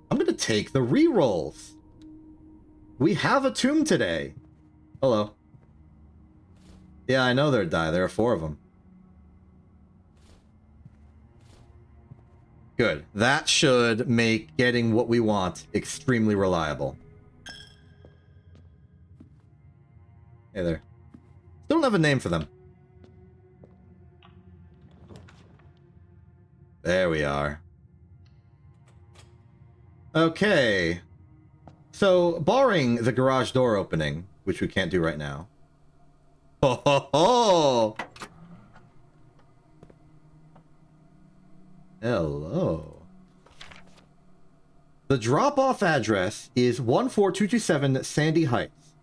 I'm gonna take the rerolls. We have a tomb today. Hello. Yeah, I know they're die. There are 4 of them. Good. That should make getting what we want extremely reliable. Hey there. Still don't have a name for them. There we are. Okay. So, barring the garage door opening, which we can't do right now. Ho ho ho! Hello. The drop-off address is 14227 Sandy Heights,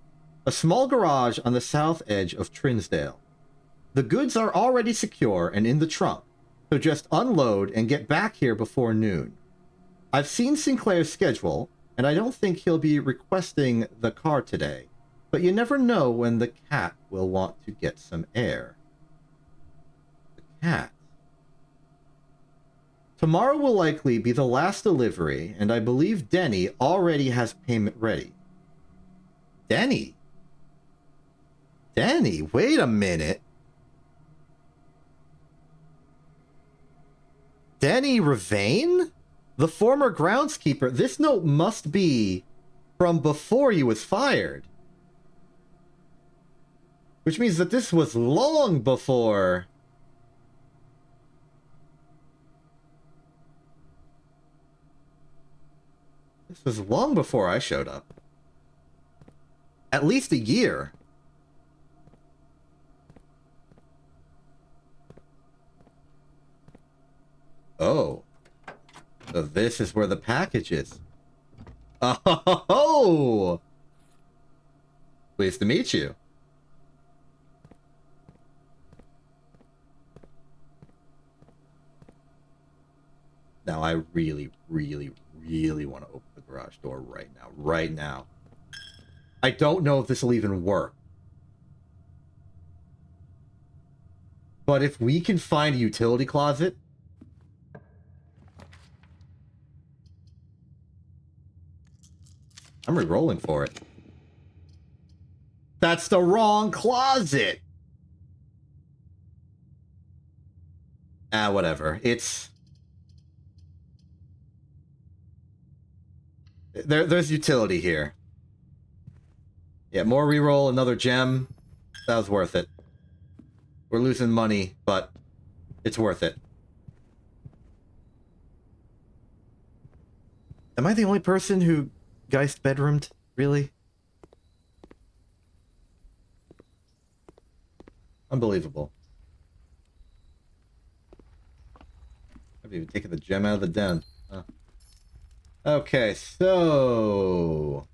a small garage on the south edge of Trinsdale. The goods are already secure and in the trunk, so just unload and get back here before noon. I've seen Sinclair's schedule, and I don't think he'll be requesting the car today, but you never know when the cat will want to get some air. The cat. Tomorrow will likely be the last delivery, and I believe Denny already has payment ready. Denny? Denny, wait a minute. Denny Ravain? The former groundskeeper. This note must be from before he was fired. Which means that this was long before... This was long before I showed up. At least a year. Oh. So this is where the package is. Oh! Pleased to meet you. Now I really, really, really want to open the garage door right now. Right now. I don't know if this will even work. But if we can find a utility closet... I'm re-rolling for it. That's the wrong closet! Ah, whatever. It's... There's utility here. Yeah, more reroll, another gem. That was worth it. We're losing money, but it's worth it. Am I the only person who Geist bedroomed? Really? Unbelievable. I've even taken the gem out of the den. Huh. Okay, so...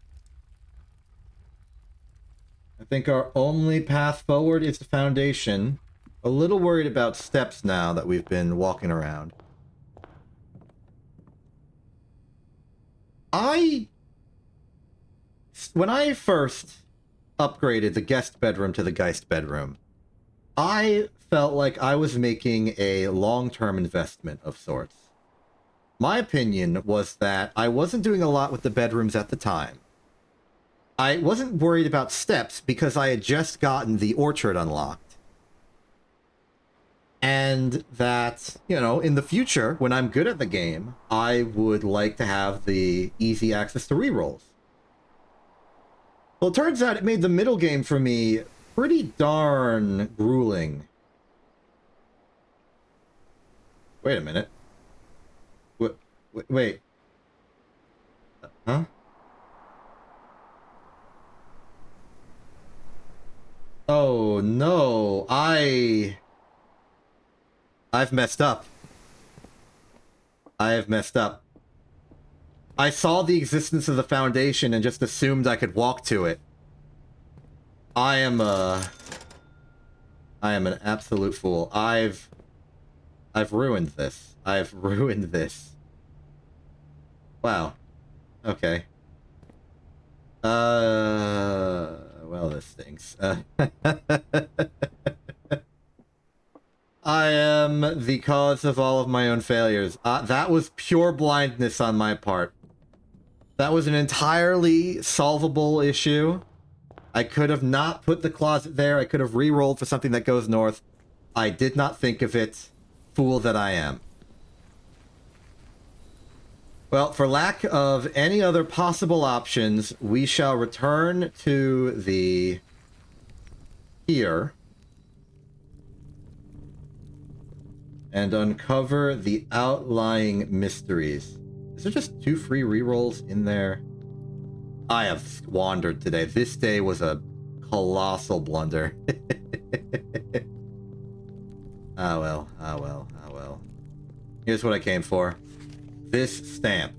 I think our only path forward is the foundation. A little worried about steps now that we've been walking around. When I first upgraded the guest bedroom to the Geist bedroom, I felt like I was making a long-term investment of sorts. My opinion was that I wasn't doing a lot with the bedrooms at the time. I wasn't worried about steps because I had just gotten the orchard unlocked. And that, you know, in the future, when I'm good at the game, I would like to have the easy access to rerolls. Well, it turns out it made the middle game for me pretty darn grueling. Wait a minute. Wait. Huh? Oh, no. I've messed up. I have messed up. I saw the existence of the foundation and just assumed I could walk to it. I am an absolute fool. I've ruined this. I've ruined this. Wow. Okay. Well, this stinks. I am the cause of all of my own failures. That was pure blindness on my part. That was an entirely solvable issue. I could have not put the closet there. I could have re-rolled for something that goes north. I did not think of it. Fool that I am. Well, for lack of any other possible options, we shall return to the... here. And uncover the outlying mysteries. Is there just 2 free rerolls in there? I have squandered today. This day was a colossal blunder. Ah well, ah well, ah well. Here's what I came for. This stamp.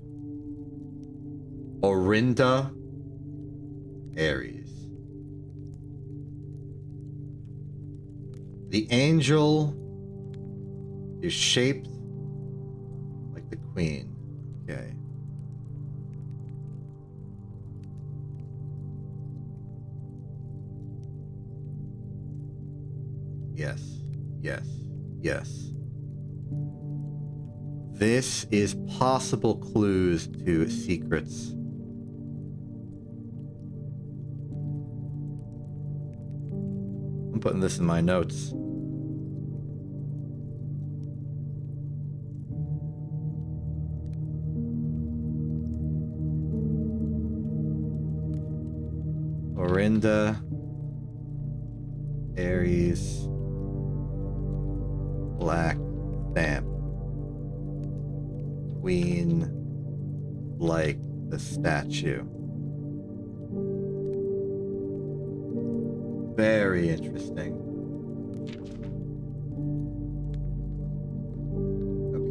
Orinda Aries. The angel is shaped like the queen. Okay. Yes. Yes. Yes. This is possible clues to secrets. I'm putting this in my notes. Dorinda, Aries, Black Stamp, Queen, like the statue. Very interesting.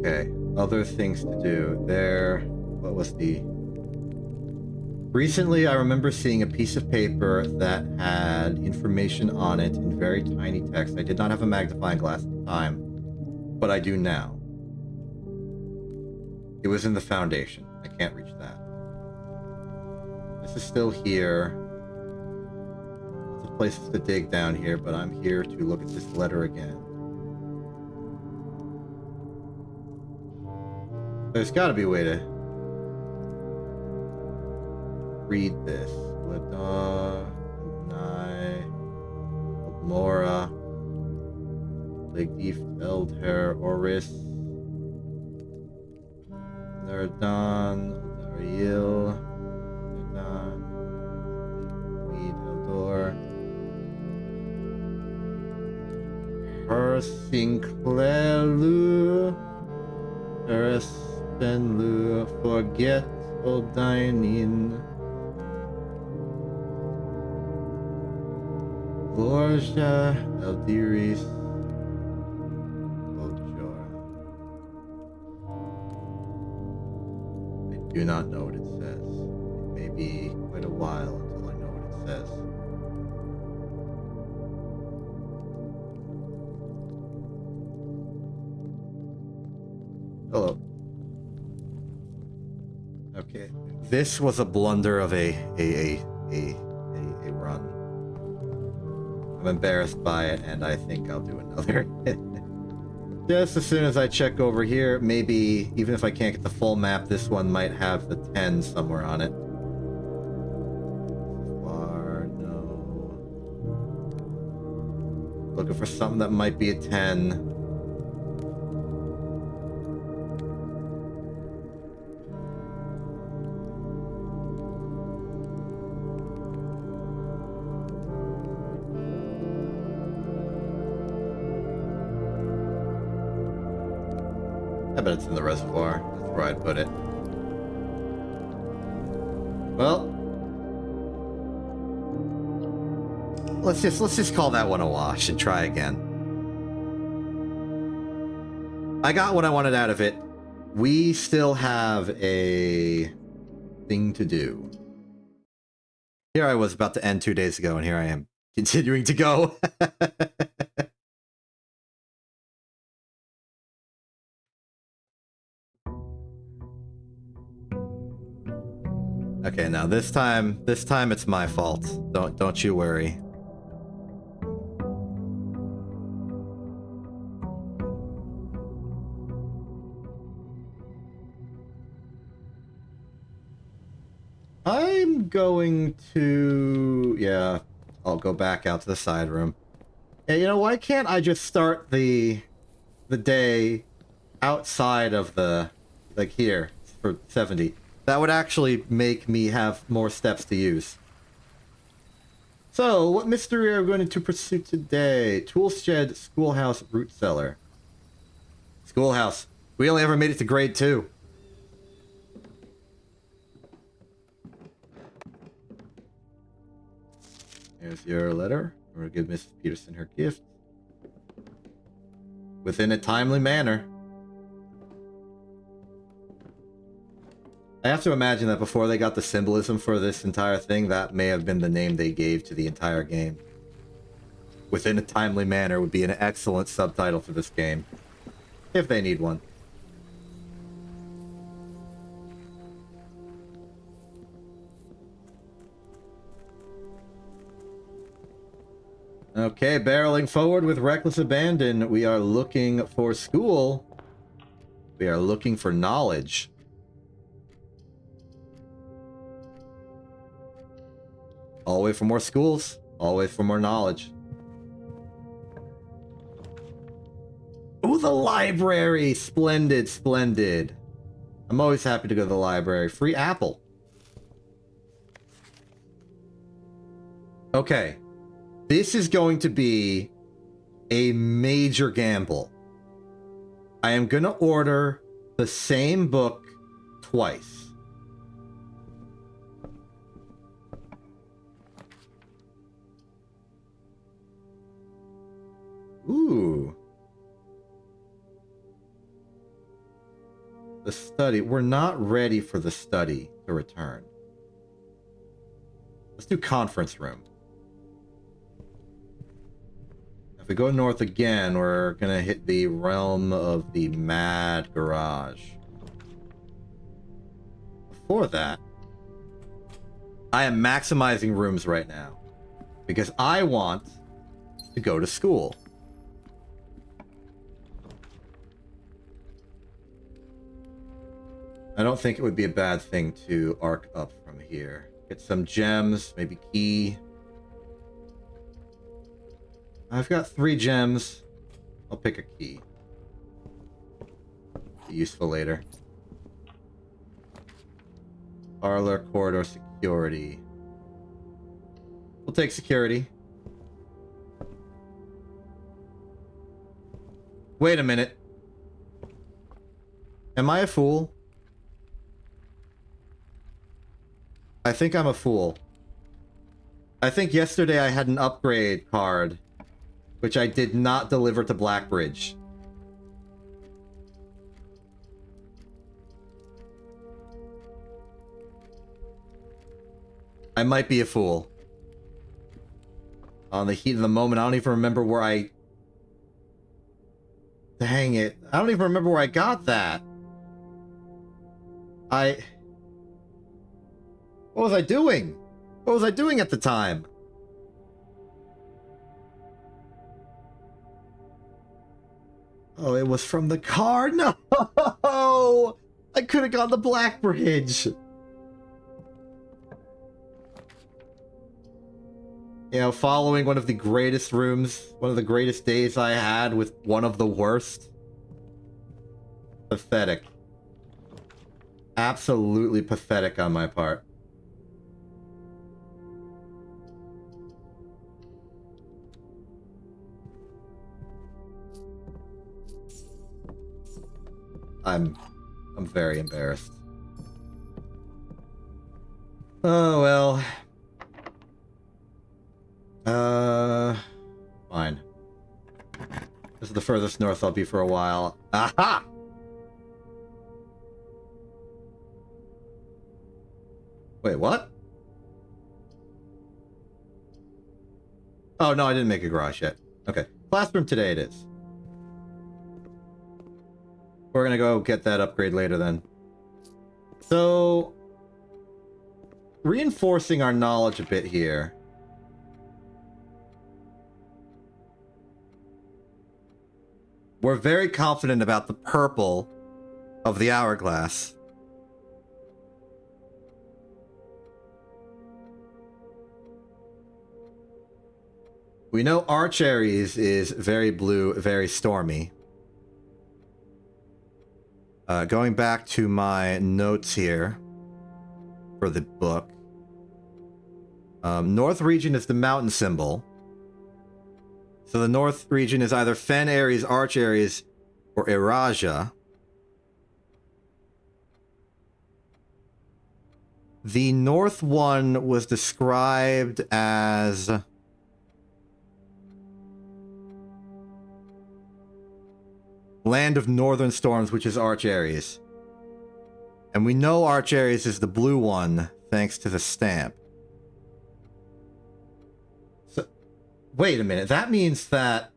Okay, other things to do. There, what was the... Recently, I remember seeing a piece of paper that had information on it in very tiny text. I did not have a magnifying glass at the time, but I do now. It was in the foundation. I can't reach that. This is still here. Lots of places to dig down here, but I'm here to look at this letter again. There's got to be a way to read this. Ladar, Nai, Mora, Legdief, Eldher, Oris, Nerdan, Dariel, Nerdan, Weed, Eldor, Her Sinclair Lu, Erespen Lu, Forget Odainin, Borja, Eldiris, Ojora. I do not know what it says. It may be quite a while until I know what it says. Hello. Okay. This was a blunder of a run. I'm embarrassed by it, and I think I'll do another. Just as soon as I check over here, maybe, even if I can't get the full map, this one might have the 10 somewhere on it. Far, no. Looking for something that might be a 10. I bet it's in the reservoir. That's where I'd put it. Well, let's just call that one a wash and try again. I got what I wanted out of it. We still have a thing to do. Here I was about to end 2 days ago, and here I am continuing to go. Okay, now this time it's my fault. Don't you worry. I'm going to... Yeah, I'll go back out to the side room. Yeah, you know, why can't I just start the day outside of the... Like here, for 70. That would actually make me have more steps to use. So, what mystery are we going to pursue today? Tool shed, schoolhouse, root cellar. Schoolhouse. We only ever made it to grade 2. Here's your letter. We're going to give Mrs. Peterson her gift. Within a timely manner. I have to imagine that before they got the symbolism for this entire thing, that may have been the name they gave to the entire game. Within a timely manner would be an excellent subtitle for this game. If they need one. Okay, barreling forward with reckless abandon. We are looking for school. We are looking for knowledge. Always for more schools, always for more knowledge. Ooh, the library! Splendid, splendid. I'm always happy to go to the library. Free apple. Okay. This is going to be a major gamble. I am going to order the same book twice. Ooh. The study. We're not ready for the study to return. Let's do conference room. If we go north again, we're gonna hit the realm of the Mad Garage. Before that, I am maximizing rooms right now because I want to go to school. I don't think it would be a bad thing to arc up from here. Get some gems, maybe key. I've got 3 gems. I'll pick a key. Be useful later. Parlor, corridor, security. We'll take security. Wait a minute. Am I a fool? I think I'm a fool. I think yesterday I had an upgrade card, which I did not deliver to Blackbridge. I might be a fool. On the heat of the moment, I don't even remember where I... Dang it. I don't even remember where I got that. What was I doing? What was I doing at the time? Oh, it was from the car? No! I could have gone to Blackbridge. You know, following one of the greatest rooms, one of the greatest days I had with one of the worst. Pathetic. Absolutely pathetic on my part. I'm very embarrassed. Oh, well. Fine. This is the furthest north I'll be for a while. Aha! Wait, what? Oh, no, I didn't make a garage yet. Okay. Classroom today it is. We're gonna go get that upgrade later then. So, reinforcing our knowledge a bit here. We're very confident about the purple of the hourglass. We know Arch Aries is very blue, very stormy. Going back to my notes here for the book. North region is the mountain symbol. So the north region is either Fen Aries, Arch Aries, or Iraja. The north one was described as... Land of Northern Storms, which is Arch Aries. And we know Arch Aries is the blue one, thanks to the stamp. So, wait a minute, that means that...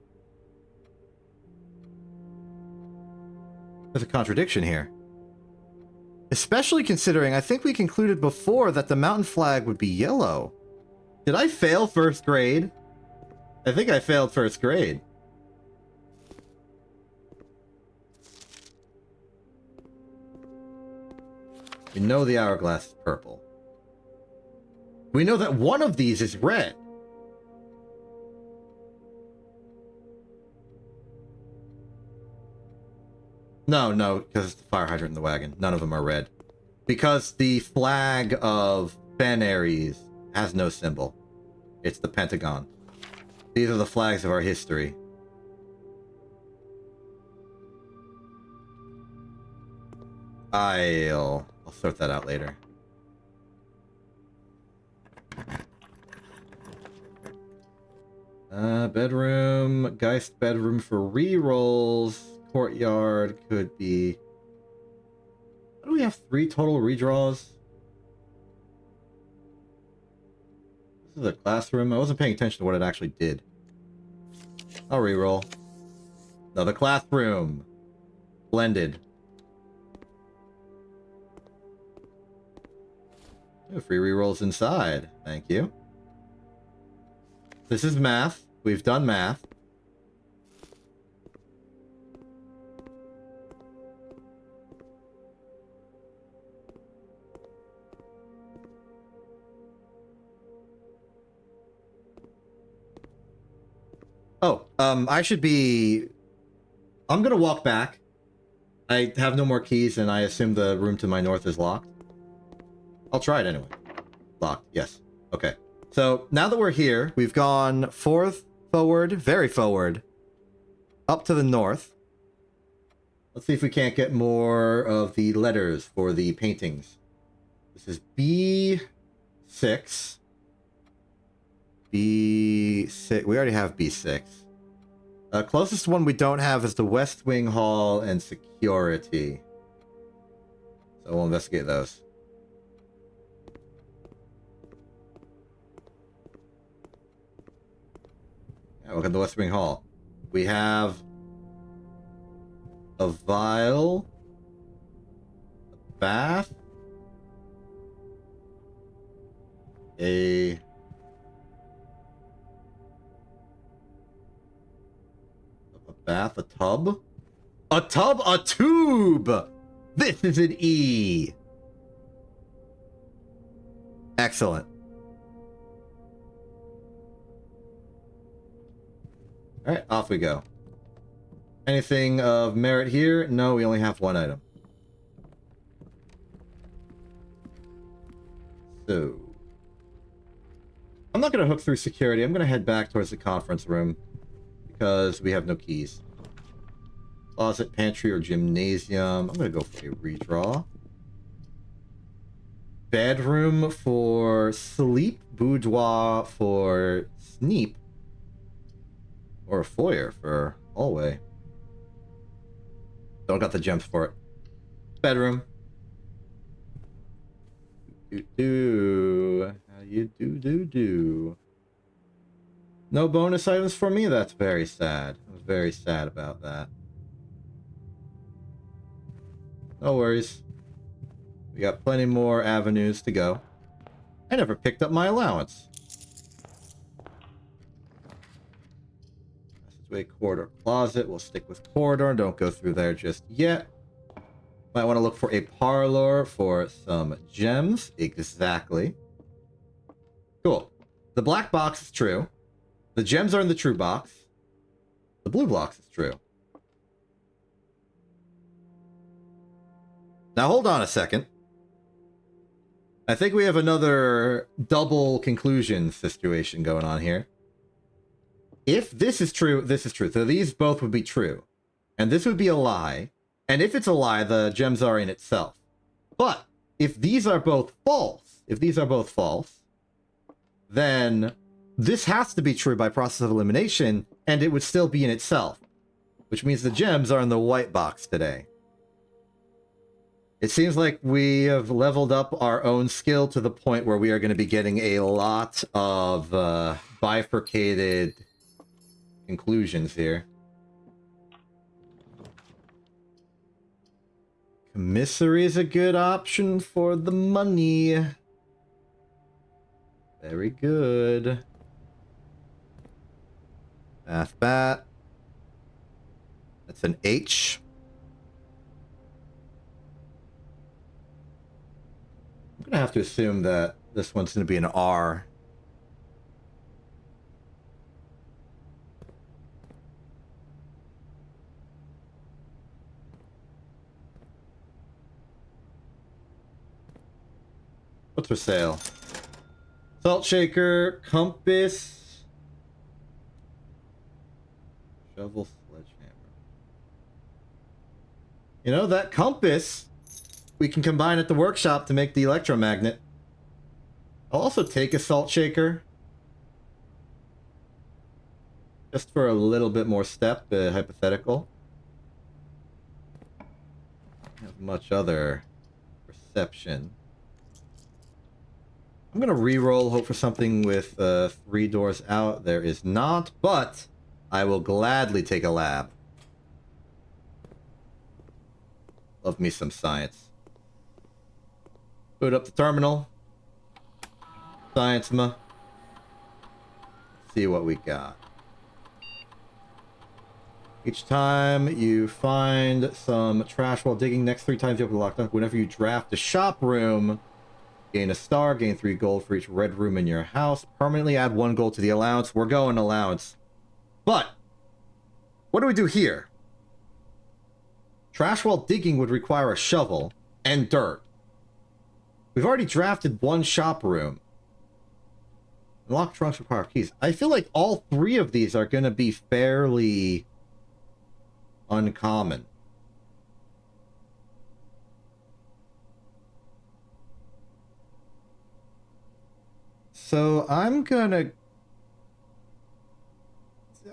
There's a contradiction here. Especially considering, I think we concluded before that the mountain flag would be yellow. Did I fail first grade? I think I failed first grade. We know the hourglass is purple. We know that one of these is red. No, because it's the fire hydrant in the wagon. None of them are red. Because the flag of Fen Aries has no symbol. It's the Pentagon. These are the flags of our history. I'll sort that out later. Bedroom. Geist bedroom for rerolls. Courtyard could be... How do we have 3 total redraws? This is a classroom. I wasn't paying attention to what it actually did. I'll reroll. Another classroom. Blended. Free rerolls inside. Thank you. This is math. We've done math. Oh, I should be... I'm gonna walk back. I have no more keys, and I assume the room to my north is locked. I'll try it anyway. Locked, yes. Okay. So, now that we're here, we've gone forward, very forward, up to the north. Let's see if we can't get more of the letters for the paintings. This is B6. B6. We already have B6. Closest one we don't have is the West Wing Hall and Security. So we'll investigate those. Yeah, look at the West Wing Hall. We have a vial, a bath, a bath, a tub, a tube. This is an E. Excellent. All right, off we go. Anything of merit here? No, we only have one item. So, I'm not going to hook through security. I'm going to head back towards the conference room because we have no keys. Closet, pantry, or gymnasium. I'm going to go for a redraw. Bedroom for sleep. Boudoir for sneep. Or a foyer for hallway. Don't got the gems for it. Bedroom. How you do. No bonus items for me? That's very sad. I was very sad about that. No worries. We got plenty more avenues to go. I never picked up my allowance. Passageway, corridor, closet. We'll stick with corridor. Don't go through there just yet. Might want to look for a parlor for some gems. Exactly. Cool. The black box is true. The gems are in the true box. The blue box is true. Now hold on a second. I think we have another double conclusion situation going on here. If this is true, this is true. So these both would be true. And this would be a lie. And if it's a lie, the gems are in itself. But if these are both false, then this has to be true by process of elimination, and it would still be in itself. Which means the gems are in the white box today. It seems like we have leveled up our own skill to the point where we are going to be getting a lot of bifurcated conclusions here. Commissary is a good option for the money. Very good. Bath bat. That's an H. I'm gonna have to assume that this one's gonna be an R. What's for sale? Salt shaker, compass, shovel, sledgehammer. You know, that compass we can combine at the workshop to make the electromagnet. I'll also take a salt shaker. Just for a little bit more step, hypothetical. Don't have much other perception. I'm gonna re-roll, hope for something with 3 doors out. There is not, but I will gladly take a lab. Love me some science. Boot up the terminal. Science-ma. See what we got. Each time you find some trash while digging, next 3 times you open the lockdown. Whenever you draft a shop room, gain a star, gain 3 gold for each red room in your house. Permanently add 1 gold to the allowance. We're going allowance. But, what do we do here? Trash while digging would require a shovel and dirt. We've already drafted 1 shop room. Locked trunks require keys. I feel like all 3 of these are going to be fairly uncommon. So I'm gonna...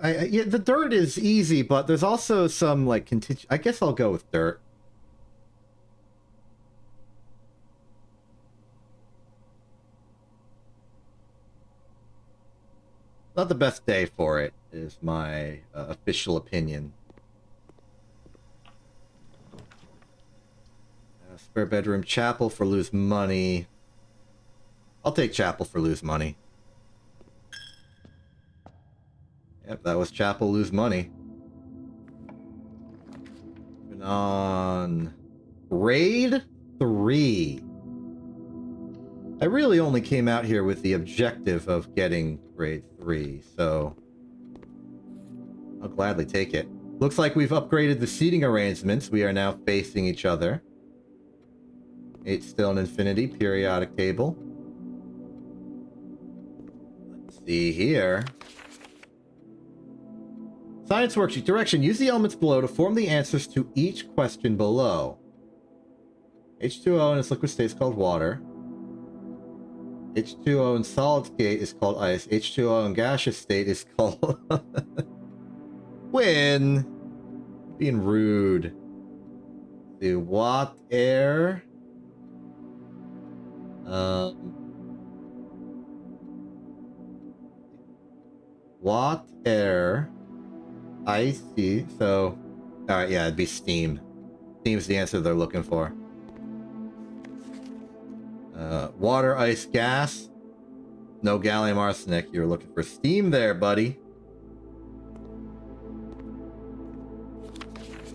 yeah, the dirt is easy, but there's also some, like, I guess I'll go with dirt. Not the best day for it, is my official opinion. Spare bedroom, chapel for lose money. I'll take chapel for lose money. Yep, that was chapel lose money. Moving on. Grade 3. I really only came out here with the objective of getting grade 3, so I'll gladly take it. Looks like we've upgraded the seating arrangements. We are now facing each other. 8 still in infinity, periodic table. Let's see here. Science worksheet direction. Use the elements below to form the answers to each question below. H2O in its liquid state is called water. H2O in solid state is called ice. H2O in gaseous state is called... Win! Being rude. The watt air... watt air icy, so alright, yeah, it'd be steam. Steam's the answer they're looking for. Water, ice, gas. No gallium arsenic. You're looking for steam there, buddy.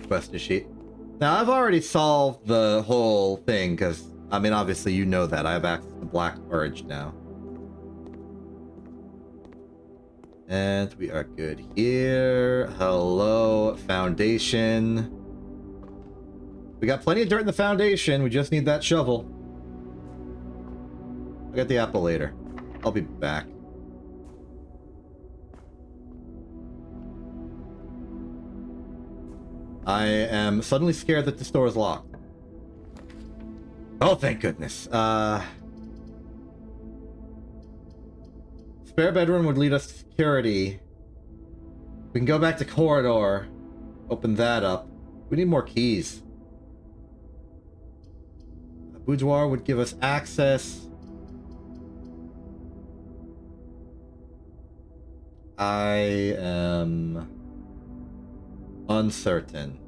Question sheet. Now, I've already solved the whole thing, because, I mean, obviously you know that. I have access to Black Urge now. And we are good here. Hello, foundation. We got plenty of dirt in the foundation. We just need that shovel. I'll get the apple later. I'll be back. I am suddenly scared that the store is locked. Oh, thank goodness. Spare bedroom would lead us to security. We can go back to corridor. Open that up. We need more keys. A boudoir would give us access. I am uncertain.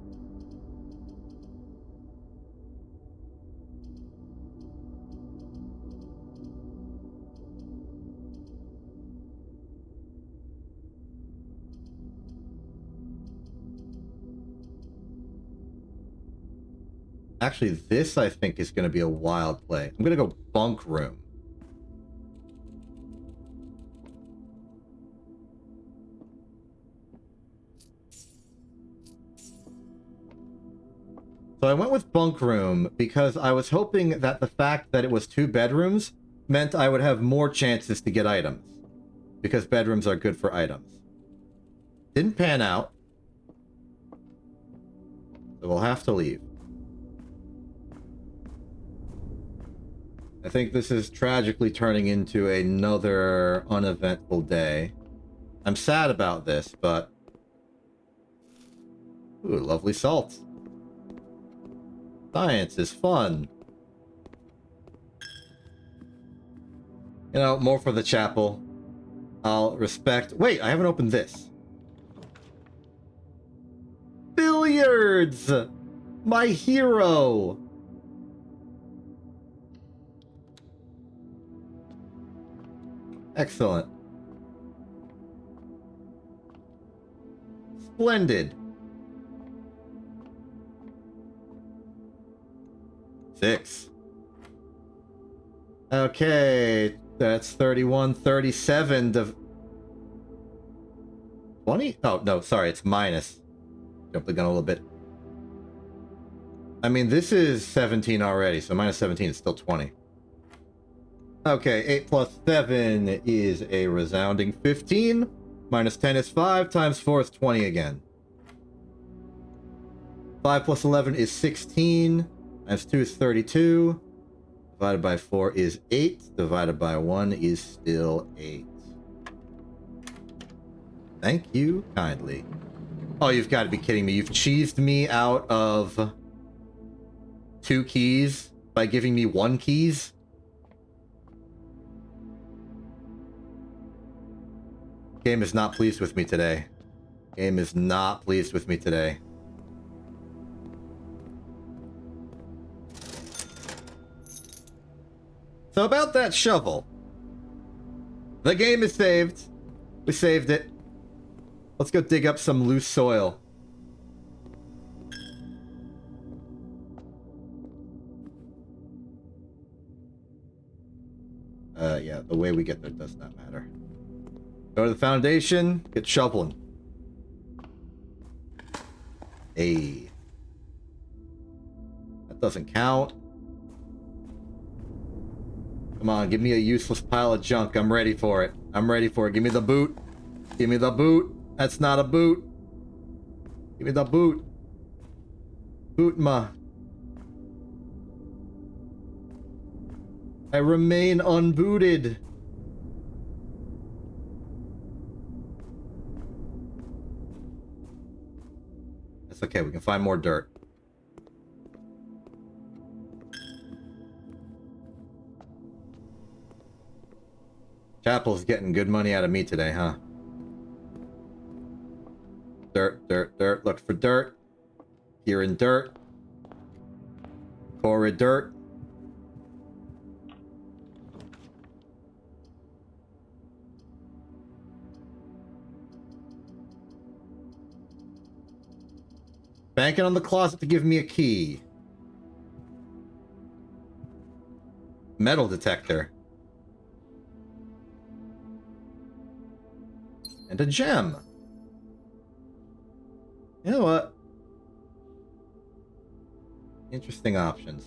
Actually, this I think is going to be a wild play. I'm going to go bunk room. So I went with bunk room because I was hoping that the fact that it was 2 bedrooms meant I would have more chances to get items, because bedrooms are good for items. Didn't pan out, so we'll have to leave. I think this is tragically turning into another uneventful day. I'm sad about this, but... Ooh, lovely salt. Science is fun. You know, more for the chapel. I'll respect... Wait, I haven't opened this. Billiards! My hero! Excellent. Splendid. 6. Okay, that's 31, 37 to 20? Oh, no, sorry, it's minus. Jump the gun a little bit. I mean, this is 17 already, so minus 17 is still 20. Okay, 8 plus 7 is a resounding 15. Minus 10 is 5, times 4 is 20 again. 5 plus 11 is 16, times 2 is 32. Divided by 4 is 8, divided by 1 is still 8. Thank you kindly. Oh, you've got to be kidding me. You've cheesed me out of 2 keys by giving me 1 keys? Game is not pleased with me today. Game is not pleased with me today. So about that shovel. The game is saved. We saved it. Let's go dig up some loose soil. Yeah, the way we get there does not matter. Go to the foundation, get shoveling. Hey. That doesn't count. Come on, give me a useless pile of junk. I'm ready for it. I'm ready for it. Give me the boot. Give me the boot. That's not a boot. Give me the boot. Boot ma. I remain unbooted. That's okay, we can find more dirt. Chapel's getting good money out of me today, huh? Dirt, dirt, dirt. Look for dirt. Here in dirt. Cora dirt. Banking on the closet to give me a key. Metal detector. And a gem. You know what? Interesting options.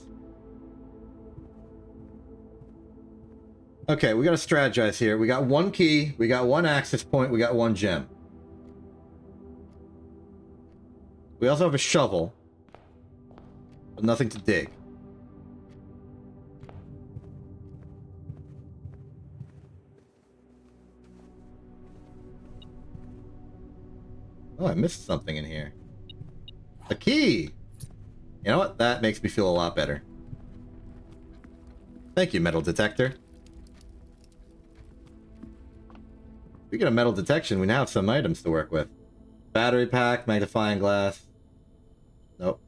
Okay, we gotta strategize here. We got 1 key, we got 1 access point, we got 1 gem. We also have a shovel, but nothing to dig. Oh, I missed something in here. A key! You know what? That makes me feel a lot better. Thank you, metal detector. Speaking of metal detection, we now have some items to work with. Battery pack, magnifying glass. Nope.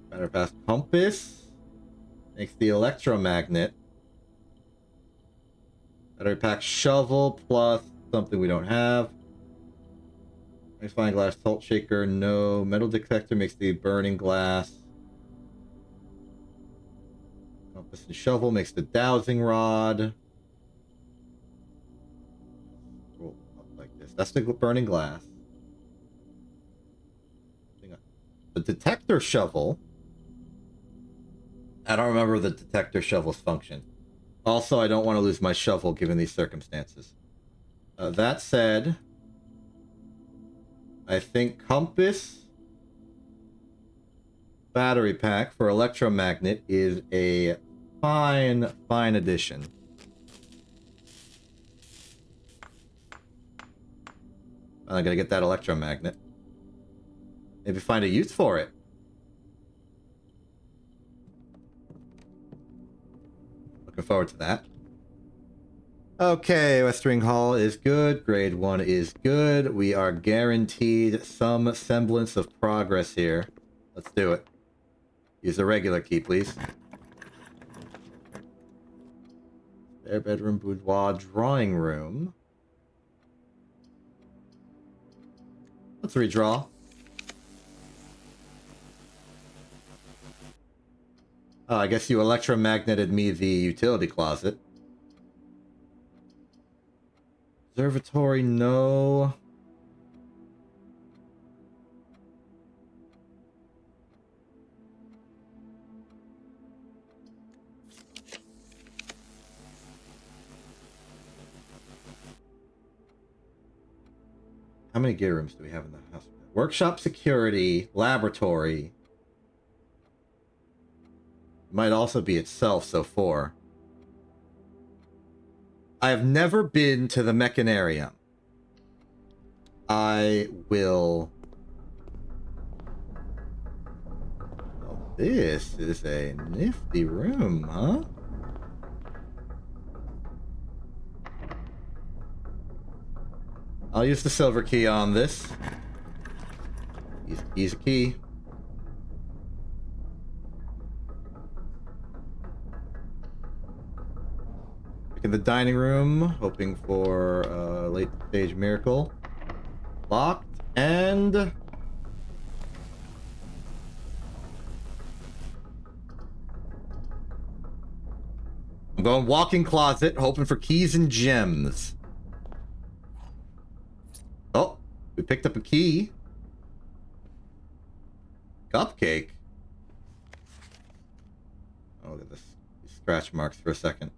Battery pack compass. Makes the electromagnet. Battery pack shovel plus something we don't have. Magnifying glass salt shaker, no. Metal detector makes the burning glass. Compass and shovel makes the dowsing rod. Roll up like this. That's the burning glass. The detector shovel. I don't remember the detector shovel's function. Also, I don't want to lose my shovel given these circumstances. That said, I think compass battery pack for electromagnet is a fine addition. I'm gonna get that electromagnet. Maybe find a use for it. Looking forward to that. Okay, Westering Hall is good. Grade 1 is good. We are guaranteed some semblance of progress here. Let's do it. Use the regular key, please. Spare bedroom, boudoir, drawing room. Let's redraw. Oh, I guess you electromagneted me the utility closet. Observatory, no. How many gear rooms do we have in the house? Workshop, security, laboratory. Might also be itself, so 4. I have never been to the Mechanarium. I will... Oh, this is a nifty room, huh? I'll use the silver key on this. Use a key. In the dining room, hoping for a late stage miracle. Locked and I'm going walk-in closet, hoping for keys and gems. Oh, we picked up a key. Cupcake. Oh, look at this. These scratch marks for a second.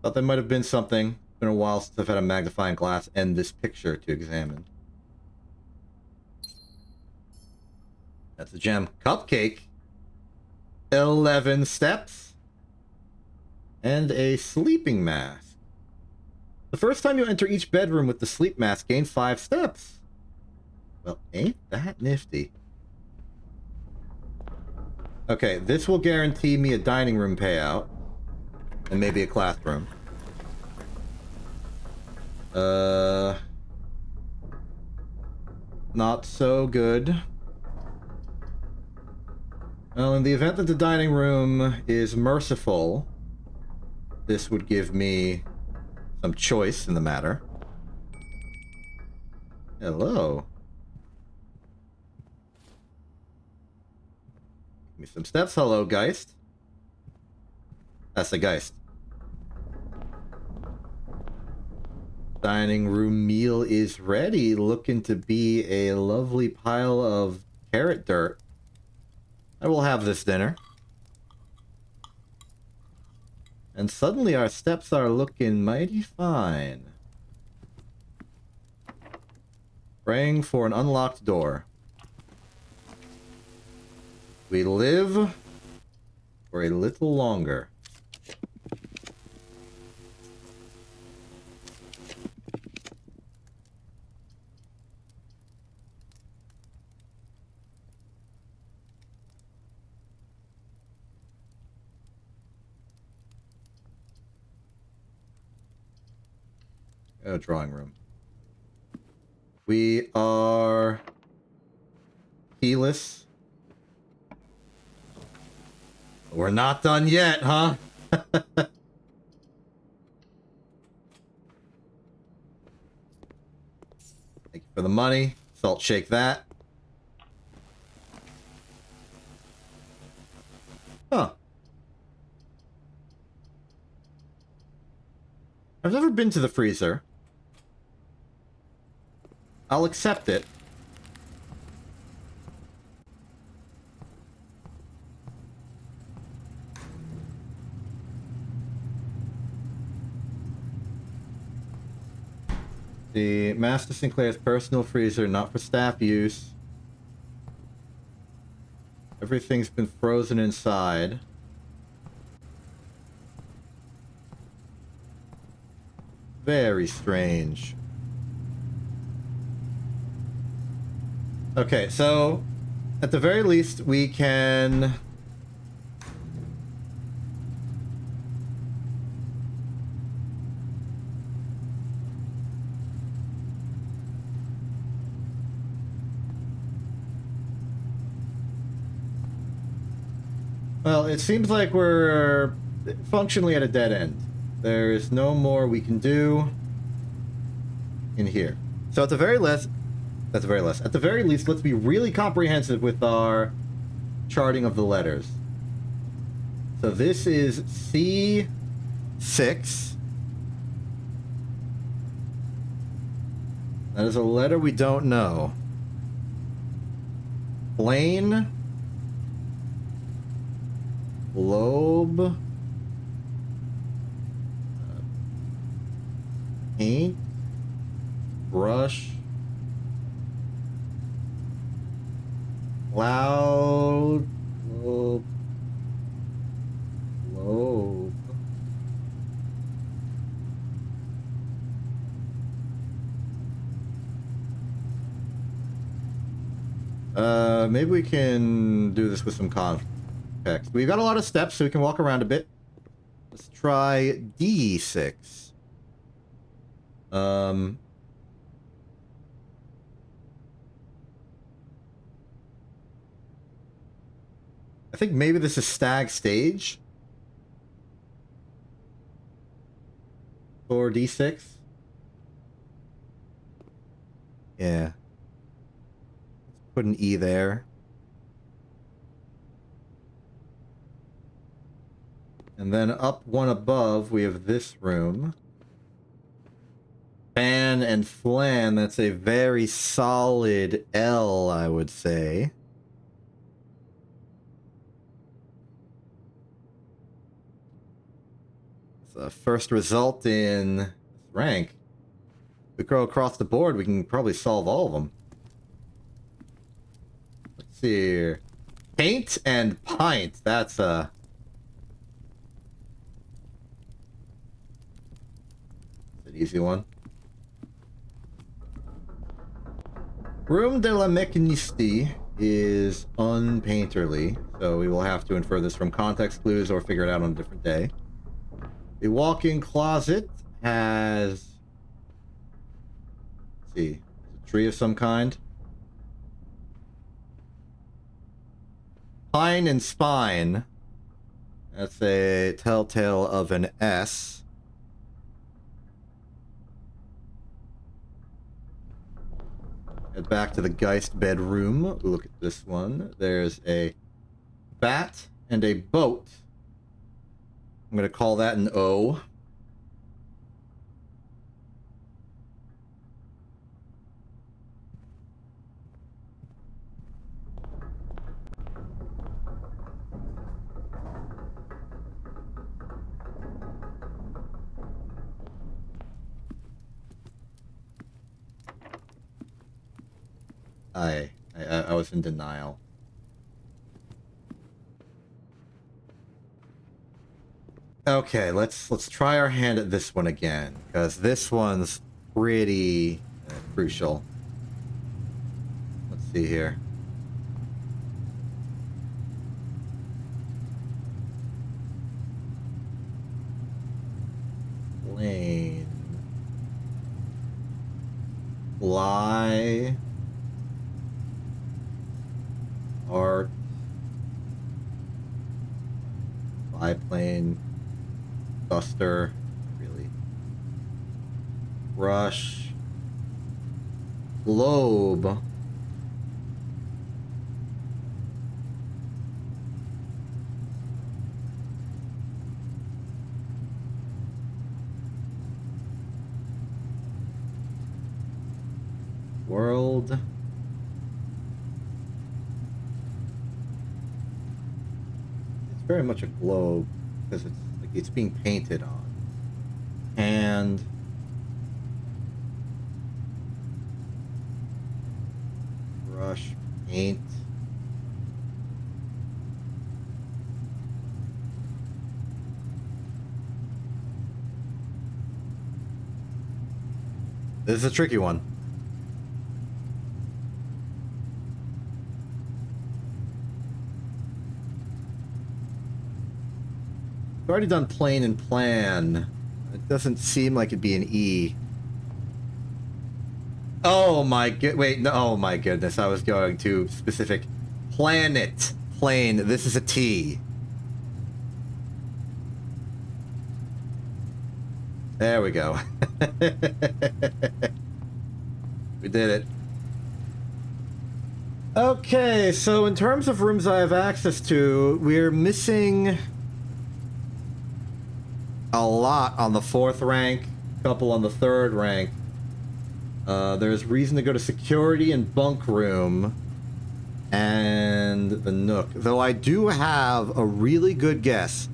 Thought there might have been something. It's been a while since I've had a magnifying glass and this picture to examine. That's a gem. Cupcake. 11 steps. And a sleeping mask. The first time you enter each bedroom with the sleep mask, gain 5 steps. Well, ain't that nifty. Okay, this will guarantee me a dining room payout. And maybe a classroom. Not so good. Well, in the event that the dining room is merciful, this would give me some choice in the matter. Hello. Give me some steps. Hello, Geist. That's the Geist. Dining room meal is ready. Looking to be a lovely pile of carrot dirt. I will have this dinner. And suddenly our steps are looking mighty fine. Praying for an unlocked door. We live for a little longer. Drawing room. We are keyless. We're not done yet, huh? Thank you for the money. Salt shake that. Huh. I've never been to the freezer. I'll accept it. The Master Sinclair's personal freezer, not for staff use. Everything's been frozen inside. Very strange. Okay, so at the very least we can... Well, it seems like we're functionally at a dead end. There's no more we can do in here. So at the very least, at the very least, let's be really comprehensive with our charting of the letters. So this is C6. That is a letter we don't know. Plane. Globe. Paint. Brush. Cloud. Globe. Globe. Maybe we can do this with some context. We've got a lot of steps, so we can walk around a bit. Let's try D6. I think maybe this is Stag Stage. For D6. Yeah. Let's put an E there. And then up one above, we have this room. Fan and Flan, that's a very solid L, I would say. So first result in this rank. If we go across the board, we can probably solve all of them. Let's see here. Paint and Pint, that's a... easy one. Room de la Mécanisti is unpainterly, so we will have to infer this from context clues or figure it out on a different day. The walk-in closet has... let's see, a tree of some kind. Pine and Spine. That's a telltale of an S. Head back to the Geist bedroom. Look at this one. There's a bat and a boat. I'm going to call that an O. I was in denial. Okay, let's try our hand at this one again, because this one's pretty crucial. Let's see here. Plane. Fly. Art. Biplane. Buster. Really. Brush. Globe. World. It's very much a globe because it's like it's being painted on. And Brush, paint. This is a tricky one. I've already done plane and plan. It doesn't seem like it'd be an E. Oh my wait, no, oh my goodness, I was going to specific. Planet. Plane, this is a T. There we go. We did it. Okay, so in terms of rooms I have access to, we're missing a lot on the 4th rank, a couple on the 3rd rank. There's reason to go to security and bunk room and the Nook. Though I do have a really good guess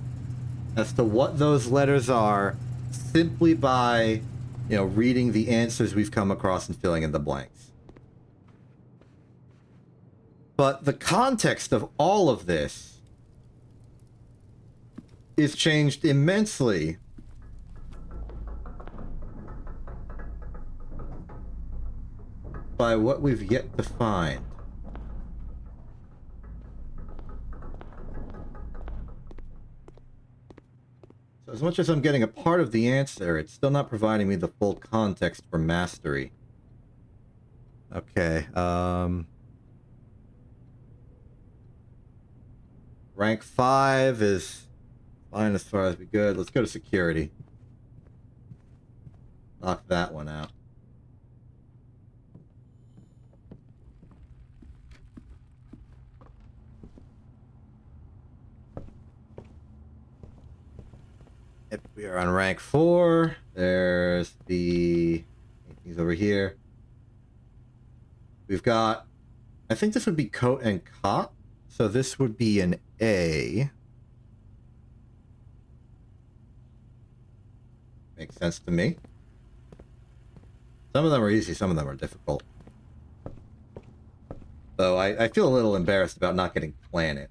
as to what those letters are simply by, you know, reading the answers we've come across and filling in the blanks. But the context of all of this is changed immensely by what we've yet to find. So as much as I'm getting a part of the answer, it's still not providing me the full context for mastery. Okay, rank 5 is fine as far as we good. Let's go to security. Knock that one out. Yep, we are on rank 4. There's the things over here. We've got, I think this would be coat and cot. So this would be an A. Makes sense to me. Some of them are easy, some of them are difficult. So I feel a little embarrassed about not getting planet.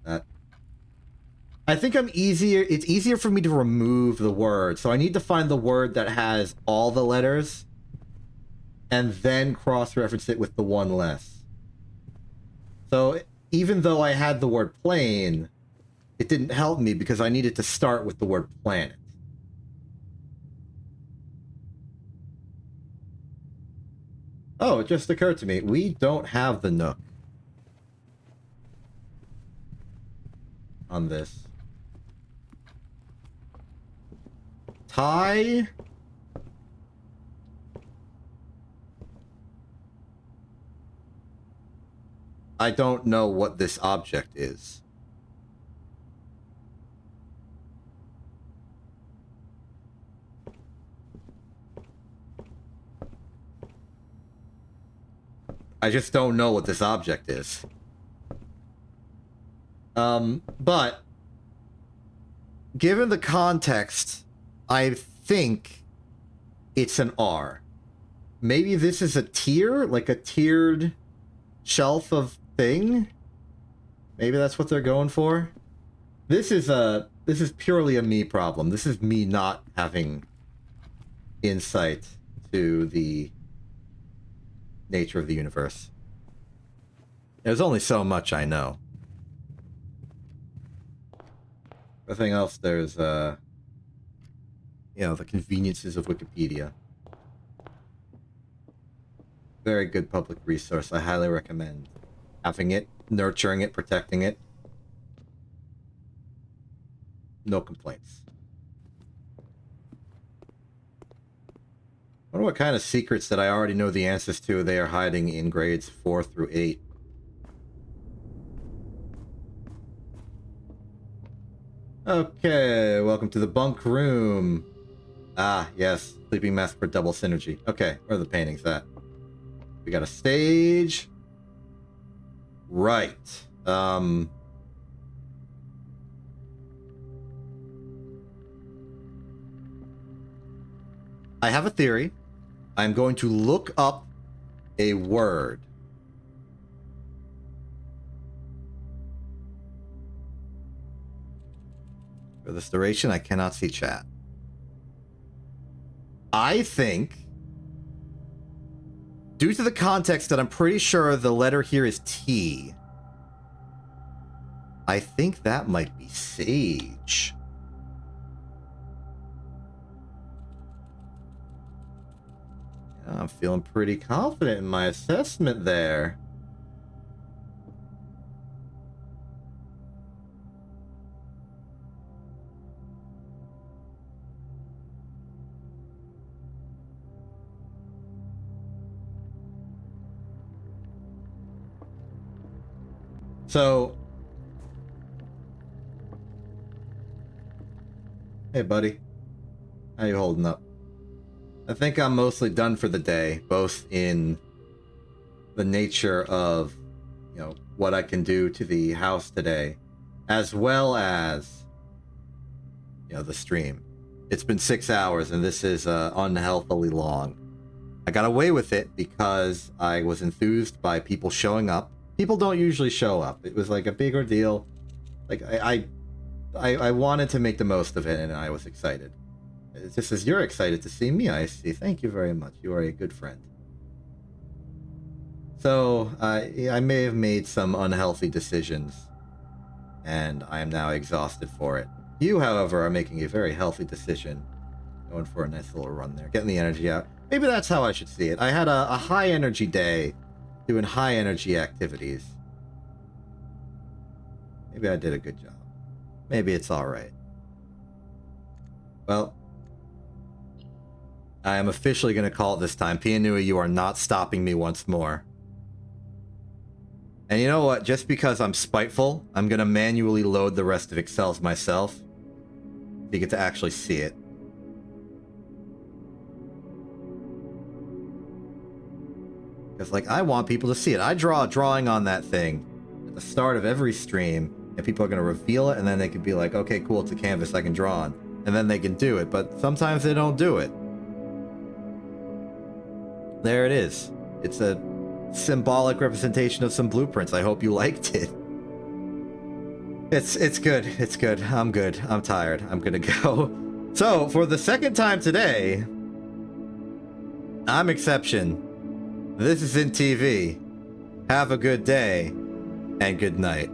I think it's easier for me to remove the word. So I need to find the word that has all the letters and then cross-reference it with the one less. So even though I had the word plane, it didn't help me because I needed to start with the word planet. Oh, it just occurred to me. We don't have the Nook on this. Tie? I don't know what this object is. I just don't know what this object is. But given the context, I think it's an R. Maybe this is a tier, like a tiered shelf of thing. Maybe that's what they're going for. This is purely a me problem. This is me not having insight to the nature of the universe. There's only so much I know. Everything else, there's you know, the conveniences of Wikipedia. Very good public resource. I highly recommend having it, nurturing it, protecting it. No complaints. I wonder what kind of secrets that I already know the answers to they are hiding in grades 4 through 8. Okay, welcome to the bunk room. Ah, yes, sleeping mask for double synergy. Okay, where are the paintings at? We got a stage. Right. I have a theory. I'm going to look up a word. For this duration, I cannot see chat. I think, due to the context that I'm pretty sure the letter here is T, I think that might be Sage. I'm feeling pretty confident in my assessment there. So, hey buddy, how you holding up? I think I'm mostly done for the day, both in the nature of, you know, what I can do to the house today, as well as, you know, the stream. It's been 6 hours and this is unhealthily long. I got away with it because I was enthused by people showing up. People don't usually show up. It was like a bigger deal. Like I wanted to make the most of it, and I was excited. It's just as you're excited to see me, I see. Thank you very much. You are a good friend. So I may have made some unhealthy decisions, and I am now exhausted for it. You, however, are making a very healthy decision, going for a nice little run there, getting the energy out. Maybe that's how I should see it. I had a high energy day, doing high energy activities. Maybe I did a good job. Maybe it's all right. Well, I am officially going to call it this time. Pianui, you are not stopping me once more. And you know what? Just because I'm spiteful, I'm going to manually load the rest of Excels myself. So you get to actually see it. Because, like, I want people to see it. I draw a drawing on that thing at the start of every stream, and people are going to reveal it, and then they could be like, okay, cool, it's a canvas I can draw on. And then they can do it, but sometimes they don't do it. There it is. It's a symbolic representation of some blueprints. I hope you liked it. It's good. It's good. I'm good. I'm tired. I'm gonna go. So, for the second time today, I'm Exception. This is In TV. Have a good day, and good night.